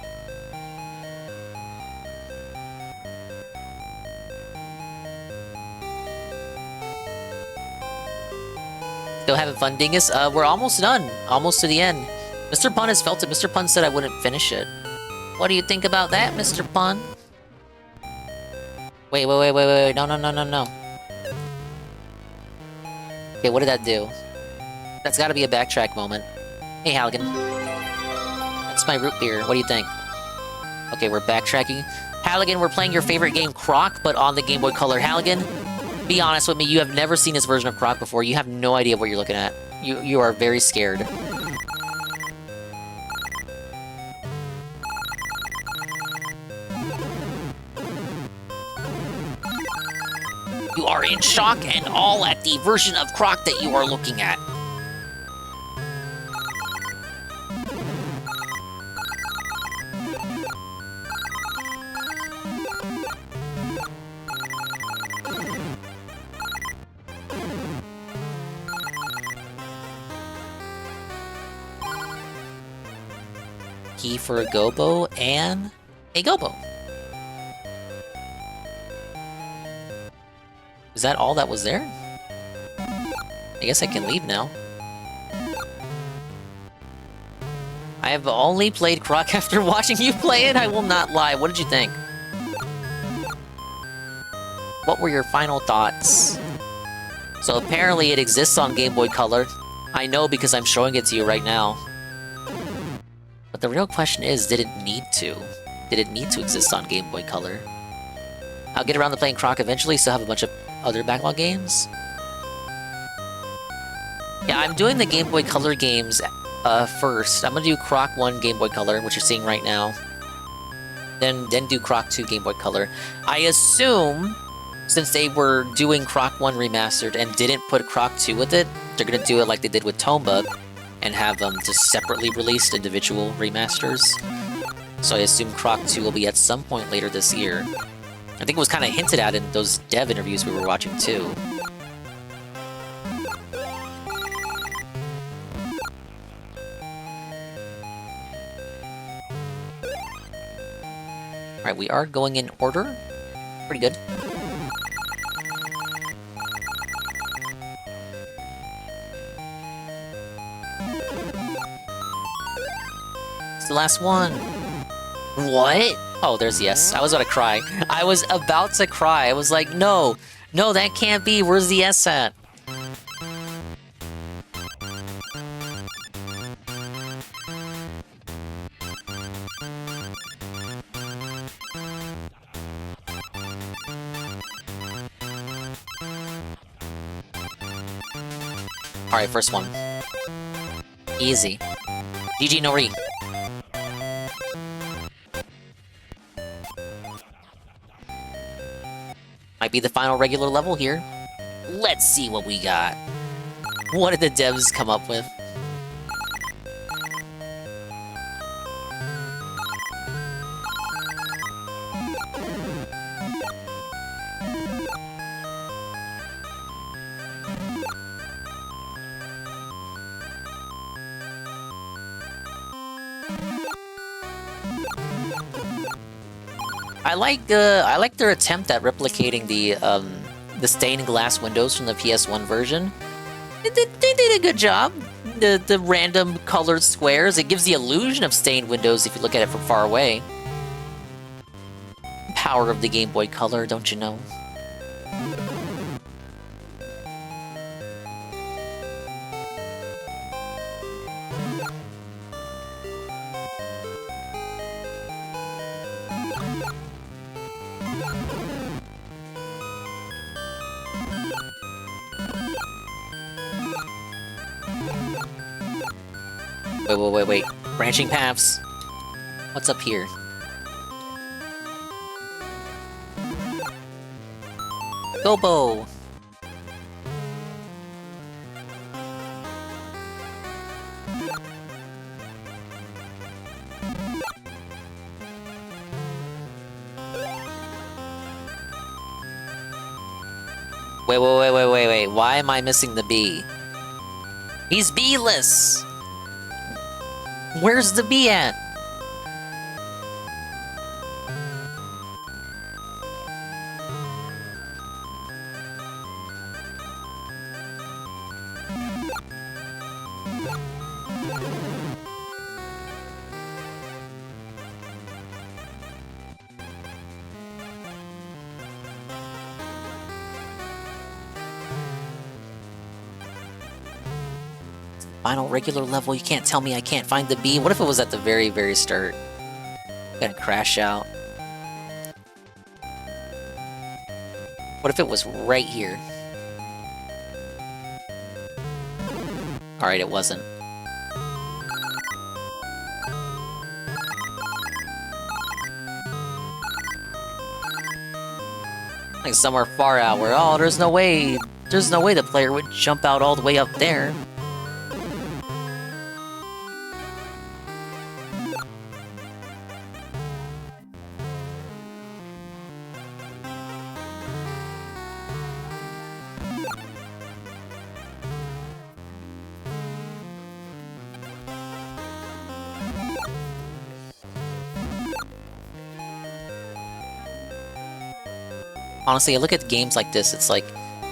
Still having fun, Dingus? We're almost done. Almost to the end. Mr. Pun has felt it. Mr. Pun said I wouldn't finish it. What do you think about that, Mr. Pun? Wait. No. Okay, what did that do? That's gotta be a backtrack moment. Hey, Halligan. That's my root beer. What do you think? Okay, we're backtracking. Halligan, we're playing your favorite game, Croc, but on the Game Boy Color. Halligan, be honest with me, you have never seen this version of Croc before. You have no idea what you're looking at. You are very scared. You are in shock and all at the version of Croc that you are looking at. Key for a Gobbo and a Gobbo. Is that all that was there? I guess I can leave now. I have only played Croc after watching you play it, I will not lie. What did you think? What were your final thoughts? So apparently it exists on Game Boy Color. I know because I'm showing it to you right now. But the real question is, did it need to? Did it need to exist on Game Boy Color? I'll get around to playing Croc eventually, so have a bunch of other backlog games. Yeah, I'm doing the Game Boy Color games first. I'm gonna do Croc 1 Game Boy Color, which you're seeing right now. Then do Croc 2 Game Boy Color. I assume, since they were doing Croc 1 Remastered and didn't put Croc 2 with it, they're gonna do it like they did with Tomba, and have them just separately released individual remasters. So I assume Croc 2 will be at some point later this year. I think it was kind of hinted at in those dev interviews we were watching too. Alright, we are going in order. Pretty good. the last one. What? Oh, there's the S. I was about to cry. I was about to cry. I was like, no. No, that can't be. Where's the S at? Alright, first one. Easy. GG no re. Might be the final regular level here. Let's see what we got. What did the devs come up with? I like their attempt at replicating the stained glass windows from the PS1 version. They did a good job. The random colored squares, it gives the illusion of stained windows if you look at it from far away. Power of the Game Boy Color, don't you know? Wait. Branching paths. What's up here? Gobo! Wait. Why am I missing the B? He's B-less! Where's the B at? Final regular level, you can't tell me I can't find the B. What if it was at the very, very start? Gonna crash out. What if it was right here? Alright, it wasn't. Like somewhere far out where, oh, there's no way the player would jump out all the way up there. Honestly, I look at games like this, it's like,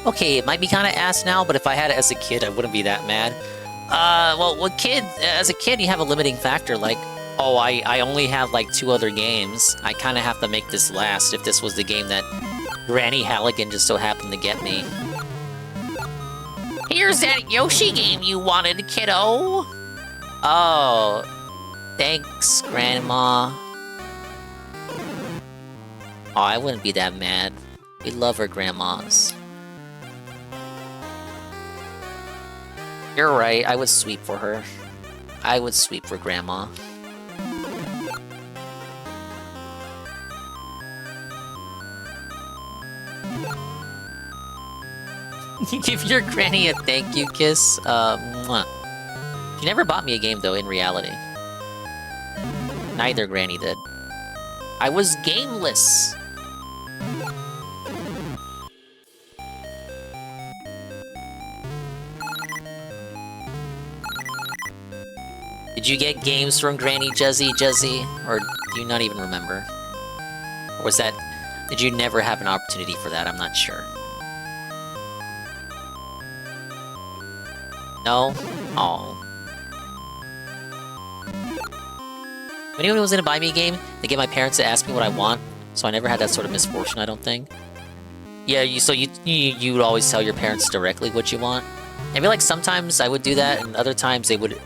okay, it might be kind of ass now, but if I had it as a kid, I wouldn't be that mad. As a kid, you have a limiting factor, like, oh, I only have, like, 2 other games. I kind of have to make this last if this was the game that Granny Halligan just so happened to get me. Here's that Yoshi game you wanted, kiddo! Oh, thanks, Grandma. Oh, I wouldn't be that mad. We love our grandmas. You're right, I would sweep for her. I would sweep for Grandma. Give your granny a thank you kiss. Mwah. She never bought me a game though, in reality. Neither granny did. I was gameless. Did you get games from Granny Juzzy? Or do you not even remember? Or was that... Did you never have an opportunity for that? I'm not sure. No? Oh. If anyone was gonna buy me a game, they get my parents to ask me what I want, so I never had that sort of misfortune, I don't think. Yeah, you would always tell your parents directly what you want. I feel like sometimes I would do that, and other times they would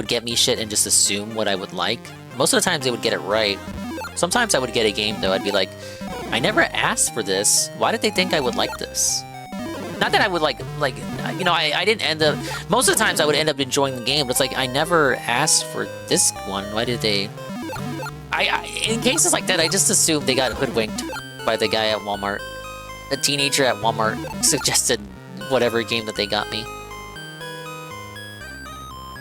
get me shit and just assume what I would like. Most of the times they would get it right. Sometimes I would get a game though, I'd be like, I never asked for this. Why did they think I would like this? Not that I would like, you know, I didn't end up... Most of the times I would end up enjoying the game, but it's like, I never asked for this one. Why did they... in cases like that, I just assumed they got hoodwinked by the guy at Walmart. A teenager at Walmart suggested whatever game that they got me.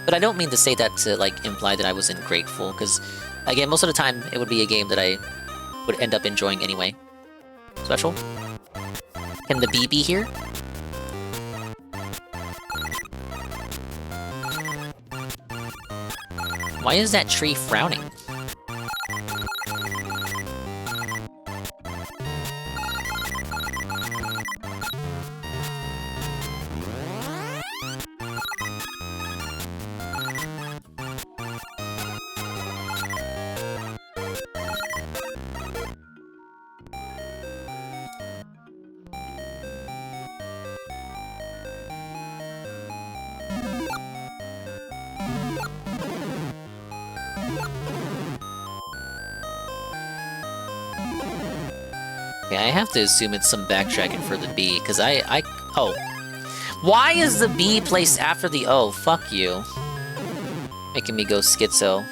But I don't mean to say that to, like, imply that I was ungrateful, because, again, most of the time, it would be a game that I would end up enjoying anyway. Special? Can the bee be here? Why is that tree frowning? I have to assume it's some backtracking for the B, because oh. Why is the B placed after the O? Fuck you. Making me go schizo.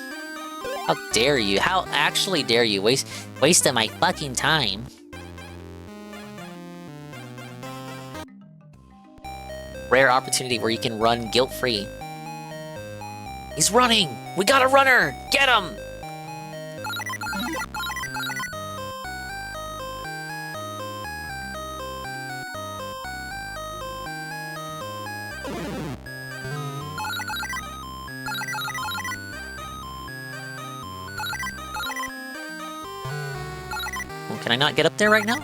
How dare you? How actually dare you? Wasting my fucking time. Rare opportunity where you can run guilt-free. He's running! We got a runner! Get him! Can I not get up there right now?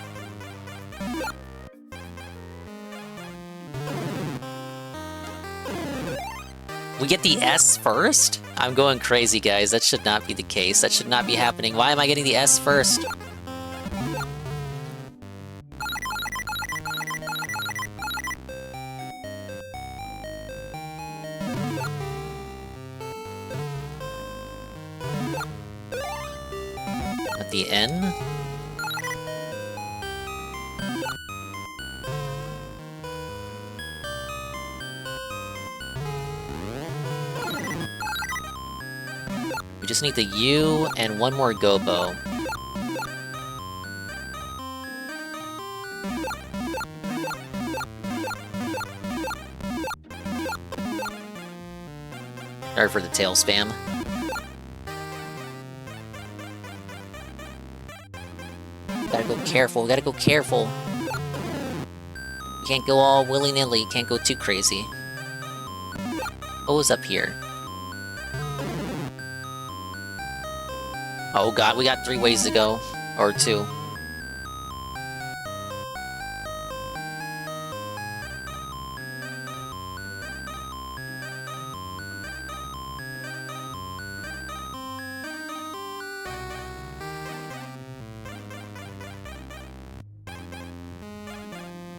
We get the S first? I'm going crazy, guys. That should not be the case. That should not be happening. Why am I getting the S first? At the N? We just need the U and one more Gobbo. Sorry for the tail spam. Gotta go careful, we gotta go careful. You can't go all willy-nilly, you can't go too crazy. O's up here. Oh god, we got 3 ways to go. Or 2.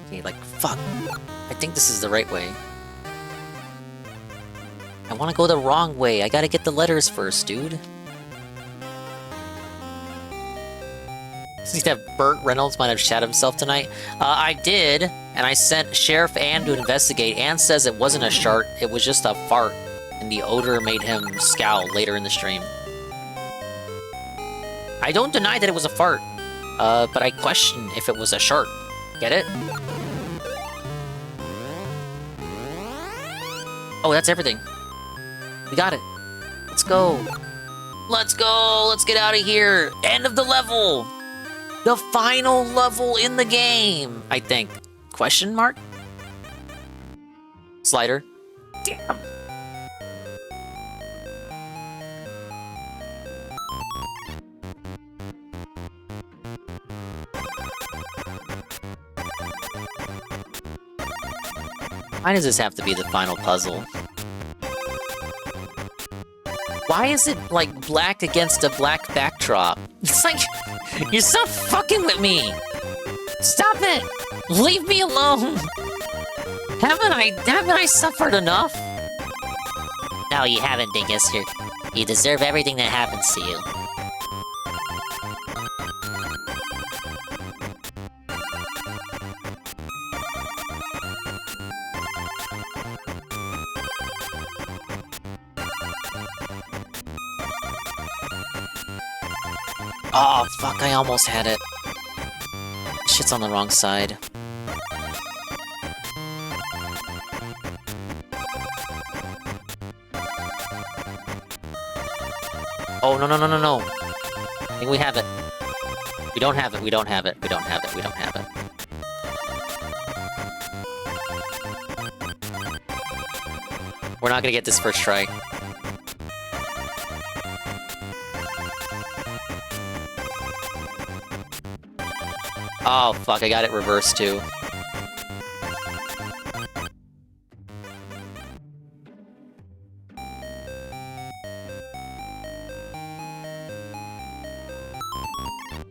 Okay, like, fuck. I think this is the right way. I wanna go the wrong way. I gotta get the letters first, dude. That Burt Reynolds might have shat himself tonight. I did, and I sent Sheriff Ann to investigate. Ann says it wasn't a shart, it was just a fart, and the odor made him scowl later in the stream. I don't deny that it was a fart, but I question if it was a shart. Get it? Oh, that's everything. We got it. Let's go. Let's go! Let's get out of here! End of the level! The final level in the game, I think. Question mark? Slider. Damn. Why does this have to be the final puzzle? Why Why is it like black against a black backdrop? It's like, you're so fucking with me. Stop it. Leave me alone. Haven't I suffered enough? No, you haven't, Dingus. You deserve everything that happens to you. Oh, fuck, I almost had it. Shit's on the wrong side. Oh, no. I think we have it. We don't have it. We don't have it. We're not gonna get this first try. Oh, fuck, I got it reversed, too.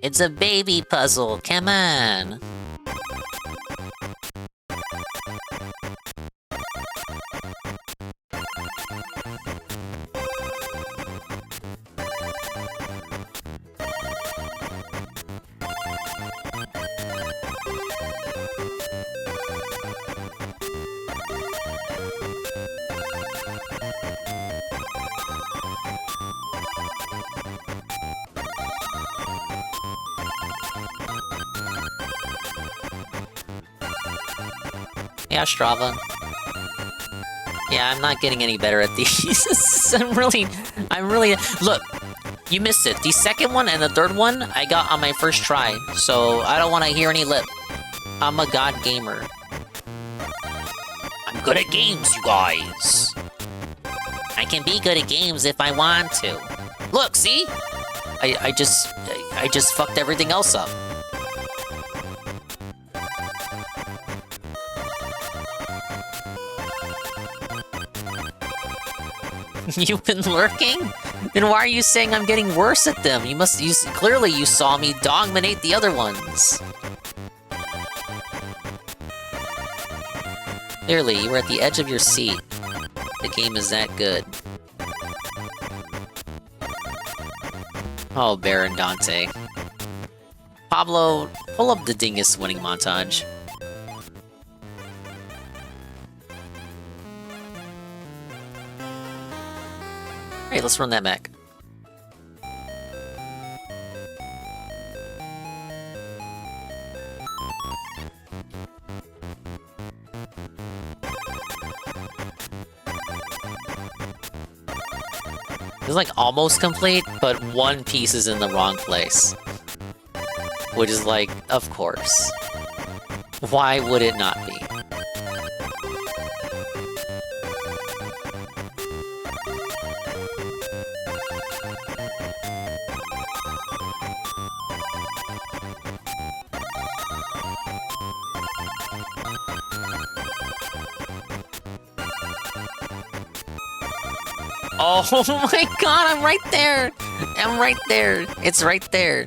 It's a baby puzzle, come on! Yeah, Strava. Yeah, I'm not getting any better at these. I'm really... Look, you missed it. The second one and the third one, I got on my first try, so I don't want to hear any lip. I'm a god gamer. I'm good at games, you guys. I can be good at games if I want to. Look, see? I just fucked everything else up. You've been lurking? Then why are you saying I'm getting worse at them? Clearly you saw me dominate the other ones. Clearly, you were at the edge of your seat. The game is that good. Oh, Baron Dante. Pablo, pull up the Dingus winning montage. Hey, let's run that back. It's like almost complete, but one piece is in the wrong place. Which is like, of course. Why would it not be? Oh my god, I'm right there! I'm right there! It's right there!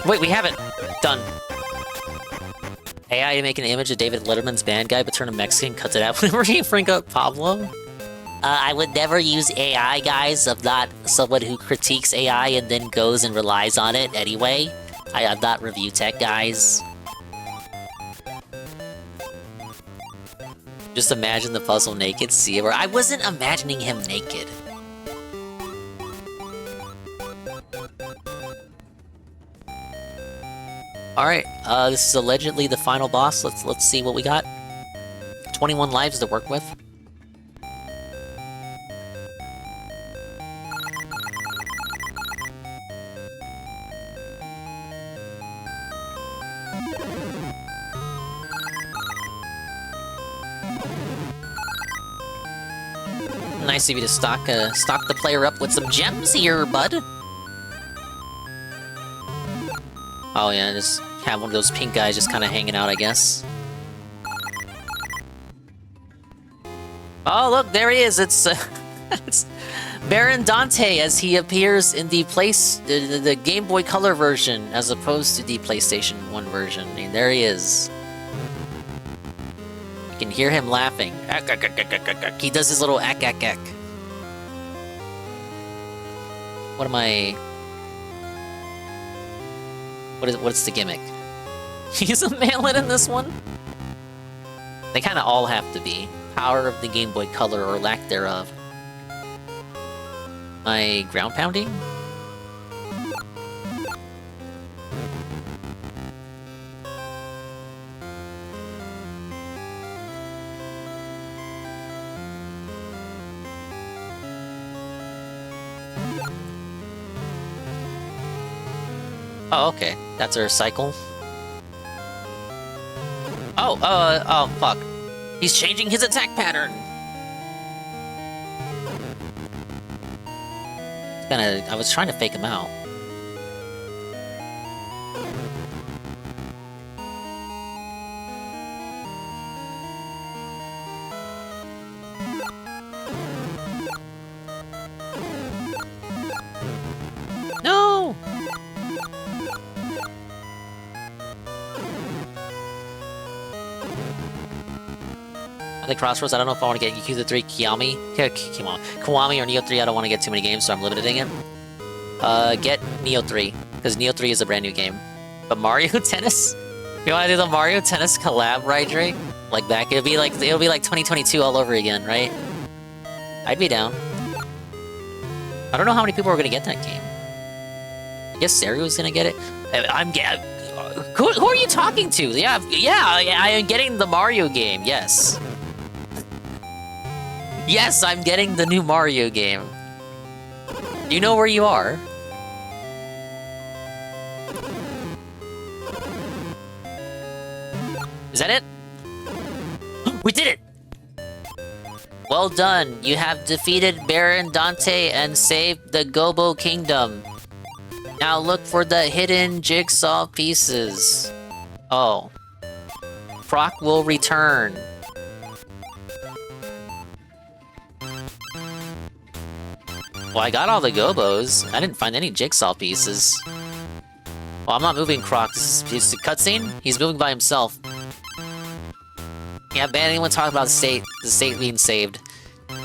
Wait, we have it! Done. AI to make an image of David Letterman's band guy, but turn a Mexican, cuts it out whenever you bring up Pablo? I would never use AI, guys. I'm not someone who critiques AI and then goes and relies on it anyway. I'm not review tech, guys. Just imagine the puzzle naked, see it, or I wasn't imagining him naked. Alright, this is allegedly the final boss. Let's see what we got. 21 lives to work with. Nice of you to stock the player up with some gems here, bud. Oh yeah, just have one of those pink guys just kind of hanging out, I guess. Oh look, there he is. It's it's Baron Dante as he appears in the Game Boy Color version as opposed to the PlayStation 1 version. I mean, there he is. You can hear him laughing. He does his little ack. What am I? What's the gimmick? He's a manlet in this one? They kind of all have to be. Power of the Game Boy Color or lack thereof. My ground pounding? Oh, okay. That's our cycle. Oh, fuck. He's changing his attack pattern. I was trying to fake him out. No! At the crossroads, I don't know if I want to get Yakuza 3 Kiwami or Neo 3. I don't want to get too many games, so I'm limiting it. Get Neo 3, because Neo 3 is a brand new game. But Mario Tennis? You want to do the Mario Tennis collab, right, Drake? Like back, it'll be like 2022 all over again, right? I'd be down. I don't know how many people are gonna get that game. I guess Sario's gonna get it. Who are you talking to? Yeah, I am getting the Mario game. Yes. Yes, I'm getting the new Mario game. Do you know where you are? Is that it? We did it! Well done. You have defeated Baron Dante and saved the Gobo Kingdom. Now look for the hidden jigsaw pieces. Oh. Croc will return. Well, I got all the Gobos. I didn't find any jigsaw pieces. Well, I'm not moving Croc. This is a cutscene? He's moving by himself. Yeah, ban anyone talking about the state being saved.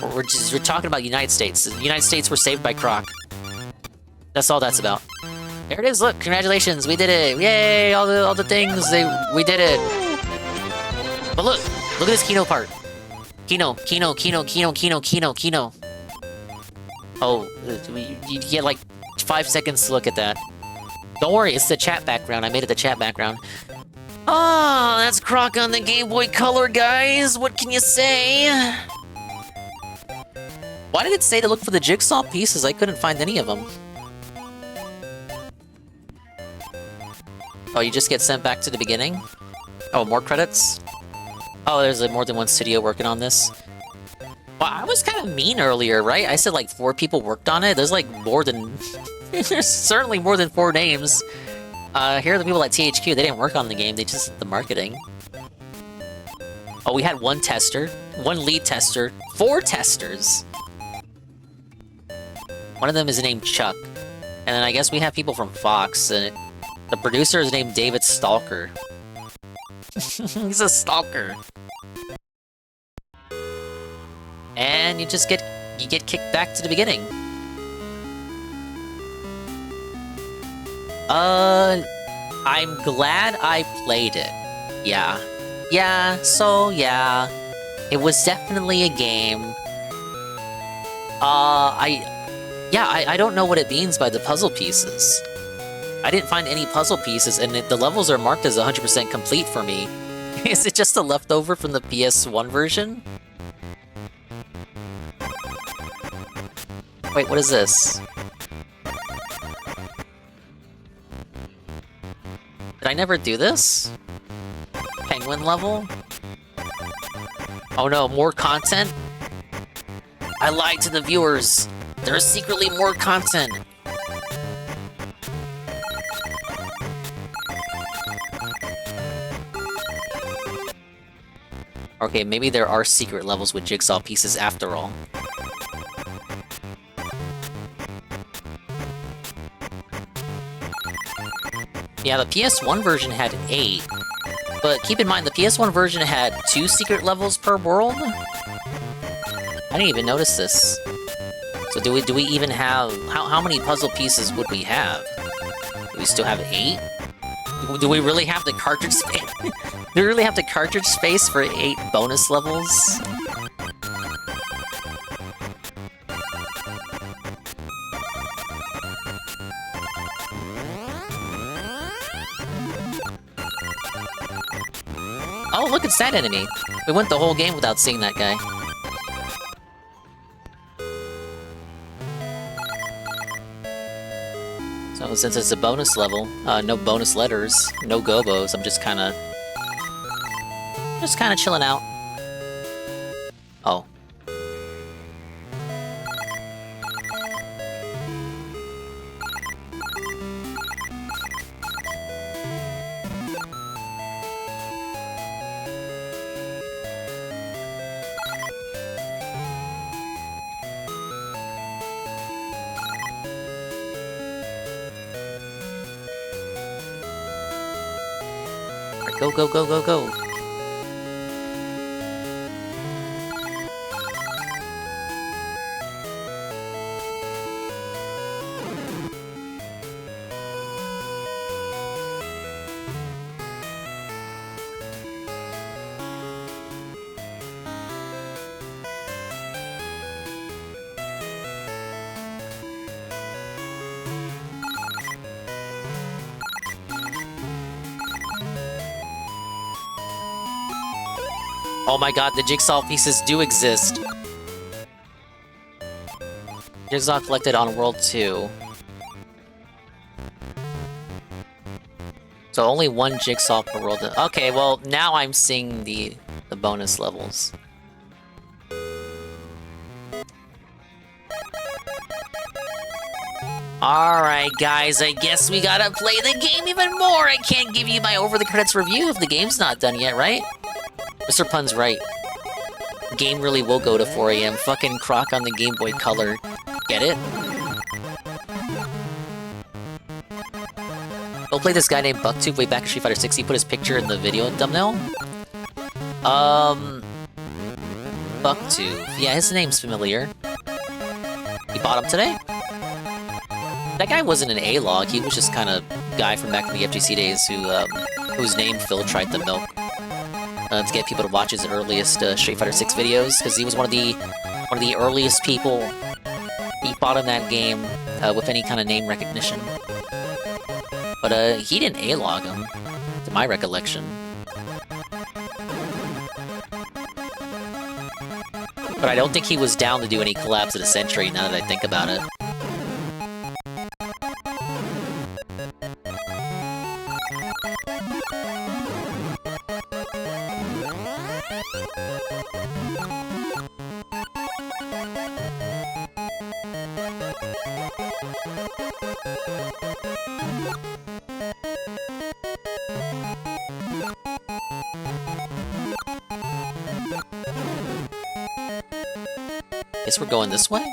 We're talking about the United States. The United States were saved by Croc. That's all that's about. There it is, look, congratulations, we did it. Yay, all the things, we did it. But look at this Kino part. Kino. Oh, you get like 5 seconds to look at that. Don't worry, it's the chat background. I made it the chat background. Oh, that's Croc on the Game Boy Color, guys. What can you say? Why did it say to look for the jigsaw pieces? I couldn't find any of them. Oh, you just get sent back to the beginning? Oh, more credits? Oh, there's more than one studio working on this. Well, I was kind of mean earlier, right? I said like 4 people worked on it. There's like more than... There's certainly more than 4 names. Here are the people at THQ. They didn't work on the game. They just did the marketing. Oh, we had 1 tester, 1 lead tester, 4 testers. One of them is named Chuck. And then I guess we have people from Fox. And the producer is named David Stalker. He's a stalker. And you just get kicked back to the beginning. I'm glad I played it. Yeah. It was definitely a game. I don't know what it means by the puzzle pieces. I didn't find any puzzle pieces, and the levels are marked as 100% complete for me. Is it just a leftover from the PS1 version? Wait, what is this? Did I never do this? Penguin level? Oh no, more content? I lied to the viewers. There's secretly more content. Okay, maybe there are secret levels with jigsaw pieces after all. Yeah, the PS1 version had 8. But keep in mind, the PS1 version had 2 secret levels per world? I didn't even notice this. So do we even have... How many puzzle pieces would we have? Do we still have 8? Do we really have the cartridge space? Do we really have the cartridge space for 8 bonus levels? Oh, look, it's that enemy. We went the whole game without seeing that guy. So since it's a bonus level, no bonus letters, no Gobbos, I'm just kinda chilling out. Oh. Go, go, go, go, go. Oh my god, the jigsaw pieces do exist. Jigsaw collected on World 2. So only 1 jigsaw per world. Okay, well, now I'm seeing the bonus levels. Alright guys, I guess we gotta play the game even more! I can't give you my over-the-credits review if the game's not done yet, right? Mr. Pun's right. Game really will go to 4 AM. Fucking Croc on the Game Boy Color. Get it? Go play this guy named Bucktooth way back in Street Fighter 6. He put his picture in the video thumbnail. Bucktooth. Yeah, his name's familiar. You bought him today? That guy wasn't an A-log. He was just kind of guy from back in the FGC days whose name Phil tried to milk. To get people to watch his earliest Street Fighter 6 videos, because he was one of the earliest people he fought in that game with any kind of name recognition. But he didn't A-log him, to my recollection. But I don't think he was down to do any collabs of the century, now that I think about it. Guess we're going this way?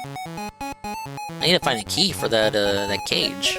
I need to find a key for that cage.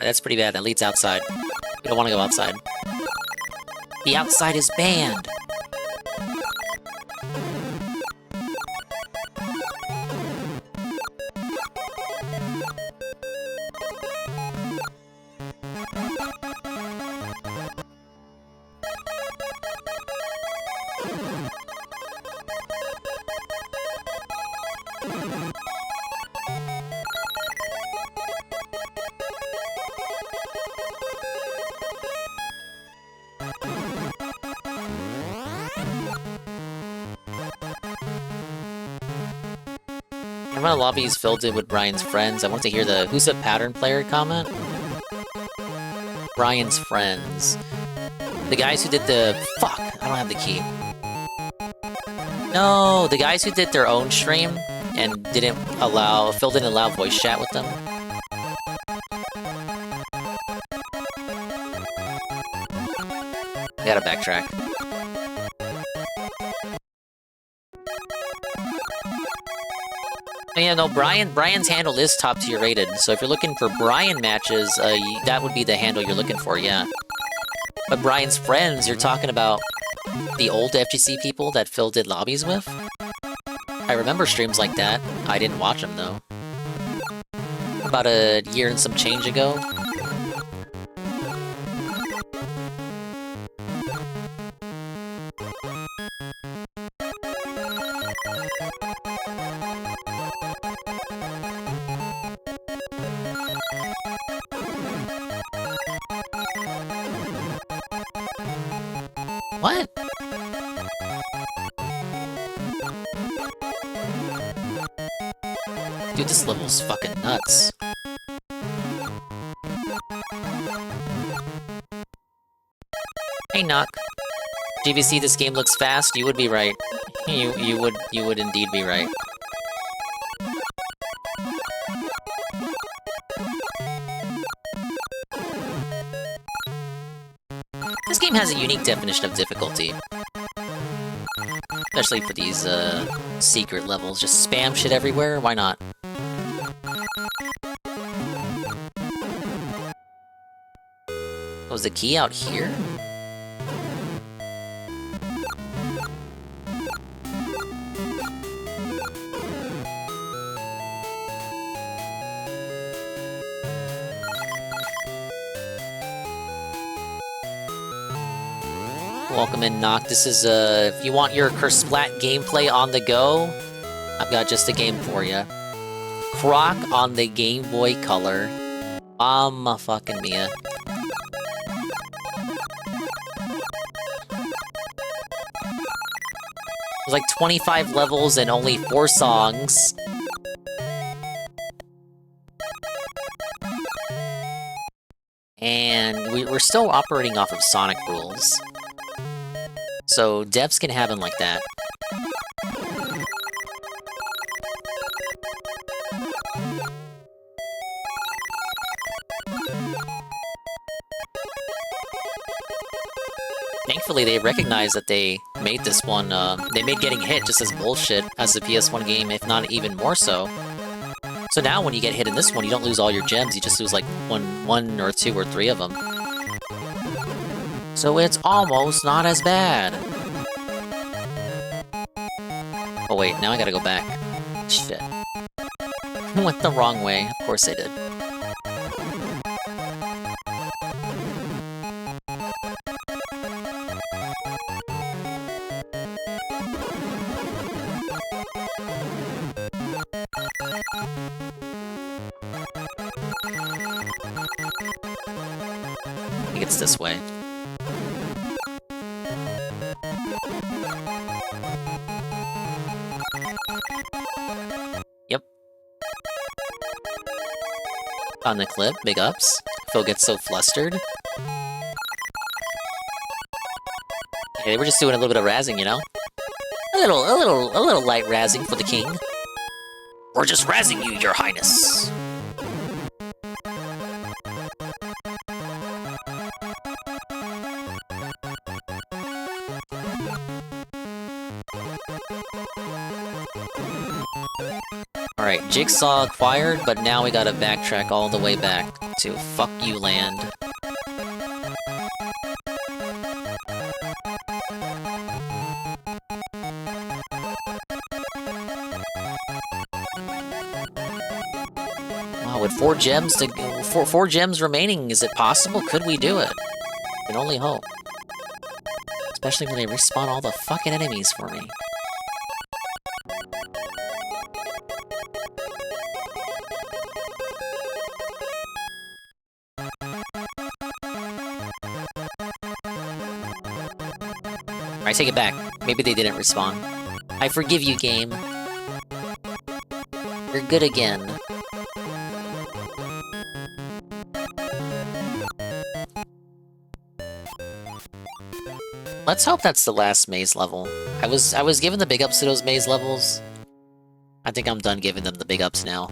That's pretty bad. That leads outside. We don't want to go outside. The outside is banned! I'm gonna lobbies filled in with Brian's friends. I want to hear the who's a pattern player comment. Brian's friends. The guys who did the fuck. I don't have the key. No, the guys who did their own stream and didn't allow Phil didn't allow voice chat with them. I gotta backtrack. Yeah, no, Brian's handle is top tier rated, so if you're looking for Brian matches, that would be the handle you're looking for, yeah. But Brian's friends, you're talking about the old FGC people that Phil did lobbies with? I remember streams like that. I didn't watch them, though. About a year and some change ago. What? Dude, this level's fucking nuts. Hey, Knock. GBC, this game looks fast. You would be right. You would indeed be right. This game has a unique definition of difficulty. Especially for these, secret levels. Just spam shit everywhere, why not? Was the key out here? Welcome in, Knock. This is, if you want your Kersplat gameplay on the go, I've got just a game for you. Croc on the Game Boy Color. Mamma fucking mia. There's like 25 levels and only 4 songs. And we're still operating off of Sonic rules. So devs can have them like that. Thankfully, they recognize that they made this one, they made getting hit just as bullshit as the PS1 game, if not even more so. So now when you get hit in this one, you don't lose all your gems, you just lose like one or 2 or 3 of them. So it's almost not as bad. Oh wait, now I gotta go back. Shit. Went the wrong way, of course I did. I think it's this way. Yep. On the clip, big ups. Phil gets so flustered. Hey, we're just doing a little bit of razzing, you know? A little light razzing for the king. We're just razzing you, your highness. Alright, Jigsaw acquired, but now we gotta backtrack all the way back to Fuck You Land. Wow, with 4 gems to four gems remaining, is it possible? Could we do it? I can only hope. Especially when they respawn all the fucking enemies for me. I take it back. Maybe they didn't respawn. I forgive you, game. You're good again. Let's hope that's the last maze level. I was given the big ups to those maze levels. I think I'm done giving them the big ups now.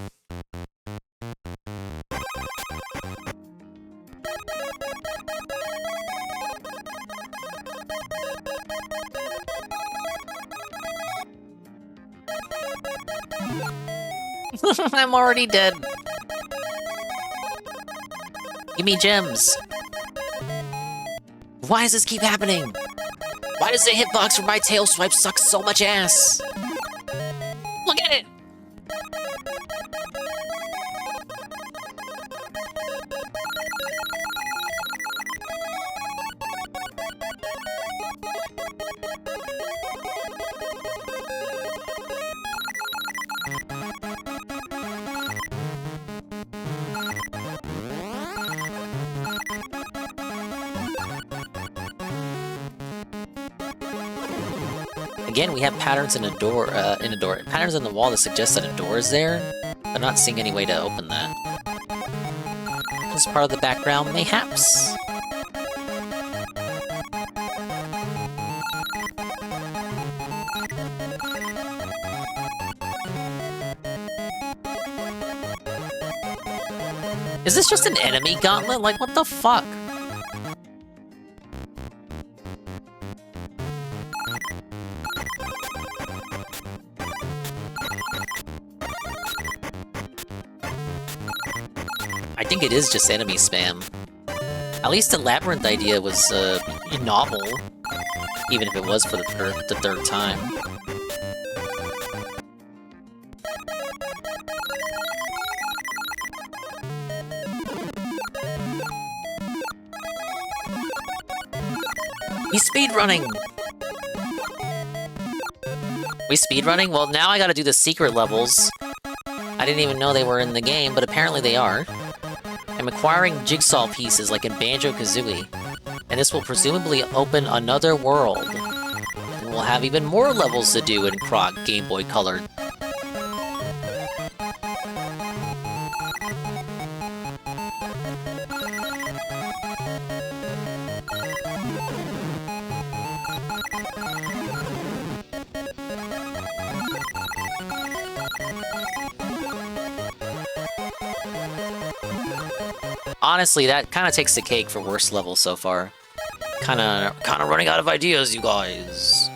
I'm already dead. Give me gems. Why does this keep happening? Why does the hitbox for my tail swipe suck so much ass? Look at it! Again, we have patterns in a door, patterns in the wall that suggest that a door is there. I'm not seeing any way to open that. As part of the background, mayhaps. Is this just an enemy gauntlet? Like, what the fuck? I think it is just enemy spam. At least the labyrinth idea was novel, even if it was for the third time. He's speedrunning! We speedrunning? Well, now I gotta do the secret levels. I didn't even know they were in the game, but apparently they are. I'm acquiring jigsaw pieces like in Banjo-Kazooie, and this will presumably open another world. And we'll have even more levels to do in Croc Game Boy Color. Honestly, that kind of takes the cake for worst levels so far. Kind of running out of ideas, you guys.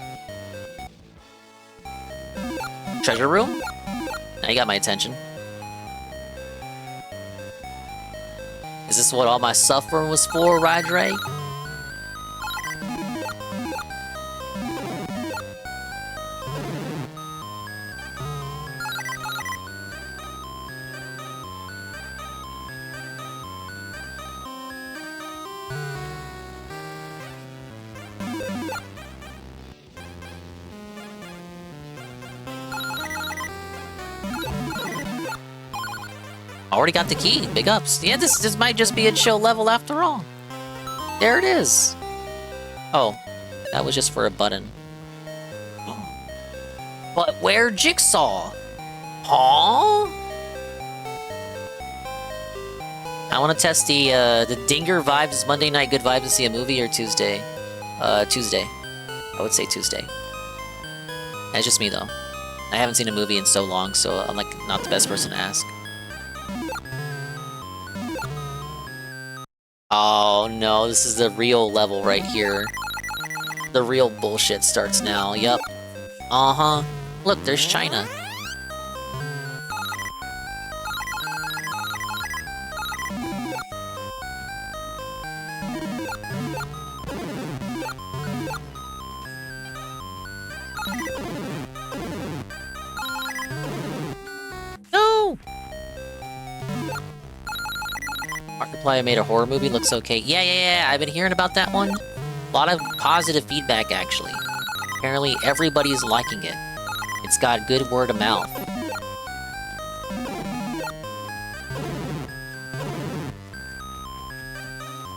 Treasure room? Now you got my attention. Is this what all my suffering was for, Rydre? Already got the key. Big ups. Yeah, this might just be a chill level after all. There it is. Oh, that was just for a button. But where Jigsaw? Huh? I want to test the Dinger vibes. Monday night good vibes to see a movie or Tuesday? Tuesday. I would say Tuesday. That's just me though. I haven't seen a movie in so long, so I'm like not the best person to ask. Oh no, this is the real level right here. The real bullshit starts now, yup. Uh-huh. Look, there's China. No! Markiplier made a horror movie, looks okay. Yeah, I've been hearing about that one. A lot of positive feedback, actually. Apparently, everybody's liking it. It's got good word of mouth.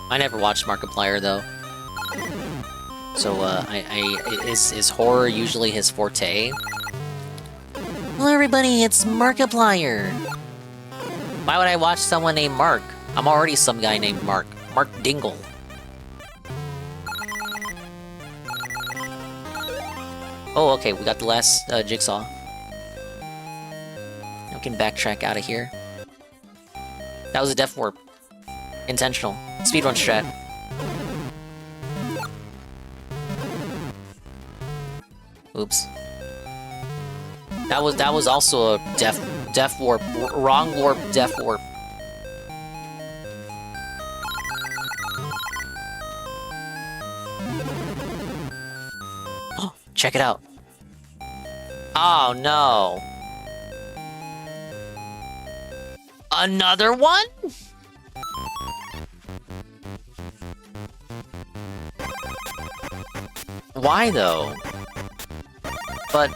I never watched Markiplier, though. So, is horror usually his forte? Hello everybody, it's Markiplier. Why would I watch someone named Mark? I'm already some guy named Mark. Mark Dingle. Oh, okay, we got the last jigsaw. We can backtrack out of here. That was a death warp. Intentional. Speedrun strat. Oops. That was also a death warp. Wrong warp, death warp. Check it out. Oh no. Another one? Why though? But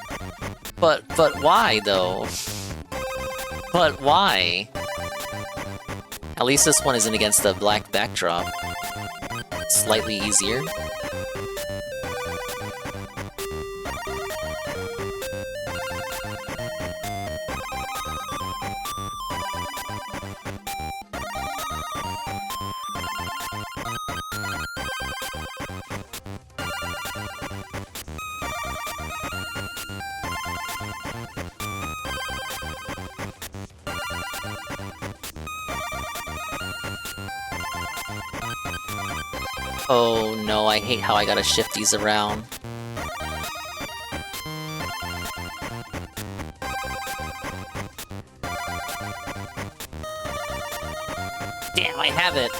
why though? But why? At least this one isn't against the black backdrop. Slightly easier. Oh no, I hate how I gotta shift these around. Damn, I have it!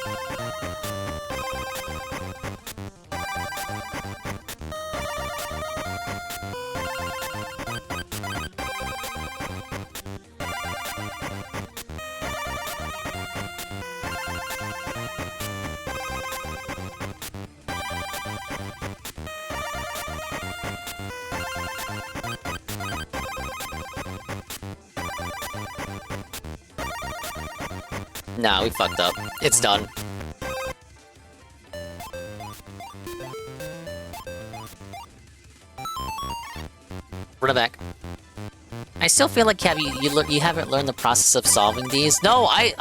Nah, we fucked up. It's done. Run it back. I still feel like, Cav, you haven't learned the process of solving these. No, I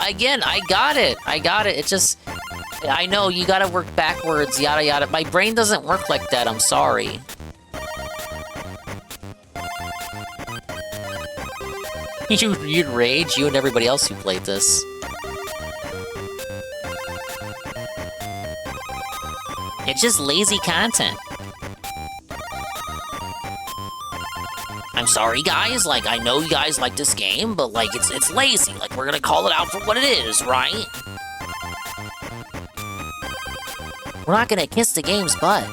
got it. I got it. It just... I know, you gotta work backwards, yada yada. My brain doesn't work like that, I'm sorry. You'd rage, you and everybody else who played this. It's just lazy content. I'm sorry, guys. Like, I know you guys like this game, but, like, it's lazy. Like, we're gonna call it out for what it is, right? We're not gonna kiss the game's butt.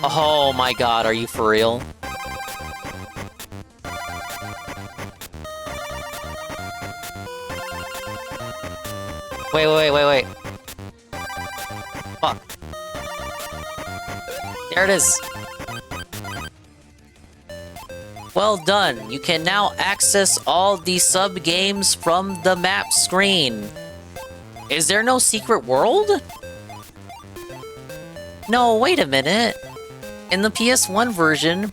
Oh my god, are you for real? Wait. Fuck. There it is. Well done. You can now access all the sub-games from the map screen. Is there no secret world? No, wait a minute. In the PS1 version,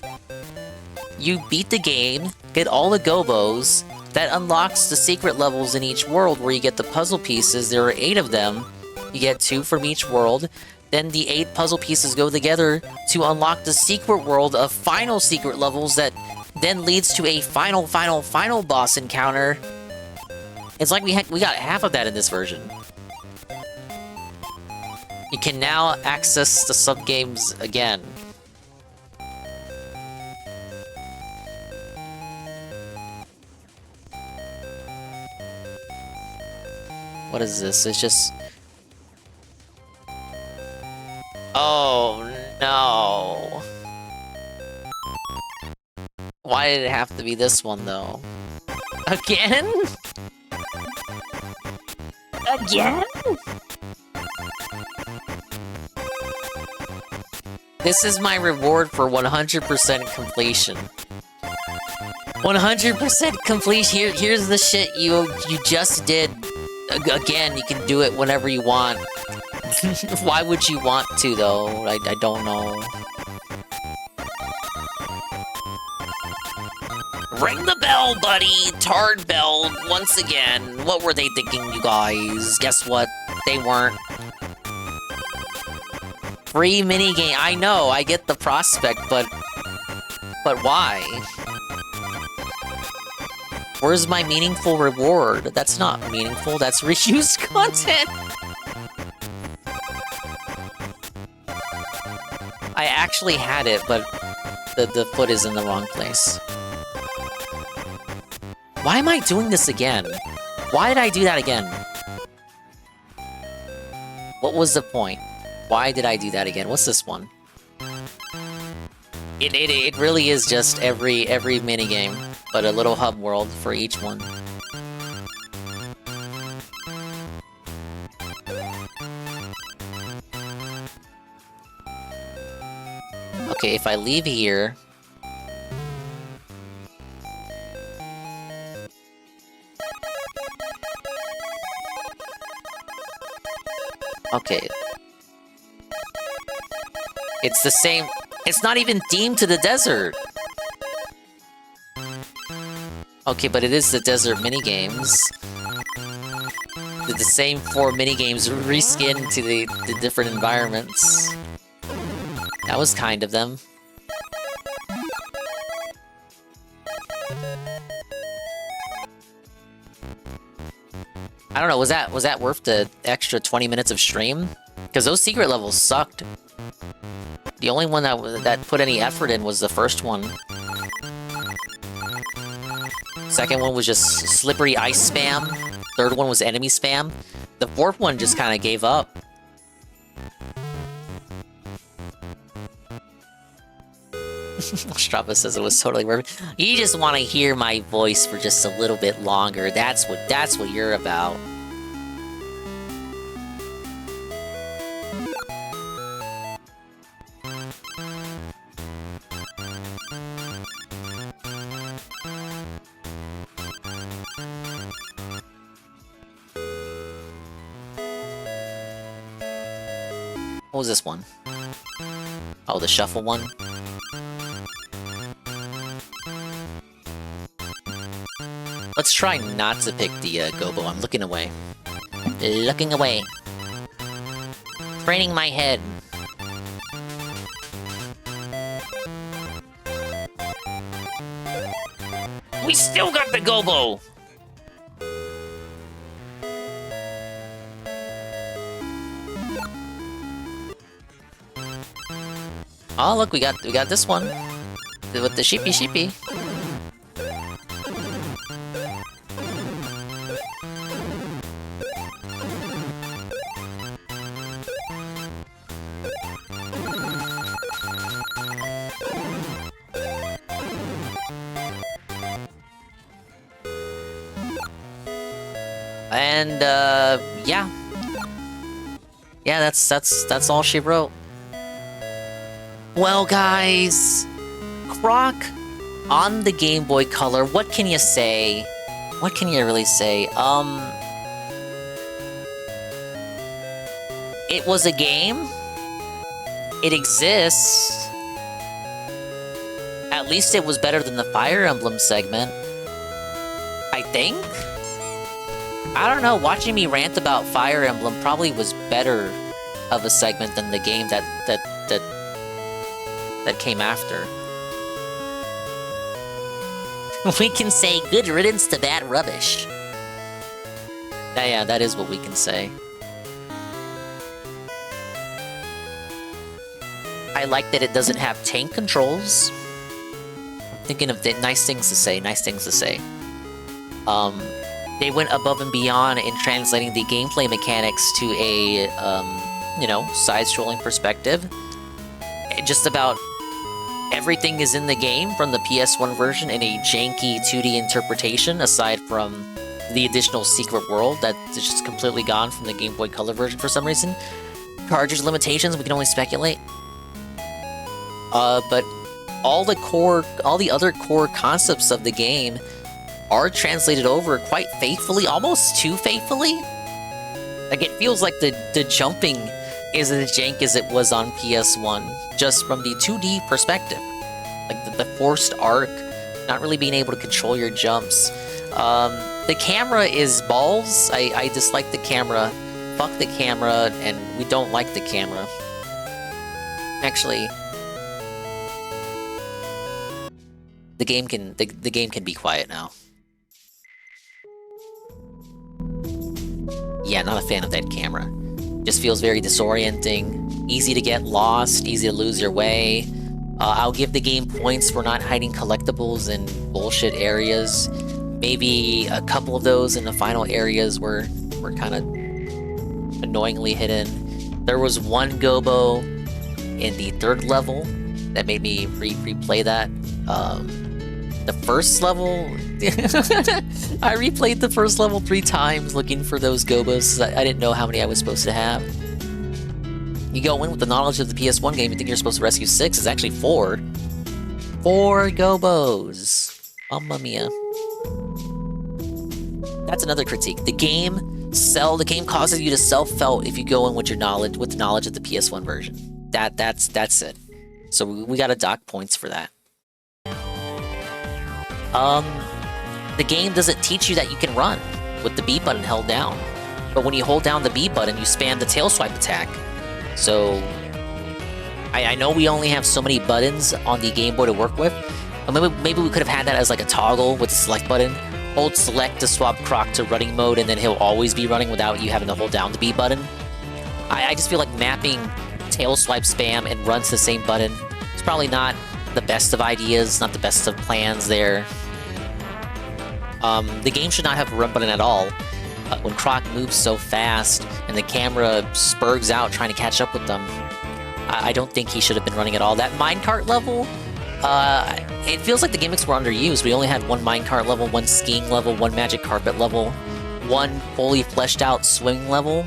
you beat the game, get all the Gobbos, that unlocks the secret levels in each world where you get the puzzle pieces. There are 8 of them. You get 2 from each world. Then the 8 puzzle pieces go together to unlock the secret world of final secret levels that then leads to a final boss encounter. It's like we got half of that in this version. You can now access the sub-games again. What is this? It's just... Oh, no. Why did it have to be this one, though? Again? Again? This is my reward for 100% completion. 100% completion. Here's the shit you just did Again, you can do it whenever you want. Why would you want to, though? I don't know. Ring the bell, buddy! Tard bell, once again. What were they thinking, you guys? Guess what? They weren't. Free minigame. I know, I get the prospect, but why? Where's my meaningful reward? That's not meaningful, that's reused content! I actually had it, but the foot is in the wrong place. Why am I doing this again? Why did I do that again? What was the point? Why did I do that again? What's this one? It really is just every minigame, but a little hub world for each one. Okay, if I leave here... Okay. It's the same... It's not even themed to the desert! Okay, but it is the desert minigames. The same 4 minigames reskinned to the different environments. That was kind of them. I don't know, was that worth the extra 20 minutes of stream? Because those secret levels sucked. The only one that put any effort in was the first one. Second one was just slippery ice spam. Third one was enemy spam. The fourth one just kind of gave up. Strappa says it was totally worth it. You just want to hear my voice for just a little bit longer. That's what you're about. What was this one? Oh, the shuffle one? Let's try not to pick the Gobbo. I'm looking away. Looking away. Training my head. We still got the Gobbo! Oh, look, we got this one. With the sheepy. And yeah. Yeah, that's all she wrote. Well, guys, Croc on the Game Boy Color, what can you say? What can you really say? It was a game. It exists. At least it was better than the Fire Emblem segment. I think? I don't know, watching me rant about Fire Emblem probably was better of a segment than the game that came after. We can say good riddance to bad rubbish. Yeah, that is what we can say. I like that it doesn't have tank controls. Thinking of the nice things to say. They went above and beyond in translating the gameplay mechanics to a, side-scrolling perspective. Just about everything is in the game from the PS1 version in a janky 2D interpretation, aside from the additional secret world that is just completely gone from the Game Boy Color version for some reason. Cartridge limitations, we can only speculate. But all the other core concepts of the game are translated over quite faithfully, almost too faithfully. Like, it feels like the jumping is as jank as it was on PS1, just from the 2D perspective. Like, the forced arc, not really being able to control your jumps. The camera is balls. I dislike the camera. Fuck the camera, and we don't like the camera. Actually, the game can be quiet now. Yeah, not a fan of that camera. Just feels very disorienting, easy to get lost, easy to lose your way. I'll give the game points for not hiding collectibles in bullshit areas. Maybe a couple of those in the final areas were kind of annoyingly hidden. There was one Gobbo in the 3rd level that made me replay that. The first level, I replayed the first level 3 times looking for those Gobbos. I didn't know how many I was supposed to have. You go in with the knowledge of the PS1 game, you think you're supposed to rescue 6, it's actually 4. 4 Gobbos. Mamma mia. That's another critique. The game causes you to self-felt if you go in with the knowledge of the PS1 version. That's it. So we gotta dock points for that. The game doesn't teach you that you can run with the B button held down. But when you hold down the B button, you spam the tail swipe attack. So I know we only have so many buttons on the Game Boy to work with. But maybe we could have had that as like a toggle with the select button. Hold select to swap Croc to running mode, and then he'll always be running without you having to hold down the B button. I just feel like mapping tail swipe spam and run to the same button is probably not the best of ideas, not the best of plans there. The game should not have a run button at all. When Croc moves so fast and the camera spurgs out trying to catch up with them, I don't think he should have been running at all. That minecart level, it feels like the gimmicks were underused. We only had one minecart level, one skiing level, one magic carpet level, one fully fleshed out swing level.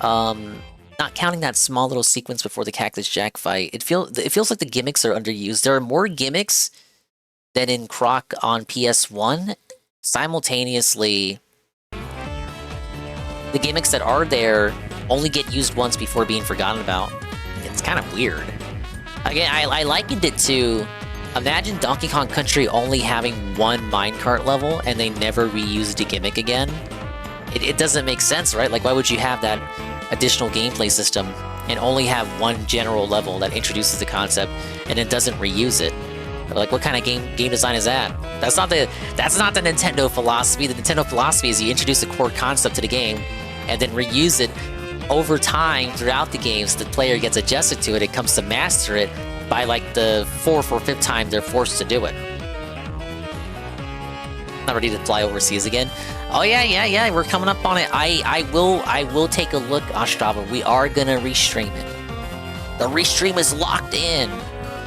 Not counting that small little sequence before the Cactus Jack fight, it feels like the gimmicks are underused. There are more gimmicks than in Croc on PS1. Simultaneously, the gimmicks that are there only get used once before being forgotten about. It's kind of weird. Again, I likened it to, imagine Donkey Kong Country only having one minecart level and they never reused a gimmick again. It doesn't make sense, right? Like, why would you have that additional gameplay system and only have one general level that introduces the concept and it doesn't reuse it? Like, what kind of game design is that? That's not the Nintendo philosophy. The Nintendo philosophy is you introduce a core concept to the game and then reuse it over time throughout the game so the player gets adjusted to it. It comes to master it by like the 4th or 5th time they're forced to do it. Not ready to fly overseas again. Oh yeah, we're coming up on it. I will take a look, Ostrava. We are gonna restream it. The restream is locked in.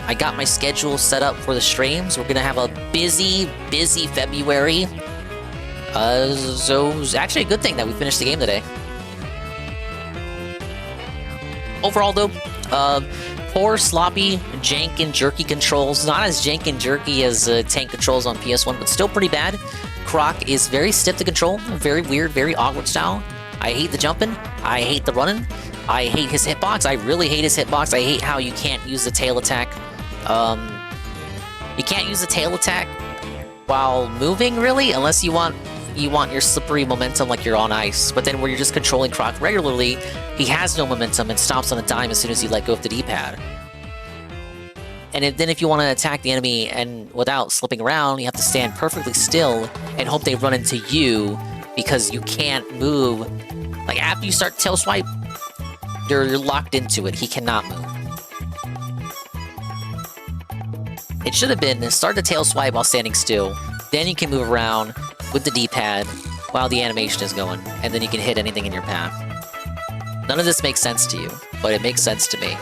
I got my schedule set up for the streams. We're gonna have a busy February. So it's actually a good thing that we finished the game today. Overall though, poor, sloppy, jank and jerky controls. Not as jank and jerky as tank controls on PS1, but still pretty bad. Croc is very stiff to control, very weird, very awkward style. I hate the jumping, I hate the running, I hate his hitbox, I really hate his hitbox. I hate how you can't use the tail attack. You can't use the tail attack while moving, really, unless you want your slippery momentum like you're on ice. But then where you're just controlling Croc regularly, he has no momentum and stops on a dime as soon as you let go of the D-pad. And then if you want to attack the enemy and without slipping around, you have to stand perfectly still and hope they run into you because you can't move. Like, after you start tail swipe, you're locked into it. He cannot move. It should have been start the tail swipe while standing still, then you can move around with the D-pad while the animation is going, and then you can hit anything in your path. None of this makes sense to you, but it makes sense to me.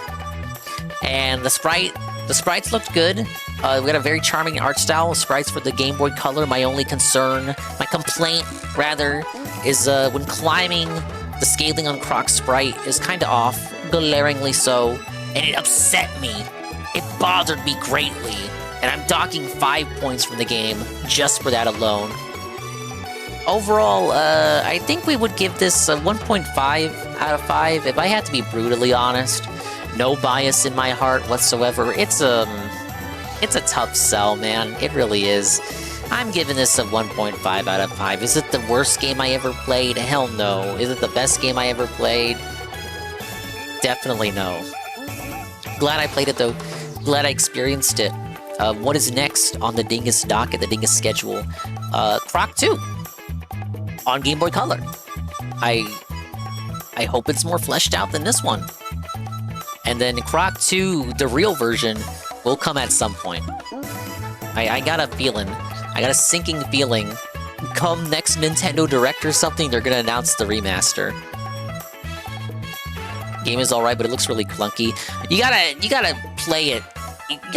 And the sprites looked good. We got a very charming art style, sprites for the Game Boy Color. My only concern, my complaint rather, is when climbing, the scaling on Croc's sprite is kind of off, glaringly so, and it upset me. It bothered me greatly, and I'm docking 5 points from the game just for that alone. overall, I think we would give this a 1.5 out of 5. If I had to be brutally honest, no bias in my heart whatsoever. It's a tough sell, man. It really is. I'm giving this a 1.5 out of 5. Is it the worst game I ever played? Hell no. Is it the best game I ever played? Definitely no. Glad I played it though. Glad I experienced it. What is next on the Dingus docket, the Dingus schedule? Croc 2 on Game Boy Color. I hope it's more fleshed out than this one. And then Croc 2, the real version, will come at some point. I got a feeling. I got a sinking feeling. Come next Nintendo Direct or something, they're gonna announce the remaster. Game is alright, but it looks really clunky. You gotta play it.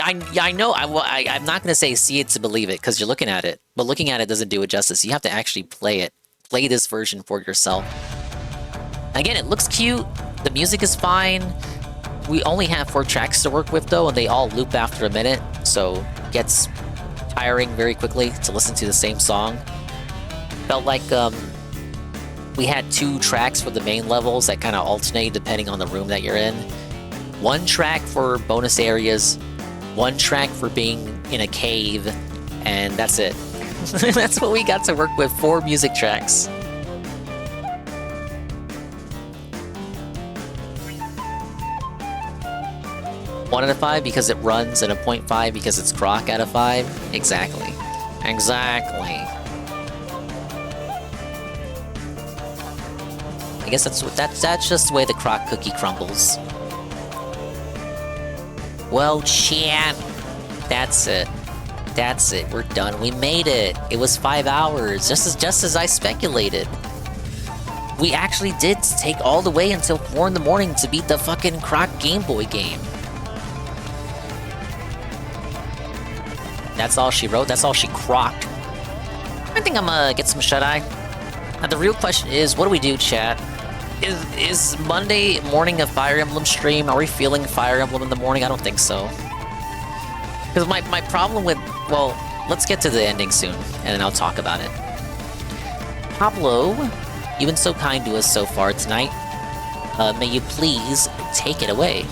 I know. I'm not gonna say see it to believe it because you're looking at it, but looking at it doesn't do it justice. You have to actually play it. Play this version for yourself. Again, it looks cute. The music is fine. We only have 4 tracks to work with though, and they all loop after a minute, so it gets tiring very quickly to listen to the same song. Felt like we had 2 tracks for the main levels that kind of alternate depending on the room that you're in. 1 track for bonus areas, 1 track for being in a cave, and that's it. That's what we got to work with, 4 music tracks. One out of 5 because it runs, and a 0.5 because it's Croc out of 5. Exactly. Exactly. I guess that's just the way the Croc cookie crumbles. Well, chat, that's it. That's it. We're done. We made it. It was 5 hours, just as I speculated. We actually did take all the way until 4 in the morning to beat the fucking Croc Game Boy game. That's all she wrote. That's all she crocked. I think I'm gonna get some shut-eye. Now the real question is, what do we do, chat? Is Monday morning a Fire Emblem stream? Are we feeling Fire Emblem in the morning? I don't think so. Because my problem with... Well, let's get to the ending soon, and then I'll talk about it. Pablo, you've been so kind to us so far tonight. May you please take it away.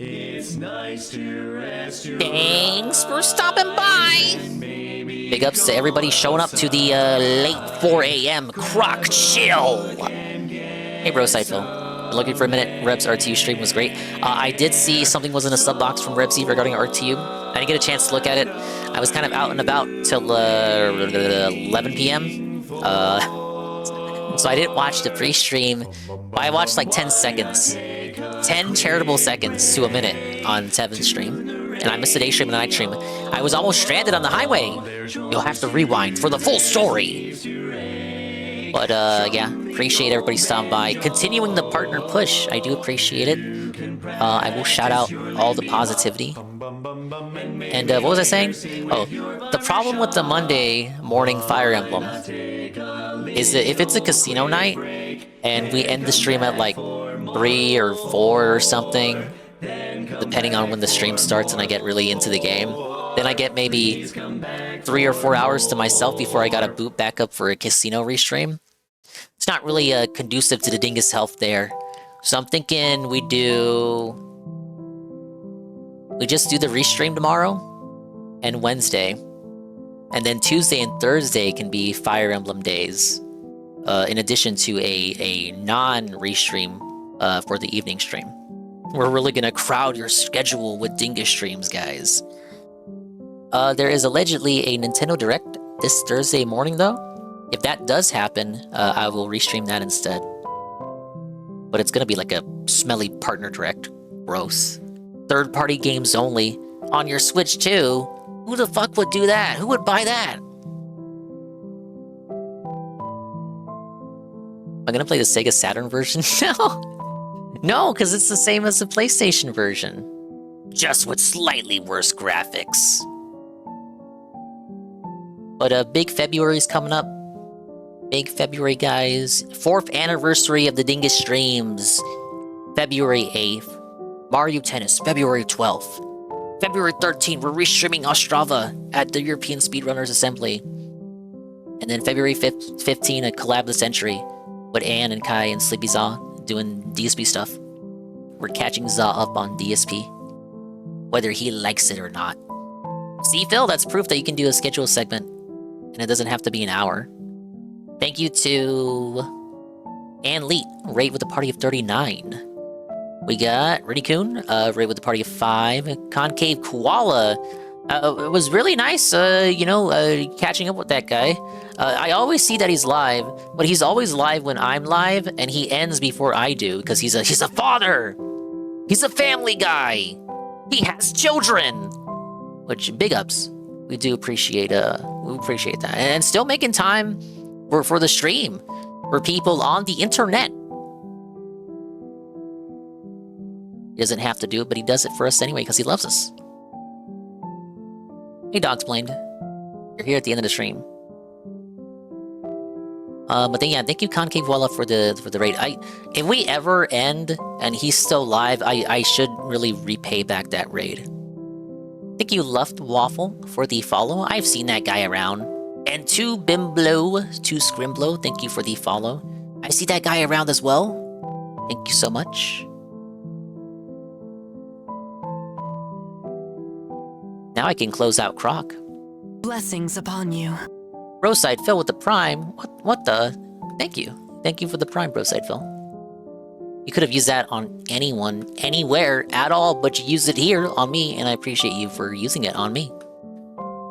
It's nice to rest your Thanks for stopping by! Big ups to everybody showing up to the late 4 a.m. Croc Chill! Hey bro, CYL. Been looking for a minute. Reb's RTU stream was great. I did see something was in a sub box from Rebsy regarding RTU. I didn't get a chance to look at it. I was kind of out and about till 11 p.m. So I didn't watch the pre-stream, but I watched like 10 seconds. 10 charitable seconds to a minute on Tevin's stream. And I missed the day stream and the night stream. I was almost stranded on the highway. You'll have to rewind for the full story. But yeah, appreciate everybody stopping by. Continuing the partner push, I do appreciate it. I will shout out all the positivity. And what was I saying? Oh, the problem with the Monday morning Fire Emblem is that if it's a casino night and we end the stream at like 3 or 4 or something, depending on when the stream starts and I get really into the game, then I get maybe 3 or 4 hours to myself before I gotta boot back up for a casino restream. It's not really conducive to the Dingus health there. So I'm thinking we just do the restream tomorrow and Wednesday. And then Tuesday and Thursday can be Fire Emblem days. In addition to a non-restream for the evening stream. We're really gonna crowd your schedule with Dingus streams, guys. There is allegedly a Nintendo Direct this Thursday morning, though. If that does happen, I will restream that instead. But it's gonna be like a smelly partner direct. Gross. Third-party games only. On your Switch, too. Who the fuck would do that? Who would buy that? Am I gonna play the Sega Saturn version? No! No, because it's the same as the PlayStation version. Just with slightly worse graphics. But big February's coming up. Big February, guys. 4th anniversary of the Dingus streams. February 8th. Mario Tennis, February 12th. February 13th, we're restreaming Ostrava at the European Speedrunners Assembly. And then February 15th, a collab of the century with Ann and Kai and Sleepy Za doing DSP stuff. We're catching Za up on DSP, whether he likes it or not. See, Phil, that's proof that you can do a schedule segment, and it doesn't have to be an hour. Thank you to Ann Leet, rate with a party of 39. We got Rennie Coon, rate with a party of 5. Concave Koala. It was really nice, catching up with that guy. I always see that he's live, but he's always live when I'm live, and he ends before I do, because he's a father! He's a family guy! He has children! Which, big ups. We do appreciate, we appreciate that. And still making time for the stream, for people on the internet. He doesn't have to do it, but he does it for us anyway, because he loves us. Hey, Dogsplained. You're here at the end of the stream. But then, yeah, thank you, Concave Walla, for the raid. If we ever end and he's still live, I should really repay back that raid. Thank you, Luft Waffle, for the follow. I've seen that guy around. And to Bimblo, to Scrimblo, thank you for the follow. I see that guy around as well. Thank you so much. Now I can close out Croc. Blessings upon you. Broside Phil with the Prime. What the? Thank you. Thank you for the Prime, Broside Phil. You could have used that on anyone, anywhere, at all, but you used it here on me, and I appreciate you for using it on me.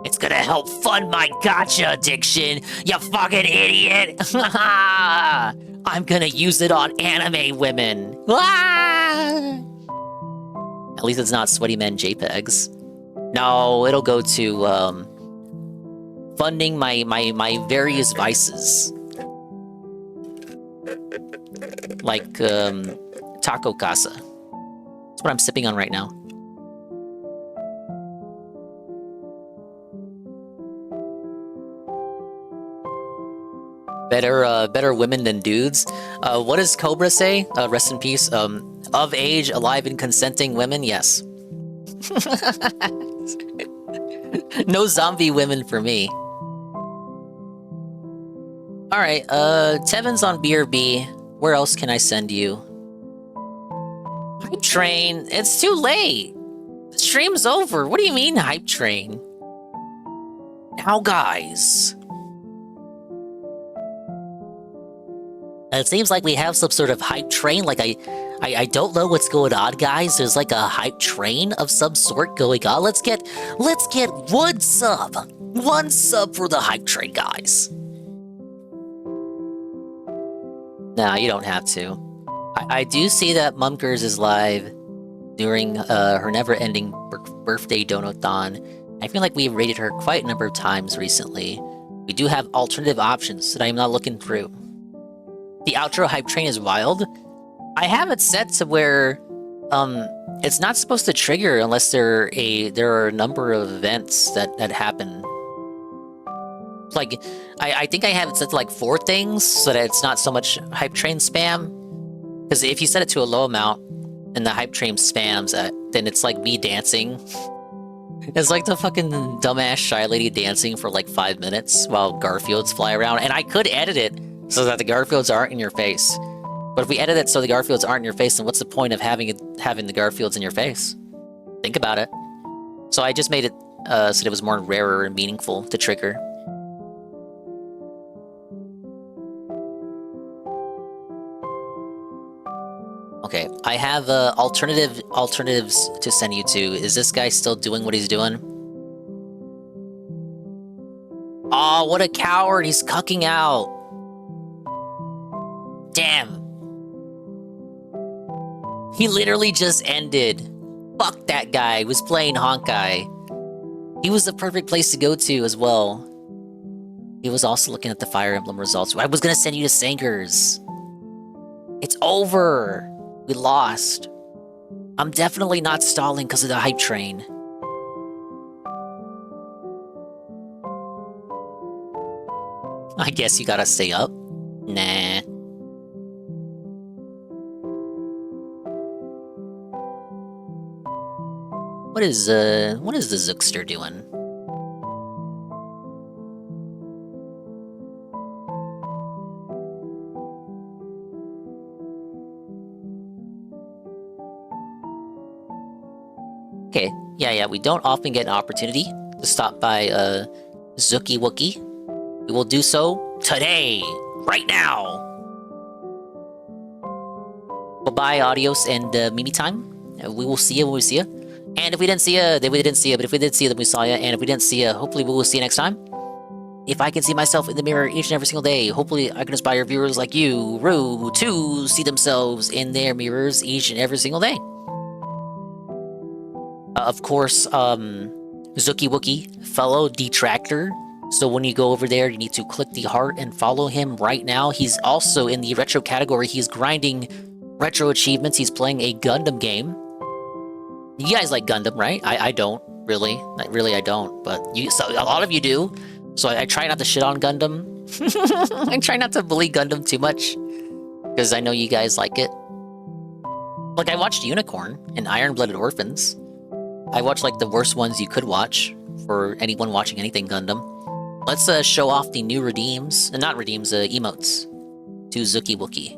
It's gonna help fund my gacha addiction, you fucking idiot! I'm gonna use it on anime women. At least it's not Sweaty Men JPEGs. No, it'll go to funding my various vices. Like Taco Casa. That's what I'm sipping on right now. Better women than dudes. What does Cobra say? Rest in peace. Of age, alive, and consenting women. Yes. No zombie women for me. Alright, Tevin's on BRB. Where else can I send you? Hype Train. It's too late. The stream's over. What do you mean, Hype Train? Now, guys. It seems like we have some sort of hype train. Like, I don't know what's going on, guys. There's like a hype train of some sort going on. Let's get one sub. One sub for the hype train, guys. Nah, you don't have to. I do see that Mumkers is live during her never-ending birthday donathon. I feel like we've rated her quite a number of times recently. We do have alternative options that I'm not looking through. The outro hype train is wild. I have it set to where it's not supposed to trigger unless there are a number of events that happen. Like, I think I have it set to like 4 things so that it's not so much hype train spam. Because if you set it to a low amount and the hype train spams, then it's like me dancing. It's like the fucking dumbass shy lady dancing for like 5 minutes while Garfields fly around. And I could edit it so that the Garfields aren't in your face. But if we edit it so the Garfields aren't in your face, then what's the point of having the Garfields in your face? Think about it. So I just made it so that it was more rarer and meaningful to trigger. Okay, I have alternatives to send you to. Is this guy still doing what he's doing? Oh, what a coward! He's cucking out. Damn. He literally just ended. Fuck that guy. He was playing Honkai. He was the perfect place to go to as well. He was also looking at the Fire Emblem results. I was gonna send you to Sangers. It's over. We lost. I'm definitely not stalling because of the hype train. I guess you gotta stay up. Nah. What is the Zookster doing? Okay, yeah, we don't often get an opportunity to stop by Zookie Wookie. We will do so today, right now. Bye-bye, adios, and Mimi time. We will see you when we see you. And if we didn't see you, then we didn't see you. But if we did see you, then we saw you. And if we didn't see you, hopefully we will see you next time. If I can see myself in the mirror each and every single day, hopefully I can inspire viewers like you, Rue, to see themselves in their mirrors each and every single day. Of course, Zookie Wookie, fellow detractor. So when you go over there, you need to click the heart and follow him right now. He's also in the retro category. He's grinding retro achievements. He's playing a Gundam game. You guys like Gundam, right? I don't, really. Really, I don't. But so a lot of you do. So I try not to shit on Gundam. I try not to bully Gundam too much. Because I know you guys like it. Like, I watched Unicorn and Iron-Blooded Orphans. I watched, like, the worst ones you could watch for anyone watching anything Gundam. Let's show off the new redeems. Not redeems, emotes. To Zookie Wookie.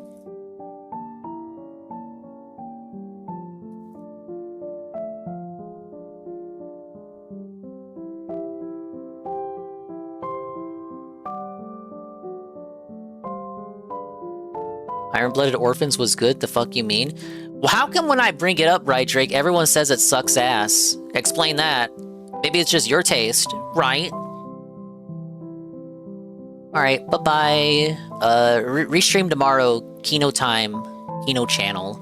Iron-Blooded Orphans was good? The fuck you mean? Well, how come when I bring it up, right, Drake, everyone says it sucks ass? Explain that. Maybe it's just your taste, right? Alright, bye-bye. Restream tomorrow, Kino time, Kino channel.